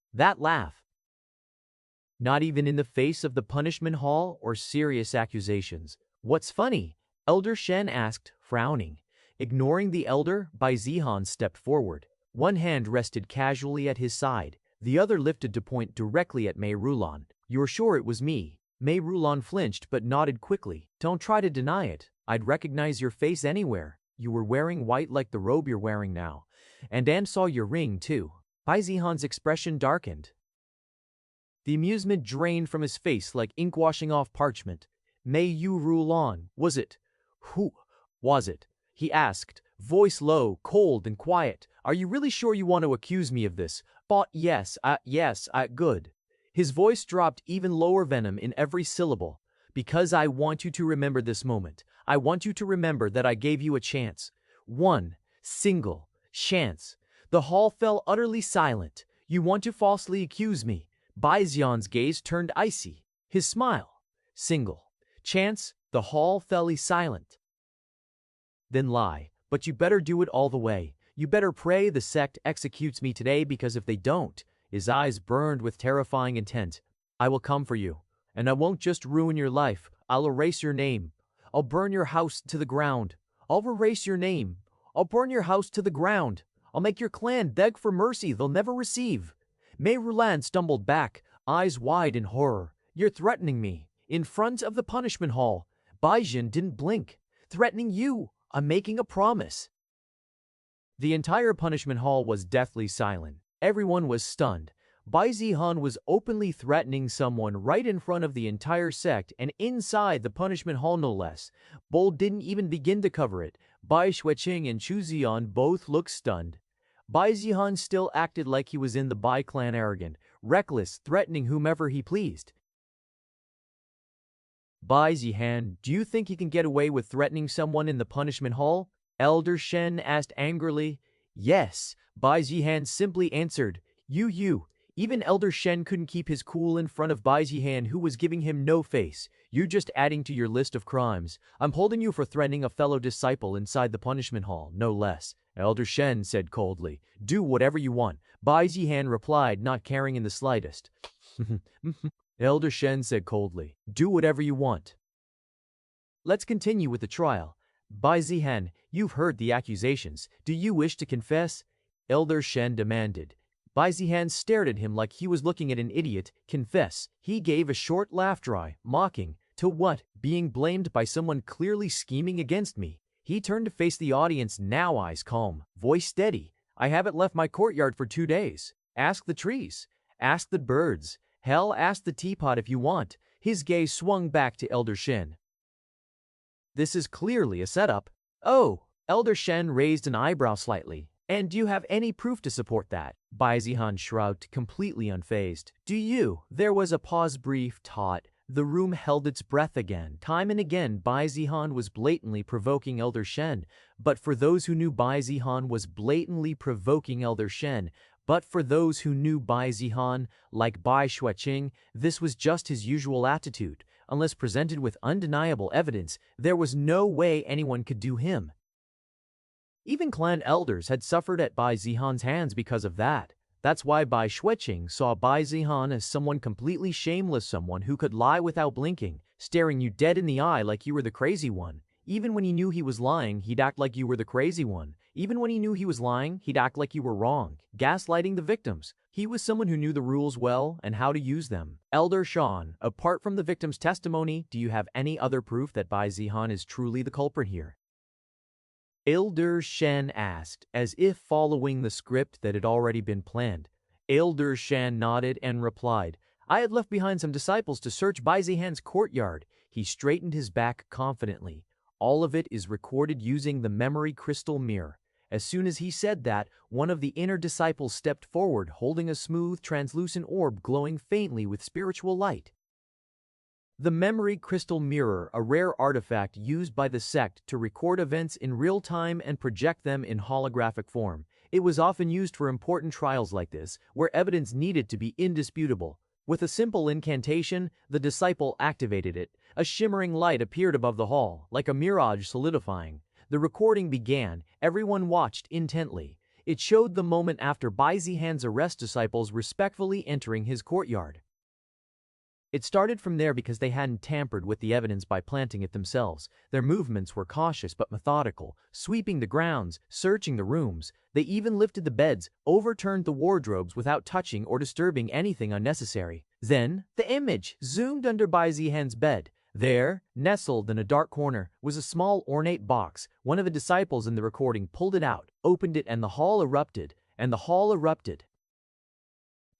Not even in the face of the punishment hall or serious accusations. What's funny? Elder Shen asked, frowning. Ignoring the elder, Bai Zihan stepped forward. One hand rested casually at his side, the other lifted to point directly at Mei Rulon. You're sure it was me? Mei Rulon flinched but nodded quickly. Don't try to deny it. I'd recognize your face anywhere. You were wearing white like the robe you're wearing now. And saw your ring, too. Bai Zihan's expression darkened. The amusement drained from his face like ink washing off parchment. Mei Rulon, was it? Who was it? He asked, voice low, cold and quiet. Are you really sure you want to accuse me of this? But yes, good. His voice dropped even lower, venom in every syllable. Because I want you to remember this moment. I want you to remember that I gave you a chance. One single chance. The hall fell utterly silent. You want to falsely accuse me. Bai Zihan's gaze turned icy. His smile. Single chance. The hall fell silent. Then lie, but you better do it all the way. You better pray the sect executes me today, because if they don't, his eyes burned with terrifying intent. I will come for you, and I won't just ruin your life. I'll erase your name. I'll burn your house to the ground. I'll erase your name. I'll burn your house to the ground. I'll make your clan beg for mercy they'll never receive. Mei Rulon stumbled back, eyes wide in horror. You're threatening me. In front of the punishment hall. Bai Zihan didn't blink. Threatening you. I'm making a promise. The entire punishment hall was deathly silent. Everyone was stunned. Bai Zihan was openly threatening someone right in front of the entire sect and inside the punishment hall, no less. Bold didn't even begin to cover it. Bai Xueqing and Chu Zihan both looked stunned. Bai Zihan still acted like he was in the Bai clan, arrogant, reckless, threatening whomever he pleased. Bai Zihan, do you think he can get away with threatening someone in the punishment hall? Elder Shen asked angrily. Yes, Bai Zihan simply answered. You. Even Elder Shen couldn't keep his cool in front of Bai Zihan, who was giving him no face. You're just adding to your list of crimes. I'm holding you for threatening a fellow disciple inside the punishment hall, no less. Elder Shen said coldly. Do whatever you want. Bai Zihan replied, not caring in the slightest. Elder Shen said coldly. Do whatever you want. Let's continue with the trial. Bai Zihan, you've heard the accusations. Do you wish to confess? Elder Shen demanded. Bai Zihan stared at him like he was looking at an idiot. Confess. He gave a short laugh, dry, mocking. To what? Being blamed by someone clearly scheming against me. He turned to face the audience, now eyes calm, voice steady. I haven't left my courtyard for 2 days. Ask the trees. Ask the birds. Hell, ask the teapot if you want. His gaze swung back to Elder Shen. This is clearly a setup. Oh, Elder Shen raised an eyebrow slightly. And do you have any proof to support that? Bai Zihan shrugged, completely unfazed. Do you? There was a pause, brief, taut. The room held its breath again. Time and again, Bai Zihan was blatantly provoking Elder Shen. But for those who knew Bai Zihan was blatantly provoking Elder Shen, but for those who knew Bai Zihan, like Bai Xueqing, this was just his usual attitude. Unless presented with undeniable evidence, there was no way anyone could do him. Even clan elders had suffered at Bai Zihan's hands because of that. That's why Bai Xueqing saw Bai Zihan as someone completely shameless, someone who could lie without blinking, staring you dead in the eye like you were the crazy one. Even when he knew he was lying, he'd act like you were the crazy one. Even when he knew he was lying, he'd act like you were wrong, gaslighting the victims. He was someone who knew the rules well and how to use them. Elder Sean, apart from the victim's testimony, do you have any other proof that Bai Zihan is truly the culprit here? Elder Shen asked, as if following the script that had already been planned. Elder Shen nodded and replied, I had left behind some disciples to search Bai Zihan's courtyard. He straightened his back confidently. All of it is recorded using the memory crystal mirror. As soon as he said that, one of the inner disciples stepped forward, holding a smooth, translucent orb glowing faintly with spiritual light. The memory crystal mirror, a rare artifact used by the sect to record events in real time and project them in holographic form. It was often used for important trials like this, where evidence needed to be indisputable. With a simple incantation, the disciple activated it. A shimmering light appeared above the hall, like a mirage solidifying. The recording began. Everyone watched intently. It showed the moment after Bai Zihan's arrest, disciples respectfully entering his courtyard. It started from there because they hadn't tampered with the evidence by planting it themselves. Their movements were cautious but methodical, sweeping the grounds, searching the rooms. They even lifted the beds, overturned the wardrobes without touching or disturbing anything unnecessary. Then, the image zoomed under Bai Zihan's bed. There, nestled in a dark corner, was a small ornate box. One of the disciples in the recording pulled it out, opened it, and the hall erupted.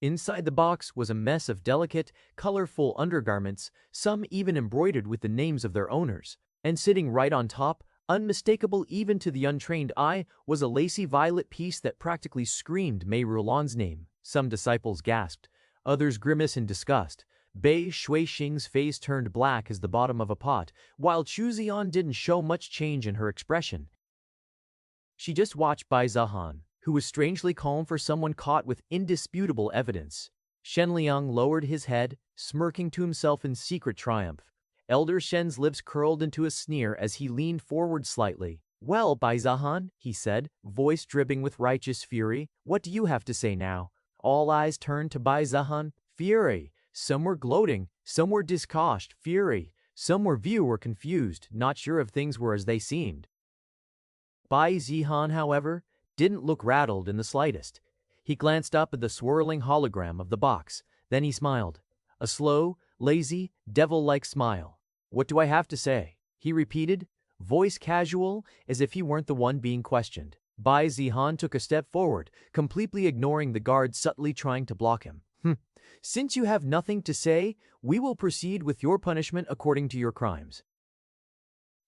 Inside the box was a mess of delicate, colorful undergarments, some even embroidered with the names of their owners. And sitting right on top, unmistakable even to the untrained eye, was a lacy violet piece that practically screamed Mei Rulan's name. Some disciples gasped, others grimaced in disgust. Bai Shuixing's face turned black as the bottom of a pot, while Chu Zihan didn't show much change in her expression. She just watched Bai Zihan, who was strangely calm for someone caught with indisputable evidence. Shen Liang lowered his head, smirking to himself in secret triumph. Elder Shen's lips curled into a sneer as he leaned forward slightly. Well, Bai Zihan, he said, voice dripping with righteous fury, what do you have to say now? All eyes turned to Bai Zihan. Fury. Some were gloating, some were disgusted. Fury. Some were confused, not sure if things were as they seemed. Bai Zihan, however, didn't look rattled in the slightest. He glanced up at the swirling hologram of the box. Then he smiled. A slow, lazy, devil-like smile. What do I have to say? He repeated, voice casual, as if he weren't the one being questioned. Bai Zihan took a step forward, completely ignoring the guard subtly trying to block him. Since you have nothing to say, we will proceed with your punishment according to your crimes.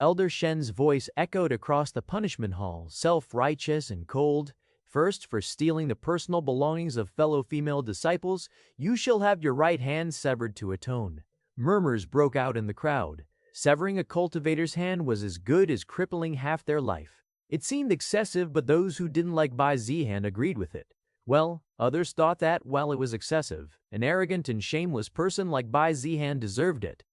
Elder Shen's voice echoed across the punishment hall, self-righteous and cold. First, for stealing the personal belongings of fellow female disciples, you shall have your right hand severed to atone. Murmurs broke out in the crowd. Severing a cultivator's hand was as good as crippling half their life. It seemed excessive, but those who didn't like Bai Zihan agreed with it. Well, others thought that, while it was excessive, an arrogant and shameless person like Bai Zihan deserved it.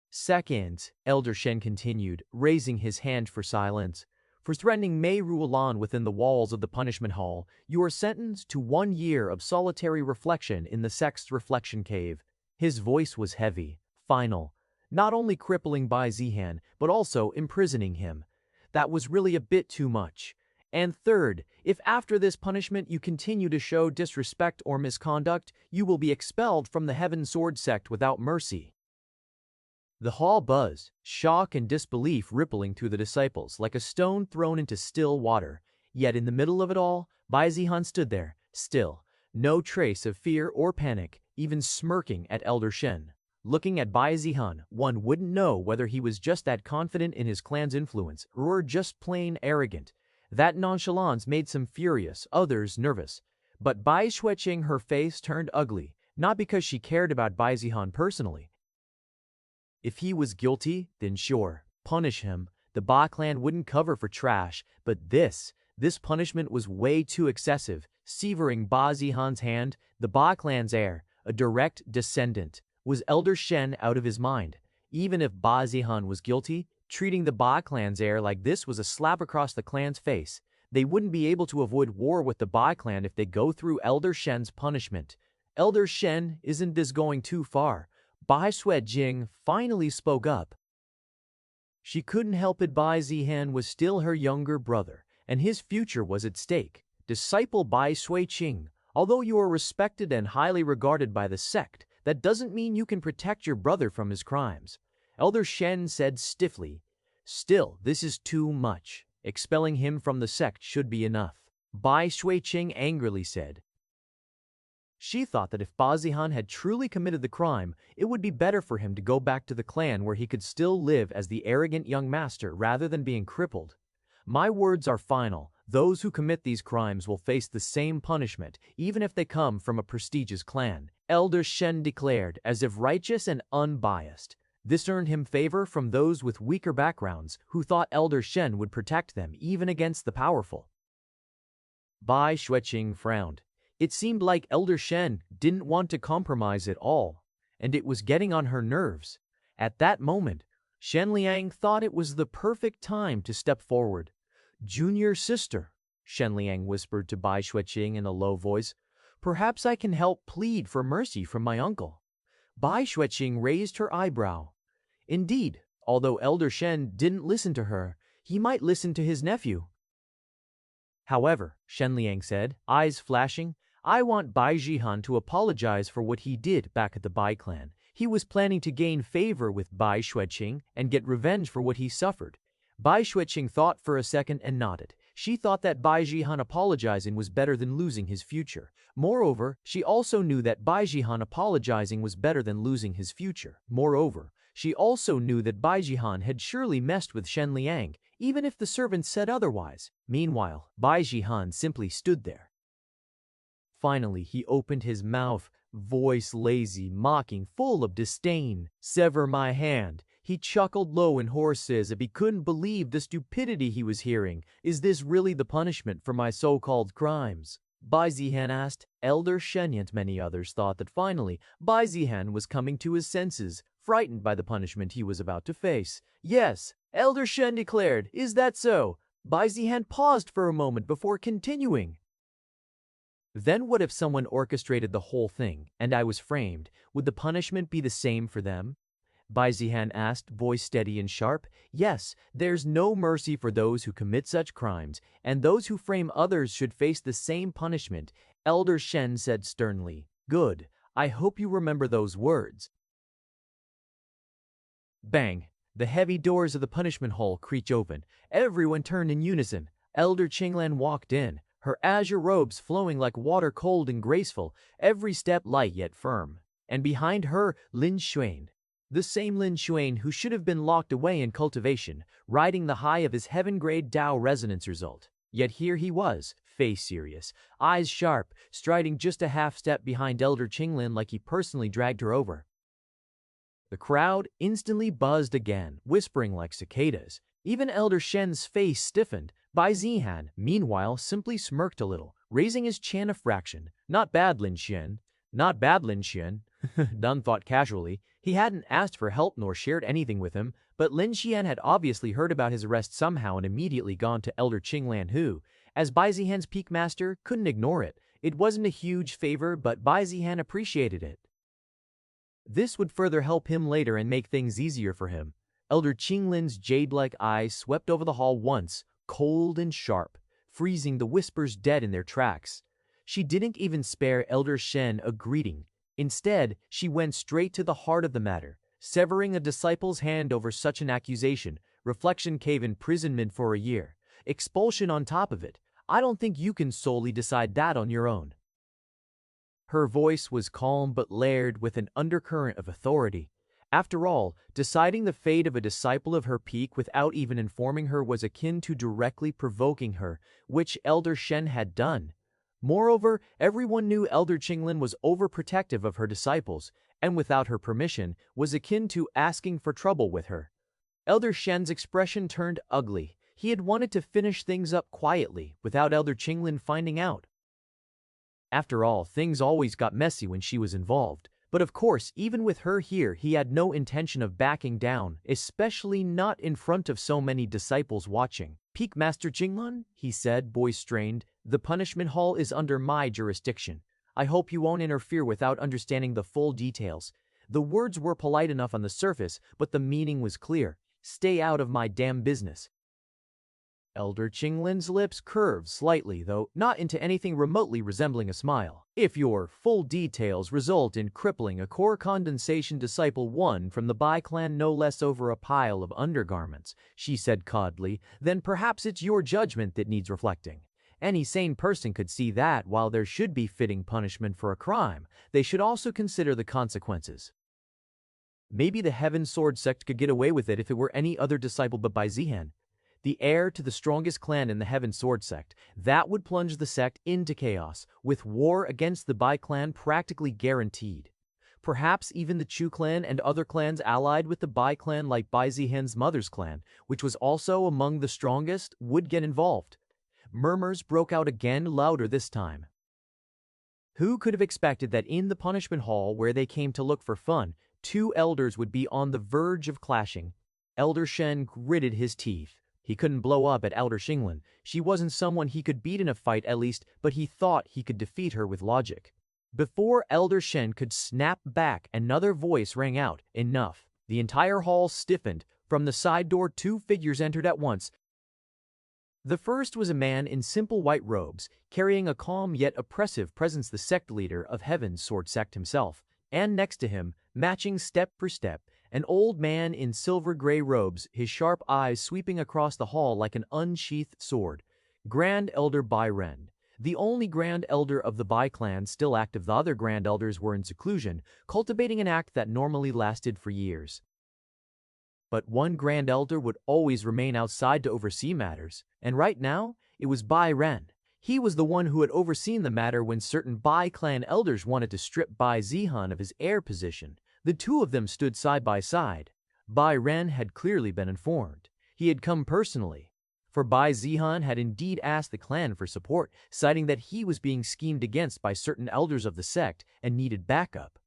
Second, Elder Shen continued, raising his hand for silence. For threatening Mei Rulan within the walls of the punishment hall, you are sentenced to 1 year of solitary reflection in the sect's reflection cave. His voice was heavy, final, not only crippling Bai Zihan, but also imprisoning him. That was really a bit too much. And third, if after this punishment you continue to show disrespect or misconduct, you will be expelled from the Heaven Sword sect without mercy. The hall buzzed, shock and disbelief rippling through the disciples like a stone thrown into still water. Yet in the middle of it all, Bai Zihan stood there, still, no trace of fear or panic, even smirking at Elder Shen. Looking at Bai Zihan, one wouldn't know whether he was just that confident in his clan's influence or just plain arrogant. That nonchalance made some furious, others nervous. But Bai Shuixing, her face turned ugly, not because she cared about Bai Zihan personally. If he was guilty, then sure, punish him. The Ba clan wouldn't cover for trash, but this punishment was way too excessive. Severing Bai Zihan's hand, the Ba clan's heir, a direct descendant, was Elder Shen out of his mind. Even if Bai Zihan was guilty, treating the Ba clan's heir like this was a slap across the clan's face. They wouldn't be able to avoid war with the Ba clan if they go through Elder Shen's punishment. Elder Shen, isn't this going too far? Bai Jing finally spoke up. She couldn't help it. Bai Zihan was still her younger brother, and his future was at stake. Disciple Bai Qing, although you are respected and highly regarded by the sect, that doesn't mean you can protect your brother from his crimes. Elder Shen said stiffly. Still, this is too much. Expelling him from the sect should be enough. Bai Qing angrily said. She thought that if Bai Zihan had truly committed the crime, it would be better for him to go back to the clan where he could still live as the arrogant young master rather than being crippled. My words are final. Those who commit these crimes will face the same punishment, even if they come from a prestigious clan, Elder Shen declared, as if righteous and unbiased. This earned him favor from those with weaker backgrounds who thought Elder Shen would protect them even against the powerful. Bai Qing frowned. It seemed like Elder Shen didn't want to compromise at all, and it was getting on her nerves. At that moment, Shen Liang thought it was the perfect time to step forward. Junior sister, Shen Liang whispered to Bai Qing in a low voice, perhaps I can help plead for mercy from my uncle. Bai Qing raised her eyebrow. Indeed, although Elder Shen didn't listen to her, he might listen to his nephew. However, Shen Liang said, eyes flashing, I want Bai Zihan to apologize for what he did back at the Bai clan. He was planning to gain favor with Bai Qing and get revenge for what he suffered. Bai Qing thought for a second and nodded. She thought that Bai Zihan apologizing was better than losing his future. Moreover, she also knew that Bai Zihan apologizing was better than losing his future. Moreover, she also knew that Bai Zihan had surely messed with Shen Liang, even if the servants said otherwise. Meanwhile, Bai Zihan simply stood there. Finally, he opened his mouth, voice lazy, mocking, full of disdain. Sever my hand. He chuckled low and hoarse as if he couldn't believe the stupidity he was hearing. Is this really the punishment for my so-called crimes? Bai Zihan asked. Elder Shen and many others thought that finally Bai Zihan was coming to his senses, frightened by the punishment he was about to face. Yes, Elder Shen declared. Is that so? Bai Zihan paused for a moment before continuing. Then what if someone orchestrated the whole thing, and I was framed? Would the punishment be the same for them? Bai Zihan asked, voice steady and sharp. Yes, there's no mercy for those who commit such crimes, and those who frame others should face the same punishment, Elder Shen said sternly. Good. I hope you remember those words. Bang! The heavy doors of the punishment hall creaked open. Everyone turned in unison. Elder Qinglan walked in, her azure robes flowing like water, cold and graceful, every step light yet firm. And behind her, Lin Xuan. The same Lin Xuan who should have been locked away in cultivation, riding the high of his heaven-grade Tao resonance result. Yet here he was, face serious, eyes sharp, striding just a half step behind Elder Qinglan like he personally dragged her over. The crowd instantly buzzed again, whispering like cicadas. Even Elder Shen's face stiffened. Bai Zihan, meanwhile, simply smirked a little, raising his chin a fraction. Not bad, Lin Xian. Not bad, Lin Xian. Dunn thought casually. He hadn't asked for help nor shared anything with him, but Lin Xian had obviously heard about his arrest somehow and immediately gone to Elder Qinglan who, as Bai Zihan's peak master, couldn't ignore it. It wasn't a huge favor, but Bai Zihan appreciated it. This would further help him later and make things easier for him. Elder Qinglin's jade-like eyes swept over the hall once, cold and sharp, freezing the whispers dead in their tracks. She didn't even spare Elder Shen a greeting. Instead, she went straight to the heart of the matter, severing a disciple's hand over such an accusation. Reflection cave imprisonment for a year. Expulsion on top of it. I don't think you can solely decide that on your own. Her voice was calm but layered with an undercurrent of authority. After all, deciding the fate of a disciple of her peak without even informing her was akin to directly provoking her, which Elder Shen had done. Moreover, everyone knew Elder Qinglan was overprotective of her disciples, and without her permission, was akin to asking for trouble with her. Elder Shen's expression turned ugly. He had wanted to finish things up quietly, without Elder Qinglan finding out. After all, things always got messy when she was involved. But of course, even with her here, he had no intention of backing down, especially not in front of so many disciples watching. Peak Master Qinglan, he said, voice strained, the punishment hall is under my jurisdiction. I hope you won't interfere without understanding the full details. The words were polite enough on the surface, but the meaning was clear. Stay out of my damn business. Elder Qinglin's lips curved slightly, though not into anything remotely resembling a smile. If your full details result in crippling a core condensation disciple one from the Bai clan no less over a pile of undergarments, she said coldly, then perhaps it's your judgment that needs reflecting. Any sane person could see that while there should be fitting punishment for a crime, they should also consider the consequences. Maybe the Heaven Sword sect could get away with it if it were any other disciple but Bai Zihan, the heir to the strongest clan in the Heaven Sword sect. That would plunge the sect into chaos, with war against the Bai clan practically guaranteed. Perhaps even the Chu clan and other clans allied with the Bai clan, like Bai Zihan's mother's clan, which was also among the strongest, would get involved. Murmurs broke out again, louder this time. Who could have expected that in the punishment hall where they came to look for fun, two elders would be on the verge of clashing? Elder Shen gritted his teeth. He couldn't blow up at Elder Qinglin. She wasn't someone he could beat in a fight at least, but he thought he could defeat her with logic. Before Elder Shen could snap back, another voice rang out, "Enough." The entire hall stiffened. From the side door, two figures entered at once. The first was a man in simple white robes, carrying a calm yet oppressive presence, the sect leader of Heaven's Sword sect himself. And next to him, matching step for step, an old man in silver-gray robes, his sharp eyes sweeping across the hall like an unsheathed sword. Grand Elder Bai Ren, the only Grand Elder of the Bai clan still active. The other Grand Elders were in seclusion, cultivating an act that normally lasted for years. But one Grand Elder would always remain outside to oversee matters, and right now, it was Bai Ren. He was the one who had overseen the matter when certain Bai clan elders wanted to strip Bai Zihan of his heir position. The two of them stood side by side. Bai Ren had clearly been informed. He had come personally, for Bai Zihan had indeed asked the clan for support, citing that he was being schemed against by certain elders of the sect and needed backup.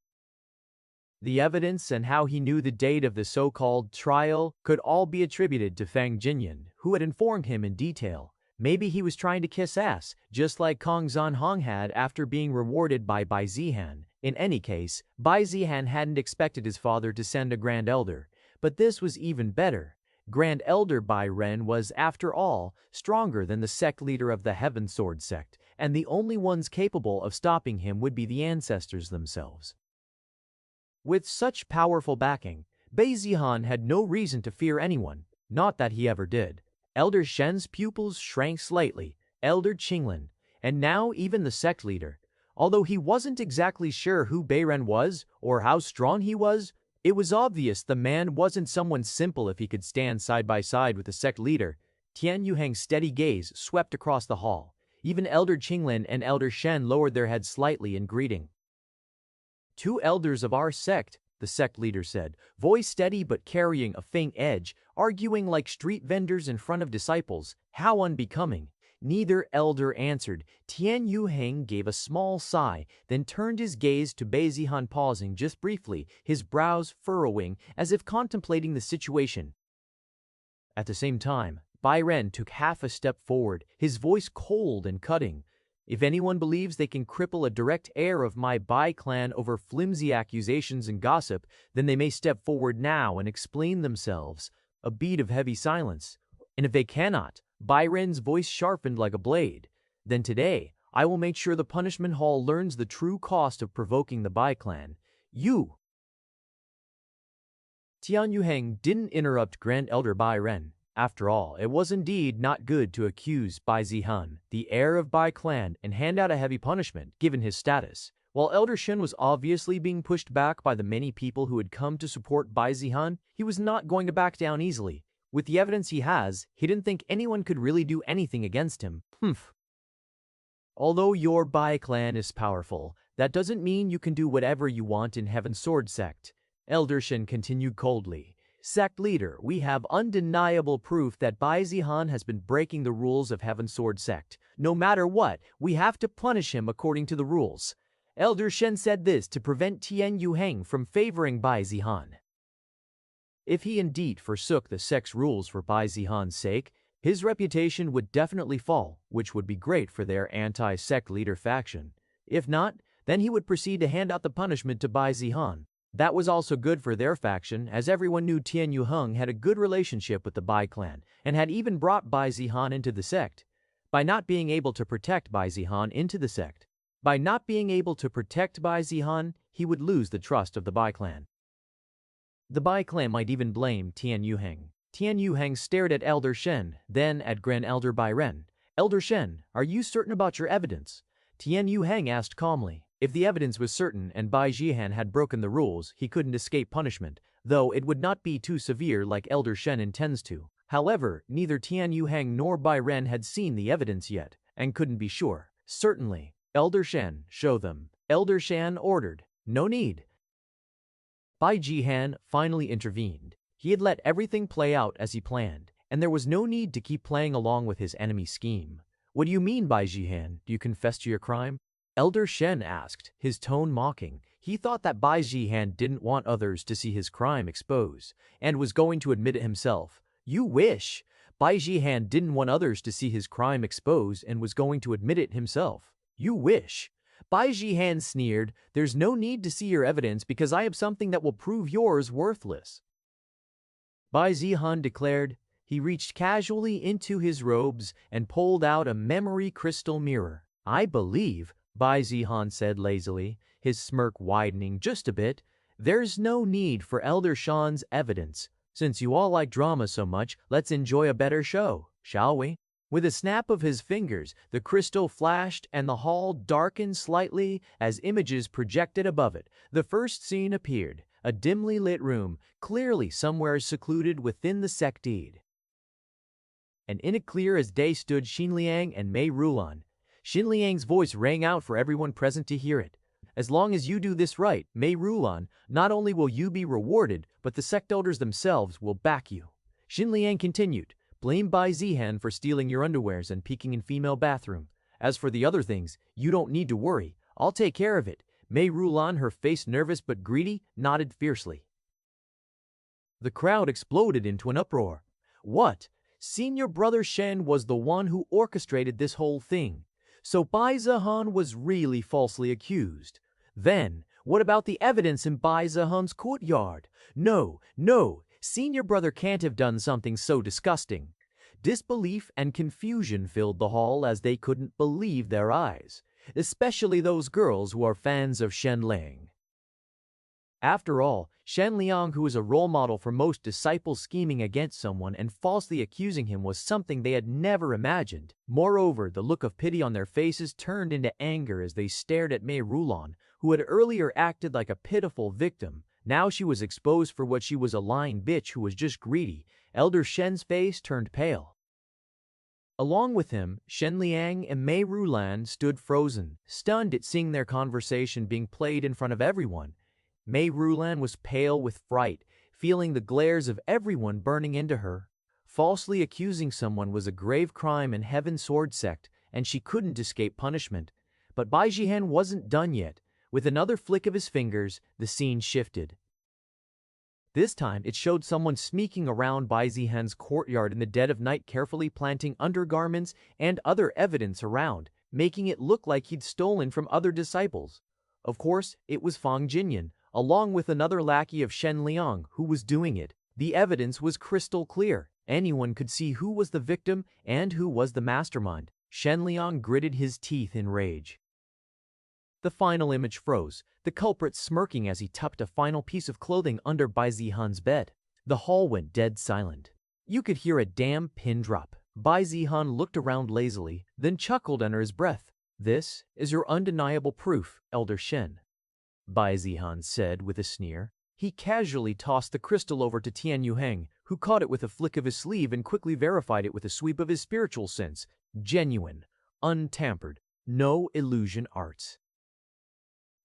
The evidence and how he knew the date of the so-called trial could all be attributed to Fang Jinyan, who had informed him in detail. Maybe he was trying to kiss ass, just like Kong Zanhong had after being rewarded by Bai Zihan. In any case, Bai Zihan hadn't expected his father to send a Grand Elder, but this was even better. Grand Elder Bai Ren was, after all, stronger than the sect leader of the Heaven Sword sect, and the only ones capable of stopping him would be the ancestors themselves. With such powerful backing, Bai Zihan had no reason to fear anyone, not that he ever did. Elder Shen's pupils shrank slightly, Elder Qinglin, and now even the sect leader. Although he wasn't exactly sure who Bai Ren was or how strong he was, it was obvious the man wasn't someone simple if he could stand side by side with the sect leader. Tian Yuheng's steady gaze swept across the hall. Even Elder Qinglin and Elder Shen lowered their heads slightly in greeting. "Two elders of our sect," the sect leader said, voice steady but carrying a faint edge, arguing like street vendors in front of disciples. How unbecoming. Neither elder answered. Tian Yuheng gave a small sigh, then turned his gaze to Bai Zihan, pausing just briefly, his brows furrowing as if contemplating the situation. At the same time, Bai Ren took half a step forward, his voice cold and cutting. "If anyone believes they can cripple a direct heir of my Bai clan over flimsy accusations and gossip, then they may step forward now and explain themselves." A beat of heavy silence. "And if they cannot," Bai Ren's voice sharpened like a blade, "then today I will make sure the punishment hall learns the true cost of provoking the Bai clan. You!" Tian Yuheng didn't interrupt Grand Elder Bai Ren. After all, it was indeed not good to accuse Bai Zihan, the heir of Bai clan, and hand out a heavy punishment, given his status. While Elder Shen was obviously being pushed back by the many people who had come to support Bai Zihan, he was not going to back down easily. With the evidence he has, he didn't think anyone could really do anything against him. Although your Bai clan is powerful, that doesn't mean you can do whatever you want in Heaven Sword sect. Elder Shen continued coldly. "Sect leader, we have undeniable proof that Bai Zihan has been breaking the rules of Heaven Sword sect. No matter what, we have to punish him according to the rules." Elder Shen said this to prevent Tian Yuheng from favoring Bai Zihan. If he indeed forsook the sect's rules for Bai Zihan's sake, his reputation would definitely fall, which would be great for their anti-sect leader faction. If not, then he would proceed to hand out the punishment to Bai Zihan. That was also good for their faction, as everyone knew Tian Yuheng had a good relationship with the Bai clan and had even brought Bai Zihan into the sect. By not being able to protect Bai Zihan, he would lose the trust of the Bai clan. The Bai clan might even blame Tian Yuheng. Tian Yuheng stared at Elder Shen, then at Grand Elder Bai Ren. "Elder Shen, are you certain about your evidence?" Tian Yuheng asked calmly. If the evidence was certain and Bai Zihan had broken the rules, he couldn't escape punishment, though it would not be too severe like Elder Shen intends to. However, neither Tian Yuheng nor Bai Ren had seen the evidence yet, and couldn't be sure. "Certainly. Elder Shen, show them." Elder Shen ordered. "No need." Bai Zihan finally intervened. He had let everything play out as he planned, and there was no need to keep playing along with his enemy's scheme. "What do you mean, Bai Zihan? Do you confess to your crime?" Elder Shen asked, his tone mocking. He thought that Bai Zihan didn't want others to see his crime exposed, and was going to admit it himself. "You wish!" Bai Zihan didn't want others to see his crime exposed and was going to admit it himself. "You wish!" Bai Zihan sneered. "There's no need to see your evidence because I have something that will prove yours worthless." Bai Zihan declared. He reached casually into his robes and pulled out a memory crystal mirror. "I believe," Bai Zihan said lazily, his smirk widening just a bit, "there's no need for Elder Shen's evidence. Since you all like drama so much, let's enjoy a better show, shall we?" With a snap of his fingers, the crystal flashed and the hall darkened slightly as images projected above it. The first scene appeared, a dimly lit room, clearly somewhere secluded within the sectede. And in it clear as day stood Xinliang and Mei Rulan. Xinliang's voice rang out for everyone present to hear it. "As long as you do this right, Mei Rulan, not only will you be rewarded, but the sect elders themselves will back you." Xinliang continued. "Blame Bai Zihan for stealing your underwears and peeking in female bathroom. As for the other things, you don't need to worry. I'll take care of it." Mei Rulan, her face nervous but greedy, nodded fiercely. The crowd exploded into an uproar. "What? Senior Brother Shen was the one who orchestrated this whole thing. So Bai Zihan was really falsely accused. Then, what about the evidence in Bai Zihan's courtyard? No, Senior Brother can't have done something so disgusting." Disbelief and confusion filled the hall as they couldn't believe their eyes, especially those girls who are fans of Shen Liang. After all, Shen Liang, who was a role model for most disciples, scheming against someone and falsely accusing him was something they had never imagined. Moreover, the look of pity on their faces turned into anger as they stared at Mei Rulan, who had earlier acted like a pitiful victim. Now she was exposed for what she was, a lying bitch who was just greedy. Elder Shen's face turned pale. Along with him, Shen Liang and Mei Rulan stood frozen, stunned at seeing their conversation being played in front of everyone. Mei Rulan was pale with fright, feeling the glares of everyone burning into her. Falsely accusing someone was a grave crime in Heaven's Sword sect, and she couldn't escape punishment. But Bai Zihan wasn't done yet. With another flick of his fingers, the scene shifted. This time, it showed someone sneaking around Bai Zihan's courtyard in the dead of night, carefully planting undergarments and other evidence around, making it look like he'd stolen from other disciples. Of course, it was Fang Jinyan, along with another lackey of Shen Liang, who was doing it. The evidence was crystal clear. Anyone could see who was the victim and who was the mastermind. Shen Liang gritted his teeth in rage. The final image froze, the culprit smirking as he tucked a final piece of clothing under Bai Zihan's bed. The hall went dead silent. You could hear a damn pin drop. Bai Zihan looked around lazily, then chuckled under his breath. "This is your undeniable proof, Elder Shen," Bai Zihan said with a sneer. He casually tossed the crystal over to Tian Yuheng, who caught it with a flick of his sleeve and quickly verified it with a sweep of his spiritual sense. Genuine, untampered, no illusion arts.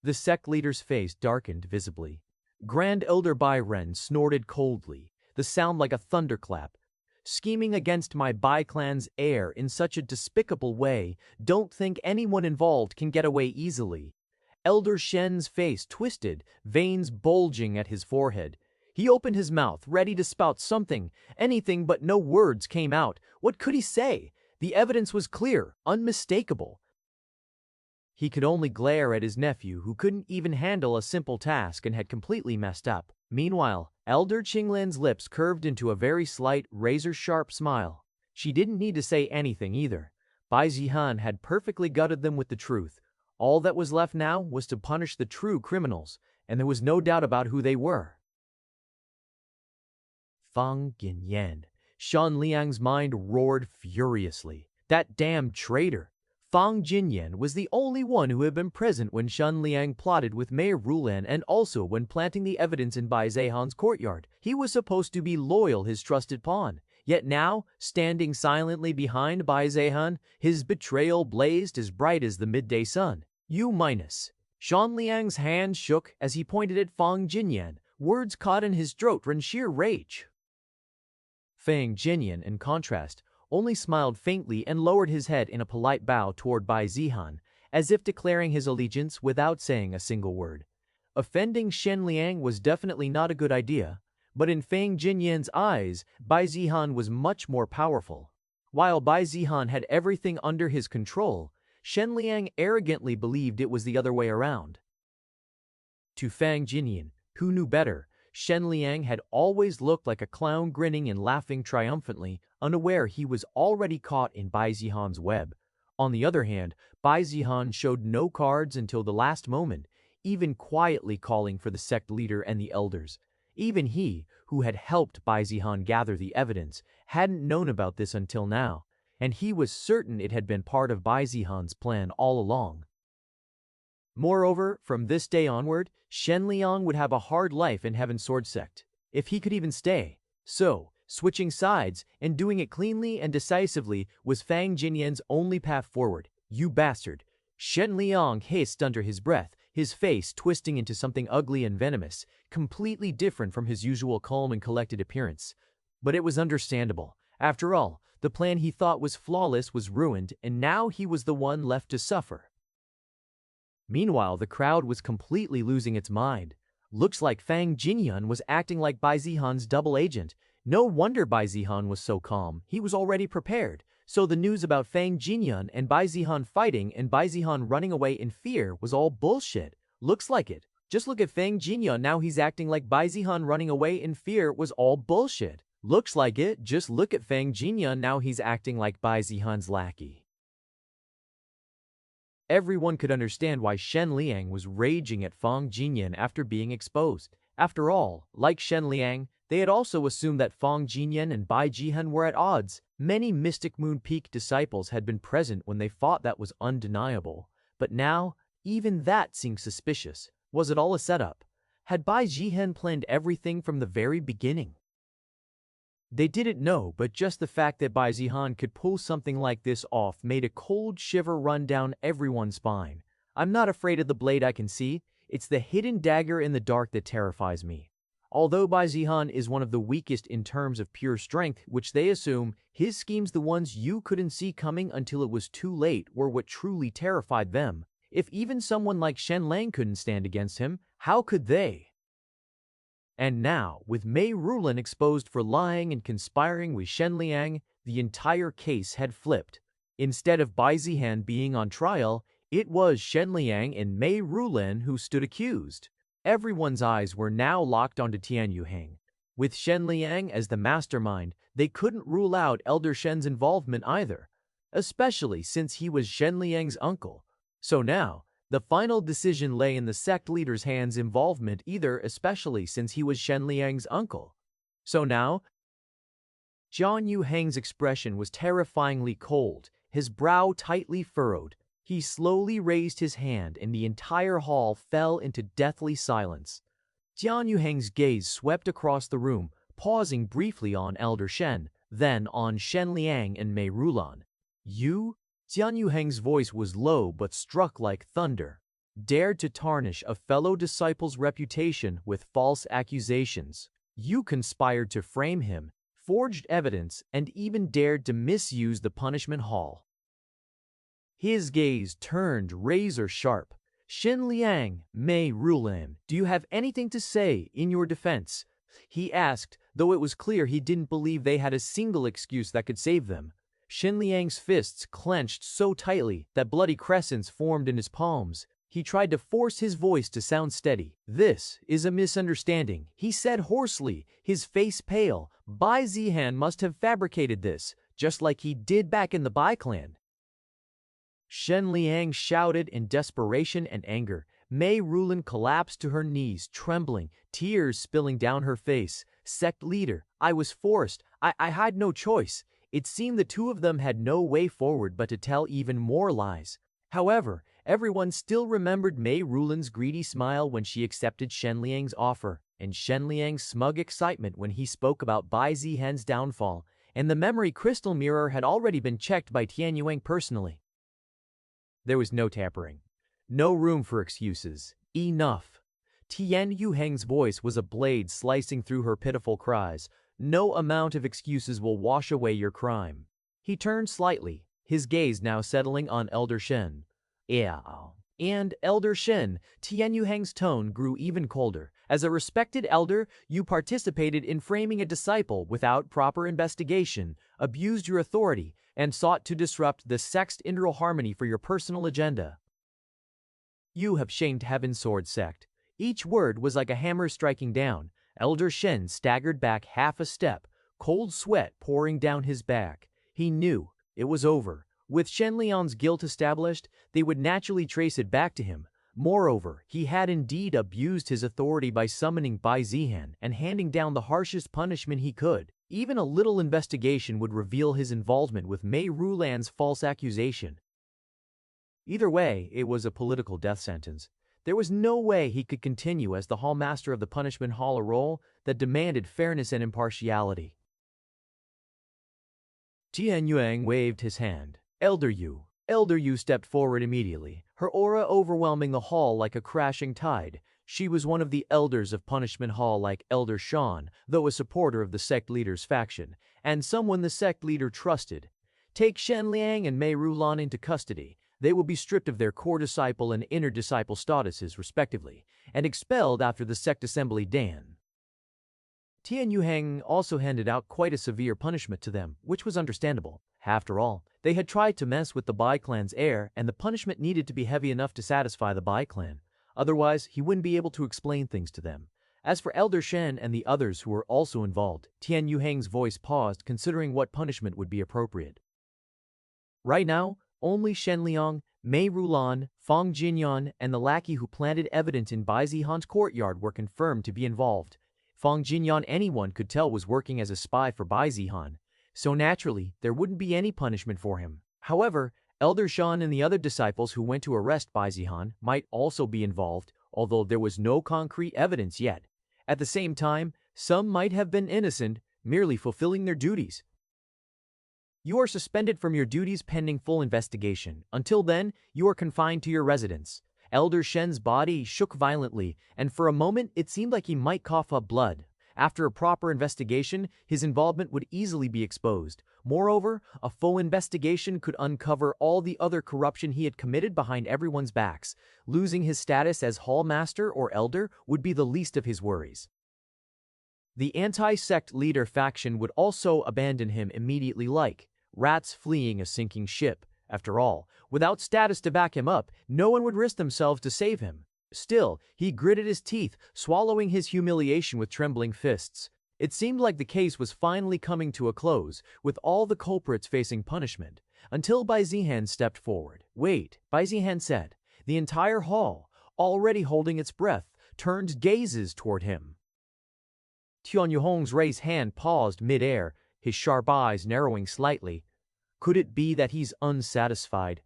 The sect leader's face darkened visibly. Grand Elder Bai Ren snorted coldly, the sound like a thunderclap. "Scheming against my Bai clan's heir in such a despicable way, don't think anyone involved can get away easily." Elder Shen's face twisted, veins bulging at his forehead. He opened his mouth, ready to spout something, anything, but no words came out. What could he say? The evidence was clear, unmistakable. He could only glare at his nephew, who couldn't even handle a simple task and had completely messed up. Meanwhile, Elder Qinglin's lips curved into a very slight, razor-sharp smile. She didn't need to say anything either. Bai Zihan had perfectly gutted them with the truth. All that was left now was to punish the true criminals, and there was no doubt about who they were. Fang Jinyan. Shan Liang's mind roared furiously. That damned traitor! Fang Jinyan was the only one who had been present when Shan Liang plotted with Mei Rulan and also when planting the evidence in Bai Zihan's courtyard. He was supposed to be loyal, his trusted pawn. Yet now, standing silently behind Bai Zihan, his betrayal blazed as bright as the midday sun. U-. Shan Liang's hand shook as he pointed at Fang Jinyan. Words caught in his throat from sheer rage. Fang Jinyan, in contrast, only smiled faintly and lowered his head in a polite bow toward Bai Zihan, as if declaring his allegiance without saying a single word. Offending Shen Liang was definitely not a good idea, but in Fang Jinyan's eyes, Bai Zihan was much more powerful. While Bai Zihan had everything under his control, Shen Liang arrogantly believed it was the other way around. To Fang Jinyan, who knew better, Shen Liang had always looked like a clown grinning and laughing triumphantly, unaware he was already caught in Bai Zihan's web. On the other hand, Bai Zihan showed no cards until the last moment, even quietly calling for the sect leader and the elders. Even he, who had helped Bai Zihan gather the evidence, hadn't known about this until now, and he was certain it had been part of Bai Zihan's plan all along. Moreover, from this day onward, Shen Liang would have a hard life in Heaven Sword Sect, if he could even stay. So, switching sides and doing it cleanly and decisively was Fang Jinyan's only path forward. You bastard! Shen Liang hissed under his breath, his face twisting into something ugly and venomous, completely different from his usual calm and collected appearance. But it was understandable. After all, the plan he thought was flawless was ruined, and now he was the one left to suffer. Meanwhile, the crowd was completely losing its mind. Looks like Fang Jinyan was acting like Bai Zihan's double agent. No wonder Bai Zihan was so calm. He was already prepared. So the news about Fang Jinyan and Bai Zihan fighting and Bai Zihan running away in fear was all bullshit. Looks like it. Just look at Fang Jinyan, now he's acting like Bai Zihan running away in fear was all bullshit. Looks like it. Just look at Fang Jinyan, now he's acting like Bai Zihan's lackey. Everyone could understand why Shen Liang was raging at Fang Jinyan after being exposed. After all, like Shen Liang, they had also assumed that Fang Jinyan and Bai Zihan were at odds. Many Mystic Moon Peak disciples had been present when they fought, that was undeniable. But now, even that seemed suspicious. Was it all a setup? Had Bai Zihan planned everything from the very beginning? They didn't know, but just the fact that Bai Zihan could pull something like this off made a cold shiver run down everyone's spine. I'm not afraid of the blade I can see. It's the hidden dagger in the dark that terrifies me. Although Bai Zihan is one of the weakest in terms of pure strength, which they assume, his schemes, the ones you couldn't see coming until it was too late, were what truly terrified them. If even someone like Shen Liang couldn't stand against him, how could they? And now, with Mei Rulan exposed for lying and conspiring with Shen Liang, the entire case had flipped. Instead of Bai Zihan being on trial, it was Shen Liang and Mei Rulan who stood accused. Everyone's eyes were now locked onto Tian Yuheng. With Shen Liang as the mastermind, they couldn't rule out Elder Shen's involvement either, especially since he was Shen Liang's uncle. So now, the final decision lay in the sect leader's hands' involvement either, especially since he was Shen Liang's uncle. So now, Jian Yuheng's expression was terrifyingly cold, his brow tightly furrowed. He slowly raised his hand and the entire hall fell into deathly silence. Jian Yuheng's gaze swept across the room, pausing briefly on Elder Shen, then on Shen Liang and Mei Rulan. You? Jian Yuheng's voice was low but struck like thunder. Dared to tarnish a fellow disciple's reputation with false accusations. You conspired to frame him, forged evidence, and even dared to misuse the punishment hall. His gaze turned razor-sharp. Shen Liang, Mei Rulan, do you have anything to say in your defense? He asked, though it was clear he didn't believe they had a single excuse that could save them. Shen Liang's fists clenched so tightly that bloody crescents formed in his palms. He tried to force his voice to sound steady. "This is a misunderstanding," he said hoarsely, his face pale. "Bai Zihan must have fabricated this, just like he did back in the Bai clan." Shen Liang shouted in desperation and anger. Mei Rulan collapsed to her knees, trembling, tears spilling down her face. "Sect leader, I was forced. I had no choice." It seemed the two of them had no way forward but to tell even more lies. However, everyone still remembered Mei Rulan's greedy smile when she accepted Shen Liang's offer, and Shen Liang's smug excitement when he spoke about Bai Zihan's downfall, and the memory crystal mirror had already been checked by Tian Yuang personally. There was no tampering. No room for excuses. Enough. Tian Yuheng's voice was a blade slicing through her pitiful cries. "No amount of excuses will wash away your crime." He turned slightly, his gaze now settling on Elder Shen. "Yeah." And Elder Shen, Tian Yuheng's tone grew even colder. "As a respected elder, you participated in framing a disciple without proper investigation, abused your authority, and sought to disrupt the sect's internal harmony for your personal agenda. You have shamed Heaven's Sword sect." Each word was like a hammer striking down. Elder Shen staggered back half a step, cold sweat pouring down his back. He knew it was over. With Shen Liang's guilt established, they would naturally trace it back to him. Moreover, he had indeed abused his authority by summoning Bai Zihan and handing down the harshest punishment he could. Even a little investigation would reveal his involvement with Mei Rulan's false accusation. Either way, it was a political death sentence. There was no way he could continue as the Hall Master of the Punishment Hall, a role that demanded fairness and impartiality. Tian Yuang waved his hand. Elder Yu. Elder Yu stepped forward immediately, her aura overwhelming the hall like a crashing tide. She was one of the elders of Punishment Hall like Elder Shan, though a supporter of the sect leader's faction, and someone the sect leader trusted. Take Shen Liang and Mei Rulan into custody. They will be stripped of their core disciple and inner disciple statuses, respectively, and expelled after the sect assembly Dan. Tian Yuheng also handed out quite a severe punishment to them, which was understandable. After all, they had tried to mess with the Bai clan's heir, and the punishment needed to be heavy enough to satisfy the Bai clan. Otherwise, he wouldn't be able to explain things to them. As for Elder Shen and the others who were also involved, Tian Yuheng's voice paused, considering what punishment would be appropriate. Right now, only Shen Liang, Mei Rulan, Fang Jinyan, and the lackey who planted evidence in Bai Zihan's courtyard were confirmed to be involved. Fang Jinyan anyone could tell was working as a spy for Bai Zihan, so naturally there wouldn't be any punishment for him. However, Elder Shan and the other disciples who went to arrest Bai Zihan might also be involved, although there was no concrete evidence yet. At the same time, some might have been innocent, merely fulfilling their duties. You are suspended from your duties pending full investigation. Until then, you are confined to your residence. Elder Shen's body shook violently, and for a moment it seemed like he might cough up blood. After a proper investigation, his involvement would easily be exposed. Moreover, a full investigation could uncover all the other corruption he had committed behind everyone's backs. Losing his status as Hall Master or Elder would be the least of his worries. The anti-sect leader faction would also abandon him immediately, like rats fleeing a sinking ship. After all, without status to back him up, no one would risk themselves to save him. Still, he gritted his teeth, swallowing his humiliation with trembling fists. It seemed like the case was finally coming to a close, with all the culprits facing punishment, until Bai Zihan stepped forward. "Wait," Bai Zihan said. The entire hall, already holding its breath, turned gazes toward him. Tian Yuhong's raised hand paused mid-air, his sharp eyes narrowing slightly. Could it be that he's unsatisfied?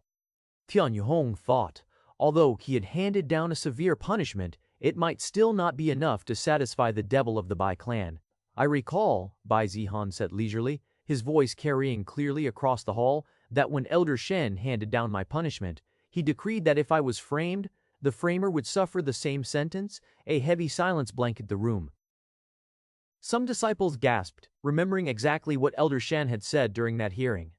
Tian Yuhong thought. Although he had handed down a severe punishment, it might still not be enough to satisfy the devil of the Bai clan. "I recall," Bai Zihan said leisurely, his voice carrying clearly across the hall, "that when Elder Shen handed down my punishment, he decreed that if I was framed, the framer would suffer the same sentence." A heavy silence blanketed the room. Some disciples gasped, remembering exactly what Elder Shen had said during that hearing.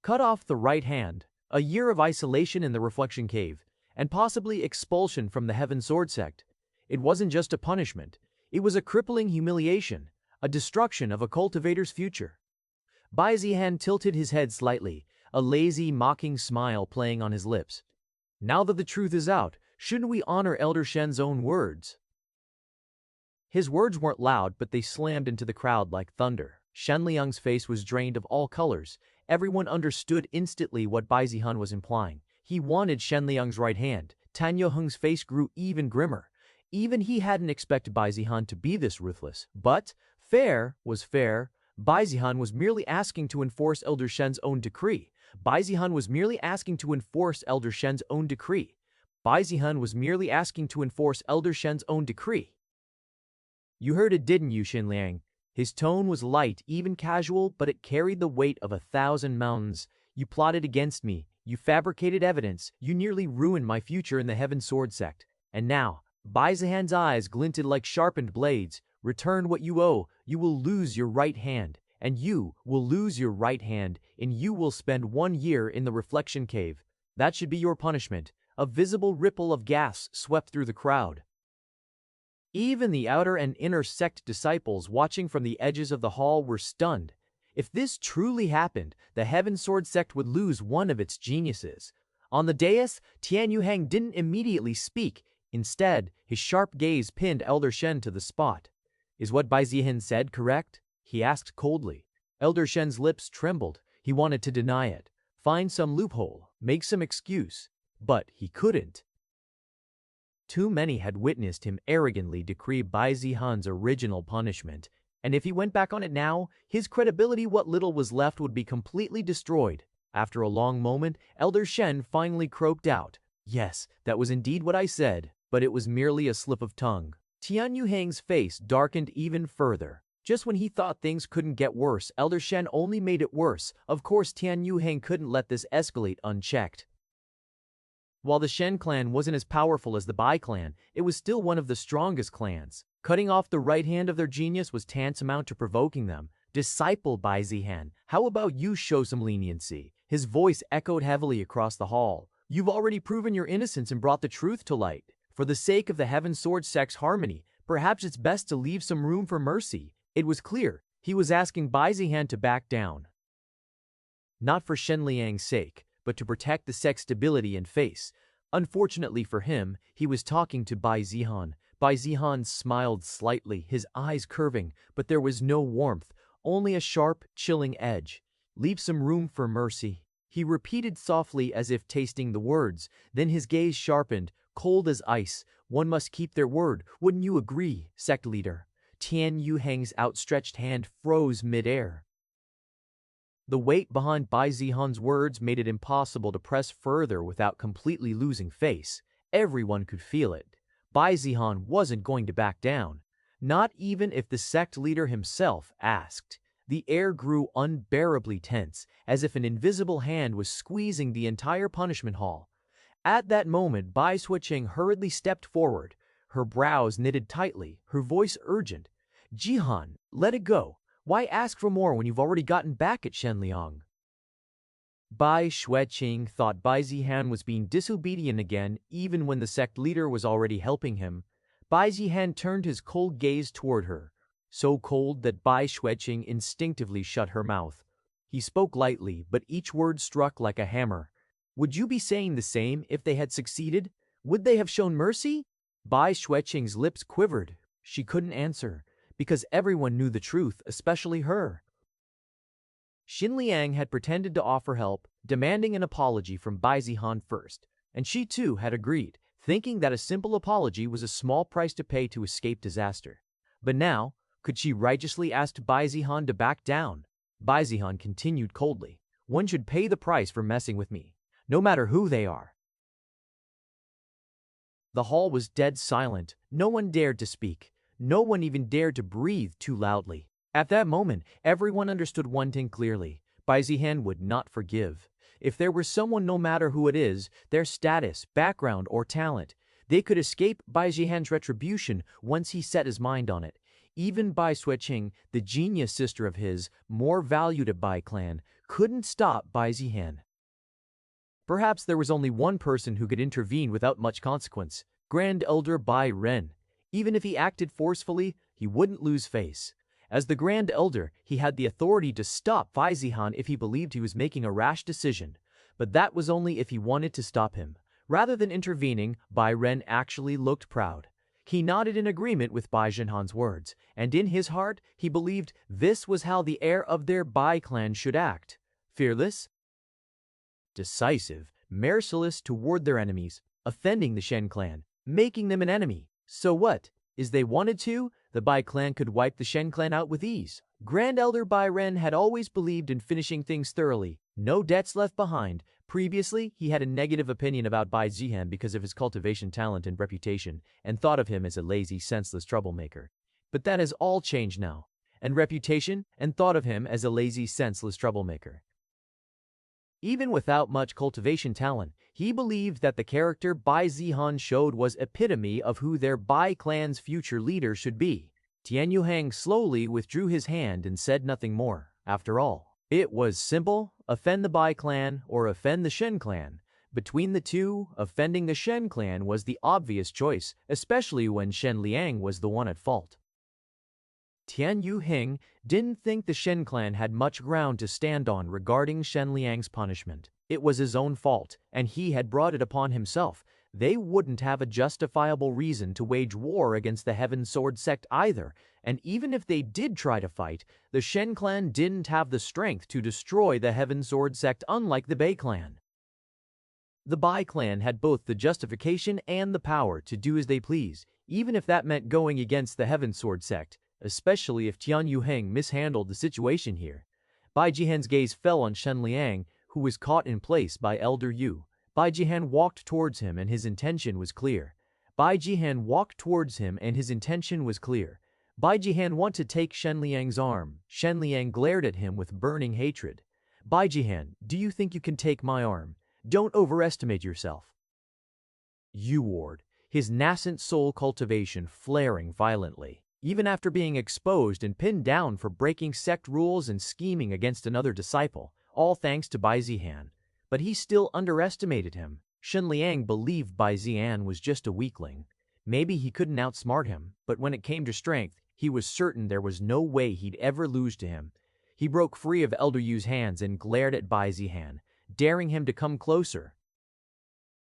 Cut off the right hand, a year of isolation in the reflection cave, and possibly expulsion from the Heaven Sword sect. It wasn't just a punishment, it was a crippling humiliation, a destruction of a cultivator's future. Bai Zihan tilted his head slightly, a lazy, mocking smile playing on his lips. Now that the truth is out, shouldn't we honor Elder Shen's own words? His words weren't loud, but they slammed into the crowd like thunder. Shen Liang's face was drained of all colors. Everyone understood instantly what Bai Zihan was implying. He wanted Shen Liang's right hand. Tan Yoheng's face grew even grimmer. Even he hadn't expected Bai Zihan to be this ruthless. But fair was fair. Bai Zihan was merely asking to enforce Elder Shen's own decree. Bai Zihan was merely asking to enforce Elder Shen's own decree. Bai Zihan was merely asking to enforce Elder Shen's own decree. You heard it, didn't you, Shen Liang? His tone was light, even casual, but it carried the weight of 1,000 mountains. You plotted against me. You fabricated evidence. You nearly ruined my future in the Heaven Sword sect. And now, Bai Zihan's eyes glinted like sharpened blades. Return what you owe. You will lose your right hand. And you will lose your right hand, and you will spend 1 year in the reflection cave. That should be your punishment. A visible ripple of gas swept through the crowd. Even the outer and inner sect disciples watching from the edges of the hall were stunned. If this truly happened, the Heaven Sword sect would lose one of its geniuses. On the dais, Tian Yuheng didn't immediately speak. Instead, his sharp gaze pinned Elder Shen to the spot. Is what Bai Zihan said correct? He asked coldly. Elder Shen's lips trembled. He wanted to deny it, find some loophole, make some excuse. But he couldn't. Too many had witnessed him arrogantly decree Bai Zihan's original punishment, and if he went back on it now, his credibility, what little was left, would be completely destroyed. After a long moment, Elder Shen finally croaked out, "Yes, that was indeed what I said, but it was merely a slip of tongue." Tian Yuheng's face darkened even further. Just when he thought things couldn't get worse, Elder Shen only made it worse. Of course, Tian Yuheng couldn't let this escalate unchecked. While the Shen clan wasn't as powerful as the Bai clan, it was still one of the strongest clans. Cutting off the right hand of their genius was tantamount to provoking them. Disciple Bai Zihan, how about you show some leniency? His voice echoed heavily across the hall. You've already proven your innocence and brought the truth to light. For the sake of the Heaven Sword sect's harmony, perhaps it's best to leave some room for mercy. It was clear he was asking Bai Zihan to back down. Not for Shen Liang's sake, but to protect the sect's stability and face. Unfortunately for him, he was talking to Bai Zihan. Bai Zihan smiled slightly, his eyes curving, but there was no warmth, only a sharp, chilling edge. Leave some room for mercy. He repeated softly as if tasting the words, then his gaze sharpened, cold as ice. One must keep their word, wouldn't you agree, sect leader? Tian Yuheng's outstretched hand froze mid-air. The weight behind Bai Zihan's words made it impossible to press further without completely losing face. Everyone could feel it. Bai Zihan wasn't going to back down, not even if the sect leader himself asked. The air grew unbearably tense, as if an invisible hand was squeezing the entire punishment hall. At that moment, Bai Zihan hurriedly stepped forward, her brows knitted tightly, her voice urgent. "Jihan, let it go. Why ask for more when you've already gotten back at Shen Liang?" Bai Xueqing thought Bai Zihan was being disobedient again, even when the sect leader was already helping him. Bai Zihan turned his cold gaze toward her, so cold that Bai Xueqing instinctively shut her mouth. He spoke lightly, but each word struck like a hammer. Would you be saying the same if they had succeeded? Would they have shown mercy? Bai Xueqing's lips quivered. She couldn't answer, because everyone knew the truth, especially her. Xin Liang had pretended to offer help, demanding an apology from Bai Zihan first, and she too had agreed, thinking that a simple apology was a small price to pay to escape disaster. But now, could she righteously ask Bai Zihan to back down? Bai Zihan continued coldly, "One should pay the price for messing with me, no matter who they are." The hall was dead silent. No one dared to speak. No one even dared to breathe too loudly. At that moment, everyone understood one thing clearly. Bai Zihan would not forgive. If there were someone, no matter who it is, their status, background, or talent, they could escape Bai Zihan's retribution once he set his mind on it. Even Bai Xueqing, the genius sister of his, more valued at Bai clan, couldn't stop Bai Zihan. Perhaps there was only one person who could intervene without much consequence, Grand Elder Bai Ren. Even if he acted forcefully, he wouldn't lose face. As the Grand Elder, he had the authority to stop Bai Zihan if he believed he was making a rash decision, but that was only if he wanted to stop him. Rather than intervening, Bai Ren actually looked proud. He nodded in agreement with Bai Zihan's words, and in his heart, he believed this was how the heir of their Bai clan should act. Fearless, decisive, merciless toward their enemies, offending the Shen clan, making them an enemy. So what? Is they wanted to, the Bai clan could wipe the Shen clan out with ease. Grand Elder Bai Ren had always believed in finishing things thoroughly, no debts left behind. Previously, he had a negative opinion about Bai Zihan because of his cultivation talent and reputation, and thought of him as a lazy, senseless troublemaker. But that has all changed now, and reputation, and thought of him as a lazy, senseless troublemaker. Even without much cultivation talent, he believed that the character Bai Zihan showed was epitome of who their Bai clan's future leader should be. Tian Yuhang slowly withdrew his hand and said nothing more. After all, it was simple: offend the Bai clan or offend the Shen clan. Between the two, offending the Shen clan was the obvious choice, especially when Shen Liang was the one at fault. Tian Yuheng didn't think the Shen clan had much ground to stand on regarding Shen Liang's punishment. It was his own fault, and he had brought it upon himself. They wouldn't have a justifiable reason to wage war against the Heaven Sword sect either, and even if they did try to fight, the Shen clan didn't have the strength to destroy the Heaven Sword sect, unlike the Bai clan. The Bai clan had both the justification and the power to do as they pleased, even if that meant going against the Heaven Sword sect, especially if Tian Yuheng mishandled the situation here. Bai Zihan's gaze fell on Shen Liang, who was caught in place by Elder Yu. Bai Zihan walked towards him and his intention was clear. Bai Zihan walked towards him and his intention was clear. Bai Zihan wanted to take Shen Liang's arm. Shen Liang glared at him with burning hatred. Bai Zihan, do you think you can take my arm? Don't overestimate yourself. Yu roared, his nascent soul cultivation flaring violently. Even after being exposed and pinned down for breaking sect rules and scheming against another disciple, all thanks to Bai Zihan. But he still underestimated him. Shen Liang believed Bai Zihan was just a weakling. Maybe he couldn't outsmart him, but when it came to strength, he was certain there was no way he'd ever lose to him. He broke free of Elder Yu's hands and glared at Bai Zihan, daring him to come closer.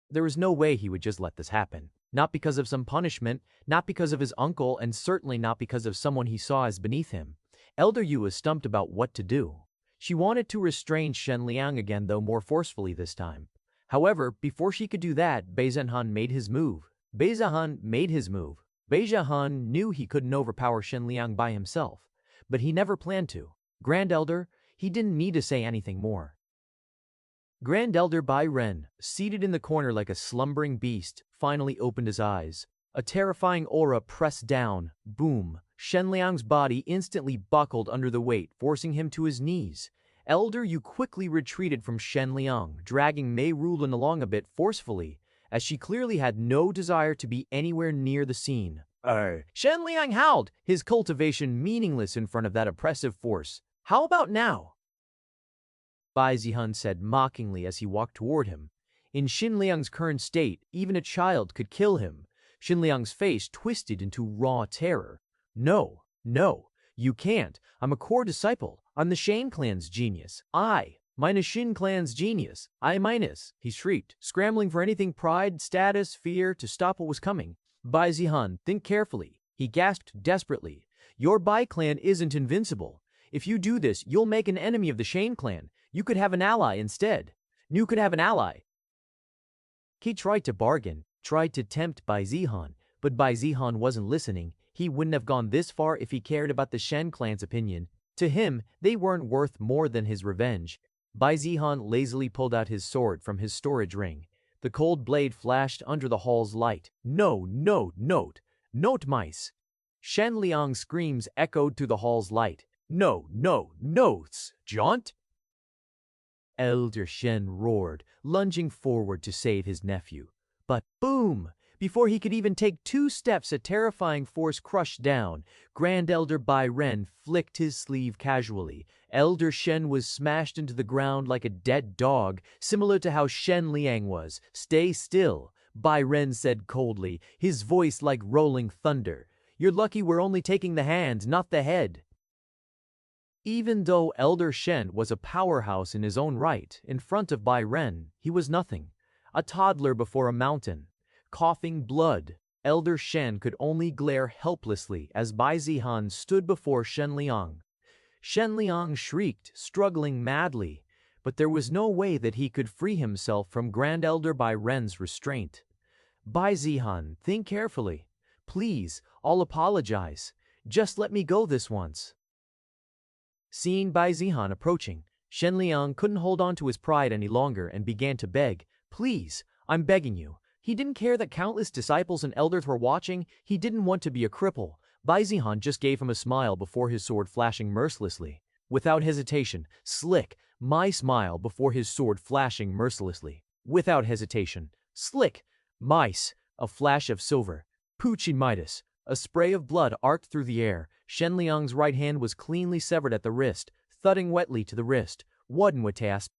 There was no way he would just let this happen. Not because of some punishment, not because of his uncle, and certainly not because of someone he saw as beneath him. Elder Yu was stumped about what to do. She wanted to restrain Shen Liang again, though more forcefully this time. However, before she could do that, Bai Zihan made his move. Bai Zihan made his move. Bai Zihan knew he couldn't overpower Shen Liang by himself, but he never planned to. Grand Elder, he didn't need to say anything more. Grand Elder Bai Ren, seated in the corner like a slumbering beast, finally opened his eyes. A terrifying aura pressed down. Boom. Shen Liang's body instantly buckled under the weight, forcing him to his knees. Elder Yu quickly retreated from Shen Liang, dragging Mei Rulin along a bit forcefully, as she clearly had no desire to be anywhere near the scene. Shen Liang howled, his cultivation meaningless in front of that oppressive force. How about now? Bai Zihan said mockingly as he walked toward him. In Shen Liang's current state, even a child could kill him. Shen Liang's face twisted into raw terror. No, you can't. I'm a core disciple. I'm the Shen clan's genius. I minus Shen clan's genius. I minus, he shrieked, scrambling for anything pride, status, fear to stop what was coming. Bai Zihan, think carefully. He gasped desperately. Your Bai clan isn't invincible. If you do this, you'll make an enemy of the Shen clan. You could have an ally instead. You could have an ally. He tried to bargain, tried to tempt Bai Zihan, but Bai Zihan wasn't listening. He wouldn't have gone this far if he cared about the Shen clan's opinion. To him, they weren't worth more than his revenge. Bai Zihan lazily pulled out his sword from his storage ring. The cold blade flashed under the hall's light. No, note mice. Shen Liang's screams echoed through the hall's light. No, notes, jaunt. Elder Shen roared, lunging forward to save his nephew. But boom! Before he could even take 2 steps, a terrifying force crushed down. Grand Elder Bai Ren flicked his sleeve casually. Elder Shen was smashed into the ground like a dead dog, similar to how Shen Liang was. Stay still, Bai Ren said coldly, his voice like rolling thunder. You're lucky we're only taking the hand, not the head. Even though Elder Shen was a powerhouse in his own right, in front of Bai Ren, he was nothing. A toddler before a mountain. Coughing blood, Elder Shen could only glare helplessly as Bai Zihan stood before Shen Liang. Shen Liang shrieked, struggling madly, but there was no way that he could free himself from Grand Elder Bai Ren's restraint. Bai Zihan, think carefully. Please, I'll apologize. Just let me go this once. Seeing Bai Zihan approaching, Shen Liang couldn't hold on to his pride any longer and began to beg, "Please, I'm begging you." He didn't care that countless disciples and elders were watching. He didn't want to be a cripple. Bai Zihan just gave him a smile before his sword flashing mercilessly. Without hesitation, slick, my smile before his sword flashing mercilessly. Without hesitation, slick, mice, a flash of silver. Puchin Midas. A spray of blood arced through the air. Shen Liang's right hand was cleanly severed at the wrist, thudding wetly to the wrist. Wadnwatas.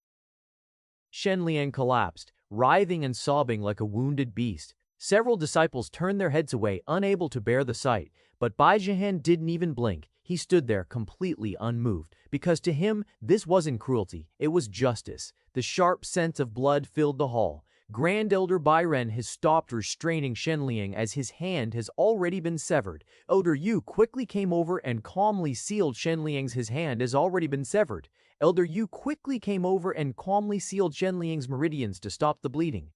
Shen Liang collapsed, writhing and sobbing like a wounded beast. Several disciples turned their heads away, unable to bear the sight, but Bai Zihan didn't even blink. He stood there completely unmoved, because to him this wasn't cruelty, it was justice. The sharp scent of blood filled the hall. Grand Elder Bai Ren has stopped restraining Shen Liang as his hand has already been severed. Elder Yu quickly came over and calmly sealed Shen Liang's his hand has already been severed. Elder Yu quickly came over and calmly sealed Shen Liang's meridians to stop the bleeding.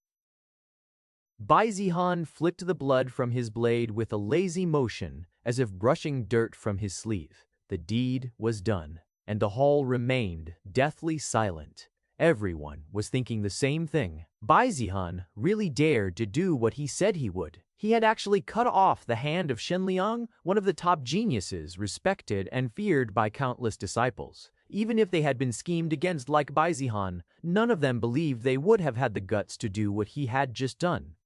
Bai Zihan flicked the blood from his blade with a lazy motion, as if brushing dirt from his sleeve. The deed was done, and the hall remained deathly silent. Everyone was thinking the same thing. Bai Zihan really dared to do what he said he would. He had actually cut off the hand of Shen Liang, one of the top geniuses respected and feared by countless disciples. Even if they had been schemed against like Bai Zihan, none of them believed they would have had the guts to do what he had just done.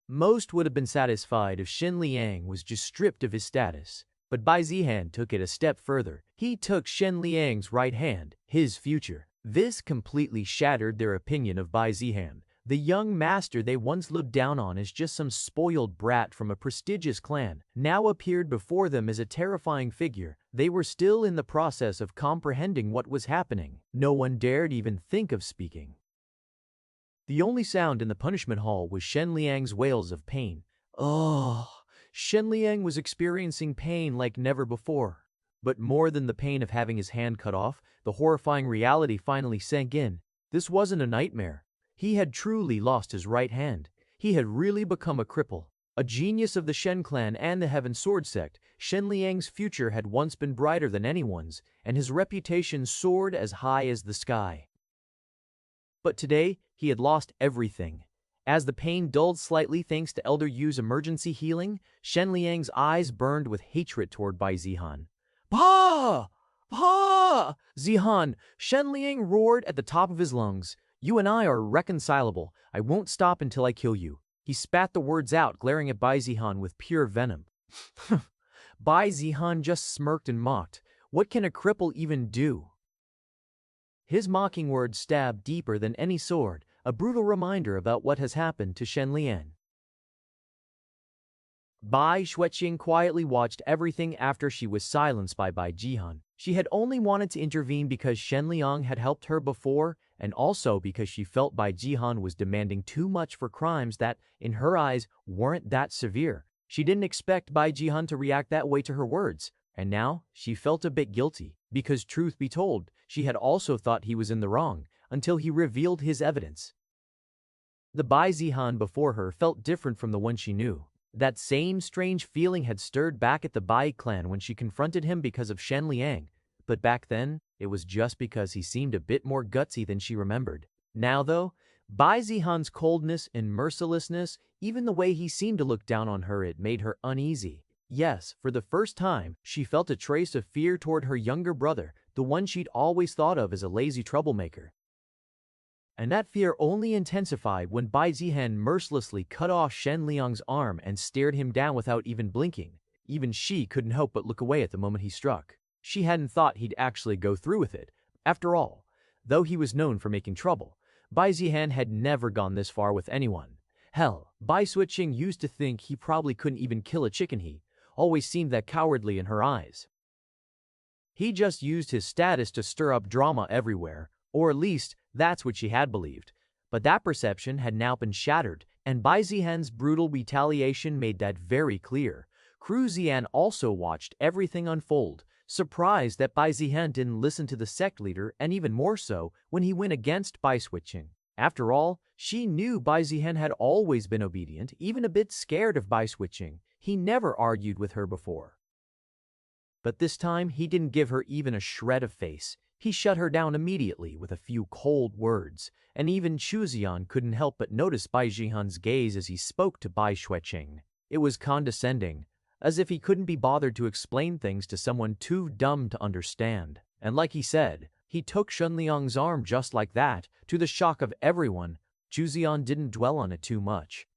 Most would have been satisfied if Shen Liang was just stripped of his status. But Bai Zihan took it a step further. He took Shen Liang's right hand, his future. This completely shattered their opinion of Bai Zihan. The young master they once looked down on as just some spoiled brat from a prestigious clan now appeared before them as a terrifying figure. They were still in the process of comprehending what was happening. No one dared even think of speaking. The only sound in the punishment hall was Shen Liang's wails of pain. Oh, Shen Liang was experiencing pain like never before. But more than the pain of having his hand cut off, the horrifying reality finally sank in. This wasn't a nightmare. He had truly lost his right hand. He had really become a cripple. A genius of the Shen clan and the Heaven Sword sect, Shen Liang's future had once been brighter than anyone's, and his reputation soared as high as the sky. But today, he had lost everything. As the pain dulled slightly thanks to Elder Yu's emergency healing, Shen Liang's eyes burned with hatred toward Bai Zihan. "Pa! Pa! Zihan!" Shen Liang roared at the top of his lungs. "You and I are irreconcilable. I won't stop until I kill you." He spat the words out, glaring at Bai Zihan with pure venom. Bai Zihan just smirked and mocked. What can a cripple even do? His mocking words stabbed deeper than any sword, a brutal reminder about what has happened to Shen Liang. Bai Xueqing quietly watched everything after she was silenced by Bai Zihan. She had only wanted to intervene because Shen Liang had helped her before, and also because she felt Bai Zihan was demanding too much for crimes that, in her eyes, weren't that severe. She didn't expect Bai Zihan to react that way to her words, and now she felt a bit guilty, because truth be told, she had also thought he was in the wrong, until he revealed his evidence. The Bai Zihan before her felt different from the one she knew. That same strange feeling had stirred back at the Bai clan when she confronted him because of Shen Liang, but back then, it was just because he seemed a bit more gutsy than she remembered. Now though, Bai Zihan's coldness and mercilessness, even the way he seemed to look down on her, it made her uneasy. Yes, for the first time, she felt a trace of fear toward her younger brother, the one she'd always thought of as a lazy troublemaker. And that fear only intensified when Bai Zihan mercilessly cut off Shen Liang's arm and stared him down without even blinking. Even she couldn't help but look away at the moment he struck. She hadn't thought he'd actually go through with it. After all, though he was known for making trouble, Bai Zihan had never gone this far with anyone. Hell, Bai Xueqing used to think he probably couldn't even kill a chicken. He always seemed that cowardly in her eyes. He just used his status to stir up drama everywhere, or at least that's what she had believed. But that perception had now been shattered, and Bai Zihan's brutal retaliation made that very clear. Zihan also watched everything unfold, surprised that Bai Zihan didn't listen to the sect leader, and even more so when he went against Bai switching. After all, she knew Bai Zihan had always been obedient, even a bit scared of Bai switching. He never argued with her before. But this time, he didn't give her even a shred of face. He shut her down immediately with a few cold words, and even Zihan couldn't help but notice Bai Zihan's gaze as he spoke to Bai Xueqing. It was condescending, as if he couldn't be bothered to explain things to someone too dumb to understand. And like he said, he took Shenliang's arm just like that. To the shock of everyone, Zihan didn't dwell on it too much.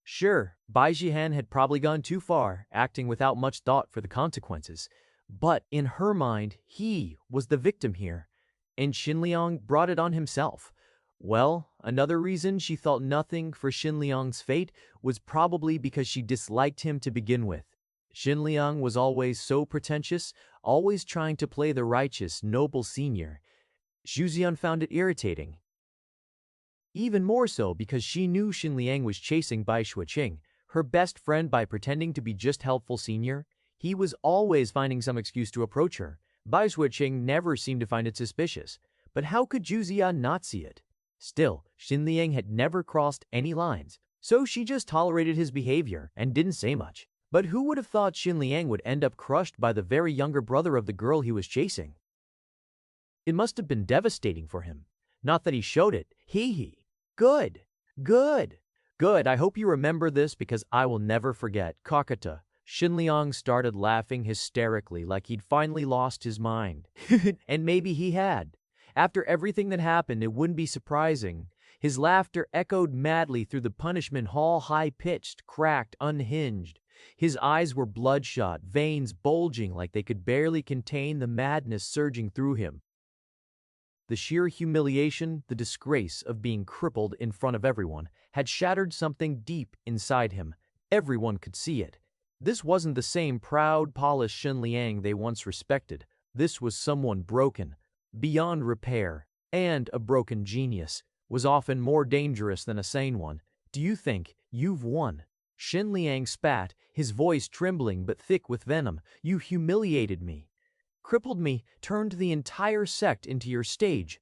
Sure, Bai Zihan had probably gone too far, acting without much thought for the consequences. But in her mind, he was the victim here, and Shenliang brought it on himself. Well, another reason she felt nothing for Shenliang's fate was probably because she disliked him to begin with. Shenliang was always so pretentious, always trying to play the righteous, noble senior. Zihan found it irritating. Even more so because she knew Shenliang was chasing Bai Xueqing, her best friend, by pretending to be just helpful senior. He was always finding some excuse to approach her. Bai Xueqing never seemed to find it suspicious. But how could Zihan not see it? Still, Shenliang had never crossed any lines, so she just tolerated his behavior and didn't say much. But who would have thought Shenliang would end up crushed by the very younger brother of the girl he was chasing? It must have been devastating for him. Not that he showed it. Hee. Good. I hope you remember this because I will never forget. Kakata. Shenliang started laughing hysterically like he'd finally lost his mind. And maybe he had. After everything that happened, it wouldn't be surprising. His laughter echoed madly through the punishment hall, high-pitched, cracked, unhinged. His eyes were bloodshot, veins bulging like they could barely contain the madness surging through him. The sheer humiliation, the disgrace of being crippled in front of everyone, had shattered something deep inside him. Everyone could see it. This wasn't the same proud, polished Shenliang they once respected. This was someone broken, beyond repair, and a broken genius was often more dangerous than a sane one. Do you think you've won? Shenliang spat, his voice trembling but thick with venom. You humiliated me, crippled me, turned the entire sect into your stage.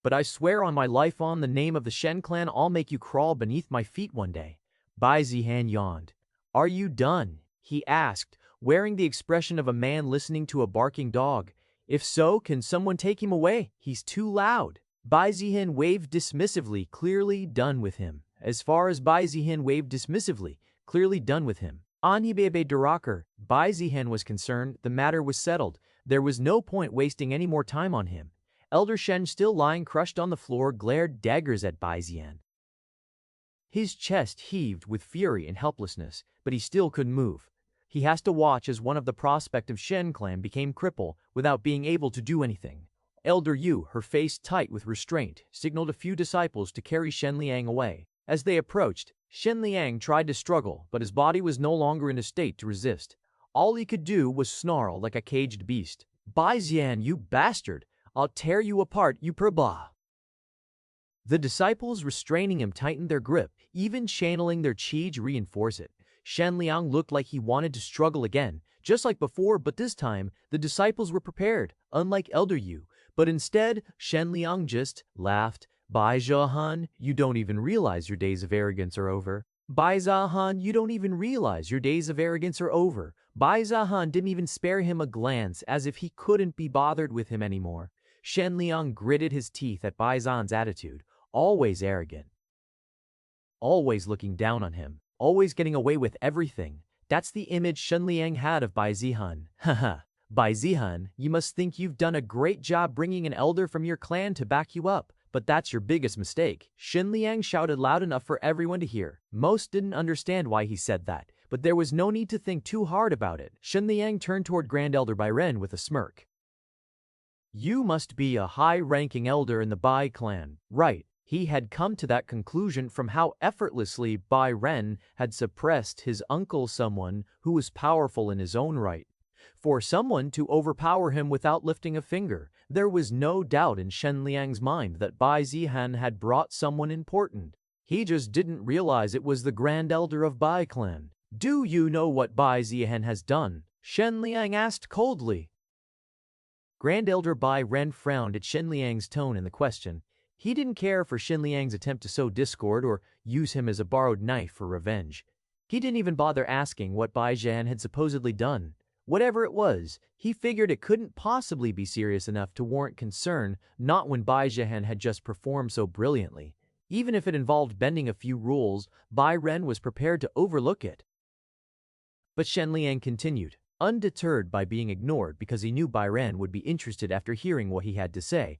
But I swear on my life, on the name of the Shen clan, I'll make you crawl beneath my feet one day. Bai Zihan yawned. Are you done? He asked, wearing the expression of a man listening to a barking dog. If so, can someone take him away? He's too loud. Bai Zihan waved dismissively, clearly done with him. As far as Bai Zihan waved dismissively, clearly done with him. Anhibebe Durakar, Bai Zihan was concerned, the matter was settled. There was no point wasting any more time on him. Elder Shen, still lying crushed on the floor, glared daggers at Bai Zihan. His chest heaved with fury and helplessness, but he still couldn't move. He has to watch as one of the prospective Shen clan became crippled without being able to do anything. Elder Yu, her face tight with restraint, signaled a few disciples to carry Shenliang away. As they approached, Shenliang tried to struggle, but his body was no longer in a state to resist. All he could do was snarl like a caged beast. Bai Zihan, you bastard! I'll tear you apart, you perba! The disciples restraining him tightened their grip, even channeling their qi to reinforce it. Shenliang looked like he wanted to struggle again, just like before, but this time, the disciples were prepared, unlike Elder Yu. But instead, Shenliang just laughed. Bai Zihan, you don't even realize your days of arrogance are over. Bai Zihan, you don't even realize your days of arrogance are over. Bai Zihan didn't even spare him a glance, as if he couldn't be bothered with him anymore. Shenliang gritted his teeth at Bai Zihan's attitude, always arrogant, always looking down on him, always getting away with everything. That's the image Shenliang had of Bai Zihan. Haha. Bai Zihan, you must think you've done a great job bringing an elder from your clan to back you up. But that's your biggest mistake. Shenliang shouted loud enough for everyone to hear. Most didn't understand why he said that, but there was no need to think too hard about it. Shenliang turned toward Grand Elder Bai Ren with a smirk. You must be a high-ranking elder in the Bai clan, right? He had come to that conclusion from how effortlessly Bai Ren had suppressed his uncle, someone who was powerful in his own right. for someone to overpower him without lifting a finger. There was no doubt in Shen Liang's mind that Bai Zihan had brought someone important. He just didn't realize it was the Grand Elder of Bai clan. "Do you know what Bai Zihan has done?" Shen Liang asked coldly. Grand Elder Bai Ren frowned at Shen Liang's tone in the question. He didn't care for Shen Liang's attempt to sow discord or use him as a borrowed knife for revenge. He didn't even bother asking what Bai Zihan had supposedly done. Whatever it was, he figured it couldn't possibly be serious enough to warrant concern, not when Bai Zihan had just performed so brilliantly. Even if it involved bending a few rules, Bai Ren was prepared to overlook it. But Shen Liang continued, undeterred by being ignored because he knew Bai Ren would be interested after hearing what he had to say.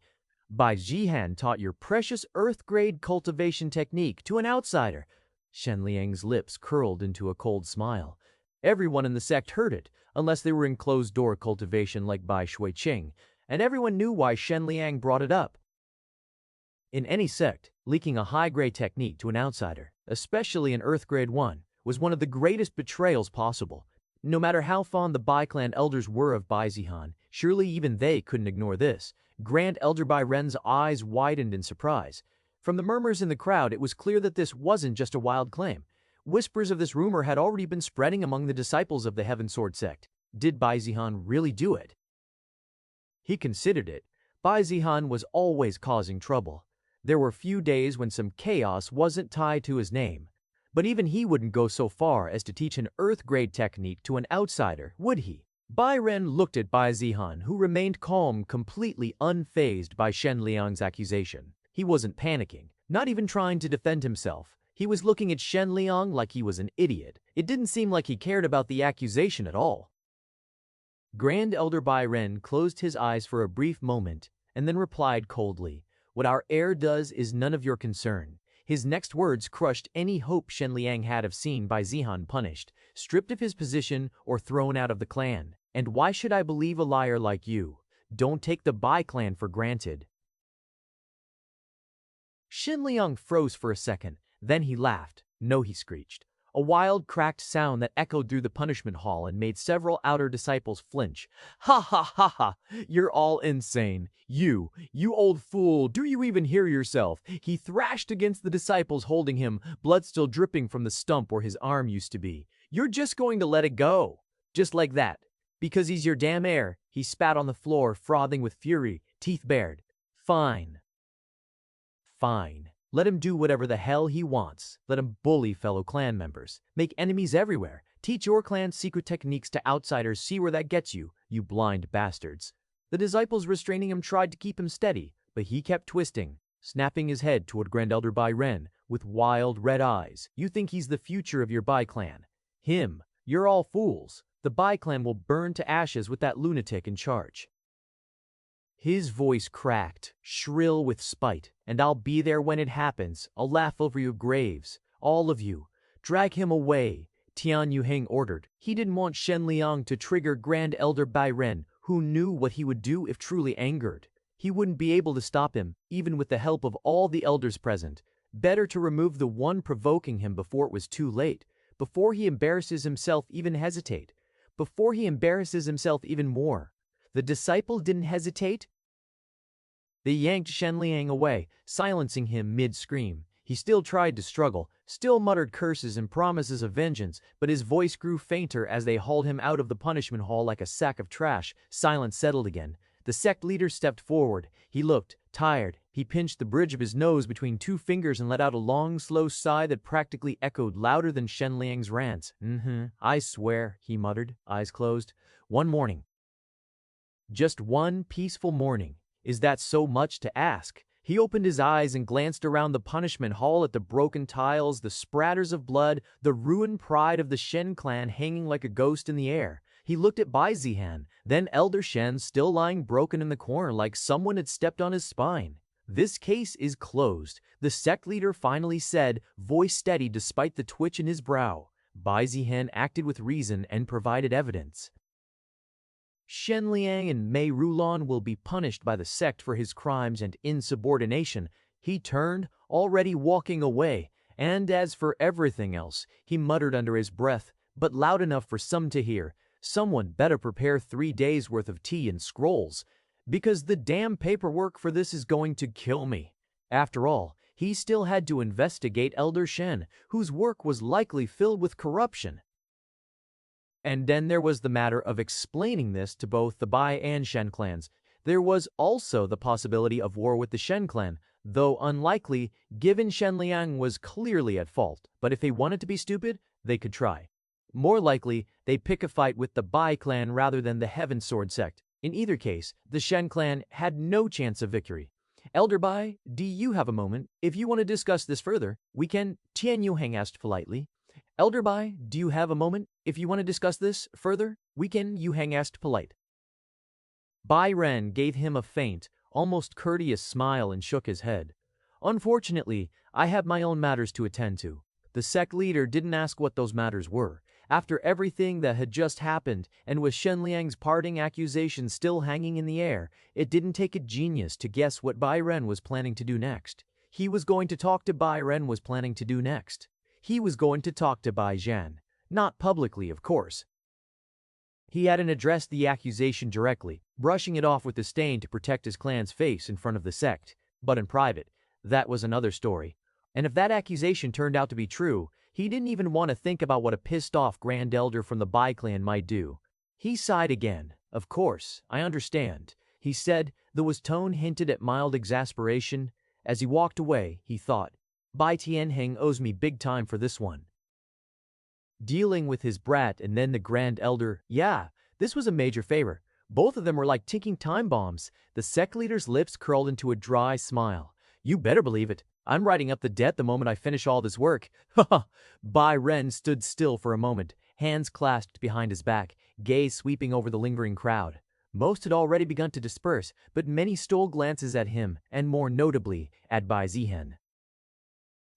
"Bai Zihan taught your precious earth-grade cultivation technique to an outsider." Shen Liang's lips curled into a cold smile. Everyone in the sect heard it, unless they were in closed-door cultivation like Bai Shuiqing, and everyone knew why Shen Liang brought it up. In any sect, leaking a high-grade technique to an outsider, especially an earth-grade one, was one of the greatest betrayals possible. No matter how fond the Bai clan elders were of Bai Zihan, surely even they couldn't ignore this. Grand Elder Bai Ren's eyes widened in surprise. From the murmurs in the crowd, it was clear that this wasn't just a wild claim. Whispers of this rumor had already been spreading among the disciples of the Heaven Sword sect. Did Bai Zihan really do it? He considered it. Bai Zihan was always causing trouble. There were few days when some chaos wasn't tied to his name. But even he wouldn't go so far as to teach an earth-grade technique to an outsider, would he? Bai Ren looked at Bai Zihan, who remained calm, completely unfazed by Shen Liang's accusation. He wasn't panicking, not even trying to defend himself. He was looking at Shen Liang like he was an idiot. It didn't seem like he cared about the accusation at all. Grand Elder Bai Ren closed his eyes for a brief moment and then replied coldly, "What our heir does is none of your concern." His next words crushed any hope Shen Liang had of seeing Bai Zihan punished, stripped of his position, or thrown out of the clan. "And why should I believe a liar like you? Don't take the Bai clan for granted." Shen Liang froze for a second, then he laughed. "No," he screeched. A wild, cracked sound that echoed through the punishment hall and made several outer disciples flinch. "Ha ha ha ha! You're all insane. You old fool, do you even hear yourself?" He thrashed against the disciples holding him, blood still dripping from the stump where his arm used to be. "You're just going to let it go. Just like that. Because he's your damn heir." He spat on the floor, frothing with fury, teeth bared. "Fine. Fine. Let him do whatever the hell he wants. Let him bully fellow clan members. Make enemies everywhere. Teach your clan's secret techniques to outsiders. See where that gets you, you blind bastards." The disciples restraining him tried to keep him steady, but he kept twisting, snapping his head toward Grand Elder Bai Ren with wild red eyes. "You think he's the future of your Bai clan? Him? You're all fools. The Bai clan will burn to ashes with that lunatic in charge." His voice cracked, shrill with spite. "And I'll be there when it happens. I'll laugh over your graves. All of you. Drag him away." Tian Yuheng ordered. He didn't want Shen Liang to trigger Grand Elder Bai Ren, who knew what he would do if truly angered. He wouldn't be able to stop him, even with the help of all the elders present. Better to remove the one provoking him before it was too late, before he embarrasses himself even hesitate, before he embarrasses himself even more. The disciple didn't hesitate. They yanked Shen Liang away, silencing him mid-scream. He still tried to struggle, still muttered curses and promises of vengeance, but his voice grew fainter as they hauled him out of the punishment hall like a sack of trash. Silence settled again. The sect leader stepped forward. He looked tired. He pinched the bridge of his nose between two fingers and let out a long, slow sigh that practically echoed louder than Shen Liang's rants. "I swear," he muttered, eyes closed. "One morning. Just one peaceful morning. Is that so much to ask?" He opened his eyes and glanced around the punishment hall at the broken tiles, the spratters of blood, the ruined pride of the Shen clan hanging like a ghost in the air. He looked at Bai Zihan, then Elder Shen still lying broken in the corner like someone had stepped on his spine. "This case is closed," the sect leader finally said, voice steady despite the twitch in his brow. Bai Zihan acted with reason and provided evidence. Shen Liang and Mei Rulon will be punished by the sect for his crimes and insubordination. He turned, already walking away, and as for everything else, he muttered under his breath, but loud enough for some to hear, Someone better prepare 3 days worth of tea and scrolls, because the damn paperwork for this is going to kill me. After all, he still had to investigate Elder Shen, whose work was likely filled with corruption. And then there was the matter of explaining this to both the Bai and Shen clans. There was also the possibility of war with the Shen clan, though unlikely, given Shen Liang was clearly at fault. But if they wanted to be stupid, they could try. More likely, they'd pick a fight with the Bai clan rather than the Heaven Sword sect. In either case, the Shen clan had no chance of victory. Elder Bai, do you have a moment? If you want to discuss this further, we can, Tian Yuhang asked politely. Elder Bai, do you have a moment? If you want to discuss this further, we can, Yuhang asked polite. Bai Ren gave him a faint, almost courteous smile and shook his head. Unfortunately, I have my own matters to attend to. The sect leader didn't ask what those matters were. After everything that had just happened, and with Shen Liang's parting accusation still hanging in the air, it didn't take a genius to guess what Bai Ren was planning to do next. He was going to talk to Bai Zihan. Not publicly, of course. He hadn't addressed the accusation directly, brushing it off with disdain to protect his clan's face in front of the sect, but in private. That was another story. And if that accusation turned out to be true, he didn't even want to think about what a pissed-off Grand Elder from the Bai clan might do. He sighed again. Of course, I understand, he said, though his tone hinted at mild exasperation. As he walked away, he thought, Bai Tianheng owes me big time for this one. Dealing with his brat and then the Grand Elder, yeah, this was a major favor. Both of them were like ticking time bombs. The sect leader's lips curled into a dry smile. You better believe it. I'm writing up the debt the moment I finish all this work. Haha. Bai Ren stood still for a moment, hands clasped behind his back, gaze sweeping over the lingering crowd. Most had already begun to disperse, but many stole glances at him, and more notably, at Bai Zihan.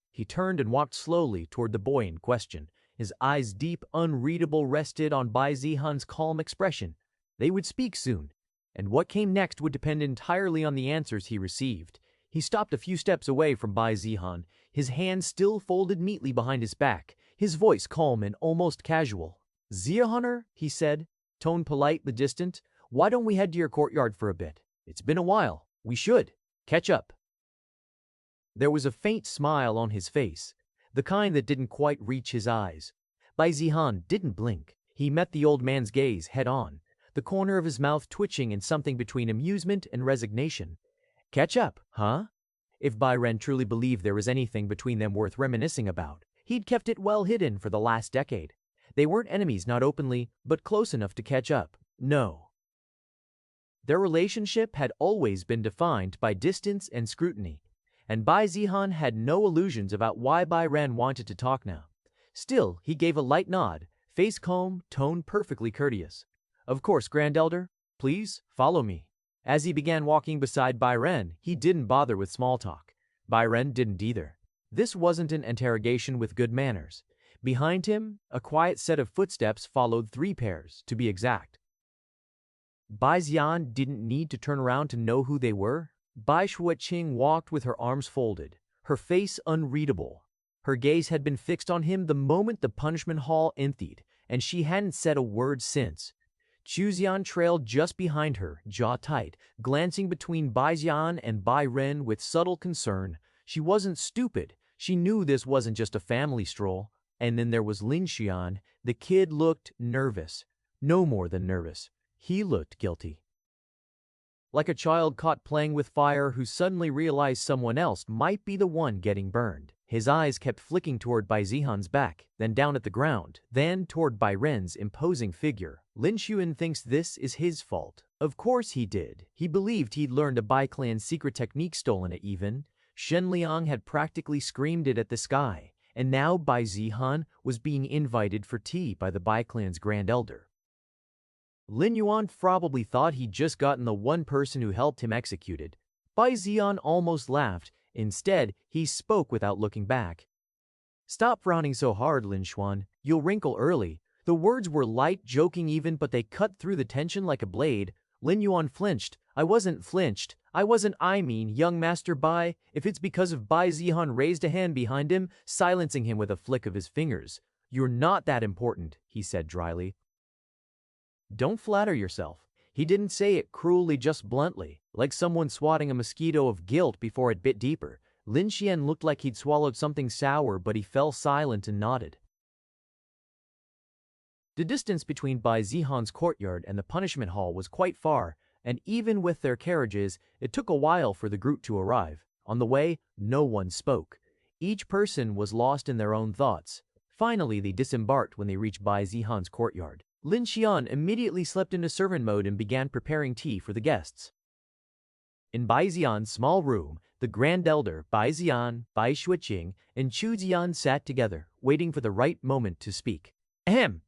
He turned and walked slowly toward the boy in question. His eyes, deep, unreadable, rested on Bai Zihan's calm expression. They would speak soon, and what came next would depend entirely on the answers he received. He stopped a few steps away from Bai Zihan, his hands still folded neatly behind his back, his voice calm and almost casual. Zihan'er, he said, tone polite but distant, why don't we head to your courtyard for a bit? It's been a while. We should. Catch up. There was a faint smile on his face, the kind that didn't quite reach his eyes. Bai Zihan didn't blink. He met the old man's gaze head-on, the corner of his mouth twitching in something between amusement and resignation. Catch up, huh? If Bai Ren truly believed there was anything between them worth reminiscing about, he'd kept it well hidden for the last decade. They weren't enemies, not openly, but close enough to catch up. No. Their relationship had always been defined by distance and scrutiny, and Bai Zihan had no illusions about why Bai Ren wanted to talk now. Still, he gave a light nod, face calm, tone perfectly courteous. Of course, Grand Elder, please follow me. As he began walking beside Bai Ren, he didn't bother with small talk. Bai Ren didn't either. This wasn't an interrogation with good manners. Behind him, a quiet set of footsteps followed, 3 pairs, to be exact. Bai Zihan didn't need to turn around to know who they were. Bai Shuiqing walked with her arms folded, her face unreadable. Her gaze had been fixed on him the moment the punishment hall emptied, and she hadn't said a word since. Chuzian trailed just behind her, jaw tight, glancing between Bai Zihan and Bai Ren with subtle concern. She wasn't stupid. She knew this wasn't just a family stroll. And then there was Lin Xian. The kid looked nervous. No more than nervous. He looked guilty. Like a child caught playing with fire who suddenly realized someone else might be the one getting burned. His eyes kept flicking toward Bai Zihan's back, then down at the ground, then toward Bai Ren's imposing figure. Lin Xuan thinks this is his fault. Of course he did. He believed he'd learned a Bai clan's secret technique, stolen it even. Shen Liang had practically screamed it at the sky, and now Bai Zihan was being invited for tea by the Bai clan's Grand Elder. Lin Yuan probably thought he'd just gotten the one person who helped him executed. Bai Zihan almost laughed. Instead, he spoke without looking back. Stop frowning so hard, Lin Xuan. You'll wrinkle early. The words were light, joking even, but they cut through the tension like a blade. Lin Yuan flinched. I mean, young Master Bai, if it's because of Bai Zihan raised a hand behind him, silencing him with a flick of his fingers. You're not that important, he said dryly. Don't flatter yourself. He didn't say it cruelly, just bluntly, like someone swatting a mosquito of guilt before it bit deeper. Lin Xian looked like he'd swallowed something sour, but he fell silent and nodded. The distance between Bai Zihan's courtyard and the punishment hall was quite far, and even with their carriages, it took a while for the group to arrive. On the way, no one spoke. Each person was lost in their own thoughts. Finally, they disembarked when they reached Bai Zihan's courtyard. Lin Xian immediately slipped into servant mode and began preparing tea for the guests. In Bai Zihan's small room, the Grand Elder, Bai Zihan, Bai Shuiqing, and Chu Ziyan sat together, waiting for the right moment to speak. Ahem!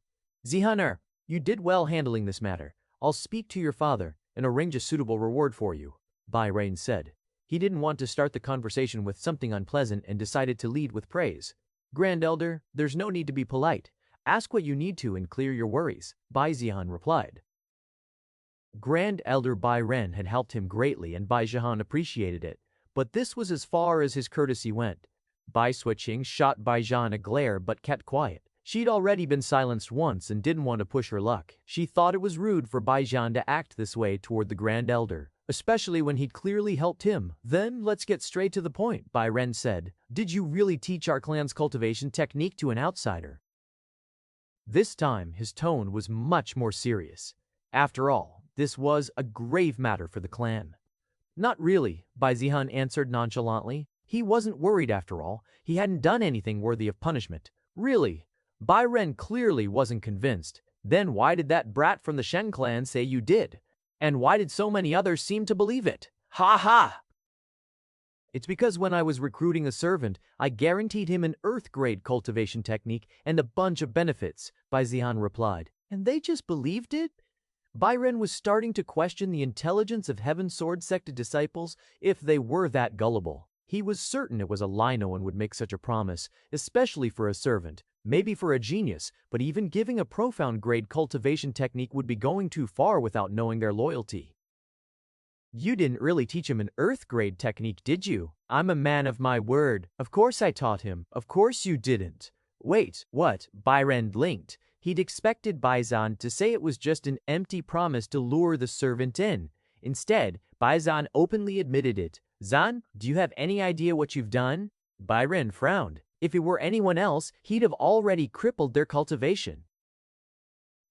Zihaner, you did well handling this matter. I'll speak to your father and arrange a suitable reward for you, Bai Rain said. He didn't want to start the conversation with something unpleasant and decided to lead with praise. Grand Elder, there's no need to be polite. Ask what you need to and clear your worries, Bai Zihan replied. Grand Elder Bai Ren had helped him greatly and Bai Zihan appreciated it, but this was as far as his courtesy went. Bai Switching shot Bai Zihan a glare but kept quiet. She'd already been silenced once and didn't want to push her luck. She thought it was rude for Bai Zihan to act this way toward the Grand Elder, especially when he'd clearly helped him. Then let's get straight to the point, Bai Ren said. Did you really teach our clan's cultivation technique to an outsider? This time, his tone was much more serious. After all, this was a grave matter for the clan. Not really, Bai Zihan answered nonchalantly. He wasn't worried after all. He hadn't done anything worthy of punishment. Really? Bai Ren clearly wasn't convinced. Then why did that brat from the Shen clan say you did? And why did so many others seem to believe it? Ha ha! It's because when I was recruiting a servant, I guaranteed him an earth-grade cultivation technique and a bunch of benefits, Bai Zihan replied. And they just believed it? Bai Ren was starting to question the intelligence of Heaven Sword sected disciples if they were that gullible. He was certain it was a lie. No one would make such a promise, especially for a servant. Maybe for a genius, but even giving a profound grade cultivation technique would be going too far without knowing their loyalty. You didn't really teach him an earth grade technique, did you? I'm a man of my word. Of course I taught him. Of course you didn't. Wait, what? Bai Ren blinked. He'd expected Bai Zihan to say it was just an empty promise to lure the servant in. Instead, Bai Zihan openly admitted it. Zhan, do you have any idea what you've done? Bai Ren frowned. If it were anyone else, he'd have already crippled their cultivation.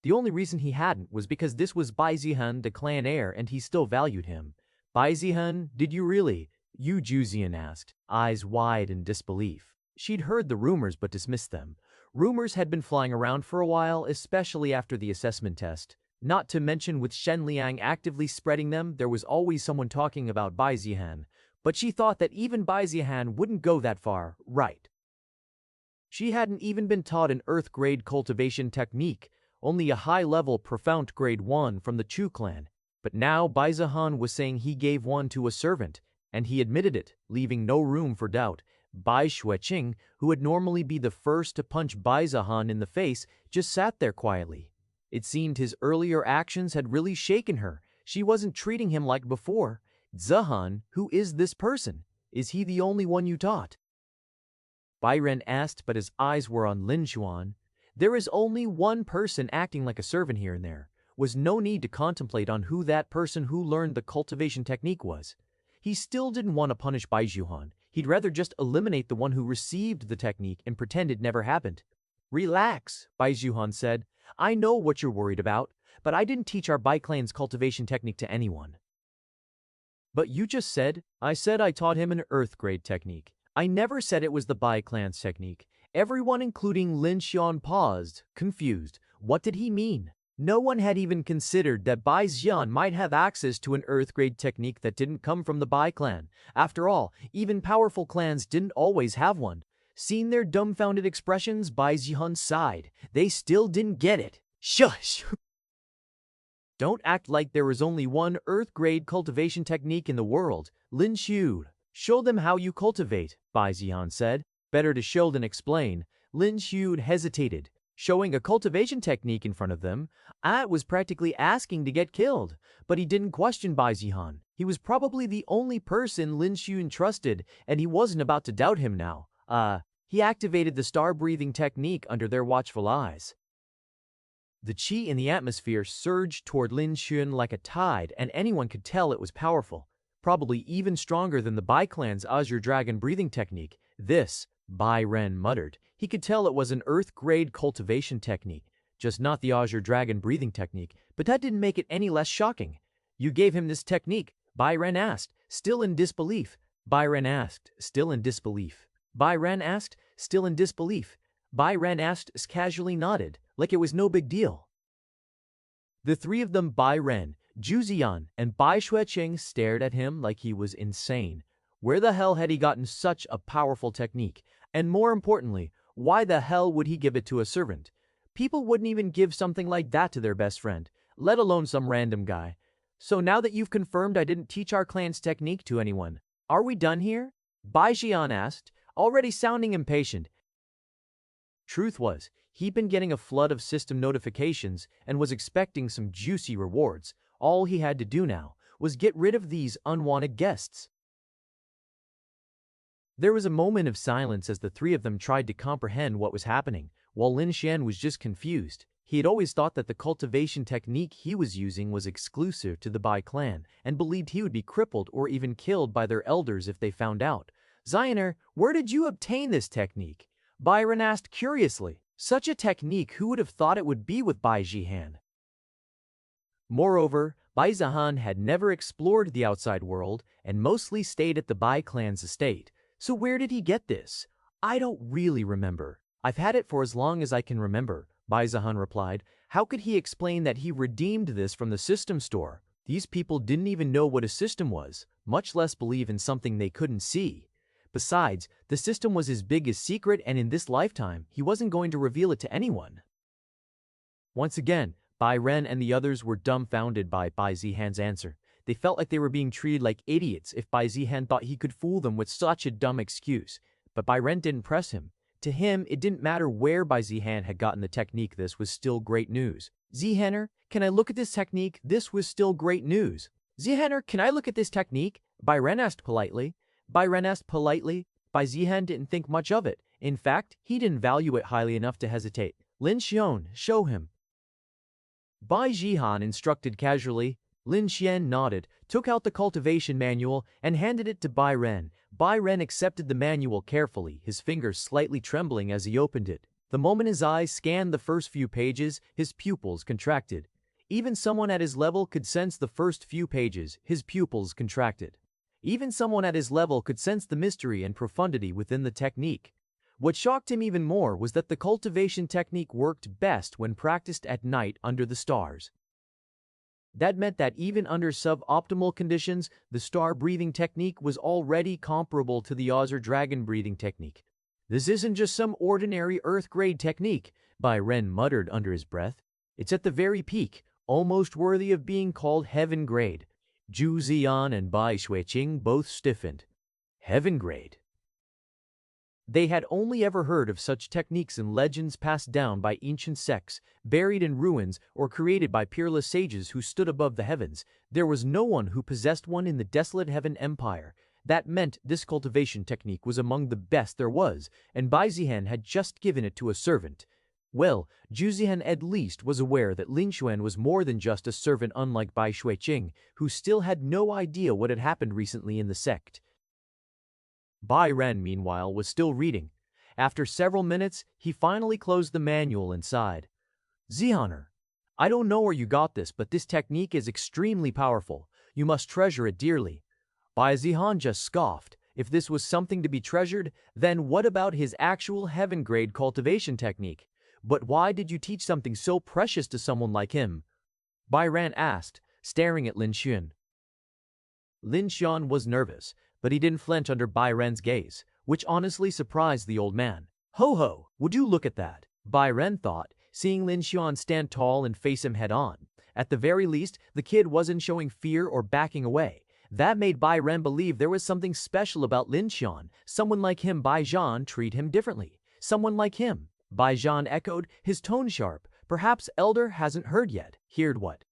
The only reason he hadn't was because this was Bai Zihan, the clan heir, and he still valued him. Bai Zihan, did you really? Yu Juzian asked, eyes wide in disbelief. She'd heard the rumors but dismissed them. Rumors had been flying around for a while, especially after the assessment test. Not to mention with Shen Liang actively spreading them, there was always someone talking about Bai Zihan. But she thought that even Bai Zihan wouldn't go that far, right? She hadn't even been taught an earth-grade cultivation technique, only a high-level profound grade 1 from the Chu clan. But now Bai Zihan was saying he gave one to a servant, and he admitted it, leaving no room for doubt. Bai Shuiqing, who would normally be the first to punch Bai Zihan in the face, just sat there quietly. It seemed his earlier actions had really shaken her. She wasn't treating him like before. Zihan, who is this person? Is he the only one you taught? Bai Ren asked, but his eyes were on Lin Xuan. There is only one person acting like a servant here and there. Was no need to contemplate on who that person who learned the cultivation technique was. He still didn't want to punish Bai Zihan. He'd rather just eliminate the one who received the technique and pretend it never happened. Relax, Bai Zihan said. I know what you're worried about, but I didn't teach our Bai clan's cultivation technique to anyone. But you just said, I said I taught him an earth-grade technique. I never said it was the Bai clan's technique. Everyone, including Lin Xian, paused, confused. What did he mean? No one had even considered that Bai Zihan might have access to an earth-grade technique that didn't come from the Bai clan. After all, even powerful clans didn't always have one. Seeing their dumbfounded expressions, Bai Zihan sighed. They still didn't get it. Shush! Don't act like there is only one earth-grade cultivation technique in the world. Lin Xiu, show them how you cultivate, Bai Zihan said. Better to show than explain. Lin Xiu hesitated. Showing a cultivation technique in front of them, was practically asking to get killed. But he didn't question Bai Zihan. He was probably the only person Lin Xiu trusted, and he wasn't about to doubt him now. He activated the star-breathing technique under their watchful eyes. The qi in the atmosphere surged toward Lin Xuan like a tide, and anyone could tell it was powerful, probably even stronger than the Bai clan's Azure Dragon breathing technique. This, Bai Ren muttered. He could tell it was an Earth-grade cultivation technique, just not the Azure Dragon breathing technique, but that didn't make it any less shocking. You gave him this technique? Bai Ren asked, still in disbelief. Bai Ren asked, still in disbelief. Bai Ren asked, still in disbelief. Bai Ren asked, casually nodded, like it was no big deal. The three of them, Bai Ren, Zhu Zihan, and Bai Xueqing, stared at him like he was insane. Where the hell had he gotten such a powerful technique? And more importantly, why the hell would he give it to a servant? People wouldn't even give something like that to their best friend, let alone some random guy. So now that you've confirmed I didn't teach our clan's technique to anyone, are we done here? Bai Zihan asked, already sounding impatient. Truth was, he'd been getting a flood of system notifications and was expecting some juicy rewards. All he had to do now was get rid of these unwanted guests. There was a moment of silence as the three of them tried to comprehend what was happening, while Lin Xuan was just confused. He had always thought that the cultivation technique he was using was exclusive to the Bai clan, and believed he would be crippled or even killed by their elders if they found out. Zioner, where did you obtain this technique? Bai Ren asked curiously. Such a technique, who would have thought it would be with Bai Zihan? Moreover, Bai Zihan had never explored the outside world and mostly stayed at the Bai clan's estate. So where did he get this? I don't really remember. I've had it for as long as I can remember, Bai Zihan replied. How could he explain that he redeemed this from the system store? These people didn't even know what a system was, much less believe in something they couldn't see. Besides, the system was his biggest secret, and in this lifetime, he wasn't going to reveal it to anyone. Once again, Bai Ren and the others were dumbfounded by Bai Zihan's answer. They felt like they were being treated like idiots if Bai Zihan thought he could fool them with such a dumb excuse. But Bai Ren didn't press him. To him, it didn't matter where Bai Zihan had gotten the technique. This was still great news. Zihaner, can I look at this technique? This was still great news. Zihaner, can I look at this technique? Bai Ren asked politely. Bai Ren asked politely. Bai Zihan didn't think much of it. In fact, he didn't value it highly enough to hesitate. Lin Xuan, show him. Bai Zihan instructed casually. Lin Xuan nodded, took out the cultivation manual, and handed it to Bai Ren. Bai Ren accepted the manual carefully, his fingers slightly trembling as he opened it. The moment his eyes scanned the first few pages, his pupils contracted. Even someone at his level could sense the first few pages, his pupils contracted. Even someone at his level could sense the mystery and profundity within the technique. What shocked him even more was that the cultivation technique worked best when practiced at night under the stars. That meant that even under suboptimal conditions, the star-breathing technique was already comparable to the Azure Dragon breathing technique. This isn't just some ordinary Earth-grade technique, Bai Ren muttered under his breath. It's at the very peak, almost worthy of being called heaven-grade. Zhu Zihan and Bai Xueqing both stiffened. Heaven-grade. They had only ever heard of such techniques in legends passed down by ancient sects, buried in ruins, or created by peerless sages who stood above the heavens. There was no one who possessed one in the desolate Heaven Empire. That meant this cultivation technique was among the best there was, and Bai Zihan had just given it to a servant. Well, Zhu Zihan at least was aware that Lin Xuan was more than just a servant, unlike Bai Xueqing, who still had no idea what had happened recently in the sect. Bai Ren, meanwhile, was still reading. After several minutes, he finally closed the manual and sighed. Zihaner, I don't know where you got this, but this technique is extremely powerful. You must treasure it dearly. Bai Zihan just scoffed. If this was something to be treasured, then what about his actual heaven-grade cultivation technique? But why did you teach something so precious to someone like him? Bai Ren asked, staring at Lin Xuan. Lin Xuan was nervous, but he didn't flinch under Bai Ren's gaze, which honestly surprised the old man. Ho ho, would you look at that? Bai Ren thought, seeing Lin Xuan stand tall and face him head-on. At the very least, the kid wasn't showing fear or backing away. That made Bai Ren believe there was something special about Lin Xuan. Someone like him, Bai Zihan, treat him differently. Someone like him. Bai Zihan echoed, his tone sharp. Perhaps Elder hasn't heard yet. Heard what?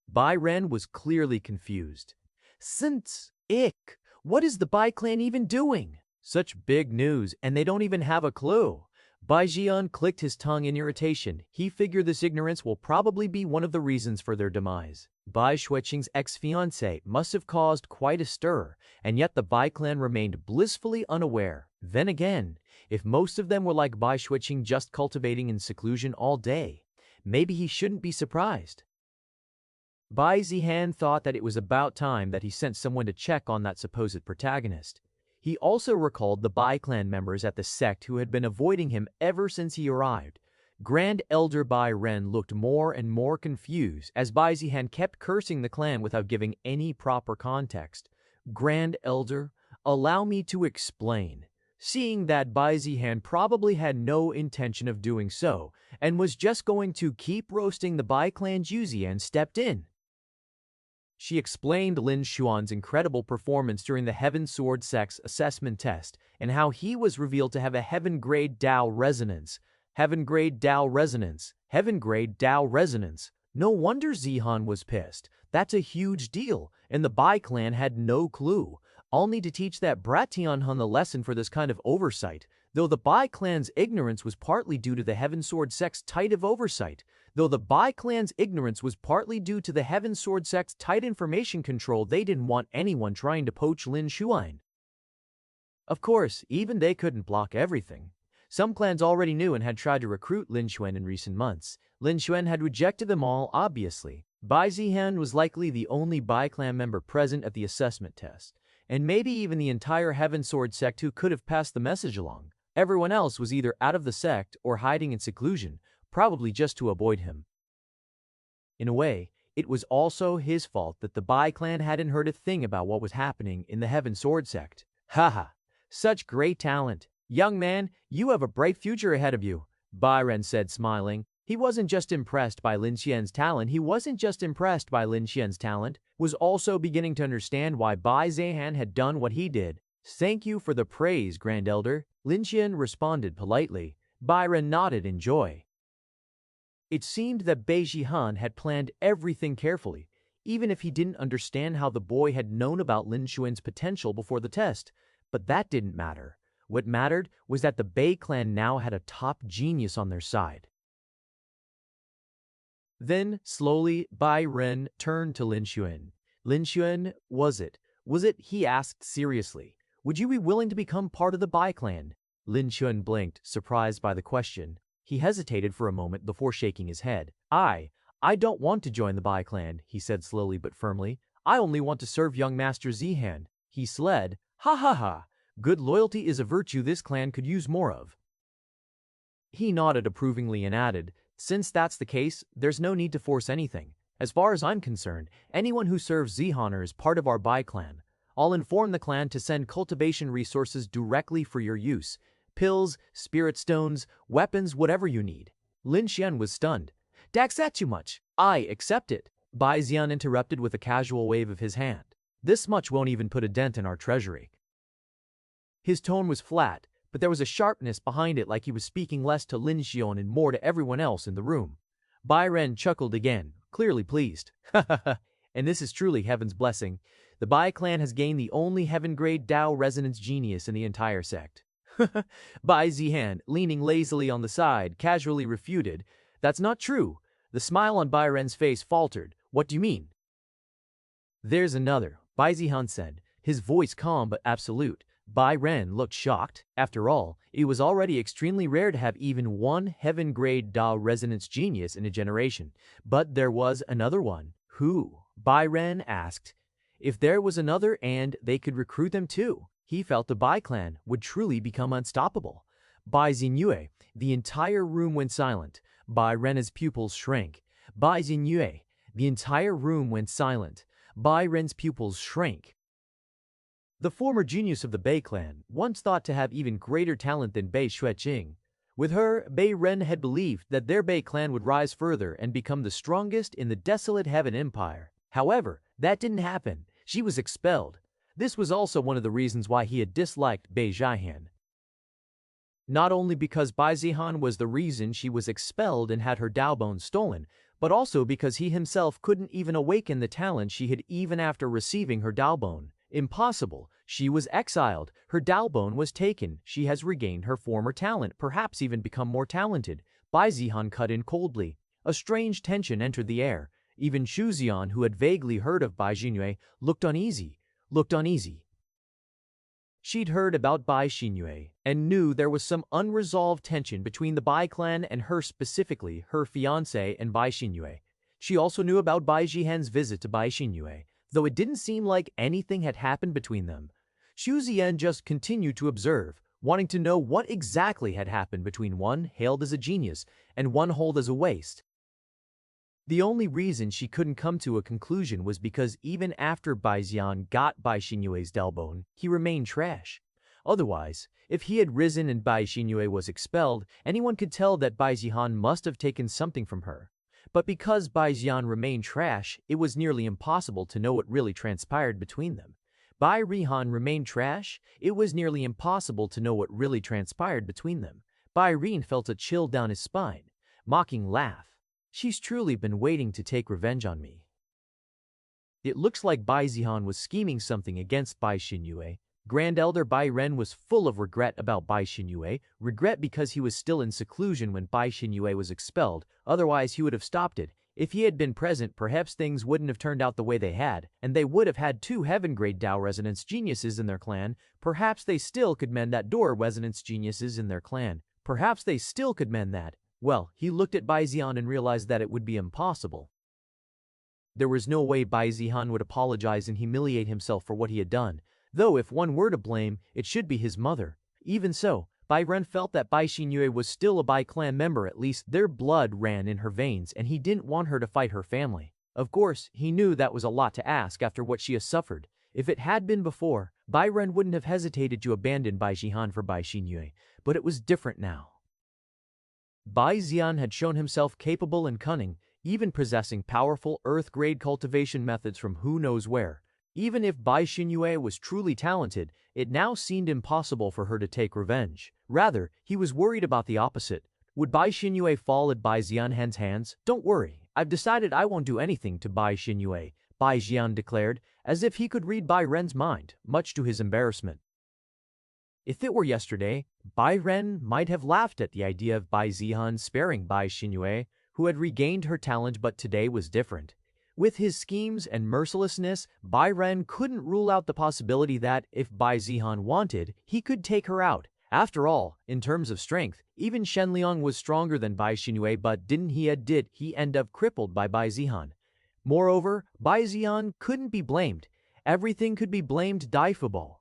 Bai Ren was clearly confused. Since Ick, what is the Bai clan even doing? Such big news, and they don't even have a clue. Bai Zihan clicked his tongue in irritation. He figured this ignorance will probably be one of the reasons for their demise. Bai Xueqing's ex-fiancée must have caused quite a stir, and yet the Bai clan remained blissfully unaware. Then again, if most of them were like Bai Xueqing, just cultivating in seclusion all day, maybe he shouldn't be surprised. Bai Zihan thought that it was about time that he sent someone to check on that supposed protagonist. He also recalled the Bai clan members at the sect who had been avoiding him ever since he arrived. Grand Elder Bai Ren looked more and more confused as Bai Zihan kept cursing the clan without giving any proper context. Grand Elder, allow me to explain. Seeing that Bai Zihan probably had no intention of doing so and was just going to keep roasting the Bai clan, Zhu Zihan stepped in. She explained Lin Xuan's incredible performance during the Heaven Sword Sect's assessment test and how he was revealed to have a heaven-grade Dao resonance. Heaven-grade Dao resonance. Heaven-grade Dao resonance. No wonder Zihan was pissed. That's a huge deal, and the Bai clan had no clue. I'll need to teach that brat Tianhun the lesson for this kind of oversight, though the Bai clan's ignorance was partly due to the Heaven Sword Sect's tight oversight. Though the Bai clan's ignorance was partly due to the Heaven Sword Sect's tight information control, they didn't want anyone trying to poach Lin Xuan. Of course, even they couldn't block everything. Some clans already knew and had tried to recruit Lin Xuan in recent months. Lin Xuan had rejected them all, obviously. Bai Zihan was likely the only Bai clan member present at the assessment test, and maybe even the entire Heaven Sword sect who could have passed the message along. Everyone else was either out of the sect or hiding in seclusion, probably just to avoid him. In a way, it was also his fault that the Bai clan hadn't heard a thing about what was happening in the Heaven Sword sect. Haha, such great talent. Young man, you have a bright future ahead of you, Bai Ren said, smiling. He wasn't just impressed by Lin Xian's talent, was also beginning to understand why Bai Zihan had done what he did. Thank you for the praise, Grand Elder, Lin Xian responded politely. Bai Ren nodded in joy. It seemed that Bai Zihan had planned everything carefully, even if he didn't understand how the boy had known about Lin Xuan's potential before the test. But that didn't matter. What mattered was that the Bai clan now had a top genius on their side. Then, slowly, Bai Ren turned to Lin Xuan. Lin Xuan, was it? He asked seriously. Would you be willing to become part of the Bai clan? Lin Xuan blinked, surprised by the question. He hesitated for a moment before shaking his head. I don't want to join the Bai clan, he said slowly but firmly. I only want to serve young Master Zihan. He sled. Ha ha ha. Good loyalty is a virtue this clan could use more of. He nodded approvingly and added, since that's the case, there's no need to force anything. As far as I'm concerned, anyone who serves Zihaner is part of our Bai clan. I'll inform the clan to send cultivation resources directly for your use. Pills, spirit stones, weapons, whatever you need. Lin Xian was stunned. That's too much. I accept it. Bai Zihan interrupted with a casual wave of his hand. This much won't even put a dent in our treasury. His tone was flat, but there was a sharpness behind it, like he was speaking less to Lin Xian and more to everyone else in the room. Bai Ren chuckled again, clearly pleased. Ha ha ha. And this is truly heaven's blessing. The Bai clan has gained the only heaven-grade Dao resonance genius in the entire sect. Bai Zihan, leaning lazily on the side, casually refuted. That's not true. The smile on Bai Ren's face faltered. What do you mean? There's another, Bai Zihan said, his voice calm but absolute. Bai Ren looked shocked. After all, it was already extremely rare to have even one heaven-grade Dao resonance genius in a generation. But there was another one. Who? Bai Ren asked. If there was another and they could recruit them too, he felt the Bai clan would truly become unstoppable. Bai Zinyue, the entire room went silent. Bai Ren's pupils shrank. Bai Zinyue, the entire room went silent. Bai Ren's pupils shrank. The former genius of the Bai clan, once thought to have even greater talent than Bai Xueqing. With her, Bai Ren had believed that their Bai clan would rise further and become the strongest in the desolate Heaven Empire. However, that didn't happen. She was expelled. This was also one of the reasons why he had disliked Bai Zihan. Not only because Bai Zihan was the reason she was expelled and had her Dao bone stolen, but also because he himself couldn't even awaken the talent she had even after receiving her Dao bone. Impossible. She was exiled. Her dalbone was taken. She has regained her former talent, perhaps even become more talented. Bai Zihan cut in coldly. A strange tension entered the air. Even Shu Xian, who had vaguely heard of Bai Xinyue, looked uneasy. She'd heard about Bai Xinyue and knew there was some unresolved tension between the Bai clan and her, specifically her fiancé and Bai Xinyue. She also knew about Bai Zihan's visit to Bai Xinyue, though it didn't seem like anything had happened between them. Xu Zian just continued to observe, wanting to know what exactly had happened between one hailed as a genius and one hailed as a waste. The only reason she couldn't come to a conclusion was because even after Bai Zihan got Bai Xinyue's dalbone, he remained trash. Otherwise, if he had risen and Bai Xinyue was expelled, anyone could tell that Bai Zihan must have taken something from her. But because Bai Zihan remained trash, it was nearly impossible to know what really transpired between them. Bai Zihan remained trash, it was nearly impossible to know what really transpired between them. Bai Ren felt a chill down his spine. Mocking laugh. She's truly been waiting to take revenge on me. It looks like Bai Zihan was scheming something against Bai Xinyue. Grand Elder Bai Ren was full of regret about Bai Xinyue, regret because he was still in seclusion when Bai Xinyue was expelled, otherwise he would have stopped it. If he had been present, perhaps things wouldn't have turned out the way they had, and they would have had 2 heaven-grade Dao resonance geniuses in their clan. Perhaps they still could mend that door resonance geniuses in their clan. Perhaps they still could mend that. Well, he looked at Bai Zihan and realized that it would be impossible. There was no way Bai Zihan would apologize and humiliate himself for what he had done, though if one were to blame, it should be his mother. Even so, Bai Ren felt that Bai Xinyue was still a Bai clan member, at least their blood ran in her veins, and he didn't want her to fight her family. Of course, he knew that was a lot to ask after what she has suffered. If it had been before, Bai Ren wouldn't have hesitated to abandon Bai Zihan for Bai Xinyue, but it was different now. Bai Zihan had shown himself capable and cunning, even possessing powerful earth-grade cultivation methods from who knows where. Even if Bai Xinyue was truly talented, it now seemed impossible for her to take revenge. Rather, he was worried about the opposite. Would Bai Xinyue fall at Bai Zihan's hands? Don't worry, I've decided I won't do anything to Bai Xinyue, Bai Zihan declared, as if he could read Bai Ren's mind, much to his embarrassment. If it were yesterday, Bai Ren might have laughed at the idea of Bai Zihan sparing Bai Xinyue, who had regained her talent, but today was different. With his schemes and mercilessness, Bai Ren couldn't rule out the possibility that, if Bai Zihan wanted, he could take her out. After all, in terms of strength, even Shen Liang was stronger than Bai Xinyue, but did he end up crippled by Bai Zihan? Moreover, Bai Zihan couldn't be blamed. Everything could be blamed Daifubal.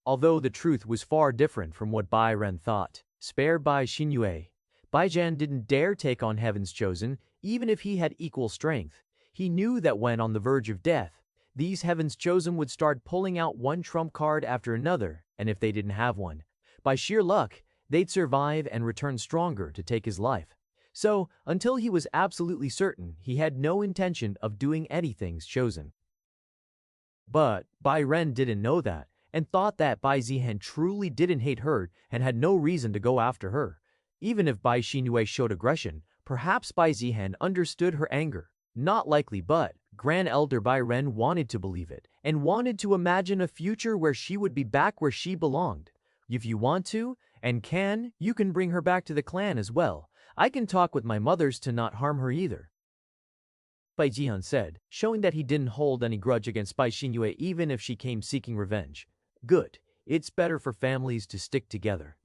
Although the truth was far different from what Bai Ren thought. Spare Bai Xinyue. Bai Zihan didn't dare take on Heaven's Chosen, even if he had equal strength. He knew that when on the verge of death, these Heaven's Chosen would start pulling out one trump card after another, and if they didn't have one, by sheer luck, they'd survive and return stronger to take his life. So, until he was absolutely certain, he had no intention of doing anything's chosen. But Bai Ren didn't know that, and thought that Bai Zihan truly didn't hate her and had no reason to go after her. Even if Bai Xinyue showed aggression, perhaps Bai Zihan understood her anger. Not likely, but Grand Elder Bai Ren wanted to believe it, and wanted to imagine a future where she would be back where she belonged. If you want to, and can, you can bring her back to the clan as well. I can talk with my mothers to not harm her either. Bai Zihan said, showing that he didn't hold any grudge against Bai Xinyue even if she came seeking revenge. Good. It's better for families to stick together.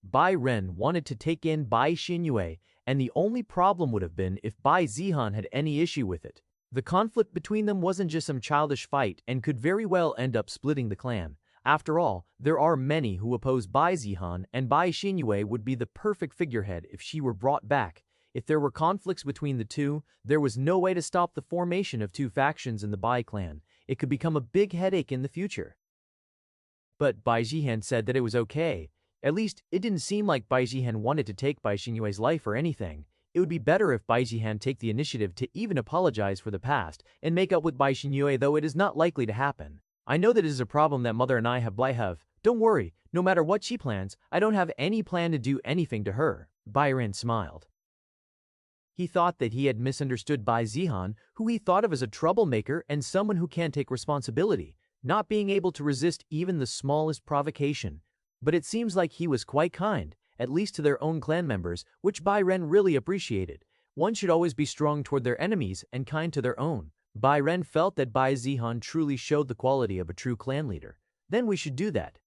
Bai Ren wanted to take in Bai Xinyue, and the only problem would have been if Bai Zihan had any issue with it. The conflict between them wasn't just some childish fight and could very well end up splitting the clan. After all, there are many who oppose Bai Zihan, and Bai Xinyue would be the perfect figurehead if she were brought back. If there were conflicts between the two, there was no way to stop the formation of 2 factions in the Bai clan. It could become a big headache in the future. But Bai Zihan said that it was okay. At least, it didn't seem like Bai Zihan wanted to take Bai Xinyue's life or anything. It would be better if Bai Zihan take the initiative to even apologize for the past and make up with Bai Xinyue, though it is not likely to happen. I know that it is a problem that Mother and I have. Don't worry, no matter what she plans, I don't have any plan to do anything to her. Bai Ren smiled. He thought that he had misunderstood Bai Zihan, who he thought of as a troublemaker and someone who can't take responsibility, not being able to resist even the smallest provocation. But it seems like he was quite kind, at least to their own clan members, which Bai Ren really appreciated. One should always be strong toward their enemies and kind to their own. Bai Ren felt that Bai Zihan truly showed the quality of a true clan leader. Then we should do that.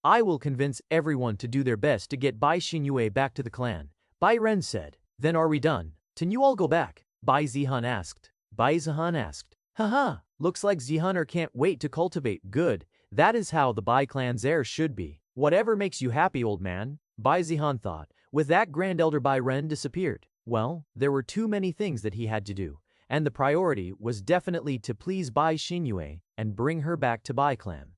I will convince everyone to do their best to get Bai Xinyue back to the clan, Bai Ren said. Then are we done? Can you all go back? Bai Zihan asked. Bai Zihan asked. Haha, looks like Zihaner can't wait to cultivate. Good, that is how the Bai clan's heir should be. Whatever makes you happy, old man, Bai Zihan thought. With that, Grand Elder Bai Ren disappeared. Well, there were too many things that he had to do, and the priority was definitely to please Bai Xinyue and bring her back to Bai clan.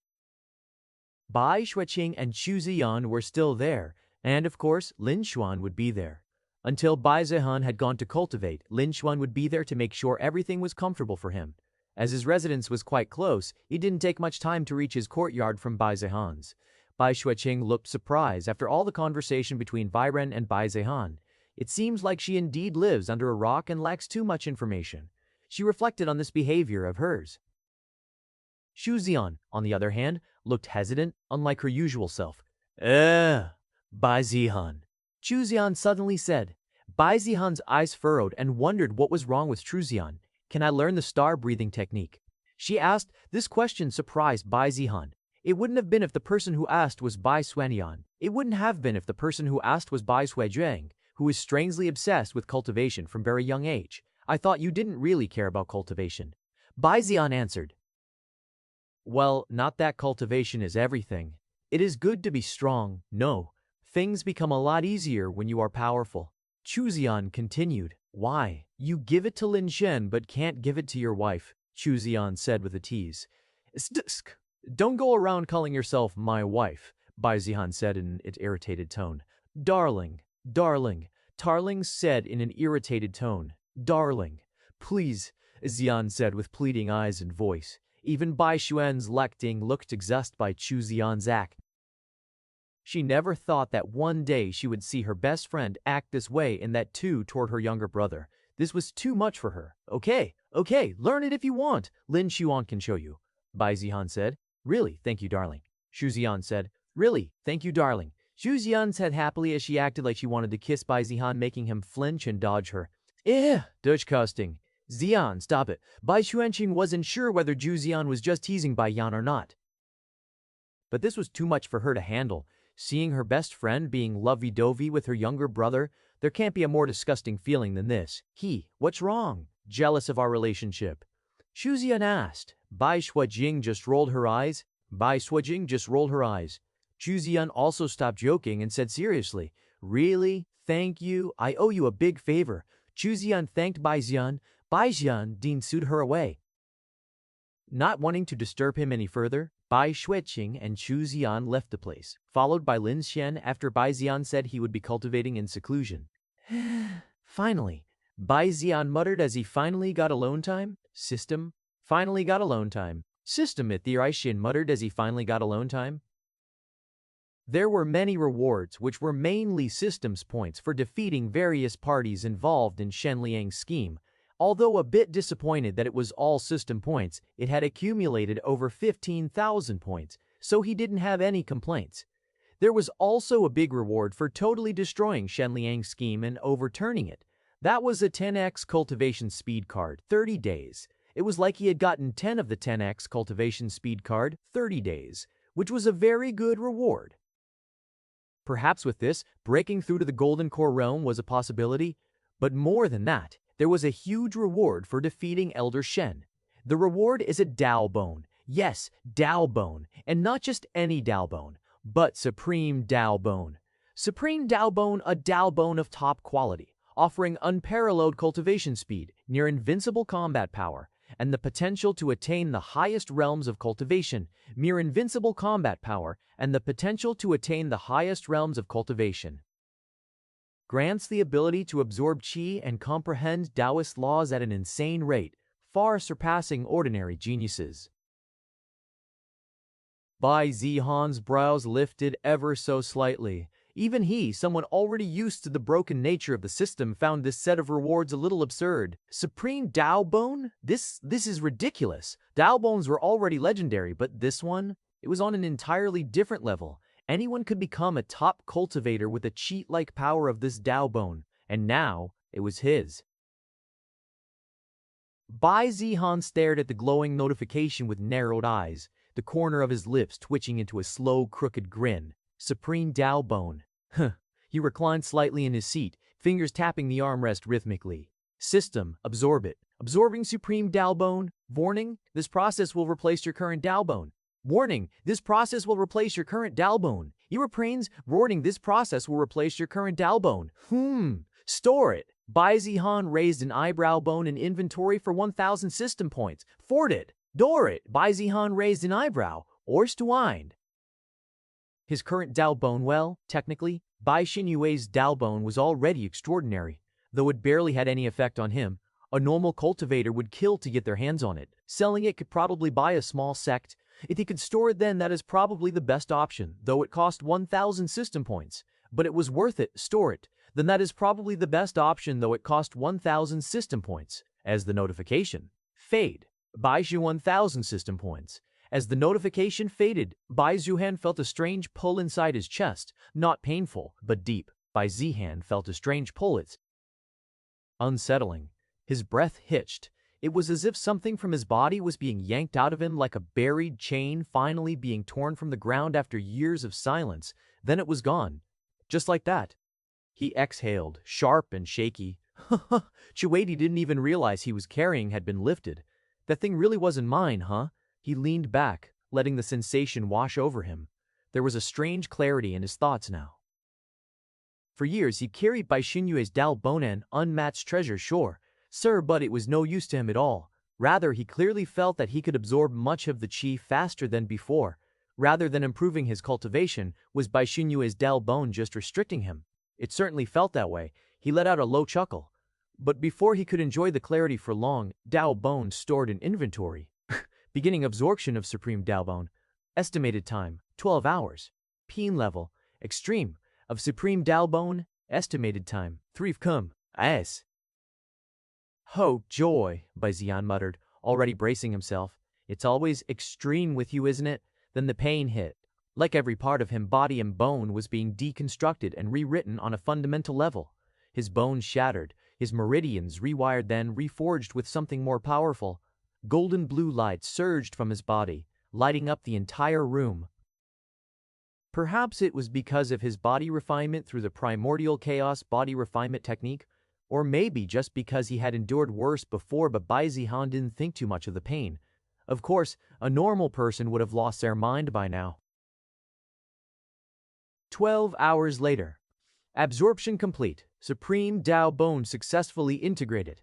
Bai Xueqing and Chu Ziyan were still there, and of course, Lin Xuan would be there. Until Bai Zihan had gone to cultivate, Lin Xuan would be there to make sure everything was comfortable for him. As his residence was quite close, it didn't take much time to reach his courtyard from Bai Zihan's. Bai Xueqing looked surprised after all the conversation between Bai Ren and Bai Zihan. It seems like she indeed lives under a rock and lacks too much information. She reflected on this behavior of hers. Xu Zian, on the other hand, looked hesitant, unlike her usual self. Bai Zihan. Chu Zian suddenly said. Bai Zihan's eyes furrowed and wondered what was wrong with Chu Zian. Can I learn the star-breathing technique? She asked. This question surprised Bai Zihan. It wouldn't have been if the person who asked was Bai Xuanian. It wouldn't have been if the person who asked was Bai Xuezheng, who is strangely obsessed with cultivation from very young age. I thought you didn't really care about cultivation. Bai Zihan answered. Well, not that cultivation is everything. It is good to be strong. No, things become a lot easier when you are powerful. Chu Zian continued. Why? You give it to Lin Shen but can't give it to your wife, Chu Zian said with a tease. Don't go around calling yourself my wife, Bai Zihan said in an irritated tone. Darling, Tarling said in an irritated tone. Darling, please, Zian said with pleading eyes and voice. Even Bai Xuan's Lecting looked exhausted by Chu Zian's act. She never thought that one day she would see her best friend act this way, and that too toward her younger brother. This was too much for her. Okay, learn it if you want. Lin Xuan can show you, Bai Zihan said. Really, thank you, darling. Xu Zian said. Really, thank you, darling. Xu Zian said happily as she acted like she wanted to kiss Bai Zihan, making him flinch and dodge her. Disgusting. Zian, stop it. Bai Xuanqing wasn't sure whether Zhu Zian was just teasing Bai Yan or not. But this was too much for her to handle. Seeing her best friend being lovey-dovey with her younger brother, there can't be a more disgusting feeling than this. What's wrong? Jealous of our relationship? Xu Zian asked. Bai Xuejing just rolled her eyes. Chu Zian also stopped joking and said seriously, Really? Thank you. I owe you a big favor. Chu Zian thanked Bai Zihan. Bai Zihan sued her away. Not wanting to disturb him any further, Bai Xueqing and Chu Zian left the place, followed by Lin Xian after Bai Zihan said he would be cultivating in seclusion. Finally, Bai Zihan muttered as he finally got alone time. System. Finally got alone time. System, Ithiraishin muttered as he finally got alone time. There were many rewards, which were mainly systems points for defeating various parties involved in Shen Liang's scheme. Although a bit disappointed that it was all system points, it had accumulated over 15,000 points, so he didn't have any complaints. There was also a big reward for totally destroying Shen Liang's scheme and overturning it. That was a 10x cultivation speed card, 30 days. It was like he had gotten 10 of the 10x cultivation speed card, 30 days, which was a very good reward. Perhaps with this, breaking through to the Golden Core realm was a possibility, but more than that, there was a huge reward for defeating Elder Shen. The reward is a Dao Bone. Yes, Dao Bone, and not just any Dao Bone, but Supreme Dao Bone. Supreme Dao Bone, a Dao Bone of top quality, offering unparalleled cultivation speed, near invincible combat power, and the potential to attain the highest realms of cultivation, mere invincible combat power, and the potential to attain the highest realms of cultivation. Grants the ability to absorb qi and comprehend Taoist laws at an insane rate, far surpassing ordinary geniuses. Bai Zihan's brows lifted ever so slightly. Even he, someone already used to the broken nature of the system, found this set of rewards a little absurd. Supreme Dao Bone? This is ridiculous. Dao Bones were already legendary, but this one? It was on an entirely different level. Anyone could become a top cultivator with a cheat-like power of this Dao Bone, and now it was his. Bai Zihan stared at the glowing notification with narrowed eyes, the corner of his lips twitching into a slow, crooked grin. Supreme Dao Bone. Huh. He reclined slightly in his seat, fingers tapping the armrest rhythmically. System, absorb it. Absorbing Supreme Dao Bone. Warning, this process will replace your current Dao Bone. Warning, this process will replace your current Dao Bone. Erepranes, warning, this process will replace your current Dao Bone. Store it. Bai Zihan raised an eyebrow bone in inventory for 1,000 system points. Fort it. Door it. Bai Zihan raised an eyebrow. Orst wind. His current Dao Bone, well, technically, Bai Xinyue's Dao Bone was already extraordinary. Though it barely had any effect on him, a normal cultivator would kill to get their hands on it. Selling it could probably buy a small sect. If he could store it, then that is probably the best option, though it cost 1,000 system points. But it was worth it. Store it. Then that is probably the best option, though it cost 1,000 system points. As the notification fade, Bai Zhu 1,000 system points. As the notification faded, Bai Zihan felt a strange pull inside his chest, not painful, but deep. Bai Zihan felt a strange pull. It's unsettling. His breath hitched. It was as if something from his body was being yanked out of him, like a buried chain finally being torn from the ground after years of silence. Then it was gone. Just like that. He exhaled, sharp and shaky. Chuedi didn't even realize he was carrying had been lifted. That thing really wasn't mine, huh? He leaned back, letting the sensation wash over him. There was a strange clarity in his thoughts now. For years he'd carried Bai Xinyue's Dao Bone, an unmatched treasure, sure, sir, but it was no use to him at all. Rather, he clearly felt that he could absorb much of the qi faster than before. Rather than improving his cultivation, was Bai Xinyue's Dao Bone just restricting him? It certainly felt that way. He let out a low chuckle. But before he could enjoy the clarity for long, Dao Bone stored in inventory. Beginning absorption of Supreme Dao Bone. Estimated time, 12 hours. Peen level, extreme, of Supreme Dao Bone. Estimated time, 3 cum. As. Ho, joy, Bai Zihan muttered, already bracing himself. It's always extreme with you, isn't it? Then the pain hit. Like every part of him, body and bone, was being deconstructed and rewritten on a fundamental level. His bones shattered, his meridians rewired, then reforged with something more powerful. Golden blue light surged from his body, lighting up the entire room. Perhaps it was because of his body refinement through the primordial chaos body refinement technique, or maybe just because he had endured worse before, but Bai Zihan didn't think too much of the pain. Of course, a normal person would have lost their mind by now. 12 hours later. Absorption complete. Supreme Dao Bone successfully integrated.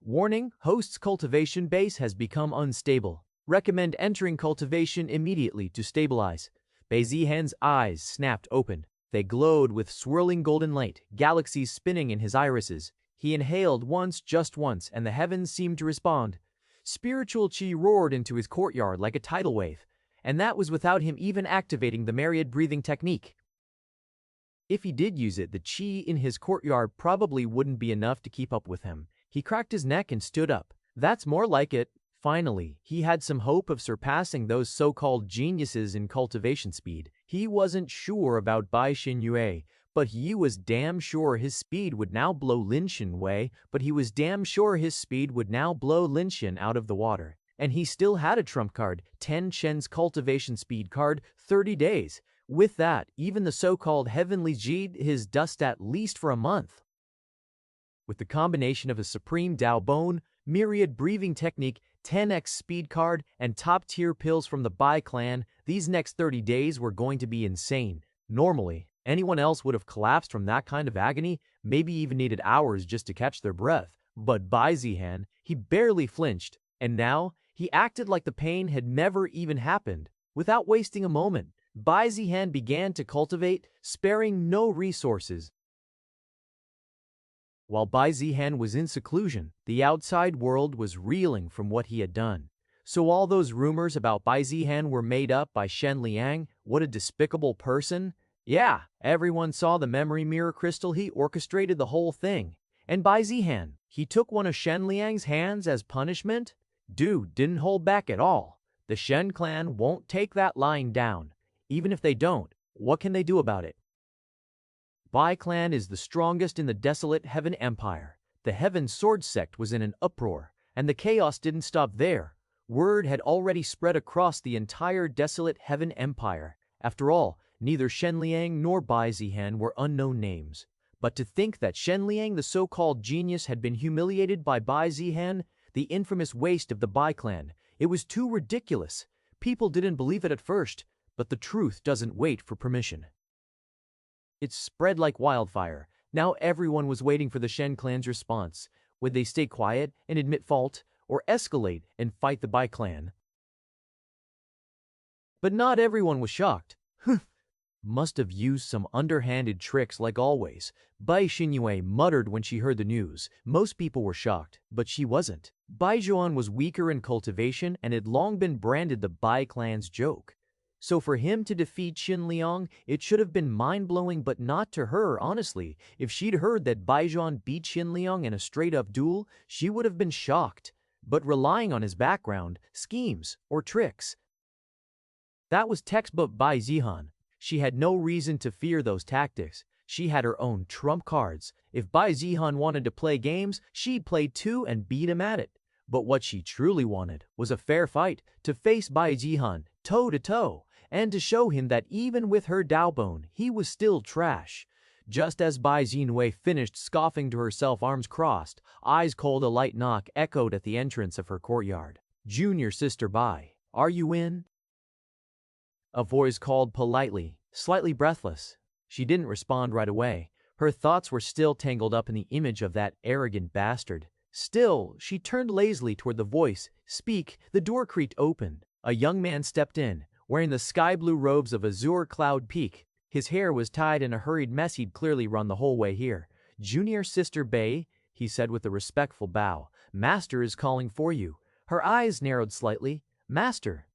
Warning, host's cultivation base has become unstable. Recommend entering cultivation immediately to stabilize. Bai Zihan's eyes snapped open. They glowed with swirling golden light, galaxies spinning in his irises. He inhaled once, just once, and the heavens seemed to respond. Spiritual qi roared into his courtyard like a tidal wave, and that was without him even activating the myriad breathing technique. If he did use it, the qi in his courtyard probably wouldn't be enough to keep up with him. He cracked his neck and stood up. That's more like it. Finally, he had some hope of surpassing those so-called geniuses in cultivation speed. He wasn't sure about Bai Xinyue, but he was damn sure his speed would now blow Lin Shan out of the water. And he still had a trump card, 10 Chen's cultivation speed card, 30 days. With that, even the so-called heavenly jade his dust at least for a month. With the combination of a Supreme Dao Bone, myriad breathing technique, 10x speed card, and top-tier pills from the Bai clan, these next 30 days were going to be insane. Normally, anyone else would have collapsed from that kind of agony, maybe even needed hours just to catch their breath. But Bai Zihan, he barely flinched, and now he acted like the pain had never even happened. Without wasting a moment, Bai Zihan began to cultivate, sparing no resources. While Bai Zihan was in seclusion, the outside world was reeling from what he had done. So all those rumors about Bai Zihan were made up by Shen Liang? What a despicable person! Yeah, everyone saw the memory mirror crystal. He orchestrated the whole thing. And Bai Zihan, he took one of Shen Liang's hands as punishment? Dude didn't hold back at all. The Shen clan won't take that lying down. Even if they don't, what can they do about it? Bai clan is the strongest in the desolate Heaven Empire. The Heaven Sword sect was in an uproar, and the chaos didn't stop there. Word had already spread across the entire desolate Heaven Empire. After all, neither Shen Liang nor Bai Zihan were unknown names. But to think that Shen Liang, the so-called genius, had been humiliated by Bai Zihan, the infamous waste of the Bai clan, it was too ridiculous. People didn't believe it at first, but the truth doesn't wait for permission. It spread like wildfire. Now everyone was waiting for the Shen clan's response. Would they stay quiet and admit fault, or escalate and fight the Bai clan? But not everyone was shocked. Must have used some underhanded tricks like always. Bai Xinyue muttered when she heard the news. Most people were shocked, but she wasn't. Bai Zihan was weaker in cultivation and had long been branded the Bai clan's joke. So for him to defeat Xin Liang, it should have been mind-blowing, but not to her, honestly. If she'd heard that Bai Zihan beat Xin Liang in a straight-up duel, she would have been shocked. But relying on his background, schemes, or tricks, that was textbook Bai Zihan. She had no reason to fear those tactics. She had her own trump cards. If Bai Zihan wanted to play games, she'd play too and beat him at it. But what she truly wanted was a fair fight, to face Bai Zihan toe-to-toe, and to show him that even with her Daobone, he was still trash. Just as Bai Zihan finished scoffing to herself, arms crossed, eyes cold, a light knock echoed at the entrance of her courtyard. "Junior sister Bai, are you in?" A voice called politely, slightly breathless. She didn't respond right away. Her thoughts were still tangled up in the image of that arrogant bastard. Still, she turned lazily toward the voice. "Speak." The door creaked open. A young man stepped in, wearing the sky-blue robes of Azure Cloud Peak. His hair was tied in a hurried mess. He'd clearly run the whole way here. "Junior Sister Bai," he said with a respectful bow. "Master is calling for you." Her eyes narrowed slightly. "Master?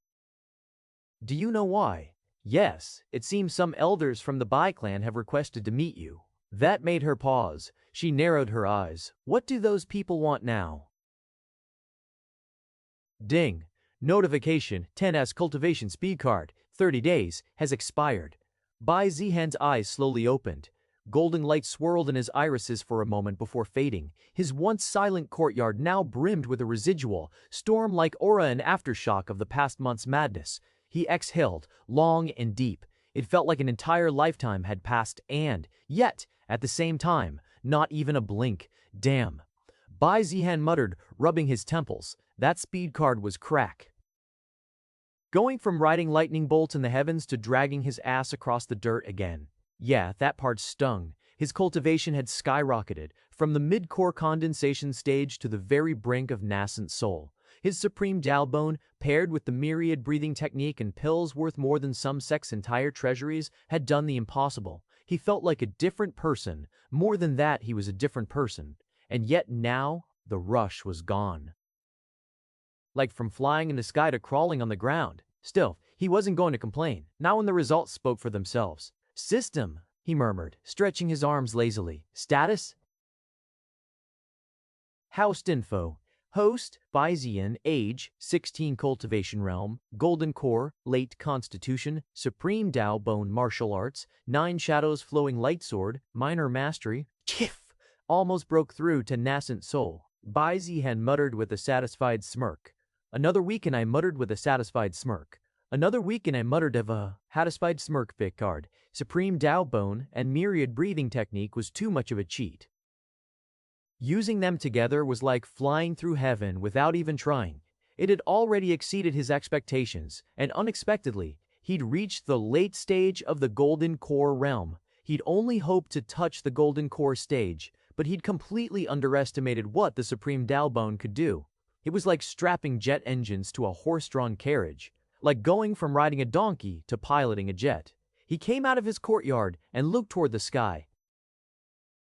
Do you know why?" "Yes, it seems some elders from the Bai clan have requested to meet you." That made her pause. She narrowed her eyes. "What do those people want now?" Ding. Notification, 10S cultivation speed card, 30 days, has expired. Bai Zihan's eyes slowly opened. Golden light swirled in his irises for a moment before fading. His once silent courtyard now brimmed with a residual, storm-like aura, and aftershock of the past month's madness. He exhaled, long and deep. It felt like an entire lifetime had passed and, yet, at the same time, not even a blink. "Damn." Bai Zihan muttered, rubbing his temples. That speed card was crack. Going from riding lightning bolts in the heavens to dragging his ass across the dirt again. Yeah, that part stung. His cultivation had skyrocketed, from the mid-core condensation stage to the very brink of nascent soul. His supreme Daobone, paired with the myriad breathing technique and pills worth more than some sect's entire treasuries, had done the impossible. He felt like a different person. More than that, he was a different person. And yet now, the rush was gone. Like from flying in the sky to crawling on the ground. Still, he wasn't going to complain, not when the results spoke for themselves. "System," he murmured, stretching his arms lazily. "Status?" Housed info. Host, Bai Zihan, age, 16, cultivation realm, golden core, late constitution, supreme Dao bone martial arts, 9 shadows flowing light sword, minor mastery. Chiff! Almost broke through to nascent soul. Bai Zihan muttered with a satisfied smirk. "Another week," and I muttered with a satisfied smirk. "Another week," and I muttered of a satisfied smirk. Pick card. Supreme Dao bone and myriad breathing technique was too much of a cheat. Using them together was like flying through heaven without even trying. It had already exceeded his expectations, and unexpectedly, he'd reached the late stage of the Golden Core realm. He'd only hoped to touch the Golden Core stage, but he'd completely underestimated what the Supreme Daobone could do. It was like strapping jet engines to a horse-drawn carriage, like going from riding a donkey to piloting a jet. He came out of his courtyard and looked toward the sky.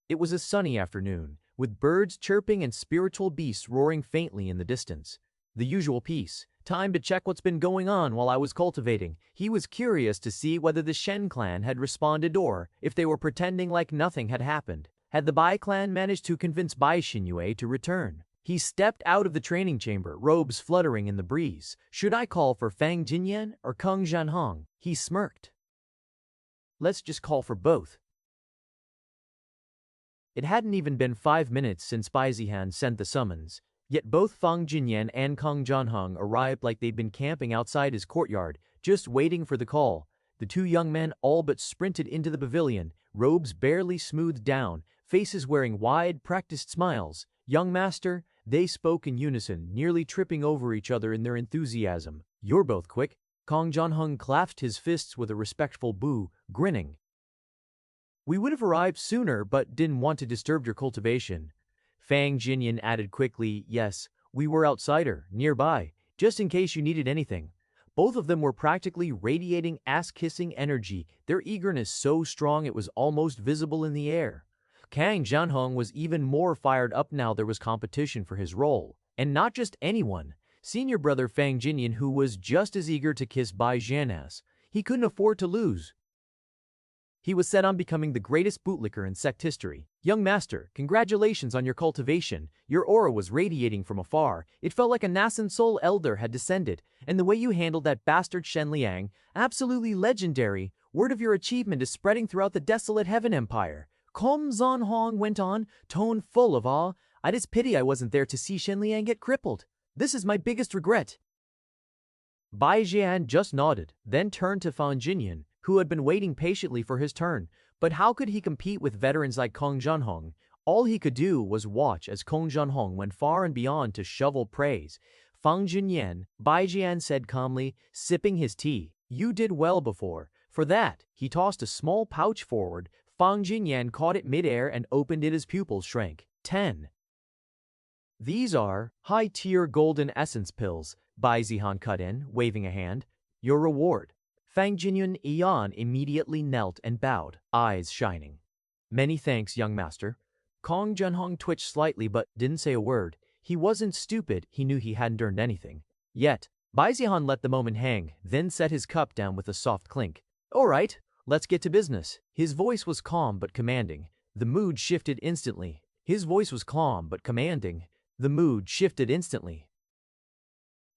It was a sunny afternoon, with birds chirping and spiritual beasts roaring faintly in the distance. The usual peace, Time to check what's been going on while I was cultivating. He was curious to see whether the Shen clan had responded or if they were pretending like nothing had happened. Had the Bai clan managed to convince Bai Xinyue to return? He stepped out of the training chamber, robes fluttering in the breeze. Should I call for Fang Jinyan or Kong Zhanhong? He smirked. Let's just call for both. It hadn't even been 5 minutes since Bai Zihan sent the summons, yet both Fang Jinyan and Kong Zhanhong arrived like they'd been camping outside his courtyard, just waiting for the call. The two young men all but sprinted into the pavilion, robes barely smoothed down, faces wearing wide, practiced smiles. Young master, they spoke in unison, nearly tripping over each other in their enthusiasm. You're both quick. Kong Zhanhong clasped his fists with a respectful boo, grinning. We would have arrived sooner, but didn't want to disturb your cultivation. Fang Jinyan added quickly, yes, we were outsider, nearby, just in case you needed anything. Both of them were practically radiating ass-kissing energy, their eagerness so strong it was almost visible in the air. Kang Zhanhong was even more fired up now there was competition for his role. And not just anyone. Senior brother Fang Jinyan, who was just as eager to kiss Bai Zihan as. He couldn't afford to lose. He was set on becoming the greatest bootlicker in sect history. Young master, congratulations on your cultivation. Your aura was radiating from afar. It felt like a nascent soul elder had descended. And the way you handled that bastard Shen Liang, absolutely legendary. Word of your achievement is spreading throughout the desolate Heaven Empire. Kong Zhanhong went on, tone full of awe. I just pity I wasn't there to see Shen Liang get crippled. This is my biggest regret. Bai Zihan just nodded, then turned to Fang Jinyan, who had been waiting patiently for his turn. But how could he compete with veterans like Kong Zhanhong? All he could do was watch as Kong Zhanhong went far and beyond to shovel praise. Fang Jinyan, Bai Zihan said calmly, sipping his tea. You did well before. For that, he tossed a small pouch forward. Fang Jinyan caught it midair and opened it. His pupils shrank. 10. These are high-tier golden essence pills, Bai Zihan cut in, waving a hand. Your reward. Fang Jinyan immediately knelt and bowed, eyes shining. Many thanks, young master. Kong Zhanhong twitched slightly but didn't say a word. He wasn't stupid, he knew he hadn't earned anything. Yet, Bai Zihan let the moment hang, then set his cup down with a soft clink. All right. Let's get to business. His voice was calm but commanding. The mood shifted instantly.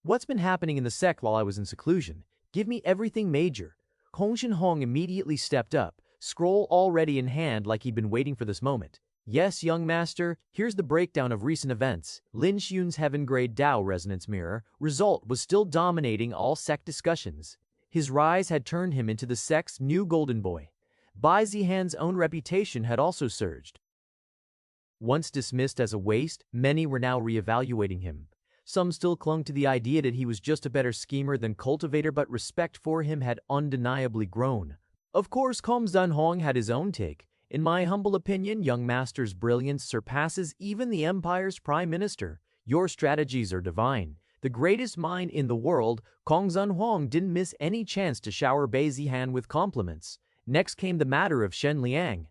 What's been happening in the sect while I was in seclusion? Give me everything major. Kong Zhanhong immediately stepped up, scroll already in hand like he'd been waiting for this moment. Yes, young master, here's the breakdown of recent events. Lin Xun's heaven-grade Dao resonance mirror result was still dominating all sect discussions. His rise had turned him into the sect's new golden boy. Bai Zihan's own reputation had also surged. Once dismissed as a waste, many were now reevaluating him. Some still clung to the idea that he was just a better schemer than cultivator, but respect for him had undeniably grown. Of course, Kong Zhanhong had his own take. In my humble opinion, young master's brilliance surpasses even the Empire's prime minister. Your strategies are divine. The greatest mind in the world, Kong Zhanhong didn't miss any chance to shower Bai Zihan with compliments. Next came the matter of Shen Liang.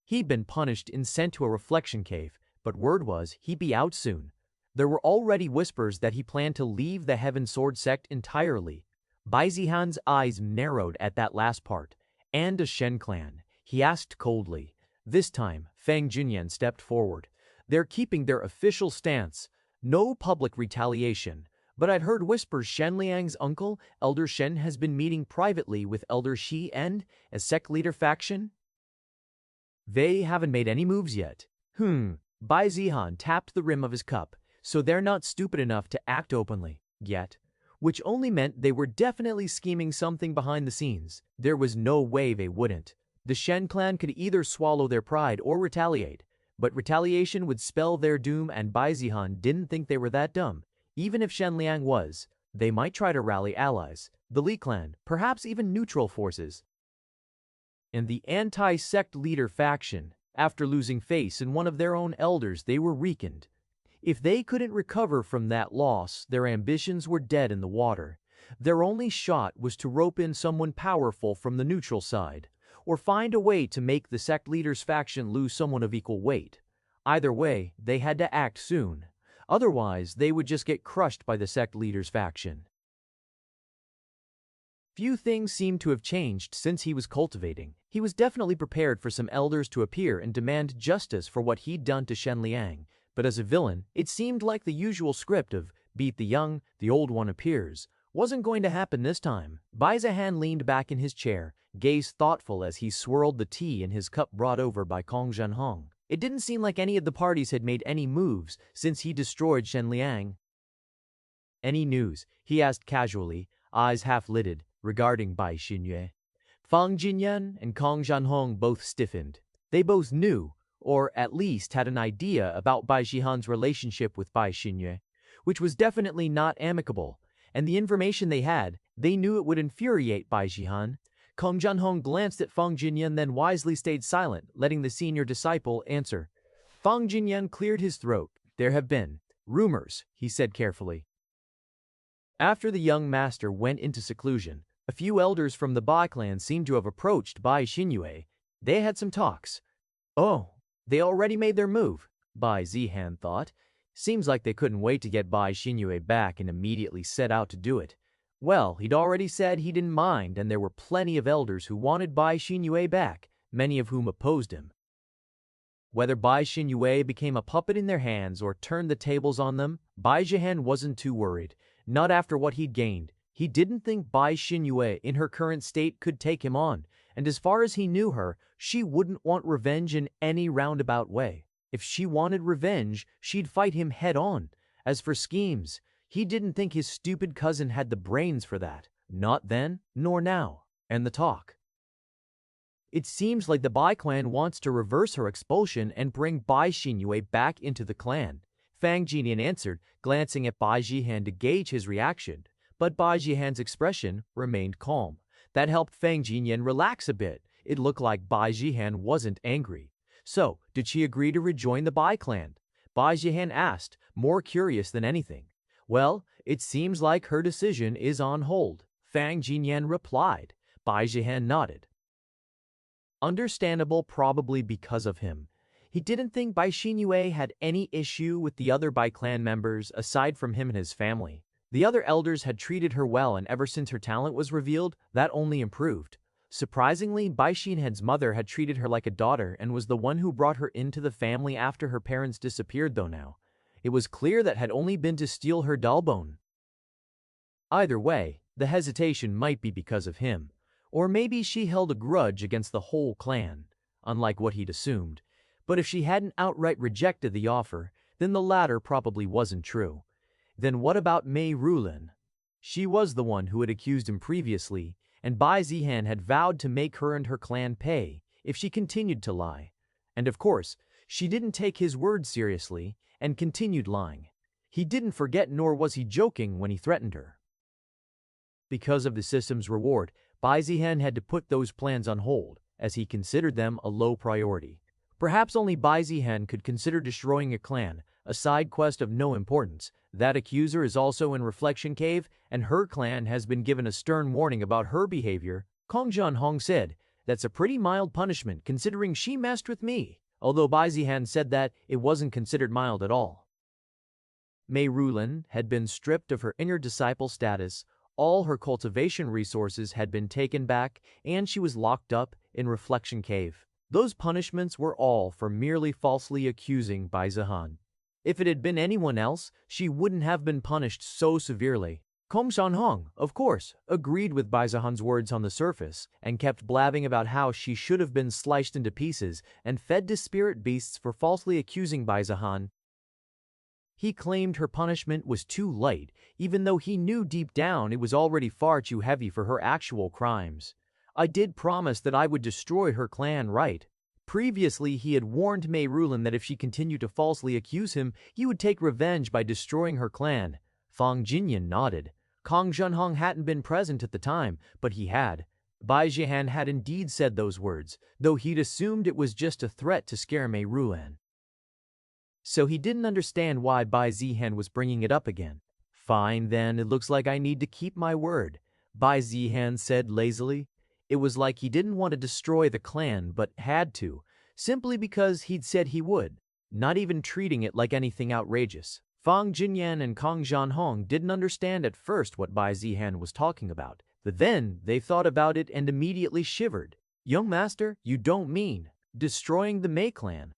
He'd been punished and sent to a reflection cave, but word was he'd be out soon. There were already whispers that he planned to leave the Heaven Sword sect entirely. Bai Zihan's eyes narrowed at that last part. And a Shen clan? He asked coldly. This time, Fang Jinyan stepped forward. They're keeping their official stance. No public retaliation, but I'd heard whispers Shen Liang's uncle, Elder Shen, has been meeting privately with Elder Shi and a sect leader faction. They haven't made any moves yet. Bai Zihan tapped the rim of his cup, so they're not stupid enough to act openly, yet. Which only meant they were definitely scheming something behind the scenes. There was no way they wouldn't. The Shen clan could either swallow their pride or retaliate. But retaliation would spell their doom, and Bai Zihan didn't think they were that dumb. Even if Shen Liang was, they might try to rally allies, the Li clan, perhaps even neutral forces. And the anti-sect leader faction, after losing face in one of their own elders, they were weakened. If they couldn't recover from that loss, their ambitions were dead in the water. Their only shot was to rope in someone powerful from the neutral side, or find a way to make the sect leader's faction lose someone of equal weight. Either way, they had to act soon. Otherwise, they would just get crushed by the sect leader's faction. Few things seemed to have changed since he was cultivating. He was definitely prepared for some elders to appear and demand justice for what he'd done to Shen Liang, but as a villain, it seemed like the usual script of beat the young, the old one appears wasn't going to happen this time. Bai Zihan leaned back in his chair, gaze thoughtful as he swirled the tea in his cup brought over by Kong Zhenhong. It didn't seem like any of the parties had made any moves since he destroyed Shen Liang. Any news? He asked casually, eyes half-lidded, regarding Bai Xinyue. Fang Jinyan and Kong Zhenhong both stiffened. They both knew, or at least had an idea about Bai Zihan's relationship with Bai Xinyue, which was definitely not amicable, and the information they had, they knew it would infuriate Bai Zihan. Kong Zhenhong glanced at Fang Jinyan, then wisely stayed silent, letting the senior disciple answer. Fang Jinyan cleared his throat. There have been rumors, he said carefully. After the young master went into seclusion, a few elders from the Bai clan seemed to have approached Bai Xinyue. They had some talks. Oh, they already made their move, Bai Zihan thought. Seems like they couldn't wait to get Bai Xinyue back and immediately set out to do it. Well, he'd already said he didn't mind, and there were plenty of elders who wanted Bai Xinyue back, many of whom opposed him. Whether Bai Xinyue became a puppet in their hands or turned the tables on them, Bai Zihan wasn't too worried. Not after what he'd gained. He didn't think Bai Xinyue in her current state could take him on, and as far as he knew her, she wouldn't want revenge in any roundabout way. If she wanted revenge, she'd fight him head-on. As for schemes, he didn't think his stupid cousin had the brains for that. Not then, nor now. And the talk. It seems like the Bai clan wants to reverse her expulsion and bring Bai Xinyue back into the clan. Fang Jinyan answered, glancing at Bai Zihan to gauge his reaction, but Bai Zihan's expression remained calm. That helped Fang Jinyan relax a bit. It looked like Bai Zihan wasn't angry. So, did she agree to rejoin the Bai clan? Bai Zihan asked, more curious than anything. Well, it seems like her decision is on hold, Fang Jinyan replied. Bai Zihan nodded. Understandable, probably because of him. He didn't think Bai Xinyue had any issue with the other Bai clan members aside from him and his family. The other elders had treated her well, and ever since her talent was revealed, that only improved. Surprisingly, Bai Xinyue's mother had treated her like a daughter and was the one who brought her into the family after her parents disappeared, though now. It was clear that had only been to steal her dollbone. Either way, the hesitation might be because of him. Or maybe she held a grudge against the whole clan, unlike what he'd assumed. But if she hadn't outright rejected the offer, then the latter probably wasn't true. Then what about Mei Rulin? She was the one who had accused him previously, and Bai Zihan had vowed to make her and her clan pay if she continued to lie. And of course, she didn't take his word seriously and continued lying. He didn't forget, nor was he joking when he threatened her. Because of the system's reward, Bai Zihan had to put those plans on hold, as he considered them a low priority. Perhaps only Bai Zihan could consider destroying a clan, a side quest of no importance. That accuser is also in Reflection Cave, and her clan has been given a stern warning about her behavior. Kong Zhenhong said, that's a pretty mild punishment considering she messed with me, although Bai Zihan said that it wasn't considered mild at all. Mei Rulin had been stripped of her inner disciple status, all her cultivation resources had been taken back, and she was locked up in Reflection Cave. Those punishments were all for merely falsely accusing Bai Zihan. If it had been anyone else, she wouldn't have been punished so severely. Kong Zhenhong, of course, agreed with Bai Zihan's words on the surface, and kept blabbing about how she should have been sliced into pieces and fed to spirit beasts for falsely accusing Bai Zihan. He claimed her punishment was too light, even though he knew deep down it was already far too heavy for her actual crimes. I did promise that I would destroy her clan, right? Previously, he had warned Mei Rulin that if she continued to falsely accuse him, he would take revenge by destroying her clan. Fang Jinyan nodded. Kong Zhenhong hadn't been present at the time, but he had. Bai Zihan had indeed said those words, though he'd assumed it was just a threat to scare Mei Rulin. So he didn't understand why Bai Zihan was bringing it up again. Fine then, it looks like I need to keep my word, Bai Zihan said lazily. It was like he didn't want to destroy the clan but had to, simply because he'd said he would, not even treating it like anything outrageous. Fang Jinyan and Kang Jianhong didn't understand at first what Bai Zihan was talking about, but then they thought about it and immediately shivered. Young master, you don't mean destroying the Mei clan?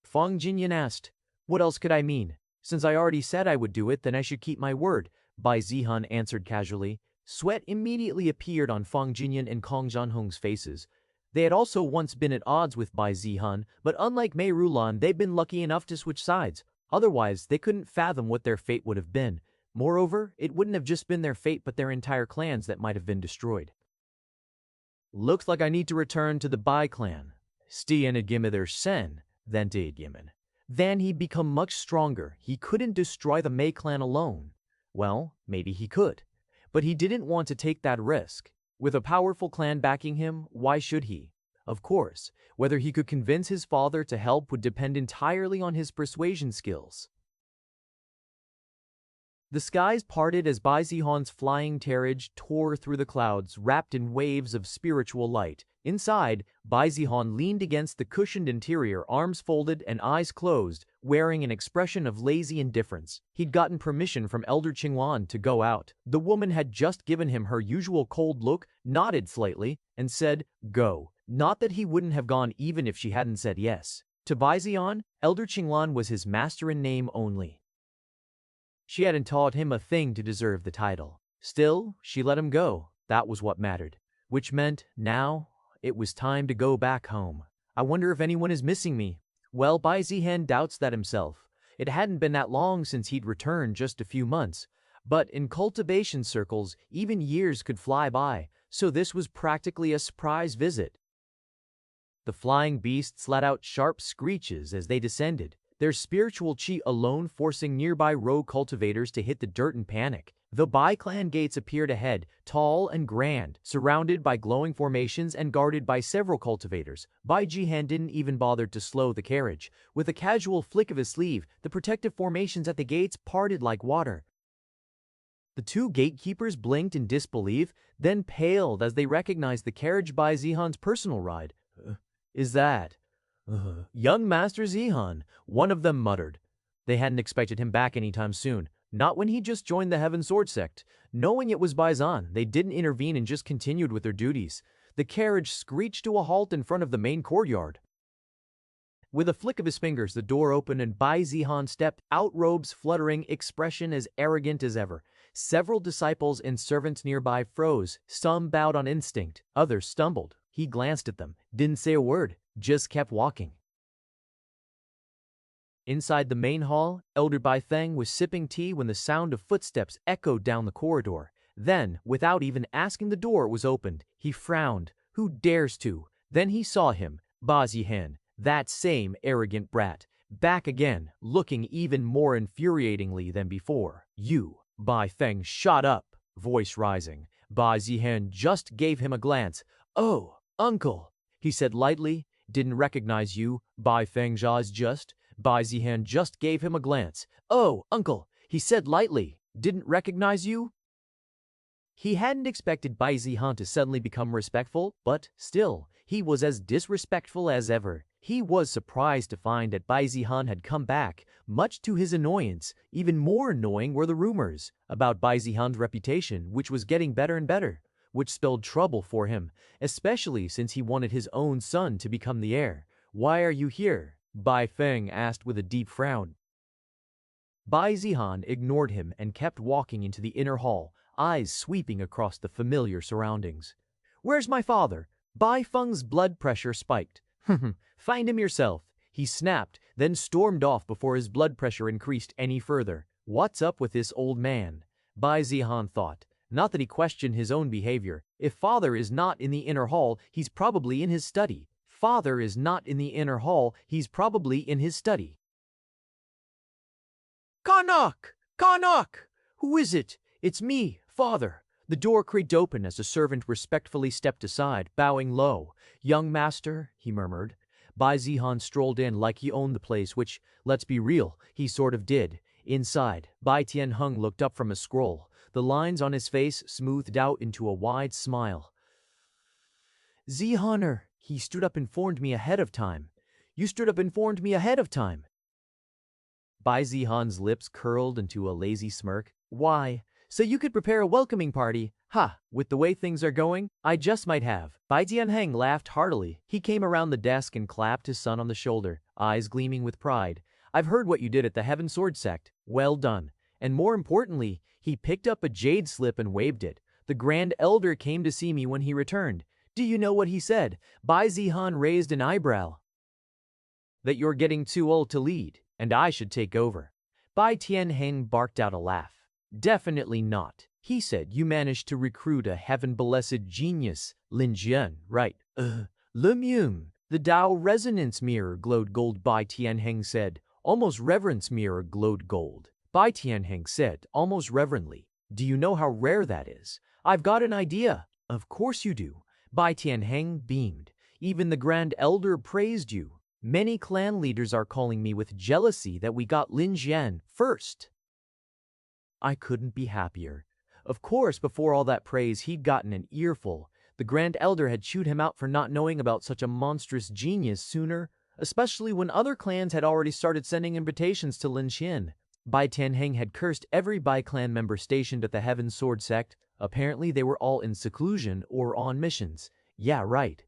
Fang Jinyan asked. What else could I mean? Since I already said I would do it, then I should keep my word, Bai Zihan answered casually. Sweat immediately appeared on Fang Jinyan and Kang Jianhong's faces. They had also once been at odds with Bai Zihan, but unlike Mei Rulan, they'd been lucky enough to switch sides. Otherwise, they couldn't fathom what their fate would have been. Moreover, it wouldn't have just been their fate but their entire clans that might have been destroyed. Looks like I need to return to the Bai clan. Stien had given their sen, then did given. Then he'd become much stronger. He couldn't destroy the Mei clan alone. Well, maybe he could. But he didn't want to take that risk. With a powerful clan backing him, why should he? Of course, whether he could convince his father to help would depend entirely on his persuasion skills. The skies parted as Bai Zihan's flying carriage tore through the clouds, wrapped in waves of spiritual light. Inside, Bai Zihan leaned against the cushioned interior, arms folded and eyes closed, wearing an expression of lazy indifference. He'd gotten permission from Elder Qingwan to go out. The woman had just given him her usual cold look, nodded slightly, and said, "Go." Not that he wouldn't have gone even if she hadn't said yes. To Bai Zihan, Elder Qingwan was his master in name only. She hadn't taught him a thing to deserve the title. Still, she let him go. That was what mattered. Which meant, now, it was time to go back home. I wonder if anyone is missing me. Well, Bai Zihan doubts that himself. It hadn't been that long since he'd returned, just a few months. But in cultivation circles, even years could fly by, so this was practically a surprise visit. The flying beasts let out sharp screeches as they descended, their spiritual chi alone forcing nearby rogue cultivators to hit the dirt in panic. The Bai clan gates appeared ahead, tall and grand, surrounded by glowing formations and guarded by several cultivators. Bai Zihan didn't even bother to slow the carriage. With a casual flick of his sleeve, the protective formations at the gates parted like water. The two gatekeepers blinked in disbelief, then paled as they recognized the carriage Bai Zihan's personal ride. Is that young Master Zihan? One of them muttered. They hadn't expected him back anytime soon. Not when he just joined the Heaven Sword sect. Knowing it was Bai Zihan, they didn't intervene and just continued with their duties. The carriage screeched to a halt in front of the main courtyard. With a flick of his fingers, the door opened and Bai Zihan stepped out, robes fluttering, expression as arrogant as ever. Several disciples and servants nearby froze. Some bowed on instinct, others stumbled. He glanced at them, didn't say a word, just kept walking. Inside the main hall, Elder Bai Feng was sipping tea when the sound of footsteps echoed down the corridor. Then, without even asking, the door was opened. He frowned. Who dares to? Then he saw him, Bai Zihan, that same arrogant brat, back again, looking even more infuriatingly than before. You, Bai Feng shot up, voice rising. Bai Zihan just gave him a glance. Oh, uncle, he said lightly. Didn't recognize you, Bai Feng just. Bai Zihan just gave him a glance. Oh, uncle, he said lightly. Didn't recognize you? He hadn't expected Bai Zihan to suddenly become respectful, but still, he was as disrespectful as ever. He was surprised to find that Bai Zihan had come back, much to his annoyance. Even more annoying were the rumors about Bai Zihan's reputation, which was getting better and better, which spelled trouble for him, especially since he wanted his own son to become the heir. Why are you here? Bai Feng asked with a deep frown. Bai Zihan ignored him and kept walking into the inner hall, eyes sweeping across the familiar surroundings. Where's my father? Bai Feng's blood pressure spiked. Find him yourself, he snapped, then stormed off before his blood pressure increased any further. What's up with this old man? Bai Zihan thought. Not that he questioned his own behavior. If father is not in the inner hall, he's probably in his study. Father is not in the inner hall, he's probably in his study. Kanak! Kanak! Who is it? It's me, father. The door creaked open as the servant respectfully stepped aside, bowing low. Young master, he murmured. Bai Zihan strolled in like he owned the place, which, let's be real, he sort of did. Inside, Bai Tianheng looked up from a scroll. The lines on his face smoothed out into a wide smile. Zihaner, he stood up and informed me ahead of time. You stood up and informed me ahead of time. Bai Zihan's lips curled into a lazy smirk. Why? So you could prepare a welcoming party? Ha! With the way things are going, I just might have. Bai Tianheng laughed heartily. He came around the desk and clapped his son on the shoulder, eyes gleaming with pride. I've heard what you did at the Heaven Sword sect. Well done. And more importantly, he picked up a jade slip and waved it. The Grand Elder came to see me when he returned. Do you know what he said? Bai Zihan raised an eyebrow. That you're getting too old to lead, and I should take over. Bai Tianheng barked out a laugh. Definitely not. He said you managed to recruit a heaven-blessed genius, Lin Jian, right? Le Mum. The Tao resonance mirror glowed gold, Bai Tianheng said. Almost reverence mirror glowed gold. Bai Tianheng said, almost reverently. Do you know how rare that is? I've got an idea. Of course you do. Bai Tianheng beamed. Even the Grand Elder praised you. Many clan leaders are calling me with jealousy that we got Lin Jian first. I couldn't be happier. Of course, before all that praise, he'd gotten an earful. The Grand Elder had chewed him out for not knowing about such a monstrous genius sooner, especially when other clans had already started sending invitations to Lin Xian. Bai Tianheng had cursed every Bai clan member stationed at the Heaven Sword sect. Apparently they were all in seclusion or on missions. Yeah, right.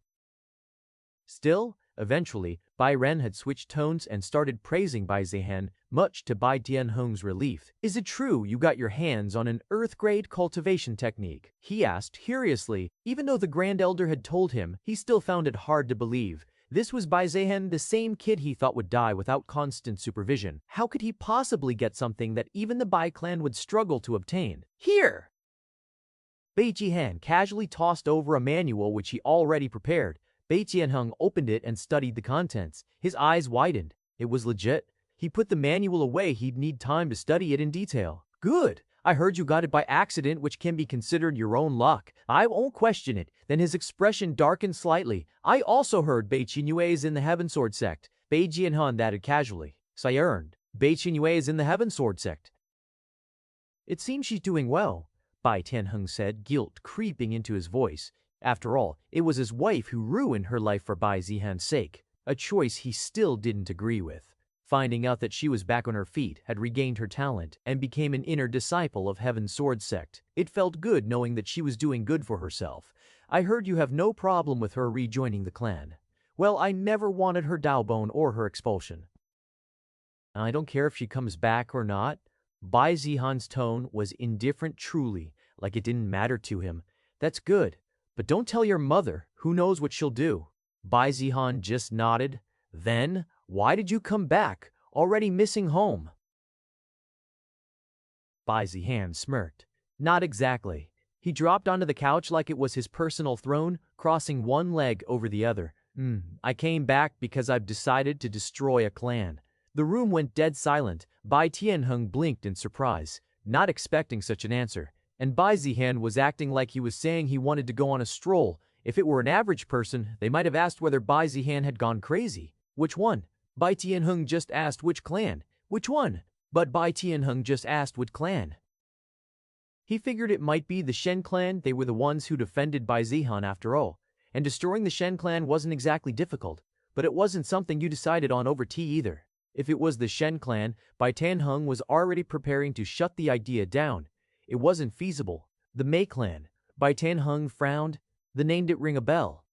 Still, eventually, Bai Ren had switched tones and started praising Bai Zihan, much to Bai Tianheng's relief. Is it true you got your hands on an earth-grade cultivation technique? He asked curiously. Even though the Grand Elder had told him, he still found it hard to believe. This was Bai Zihan, the same kid he thought would die without constant supervision. How could he possibly get something that even the Bai clan would struggle to obtain? Here! Bai Zihan casually tossed over a manual which he already prepared. Bai Tianheng opened it and studied the contents. His eyes widened. It was legit. He put the manual away. He'd need time to study it in detail. Good. I heard you got it by accident, which can be considered your own luck. I won't question it. Then his expression darkened slightly. I also heard Bai Qinyue is in the Heaven Sword sect. Bai Jianhan added casually. So I earned. Bai Qinyue is in the Heaven Sword sect. It seems she's doing well, Bai Tianheng said, guilt creeping into his voice. After all, it was his wife who ruined her life for Bai Zihan's sake, a choice he still didn't agree with. Finding out that she was back on her feet, had regained her talent, and became an inner disciple of Heaven's Sword sect, it felt good knowing that she was doing good for herself. I heard you have no problem with her rejoining the clan. Well, I never wanted her Daobone or her expulsion. I don't care if she comes back or not. Bai Zihan's tone was indifferent truly, like it didn't matter to him. That's good. But don't tell your mother, who knows what she'll do. Bai Zihan just nodded. Then, why did you come back, already missing home? Bai Zihan smirked. Not exactly. He dropped onto the couch like it was his personal throne, crossing one leg over the other. I came back because I've decided to destroy a clan. The room went dead silent. Bai Tianheng blinked in surprise, not expecting such an answer. And Bai Zihan was acting like he was saying he wanted to go on a stroll. If it were an average person, they might have asked whether Bai Zihan had gone crazy. Which one? Bai Tianheng just asked which clan. Which one? But Bai Tianheng just asked which clan. He figured it might be the Shen clan. They were the ones who defended Bai Zihan after all. And destroying the Shen clan wasn't exactly difficult. But it wasn't something you decided on over tea either. If it was the Shen clan, Bai Tianheng was already preparing to shut the idea down. It wasn't feasible. The Mei clan. Bai Tianheng frowned. The name didn't ring a bell.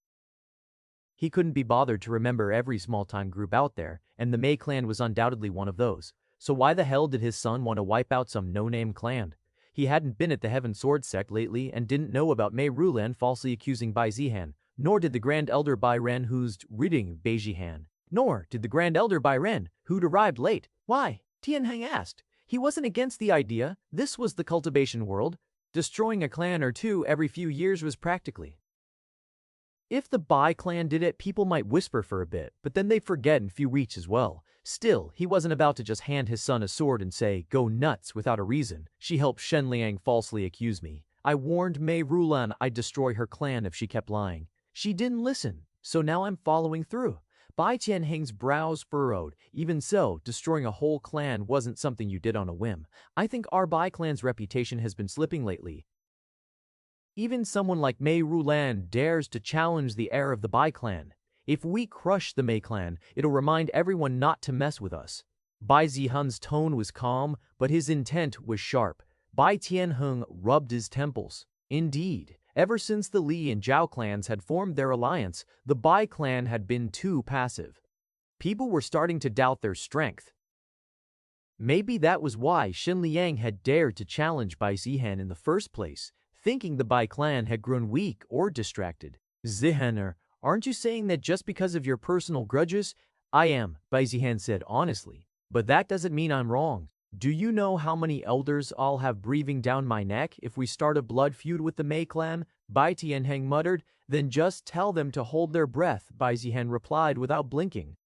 He couldn't be bothered to remember every small-time group out there, and the Mei clan was undoubtedly one of those. So why the hell did his son want to wipe out some no-name clan? He hadn't been at the Heaven Sword sect lately and didn't know about Mei Rulan falsely accusing Bai Zihan, nor did the Grand Elder Bai Ren who's ridding Bai Zihan. Nor did the Grand Elder Bai Ren, who'd arrived late. Why? Tianheng asked. He wasn't against the idea. This was the cultivation world. Destroying a clan or two every few years was practically. If the Bai clan did it, people might whisper for a bit, but then they'd forget in few weeks as well. Still, he wasn't about to just hand his son a sword and say, go nuts, without a reason. She helped Shen Liang falsely accuse me. I warned Mei Rulan I'd destroy her clan if she kept lying. She didn't listen, so now I'm following through. Bai Tianheng's brows furrowed. Even so, destroying a whole clan wasn't something you did on a whim. I think our Bai clan's reputation has been slipping lately. Even someone like Mei Rulan dares to challenge the heir of the Bai clan. If we crush the Mei clan, it'll remind everyone not to mess with us. Bai Zihan's tone was calm, but his intent was sharp. Bai Tianheng rubbed his temples. Indeed, ever since the Li and Zhao clans had formed their alliance, the Bai clan had been too passive. People were starting to doubt their strength. Maybe that was why Xin Liang had dared to challenge Bai Zihan in the first place, thinking the Bai clan had grown weak or distracted. Zihaner, aren't you saying that just because of your personal grudges? I am, Bai Zihan said honestly. But that doesn't mean I'm wrong. Do you know how many elders I'll have breathing down my neck if we start a blood feud with the Mei clan? Bai Tianheng muttered. Then just tell them to hold their breath, Bai Zihan replied without blinking.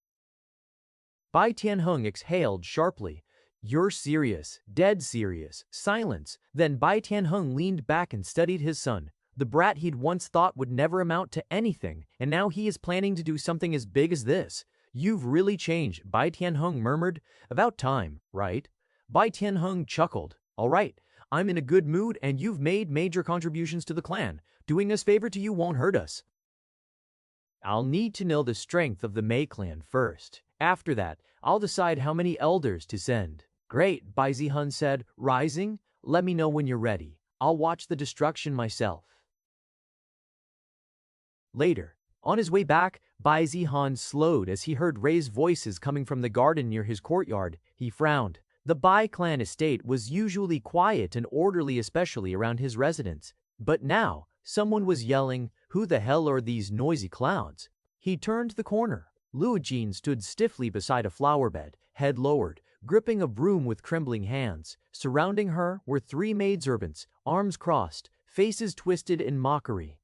Bai Tianheng exhaled sharply. You're serious, dead serious. Silence. Then Bai Tianheng leaned back and studied his son. The brat he'd once thought would never amount to anything, and now he is planning to do something as big as this. You've really changed, Bai Tianheng murmured. About time, right? Bai Tianheng chuckled. All right, I'm in a good mood and you've made major contributions to the clan. Doing us favor to you won't hurt us. I'll need to know the strength of the Mei clan first. After that, I'll decide how many elders to send. Great, Bai Zihan said, rising. Let me know when you're ready. I'll watch the destruction myself. Later, on his way back, Bai Zihan slowed as he heard raised voices coming from the garden near his courtyard. He frowned. The Bai clan estate was usually quiet and orderly, especially around his residence. But now, someone was yelling, "Who the hell are these noisy clowns?" He turned the corner. Luo Jin stood stiffly beside a flower bed, head lowered, gripping a broom with trembling hands. Surrounding her were three maidservants, arms crossed, faces twisted in mockery.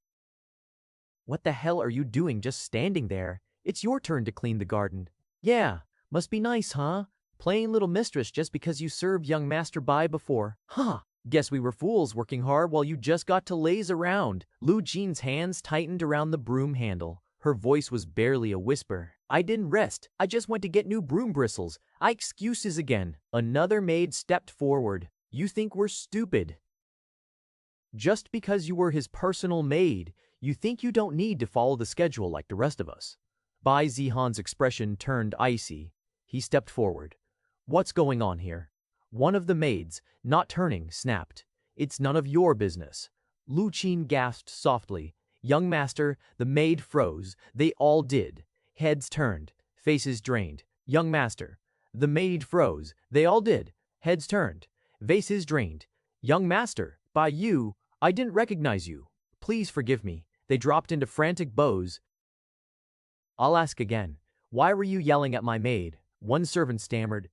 What the hell are you doing just standing there? It's your turn to clean the garden. Yeah, must be nice, huh? Playing little mistress just because you served young Master Bai before. Huh, guess we were fools working hard while you just got to laze around. Lu Jin's hands tightened around the broom handle. Her voice was barely a whisper. I didn't rest. I just went to get new broom bristles. Excuses again. Another maid stepped forward. You think we're stupid. Just because you were his personal maid, you think you don't need to follow the schedule like the rest of us. Bai Zihan's expression turned icy. He stepped forward. What's going on here? One of the maids, not turning, snapped. It's none of your business. Lu Qin gasped softly. Young master, the maid froze. They all did. Heads turned, faces drained. Young master. The maid froze. They all did. Heads turned, faces drained. Young master, by you, I didn't recognize you. Please forgive me. They dropped into frantic bows. I'll ask again. Why were you yelling at my maid? One servant stammered.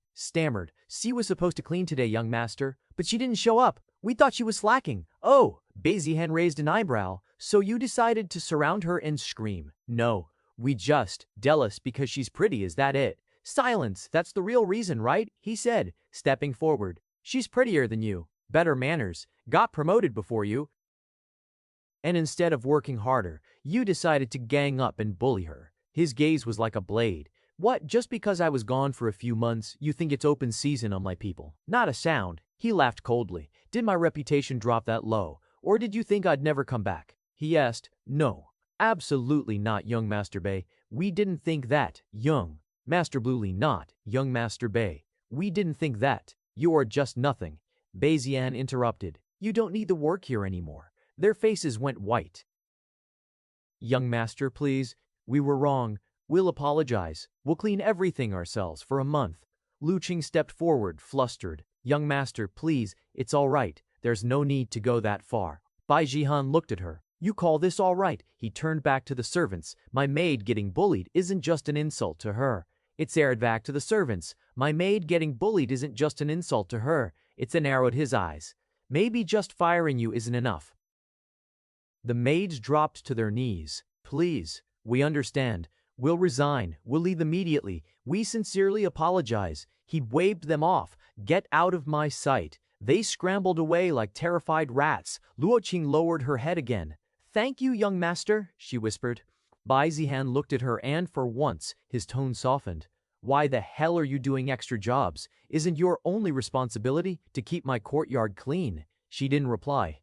She was supposed to clean today, young master, but she didn't show up. We thought she was slacking. Oh, Bai Zihan raised an eyebrow. So you decided to surround her and scream. No, we just jealous because she's pretty, is that it? Silence, that's the real reason, right? He said, stepping forward. She's prettier than you. Better manners. Got promoted before you. And instead of working harder, you decided to gang up and bully her. His gaze was like a blade. What, just because I was gone for a few months, you think it's open season on my people? Not a sound. He laughed coldly. Did my reputation drop that low? Or did you think I'd never come back? He asked. No, absolutely not, young Master Bai. We didn't think that, young Master Bluely, not, young Master Bai. We didn't think that. You are just nothing. Bai Zihan interrupted. You don't need the work here anymore. Their faces went white. Young master, please. We were wrong. We'll apologize. We'll clean everything ourselves for a month. Lu Qing stepped forward, flustered. Young master, please, it's all right. There's no need to go that far. Bai Zihan looked at her. You call this all right? He turned back to the servants. My maid getting bullied isn't just an insult to her. It's aired back to the servants. My maid getting bullied isn't just an insult to her. It's an arrow at his eyes. Maybe just firing you isn't enough. The maids dropped to their knees. Please, we understand. We'll resign. We'll leave immediately. We sincerely apologize. He waved them off. Get out of my sight. They scrambled away like terrified rats. Luo Qing lowered her head again. Thank you, young master, she whispered. Bai Zihan looked at her and for once, his tone softened. Why the hell are you doing extra jobs? Isn't your only responsibility to keep my courtyard clean? She didn't reply.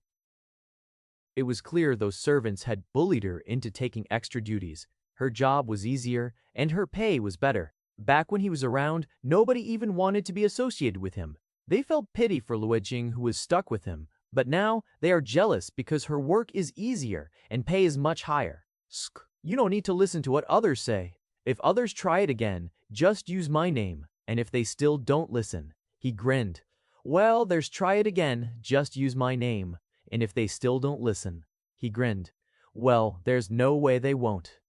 It was clear those servants had bullied her into taking extra duties. Her job was easier, and her pay was better. Back when he was around, nobody even wanted to be associated with him. They felt pity for Luojing who was stuck with him, but now they are jealous because her work is easier and pay is much higher. Sk. You don't need to listen to what others say. If others try it again, just use my name, and if they still don't listen, he grinned. Well, there's try it again, just use my name, and if they still don't listen, he grinned. Well, there's no way they won't.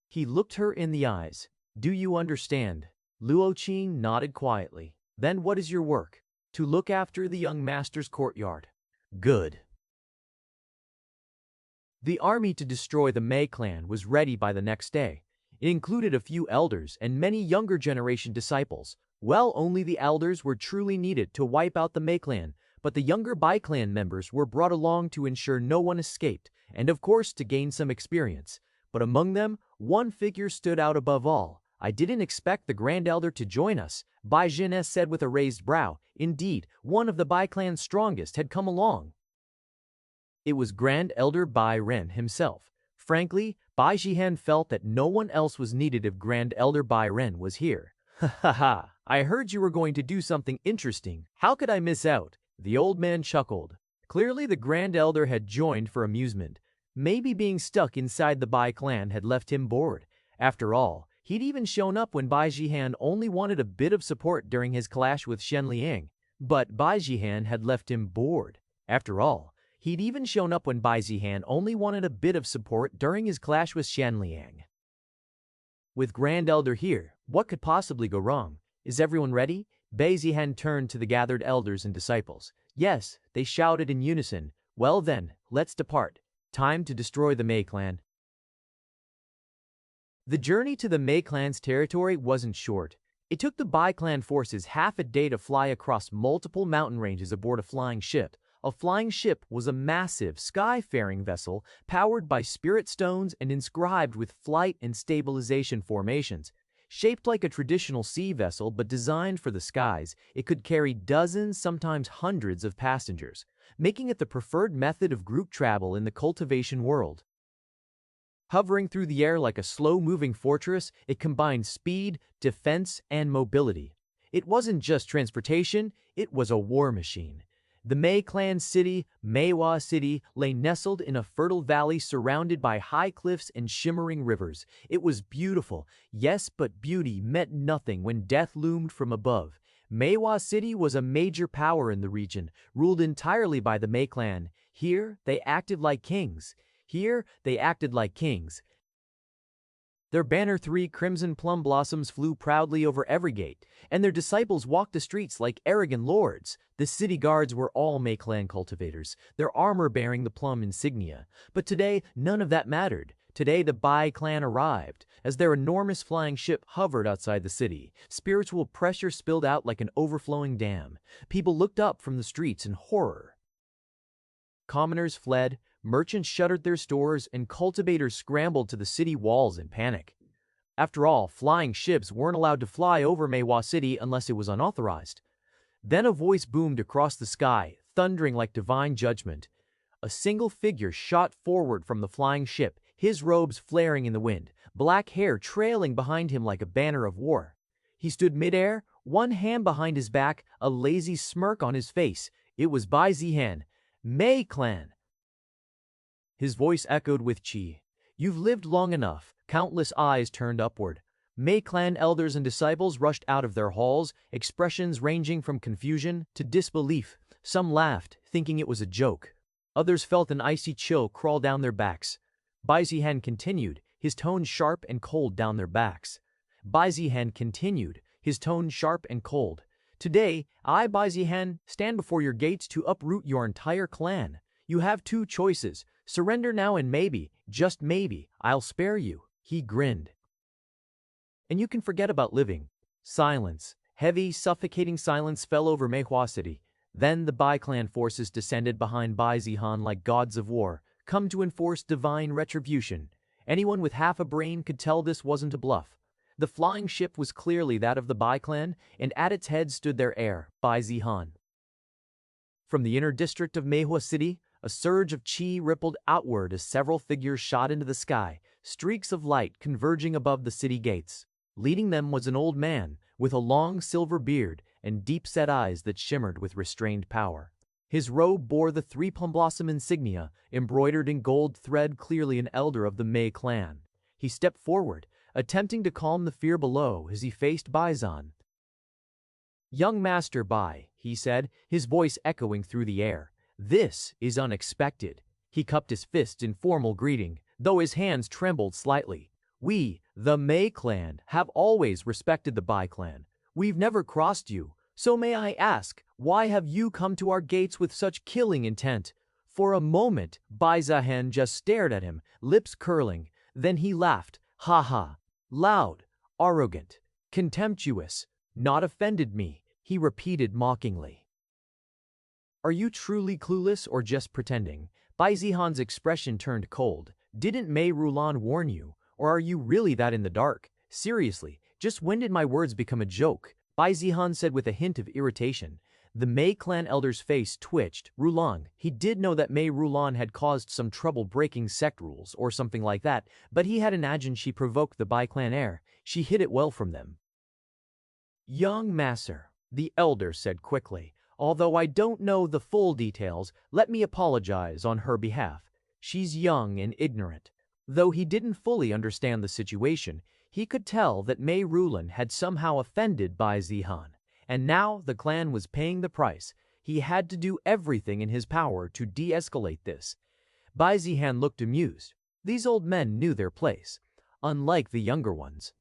He looked her in the eyes. Do you understand? Luoqing nodded quietly. Then what is your work? To look after the young master's courtyard. Good. The army to destroy the Mei clan was ready by the next day. It included a few elders and many younger generation disciples. Well, only the elders were truly needed to wipe out the Mei clan, but the younger Bai clan members were brought along to ensure no one escaped, and of course to gain some experience. But among them, one figure stood out above all. I didn't expect the Grand Elder to join us, Bai Zihan said with a raised brow. Indeed, one of the Bai clan's strongest had come along. It was Grand Elder Bai Ren himself. Frankly, Bai Zihan felt that no one else was needed if Grand Elder Bai Ren was here. Ha ha ha, I heard you were going to do something interesting. How could I miss out? The old man chuckled. Clearly the Grand Elder had joined for amusement. Maybe being stuck inside the Bai clan had left him bored. After all, he'd even shown up when Bai Zihan only wanted a bit of support during his clash with Shen Liang. But Bai Zihan had left him bored. After all, he'd even shown up when Bai Zihan only wanted a bit of support during his clash with Shen Liang. With Grand Elder here, what could possibly go wrong? Is everyone ready? Bai Zihan turned to the gathered elders and disciples. Yes, they shouted in unison. Well then, let's depart. Time to destroy the Mei clan. The journey to the Mei clan's territory wasn't short. It took the Bai clan forces half a day to fly across multiple mountain ranges aboard a flying ship. A flying ship was a massive, sky-faring vessel powered by spirit stones and inscribed with flight and stabilization formations. Shaped like a traditional sea vessel but designed for the skies, it could carry dozens, sometimes hundreds of passengers, making it the preferred method of group travel in the cultivation world. Hovering through the air like a slow-moving fortress, it combined speed, defense, and mobility. It wasn't just transportation, it was a war machine. The Mei clan city, Meiwa City, lay nestled in a fertile valley surrounded by high cliffs and shimmering rivers. It was beautiful, yes, but beauty meant nothing when death loomed from above. Meiwa City was a major power in the region, ruled entirely by the Mei clan. Here, they acted like kings. Their banner 3 crimson plum blossoms flew proudly over every gate, and their disciples walked the streets like arrogant lords. The city guards were all Mei clan cultivators, their armor bearing the plum insignia. But today, none of that mattered. Today, the Bai clan arrived. As their enormous flying ship hovered outside the city, spiritual pressure spilled out like an overflowing dam. People looked up from the streets in horror. Commoners fled, merchants shuttered their stores, and cultivators scrambled to the city walls in panic. After all, flying ships weren't allowed to fly over Meiwa City unless it was unauthorized. Then a voice boomed across the sky, thundering like divine judgment. A single figure shot forward from the flying ship, his robes flaring in the wind, black hair trailing behind him like a banner of war. He stood midair, one hand behind his back, a lazy smirk on his face. It was Bai Zihan. Mei clan! His voice echoed with chi. You've lived long enough. Countless eyes turned upward. Mei clan elders and disciples rushed out of their halls, expressions ranging from confusion to disbelief. Some laughed, thinking it was a joke. Others felt an icy chill crawl down their backs. Bai Zihan continued, his tone sharp and cold down their backs. Bai Zihan continued, his tone sharp and cold. Today, I, Bai Zihan, stand before your gates to uproot your entire clan. You have two choices. Surrender now and maybe, just maybe, I'll spare you. He grinned. And you can forget about living. Silence. Heavy, suffocating silence fell over Meiwa City. Then the Bai clan forces descended behind Bai Zihan like gods of war, come to enforce divine retribution. Anyone with half a brain could tell this wasn't a bluff. The flying ship was clearly that of the Bai clan, and at its head stood their heir, Bai Zihan. From the inner district of Meiwa City, a surge of chi rippled outward as several figures shot into the sky, streaks of light converging above the city gates. Leading them was an old man, with a long silver beard and deep-set eyes that shimmered with restrained power. His robe bore the three plum blossom insignia, embroidered in gold thread, clearly an elder of the Mei clan. He stepped forward, attempting to calm the fear below as he faced Bai Zihan. "Young Master Bai," he said, his voice echoing through the air. "This is unexpected." He cupped his fists in formal greeting, though his hands trembled slightly. "We, the Mei clan, have always respected the Bai clan. We've never crossed you. So may I ask, why have you come to our gates with such killing intent?" For a moment, Bai Zihan just stared at him, lips curling. Then he laughed. "Ha ha. Loud, arrogant, contemptuous. Not offended me," he repeated mockingly. "Are you truly clueless or just pretending?" Bai Zihan's expression turned cold. "Didn't Mei Rulan warn you? Or are you really that in the dark? Seriously, just when did my words become a joke?" Bai Zihan said with a hint of irritation. The Mei clan elder's face twitched. Rulan. He did know that Mei Rulan had caused some trouble breaking sect rules or something like that, but he had imagined she provoked the Bai clan heir. She hid it well from them. "Young master," the elder said quickly, "although I don't know the full details, let me apologize on her behalf. She's young and ignorant." Though he didn't fully understand the situation, he could tell that Mei Rulan had somehow offended Bai Zihan, and now the clan was paying the price. He had to do everything in his power to de-escalate this. Bai Zihan looked amused. These old men knew their place, unlike the younger ones.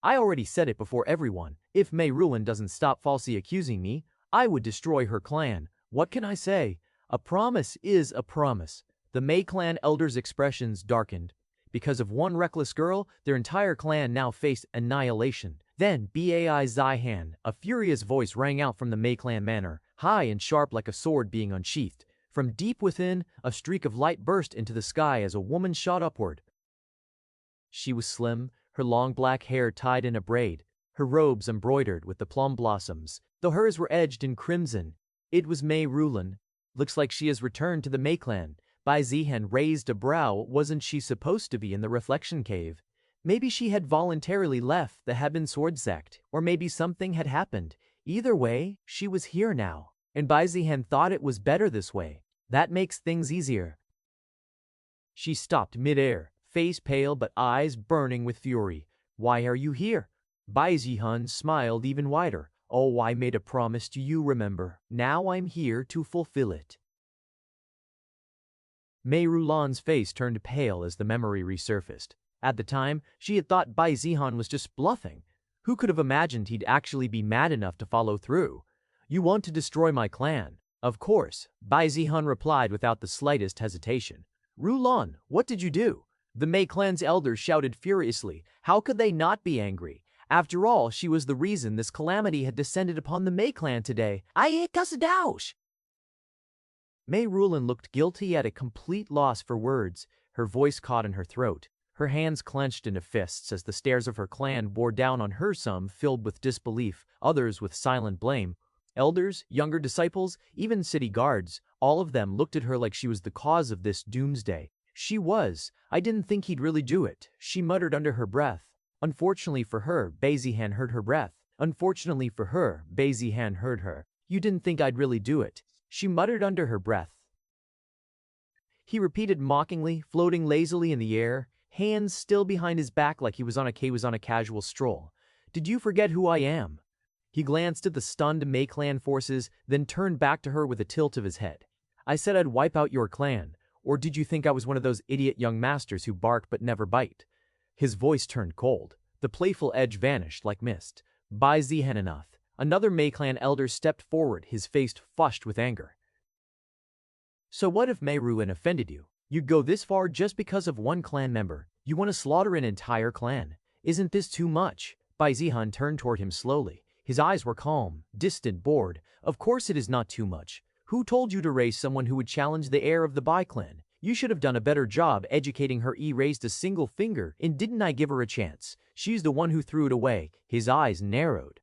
"I already said it before everyone. If Mei Rulan doesn't stop falsely accusing me, I would destroy her clan. What can I say? A promise is a promise." The Mei clan elder's expressions darkened. Because of one reckless girl, their entire clan now faced annihilation. Then Bai Zihan, a furious voice rang out from the Mei clan manor, high and sharp like a sword being unsheathed. From deep within, a streak of light burst into the sky as a woman shot upward. She was slim, her long black hair tied in a braid, her robes embroidered with the plum blossoms, though hers were edged in crimson. It was Mei Rulan. "Looks like she has returned to the Mei clan." Bai Zihan raised a brow. Wasn't she supposed to be in the reflection cave? Maybe she had voluntarily left the Haben sword sect, or maybe something had happened. Either way, she was here now, and Bai Zihan thought it was better this way. That makes things easier. She stopped mid-air, face pale but eyes burning with fury. "Why are you here?" Bai Zihan smiled even wider. "Oh, I made a promise to you, remember? Now I'm here to fulfill it." Mei Rulan's face turned pale as the memory resurfaced. At the time, she had thought Bai Zihan was just bluffing. Who could have imagined he'd actually be mad enough to follow through? "You want to destroy my clan?" "Of course," Bai Zihan replied without the slightest hesitation. "Rulan, what did you do?" The Mei clan's elders shouted furiously. How could they not be angry? After all, she was the reason this calamity had descended upon the Mei clan today. "I cuss-a-douche!" Mei Rulan looked guilty, at a complete loss for words. Her voice caught in her throat. Her hands clenched into fists as the stares of her clan bore down on her, some filled with disbelief, others with silent blame. Elders, younger disciples, even city guards, all of them looked at her like she was the cause of this doomsday. She was. "I didn't think he'd really do it," she muttered under her breath. Unfortunately for her, Bai Zihan heard her breath. Unfortunately for her, Bai Zihan heard her. "You didn't think I'd really do it," she muttered under her breath. He repeated mockingly, floating lazily in the air, hands still behind his back like he was on a casual stroll. "Did you forget who I am?" He glanced at the stunned Mei clan forces, then turned back to her with a tilt of his head. "I said I'd wipe out your clan. Or did you think I was one of those idiot young masters who bark but never bite?" His voice turned cold. The playful edge vanished like mist. Bai Zihan enough. Another Mei clan elder stepped forward, his face flushed with anger. "So what if Mei Rulan offended you? You'd go this far just because of one clan member. You want to slaughter an entire clan. Isn't this too much?" Bai Zihan turned toward him slowly. His eyes were calm, distant, bored. "Of course it is not too much. Who told you to raise someone who would challenge the heir of the Bai clan? You should have done a better job educating her." He raised a single finger. "And didn't I give her a chance? She's the one who threw it away." His eyes narrowed.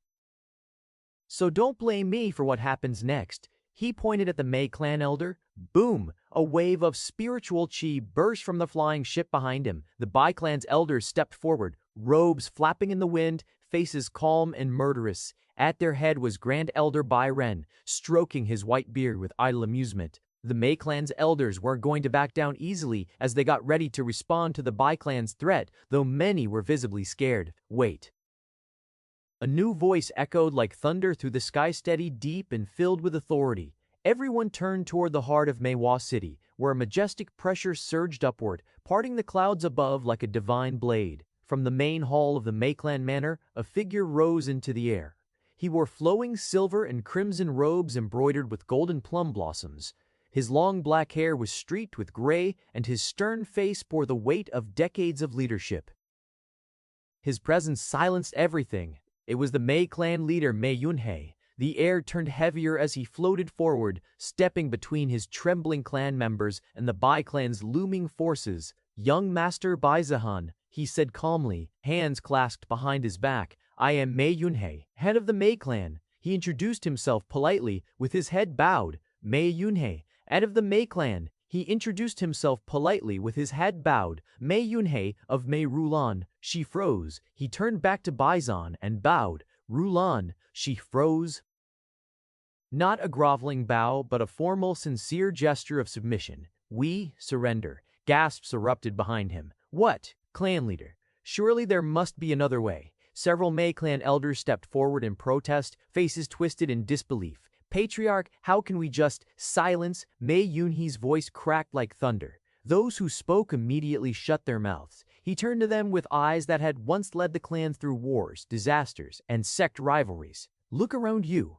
"So don't blame me for what happens next." He pointed at the Mei clan elder. Boom! A wave of spiritual chi burst from the flying ship behind him. The Bai clan's elders stepped forward. robes flapping in the wind, faces calm and murderous. At their head was Grand Elder Bai Ren, stroking his white beard with idle amusement. The Mei clan's elders weren't going to back down easily as they got ready to respond to the Bai clan's threat, though many were visibly scared. Wait. A new voice echoed like thunder through the sky, steady, deep, and filled with authority. Everyone turned toward the heart of Meiwa City, where a majestic pressure surged upward, parting the clouds above like a divine blade. From the main hall of the Mei clan manor, a figure rose into the air. He wore flowing silver and crimson robes embroidered with golden plum blossoms. His long black hair was streaked with gray, and his stern face bore the weight of decades of leadership. His presence silenced everything. It was the Mei clan leader Mei Yunhei. The air turned heavier as he floated forward, stepping between his trembling clan members and the Bai clan's looming forces. "Young Master Bai Zihan," he said calmly, hands clasped behind his back. "I am Mei Yunhei, head of the Mei clan." He introduced himself politely, with his head bowed. Mei Yunhei, head of the Mei clan. He introduced himself politely with his head bowed. Mei Yunhei of Mei Rulan. She froze. He turned back to Bai Zihan and bowed. Rulan. She froze. Not a groveling bow, but a formal, sincere gesture of submission. "We surrender." Gasps erupted behind him. "What? Clan leader? Surely there must be another way." Several Mei clan elders stepped forward in protest, faces twisted in disbelief. "Patriarch, how can we just silence?" Mei Yunhei's voice cracked like thunder. Those who spoke immediately shut their mouths. He turned to them with eyes that had once led the clan through wars, disasters, and sect rivalries. "Look around you.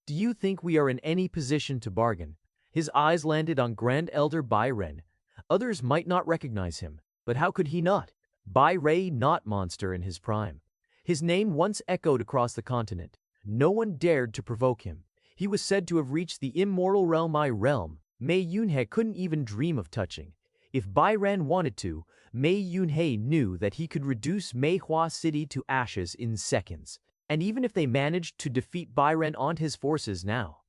Do you think we are in any position to bargain?" His eyes landed on Grand Elder Bai Ren. Others might not recognize him, but how could he not? Bai Ray, not monster in his prime. His name once echoed across the continent. No one dared to provoke him. He was said to have reached the immortal realm I realm. Mei Yunhei couldn't even dream of touching. If Bai Ren wanted to, Mei Yunhei knew that he could reduce Meihua City to ashes in seconds. And even if they managed to defeat Bai Ren and his forces now,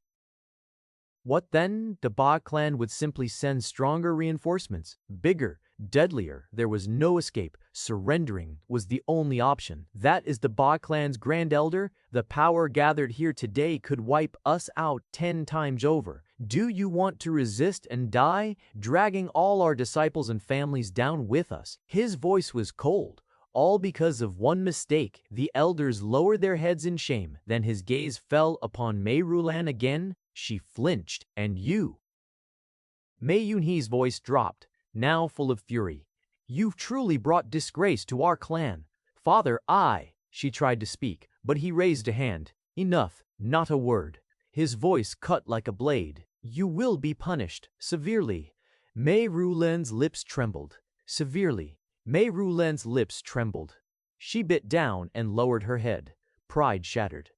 what then? The Ba clan would simply send stronger reinforcements, bigger, deadlier. There was no escape. Surrendering was the only option. That is the Ba clan's Grand Elder. The power gathered here today could wipe us out 10 times over. Do you want to resist and die, dragging all our disciples and families down with us? His voice was cold. All because of one mistake. The elders lowered their heads in shame. Then his gaze fell upon Mei Rulan again. She flinched. "And you?" Mei Yunhei's voice dropped, now full of fury. "You've truly brought disgrace to our clan." "Father, She tried to speak, but he raised a hand. "Enough, not a word." His voice cut like a blade. "You will be punished, severely." Mei Rulan's lips trembled. Severely. Mei Rulan's lips trembled. She bit down and lowered her head. Pride shattered.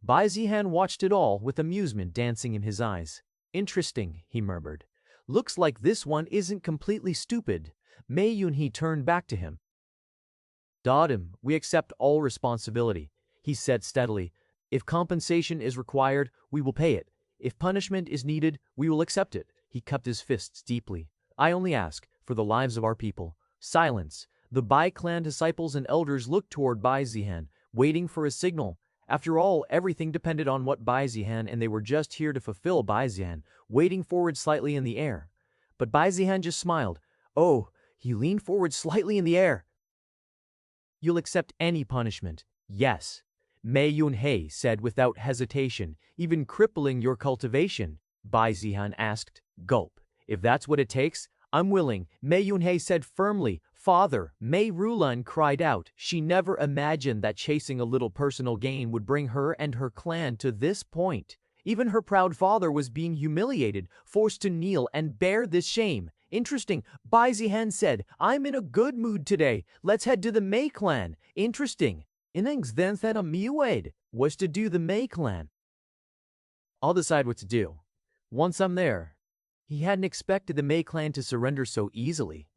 Bai Zihan watched it all with amusement dancing in his eyes. "Interesting," he murmured. "Looks like this one isn't completely stupid." Mei Yunhei turned back to him. "Dadim, we accept all responsibility," he said steadily. "If compensation is required, we will pay it. If punishment is needed, we will accept it." He cupped his fists deeply. "I only ask for the lives of our people." Silence. The Bai clan disciples and elders looked toward Bai Zihan, waiting for a signal. After all, everything depended on what Bai Zihan, and they were just here to fulfill Bai Zihan, waiting forward slightly in the air. But Bai Zihan just smiled. "Oh," he leaned forward slightly in the air. "You'll accept any punishment." "Yes," Mei Yunhei said without hesitation. "Even crippling your cultivation?" Bai Zihan asked. Gulp. "If that's what it takes, I'm willing," Mei Yunhei said firmly. "Father," Mei Rulan cried out. She never imagined that chasing a little personal gain would bring her and her clan to this point. Even her proud father was being humiliated, forced to kneel and bear this shame. "Interesting," Bai Zihan said. "I'm in a good mood today. Let's head to the Mei clan." "Interesting." Innings then said a Miuade was to do the Mei clan. "I'll decide what to do. Once I'm there." He hadn't expected the Mei clan to surrender so easily.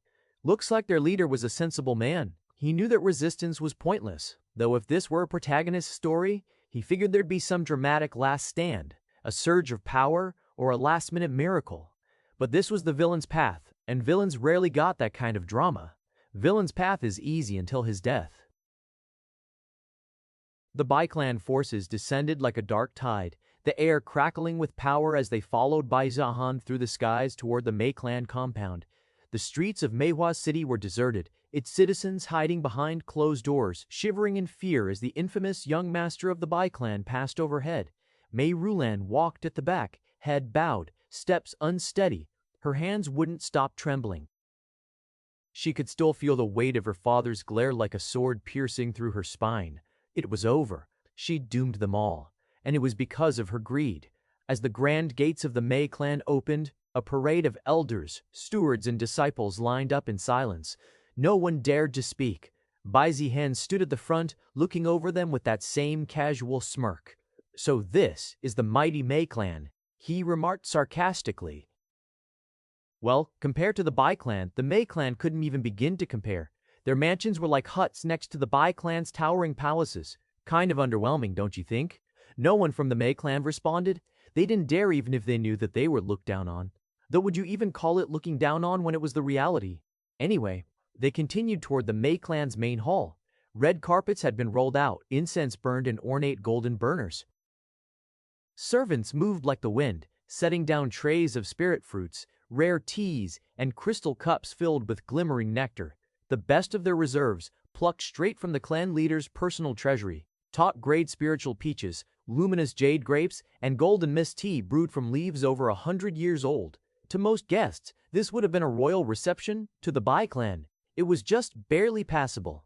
Looks like their leader was a sensible man. He knew that resistance was pointless, though if this were a protagonist's story, he figured there'd be some dramatic last stand, a surge of power, or a last-minute miracle. But this was the villain's path, and villains rarely got that kind of drama. Villain's path is easy until his death. The Bai clan forces descended like a dark tide, the air crackling with power as they followed Bai Zihan through the skies toward the Mei clan compound. The streets of Meihua City were deserted, its citizens hiding behind closed doors, shivering in fear as the infamous young master of the Bai clan passed overhead. Mei Rulan walked at the back, head bowed, steps unsteady. Her hands wouldn't stop trembling. She could still feel the weight of her father's glare like a sword piercing through her spine. It was over. She'd doomed them all. And it was because of her greed. As the grand gates of the Mei clan opened, a parade of elders, stewards, and disciples lined up in silence. No one dared to speak. Bai Zihan stood at the front, looking over them with that same casual smirk. "So this is the mighty Mei clan," he remarked sarcastically. Well, compared to the Bai clan, the Mei clan couldn't even begin to compare. Their mansions were like huts next to the Bai clan's towering palaces. Kind of underwhelming, don't you think? No one from the Mei clan responded. They didn't dare even if they knew that they were looked down on. Though would you even call it looking down on when it was the reality? Anyway, they continued toward the Mei clan's main hall. Red carpets had been rolled out, incense burned in ornate golden burners. Servants moved like the wind, setting down trays of spirit fruits, rare teas, and crystal cups filled with glimmering nectar, the best of their reserves, plucked straight from the clan leader's personal treasury. Top-grade spiritual peaches, luminous jade grapes, and golden mist tea brewed from leaves over 100 years old. To most guests, this would have been a royal reception. To the Bai clan, it was just barely passable.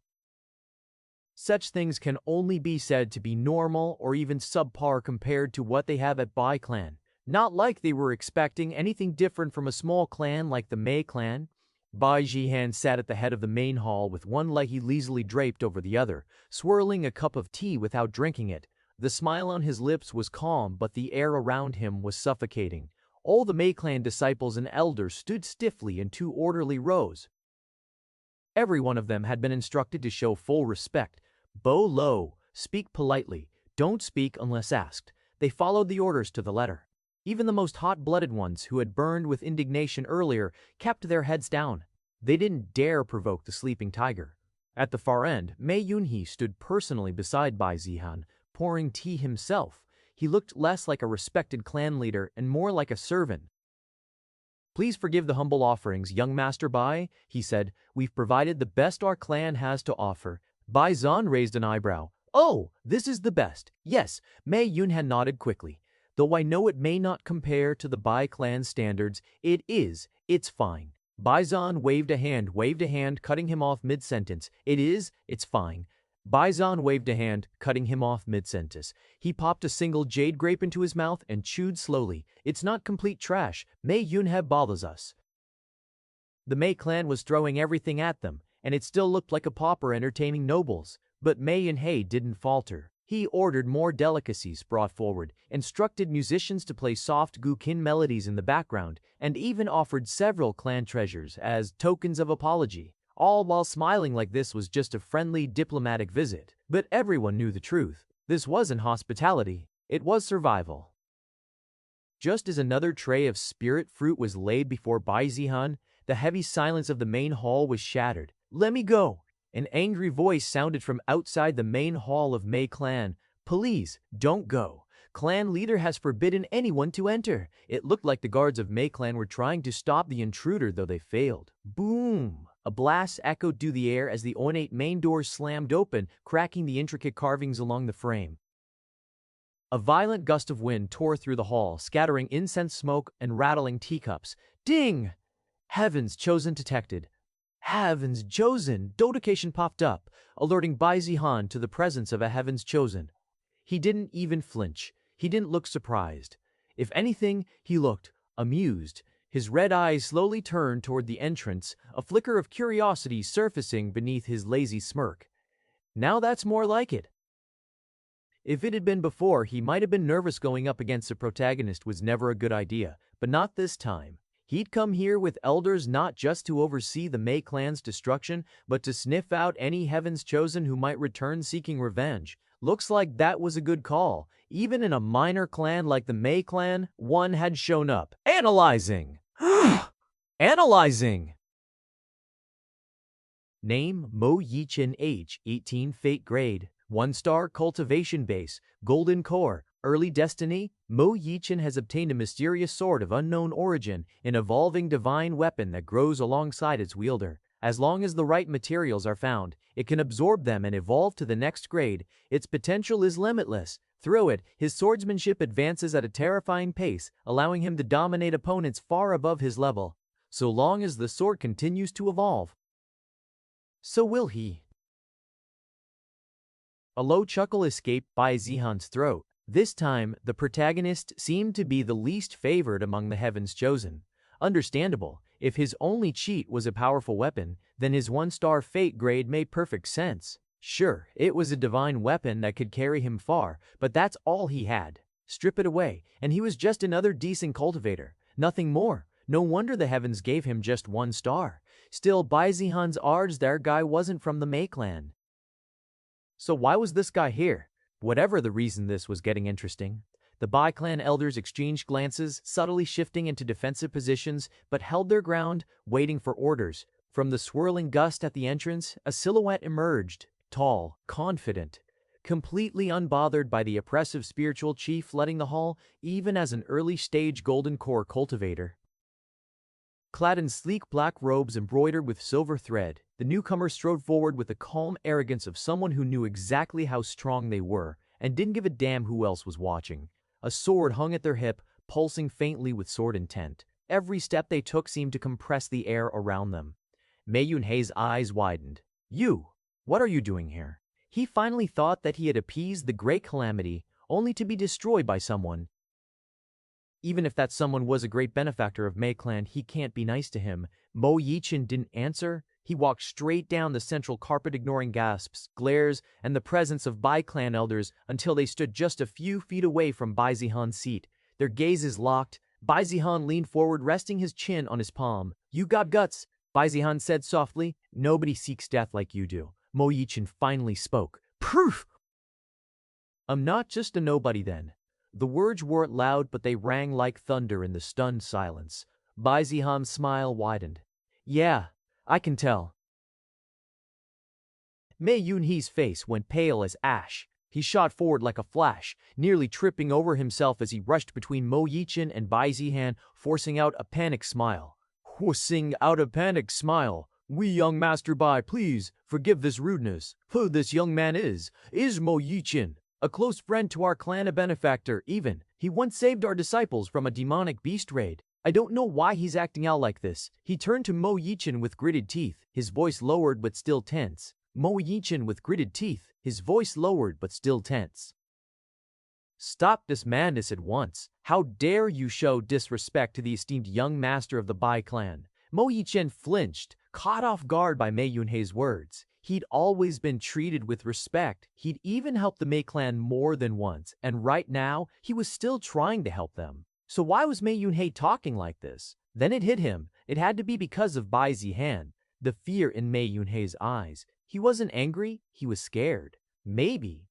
Such things can only be said to be normal or even subpar compared to what they have at Bai clan. Not like they were expecting anything different from a small clan like the Mei clan. Bai Zihan sat at the head of the main hall with one leg lazily draped over the other, swirling a cup of tea without drinking it. The smile on his lips was calm, but the air around him was suffocating. All the Mei clan disciples and elders stood stiffly in two orderly rows. Every one of them had been instructed to show full respect. Bow low, speak politely, don't speak unless asked. They followed the orders to the letter. Even the most hot-blooded ones, who had burned with indignation earlier, kept their heads down. They didn't dare provoke the sleeping tiger. At the far end, Mei Yunhee stood personally beside Bai Zihan, pouring tea himself. He looked less like a respected clan leader and more like a servant. "Please forgive the humble offerings, young Master Bai," he said. "We've provided the best our clan has to offer." Bai Zihan raised an eyebrow. "Oh, this is the best." "Yes," Mei Yunhan nodded quickly. "Though I know it may not compare to the Bai clan standards, it's fine." Bai Zihan waved a hand, cutting him off mid-sentence. It's fine." Bai Zihan waved a hand, cutting him off mid-sentence. He popped a single jade grape into his mouth and chewed slowly. "It's not complete trash. Mei Yunhe bothers us." The Mei clan was throwing everything at them, and it still looked like a pauper entertaining nobles. But Mei Yunhe didn't falter. He ordered more delicacies brought forward, instructed musicians to play soft guqin melodies in the background, and even offered several clan treasures as tokens of apology, all while smiling like this was just a friendly diplomatic visit. But everyone knew the truth. This wasn't hospitality, it was survival. Just as another tray of spirit fruit was laid before Bai Zihan, the heavy silence of the main hall was shattered. "Let me go!" An angry voice sounded from outside the main hall of Mei clan. "Please, don't go. Clan leader has forbidden anyone to enter." It looked like the guards of Mei clan were trying to stop the intruder, though they failed. Boom! A blast echoed through the air as the ornate main door slammed open, cracking the intricate carvings along the frame. A violent gust of wind tore through the hall, scattering incense smoke and rattling teacups. Ding! Heaven's chosen detected. Heaven's chosen! Notification popped up, alerting Bai Zihan to the presence of a Heaven's chosen. He didn't even flinch. He didn't look surprised. If anything, he looked amused. His red eyes slowly turned toward the entrance, a flicker of curiosity surfacing beneath his lazy smirk. Now that's more like it. If it had been before, he might have been nervous. Going up against the protagonist was never a good idea, but not this time. He'd come here with elders not just to oversee the Mei clan's destruction, but to sniff out any Heaven's chosen who might return seeking revenge. Looks like that was a good call. Even in a minor clan like the Mei clan, one had shown up. Analyzing! Analyzing! Name Mo Yichin, age 18, fate grade 1 star, cultivation base, golden core, early destiny. Mo Yichin has obtained a mysterious sword of unknown origin, an evolving divine weapon that grows alongside its wielder. As long as the right materials are found, it can absorb them and evolve to the next grade. Its potential is limitless. Through it, his swordsmanship advances at a terrifying pace, allowing him to dominate opponents far above his level. So long as the sword continues to evolve, so will he. A low chuckle escaped Bai Zihan's throat. This time, the protagonist seemed to be the least favored among the heavens chosen. Understandable. If his only cheat was a powerful weapon, then his 1-star fate grade made perfect sense. Sure, it was a divine weapon that could carry him far, but that's all he had. Strip it away, and he was just another decent cultivator. Nothing more. No wonder the heavens gave him just 1 star. Still, Bai Zihan's odds their guy wasn't from the Mei clan. So why was this guy here? Whatever the reason, this was getting interesting. The Bai clan elders exchanged glances, subtly shifting into defensive positions, but held their ground, waiting for orders. From the swirling gust at the entrance, a silhouette emerged, tall, confident, completely unbothered by the oppressive spiritual chief flooding the hall, even as an early-stage golden core cultivator. Clad in sleek black robes embroidered with silver thread, the newcomer strode forward with the calm arrogance of someone who knew exactly how strong they were and didn't give a damn who else was watching. A sword hung at their hip, pulsing faintly with sword intent. Every step they took seemed to compress the air around them. Mei Yunhei's eyes widened. "You! What are you doing here?" He finally thought that he had appeased the great calamity, only to be destroyed by someone. Even if that someone was a great benefactor of Mei clan, he can't be nice to him. Mo Yichin didn't answer. He walked straight down the central carpet, ignoring gasps, glares, and the presence of Bai clan elders until they stood just a few feet away from Bai Zihan's seat. Their gazes locked. Bai Zihan leaned forward, resting his chin on his palm. "You got guts," Bai Zihan said softly. "Nobody seeks death like you do." Mo Yichin finally spoke. "Proof! I'm not just a nobody then." The words weren't loud, but they rang like thunder in the stunned silence. Bai Zihan's smile widened. "Yeah, I can tell." Mei Yunhei's face went pale as ash. He shot forward like a flash, nearly tripping over himself as he rushed between Mo Yichin and Bai Zihan, forcing out a panicked smile. "We young Master Bai, please, forgive this rudeness. Who this young man is Mo Yichin. A close friend to our clan, a benefactor, even. He once saved our disciples from a demonic beast raid. I don't know why he's acting out like this." He turned to Mo Yichin with gritted teeth, his voice lowered but still tense. Mo Yichin with gritted teeth, his voice lowered but still tense. "Stop this madness at once. How dare you show disrespect to the esteemed young master of the Bai clan?" Mo Yichin flinched, caught off guard by Mei Yunhei's words. He'd always been treated with respect. He'd even helped the Mei clan more than once, and right now, he was still trying to help them. So why was Mei Yunhei talking like this? Then it hit him. It had to be because of Bai Zihan. The fear in Mei Yunhei's eyes. He wasn't angry, he was scared. Maybe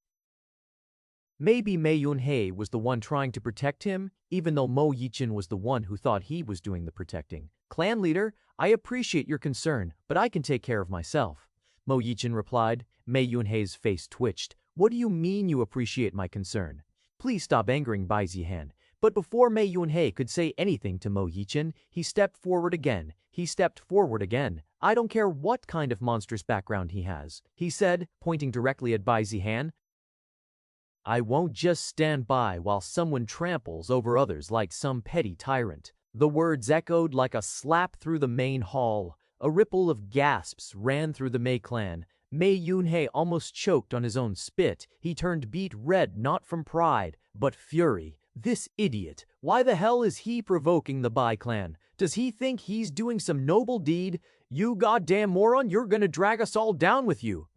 Mei Yunhei was the one trying to protect him, even though Mo Yichin was the one who thought he was doing the protecting. "Clan leader, I appreciate your concern, but I can take care of myself," Mo Yichin replied. Mei Yunhei's face twitched. "What do you mean you appreciate my concern? Please stop angering Bai Zihan." But before Mei Yunhei could say anything to Mo Yichin, he stepped forward again. "I don't care what kind of monstrous background he has," he said, pointing directly at Bai Zihan. "I won't just stand by while someone tramples over others like some petty tyrant." The words echoed like a slap through the main hall. A ripple of gasps ran through the Mei clan. Mei Yunhei almost choked on his own spit. He turned beet red, not from pride, but fury. This idiot, why the hell is he provoking the Bai clan? Does he think he's doing some noble deed? "You goddamn moron, you're gonna drag us all down with you!"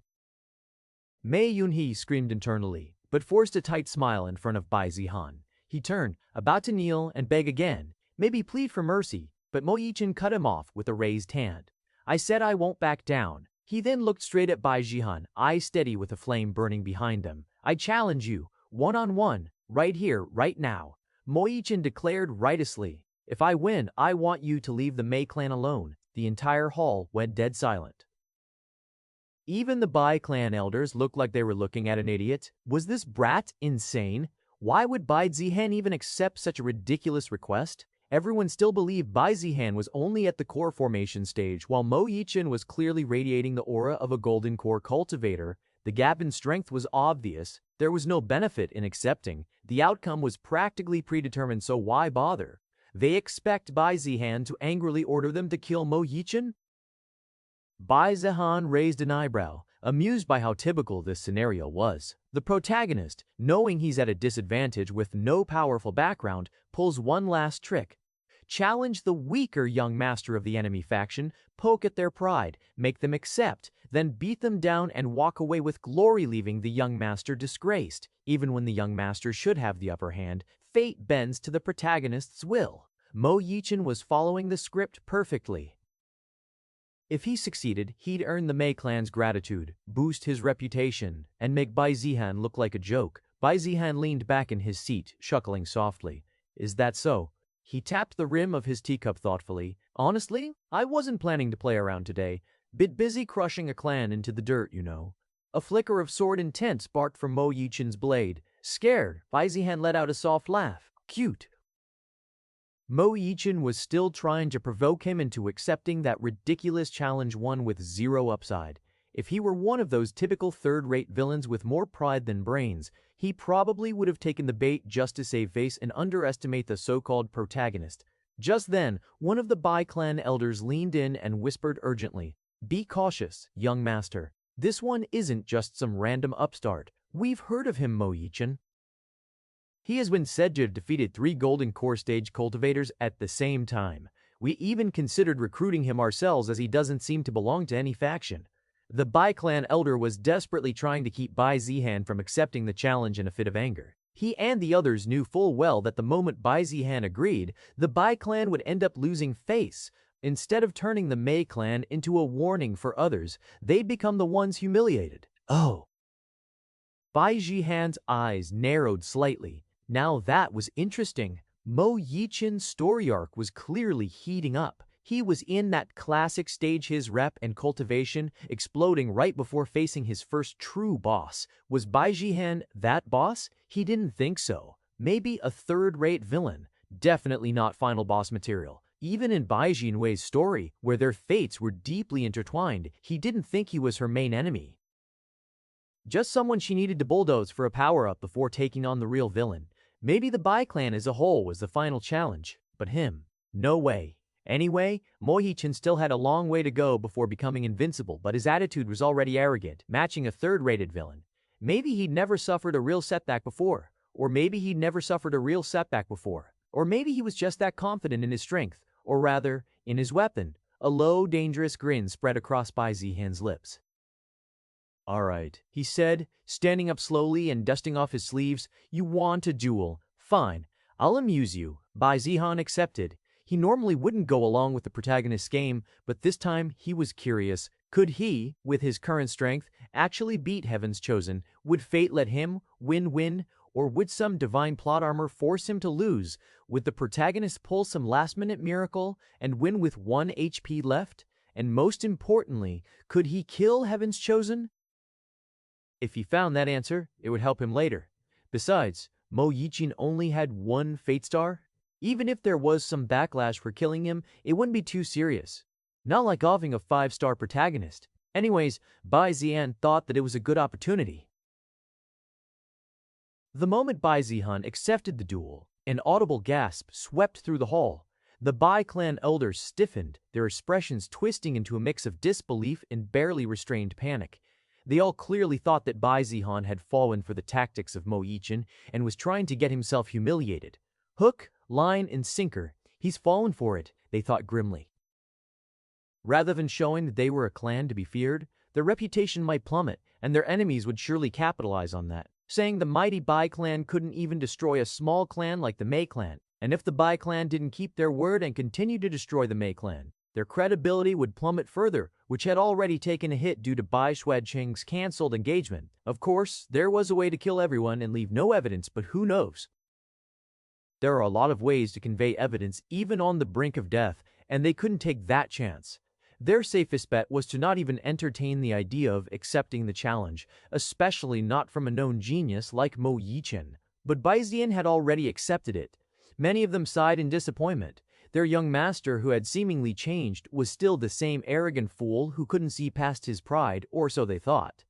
Mei Yunhei screamed internally, but forced a tight smile in front of Bai Zihan. He turned, about to kneel and beg again, maybe plead for mercy, but Mo Yichin cut him off with a raised hand. "I said I won't back down." He then looked straight at Bai Zihan, eyes steady with a flame burning behind them. "I challenge you, one-on-one, right here, right now," Mo Yichin declared riotously. "If I win, I want you to leave the Mei clan alone." The entire hall went dead silent. Even the Bai clan elders looked like they were looking at an idiot. Was this brat insane? Why would Bai Zihan even accept such a ridiculous request? Everyone still believed Bai Zihan was only at the core formation stage, while Mo Yichin was clearly radiating the aura of a golden core cultivator. The gap in strength was obvious. There was no benefit in accepting. The outcome was practically predetermined, so why bother? They expect Bai Zihan to angrily order them to kill Mo Yichin? Bai Zihan raised an eyebrow, amused by how typical this scenario was. The protagonist, knowing he's at a disadvantage with no powerful background, pulls one last trick. Challenge the weaker young master of the enemy faction, poke at their pride, make them accept, then beat them down and walk away with glory, leaving the young master disgraced. Even when the young master should have the upper hand, fate bends to the protagonist's will. Mo Yichin was following the script perfectly. If he succeeded, he'd earn the Mei clan's gratitude, boost his reputation, and make Bai Zihan look like a joke. Bai Zihan leaned back in his seat, chuckling softly. Is that so? He tapped the rim of his teacup thoughtfully. Honestly, I wasn't planning to play around today. Bit busy crushing a clan into the dirt, you know. A flicker of sword intent sparked from Mo Yichin's blade. Scared, Bai Zihan let out a soft laugh. Cute. Mo Yichin was still trying to provoke him into accepting that ridiculous challenge, one with zero upside. If he were one of those typical third-rate villains with more pride than brains, he probably would have taken the bait just to save face and underestimate the so-called protagonist. Just then, one of the Bai clan elders leaned in and whispered urgently, "Be cautious, young master. This one isn't just some random upstart. We've heard of him, Mo Yichin. He has been said to have defeated 3 golden core stage cultivators at the same time. We even considered recruiting him ourselves, as he doesn't seem to belong to any faction." The Bai clan elder was desperately trying to keep Bai Zihan from accepting the challenge in a fit of anger. He and the others knew full well that the moment Bai Zihan agreed, the Bai clan would end up losing face. Instead of turning the Mei clan into a warning for others, they'd become the ones humiliated. Oh. Bai Zihan's eyes narrowed slightly. Now that was interesting. Mo Yichin's story arc was clearly heating up. He was in that classic stage, his rep and cultivation exploding right before facing his first true boss. Was Bai Zihan that boss? He didn't think so. Maybe a third-rate villain. Definitely not final boss material. Even in Bai Jianwei's story, where their fates were deeply intertwined, he didn't think he was her main enemy. Just someone she needed to bulldoze for a power-up before taking on the real villain. Maybe the Bai clan as a whole was the final challenge, but him, no way. Anyway, Mo Yichin still had a long way to go before becoming invincible, but his attitude was already arrogant, matching a third-rated villain. Maybe he'd never suffered a real setback before, or maybe he'd never suffered a real setback before, or maybe he was just that confident in his strength, or rather, in his weapon. A low, dangerous grin spread across Bai Zihan's lips. "All right," he said, standing up slowly and dusting off his sleeves. "You want a duel? Fine, I'll amuse you." Bai Zihan accepted. He normally wouldn't go along with the protagonist's game, but this time he was curious. Could he, with his current strength, actually beat Heaven's Chosen? Would fate let him win, or would some divine plot armor force him to lose? Would the protagonist pull some last-minute miracle and win with 1 HP left? And most importantly, could he kill Heaven's Chosen? If he found that answer, it would help him later. Besides, Mo Yichin only had 1 Fate Star. Even if there was some backlash for killing him, it wouldn't be too serious. Not like offing a 5-star protagonist. Anyways, Bai Zihan thought that it was a good opportunity. The moment Bai Zihan accepted the duel, an audible gasp swept through the hall. The Bai clan elders stiffened, their expressions twisting into a mix of disbelief and barely restrained panic. They all clearly thought that Bai Zihan had fallen for the tactics of Mo Yichin and was trying to get himself humiliated. Hook, line, and sinker. He's fallen for it, they thought grimly. Rather than showing that they were a clan to be feared, their reputation might plummet, and their enemies would surely capitalize on that, saying the mighty Bai clan couldn't even destroy a small clan like the Mei clan, and if the Bai clan didn't keep their word and continued to destroy the Mei clan, their credibility would plummet further, which had already taken a hit due to Bai Xueqing's cancelled engagement. Of course, there was a way to kill everyone and leave no evidence, but who knows? There are a lot of ways to convey evidence even on the brink of death, and they couldn't take that chance. Their safest bet was to not even entertain the idea of accepting the challenge, especially not from a known genius like Mo Yichen. But Bai Zihan had already accepted it. Many of them sighed in disappointment. Their young master, who had seemingly changed, was still the same arrogant fool who couldn't see past his pride, or so they thought.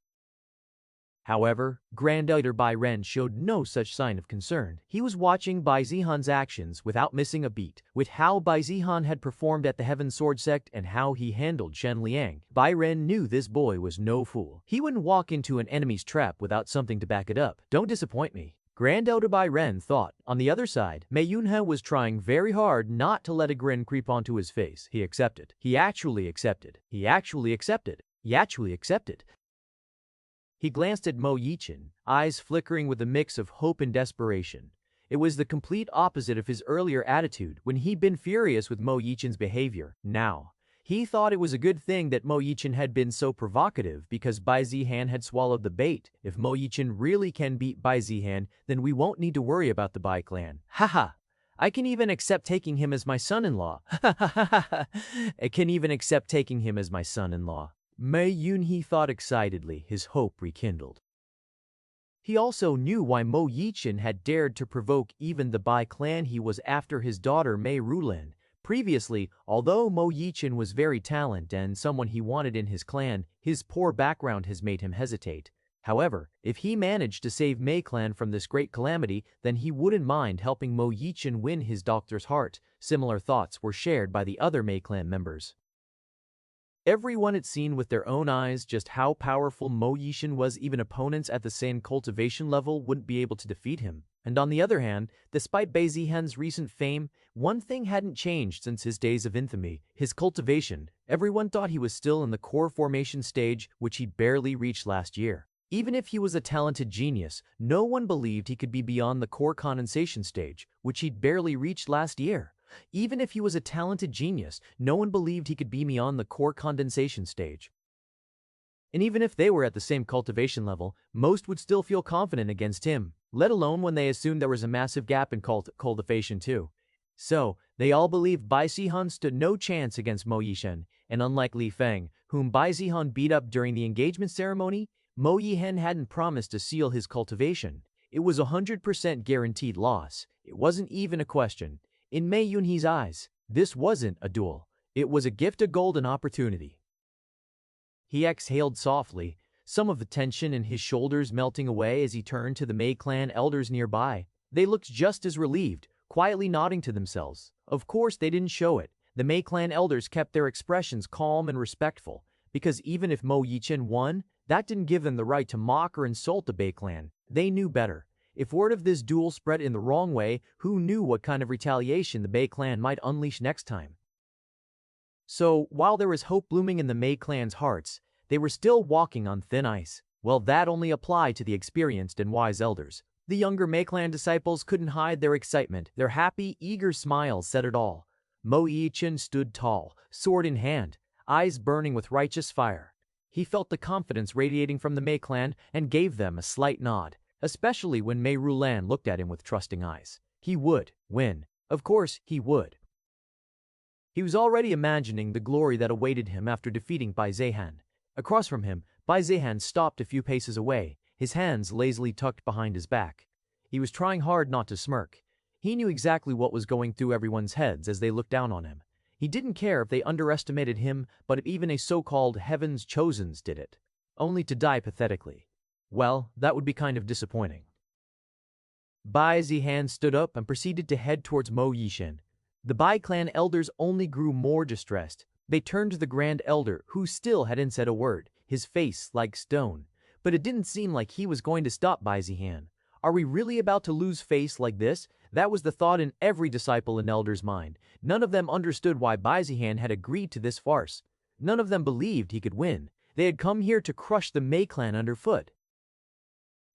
However, Grand Elder Bai Ren showed no such sign of concern. He was watching Bai Zihan's actions without missing a beat. With how Bai Zihan had performed at the Heaven Sword Sect and how he handled Shen Liang, Bai Ren knew this boy was no fool. He wouldn't walk into an enemy's trap without something to back it up. Don't disappoint me, Grand Elder Bai Ren thought. On the other side, Mei Yunhe was trying very hard not to let a grin creep onto his face. He accepted. He actually accepted. He actually accepted. He actually accepted. He glanced at Mo Yichen, eyes flickering with a mix of hope and desperation. It was the complete opposite of his earlier attitude when he'd been furious with Mo Yichen's behavior. Now, he thought it was a good thing that Mo Yichen had been so provocative because Bai Zihan had swallowed the bait. If Mo Yichen really can beat Bai Zihan, then we won't need to worry about the Bai clan. Haha! I can even accept taking him as my son-in-law. I can even accept taking him as my son-in-law. Mei Yunhe thought excitedly, his hope rekindled. He also knew why Mo Yichen had dared to provoke even the Bai clan. He was after his daughter Mei Rulan. Previously, although Mo Yichen was very talented and someone he wanted in his clan, his poor background has made him hesitate. However, if he managed to save Mei clan from this great calamity, then he wouldn't mind helping Mo Yichen win his doctor's heart. Similar thoughts were shared by the other Mei clan members. Everyone had seen with their own eyes just how powerful Mo Yichen was. Even opponents at the same cultivation level wouldn't be able to defeat him. And on the other hand, despite Bai Zihan's recent fame, one thing hadn't changed since his days of infamy, his cultivation. Everyone thought he was still in the core formation stage, which he barely reached last year. Even if he was a talented genius, no one believed he could be beyond the core condensation stage, which he'd barely reached last year. Even if he was a talented genius, no one believed he could be beyond the core condensation stage. And even if they were at the same cultivation level, most would still feel confident against him, let alone when they assumed there was a massive gap in cultivation too. So, they all believed Bai Zihan stood no chance against Mo Yichen, and unlike Li Feng, whom Bai Zihan beat up during the engagement ceremony, Mo Yichen hadn't promised to seal his cultivation. It was 100% guaranteed loss. It wasn't even a question. In Mei Yunhe's eyes, this wasn't a duel. It was a gift of golden opportunity. He exhaled softly, some of the tension in his shoulders melting away as he turned to the Mei clan elders nearby. They looked just as relieved, quietly nodding to themselves. Of course, they didn't show it. The Mei clan elders kept their expressions calm and respectful, because even if Mo Yichen won, that didn't give them the right to mock or insult the Bai clan. They knew better. If word of this duel spread in the wrong way, who knew what kind of retaliation the Bai clan might unleash next time? So, while there was hope blooming in the Mei clan's hearts, they were still walking on thin ice. Well, that only applied to the experienced and wise elders. The younger Mei clan disciples couldn't hide their excitement. Their happy, eager smiles said it all. Mo Yichen stood tall, sword in hand, eyes burning with righteous fire. He felt the confidence radiating from the Mei clan and gave them a slight nod. Especially when Mei Rulan looked at him with trusting eyes. He would win. Of course, he would. He was already imagining the glory that awaited him after defeating Bai Zihan. Across from him, Bai Zihan stopped a few paces away, his hands lazily tucked behind his back. He was trying hard not to smirk. He knew exactly what was going through everyone's heads as they looked down on him. He didn't care if they underestimated him, but if even a so-called Heaven's Chosens did it, only to die pathetically. Well, that would be kind of disappointing. Bai Zihan stood up and proceeded to head towards Mo Yichen. The Bai clan elders only grew more distressed. They turned to the Grand Elder, who still hadn't said a word, his face like stone. But it didn't seem like he was going to stop Bai Zihan. Are we really about to lose face like this? That was the thought in every disciple and elder's mind. None of them understood why Bai Zihan had agreed to this farce. None of them believed he could win. They had come here to crush the Mei clan underfoot.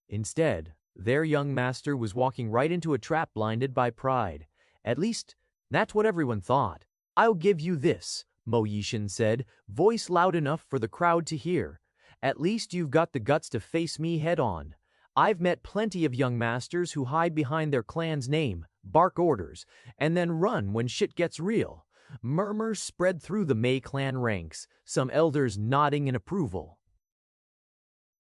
Instead, their young master was walking right into a trap blinded by pride. At least, that's what everyone thought. "I'll give you this," Mo Yichen said, voice loud enough for the crowd to hear. "At least you've got the guts to face me head on. I've met plenty of young masters who hide behind their clan's name, bark orders, and then run when shit gets real. Murmurs spread through the Mei clan ranks, some elders nodding in approval.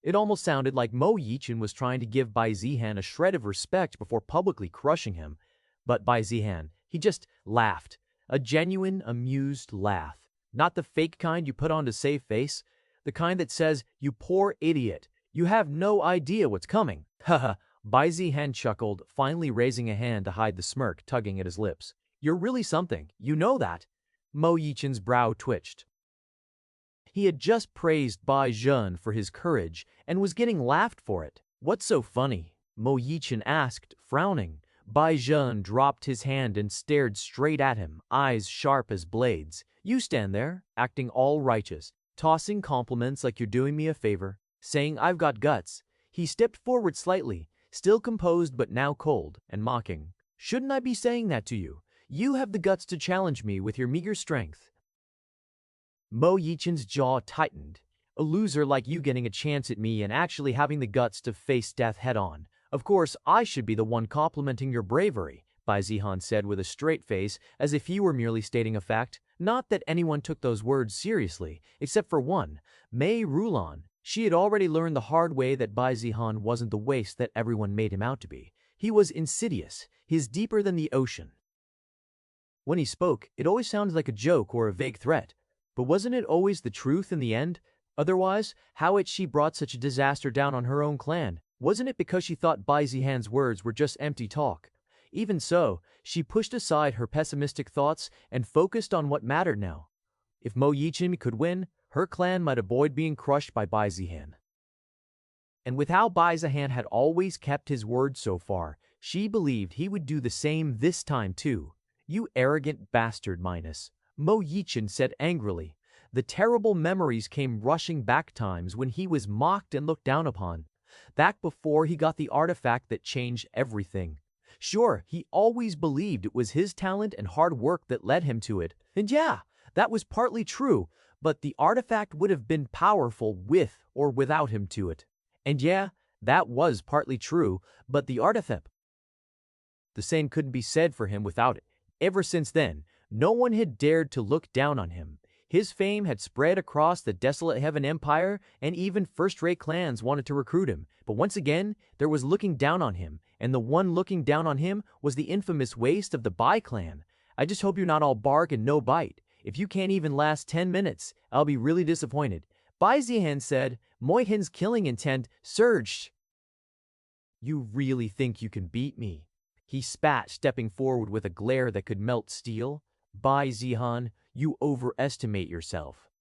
It almost sounded like Mo Yichin was trying to give Bai Zihan a shred of respect before publicly crushing him. But Bai Zihan, he just laughed. A genuine, amused laugh. Not the fake kind you put on to save face. The kind that says, "You poor idiot. You have no idea what's coming." Haha. Bai Zihan chuckled, finally raising a hand to hide the smirk tugging at his lips. "You're really something. You know that." Mo Yichin's brow twitched. He had just praised Bai Zihan for his courage and was getting laughed for it. "What's so funny?" Mo Yichin asked, frowning. Bai Zihan dropped his hand and stared straight at him, eyes sharp as blades. "You stand there, acting all righteous, tossing compliments like you're doing me a favor, saying I've got guts." He stepped forward slightly, still composed but now cold and mocking. "Shouldn't I be saying that to you? You have the guts to challenge me with your meager strength." Mo Yichin's jaw tightened. "A loser like you getting a chance at me and actually having the guts to face death head-on. Of course, I should be the one complimenting your bravery," Bai Zihan said with a straight face, as if he were merely stating a fact. Not that anyone took those words seriously, except for one, Mei Rulan. She had already learned the hard way that Bai Zihan wasn't the waste that everyone made him out to be. He was insidious, he's deeper than the ocean. When he spoke, it always sounded like a joke or a vague threat. But wasn't it always the truth in the end? Otherwise, how had she brought such a disaster down on her own clan? Wasn't it because she thought Bai Zihan's words were just empty talk? Even so, she pushed aside her pessimistic thoughts and focused on what mattered now. If Mo Yichin could win, her clan might avoid being crushed by Bai Zihan. And with how Bai Zihan had always kept his word so far, she believed he would do the same this time too. "You arrogant bastard, Minus," Mo Yichin said angrily. The terrible memories came rushing back, times when he was mocked and looked down upon. Back before he got the artifact that changed everything. Sure, he always believed it was his talent and hard work that led him to it. And yeah, that was partly true, but the artifact would have been powerful with or without him to it. And yeah, that was partly true, but the artifact, the same couldn't be said for him without it. Ever since then, no one had dared to look down on him. His fame had spread across the desolate Heaven Empire, and even first-rate clans wanted to recruit him. But once again, there was looking down on him, and the one looking down on him was the infamous waste of the Bai clan. "I just hope you're not all bark and no bite. If you can't even last 10 minutes, I'll be really disappointed." Bai Zihan said. Moihin's killing intent surged. "You really think you can beat me?" He spat, stepping forward with a glare that could melt steel. "Bai Zihan, you overestimate yourself."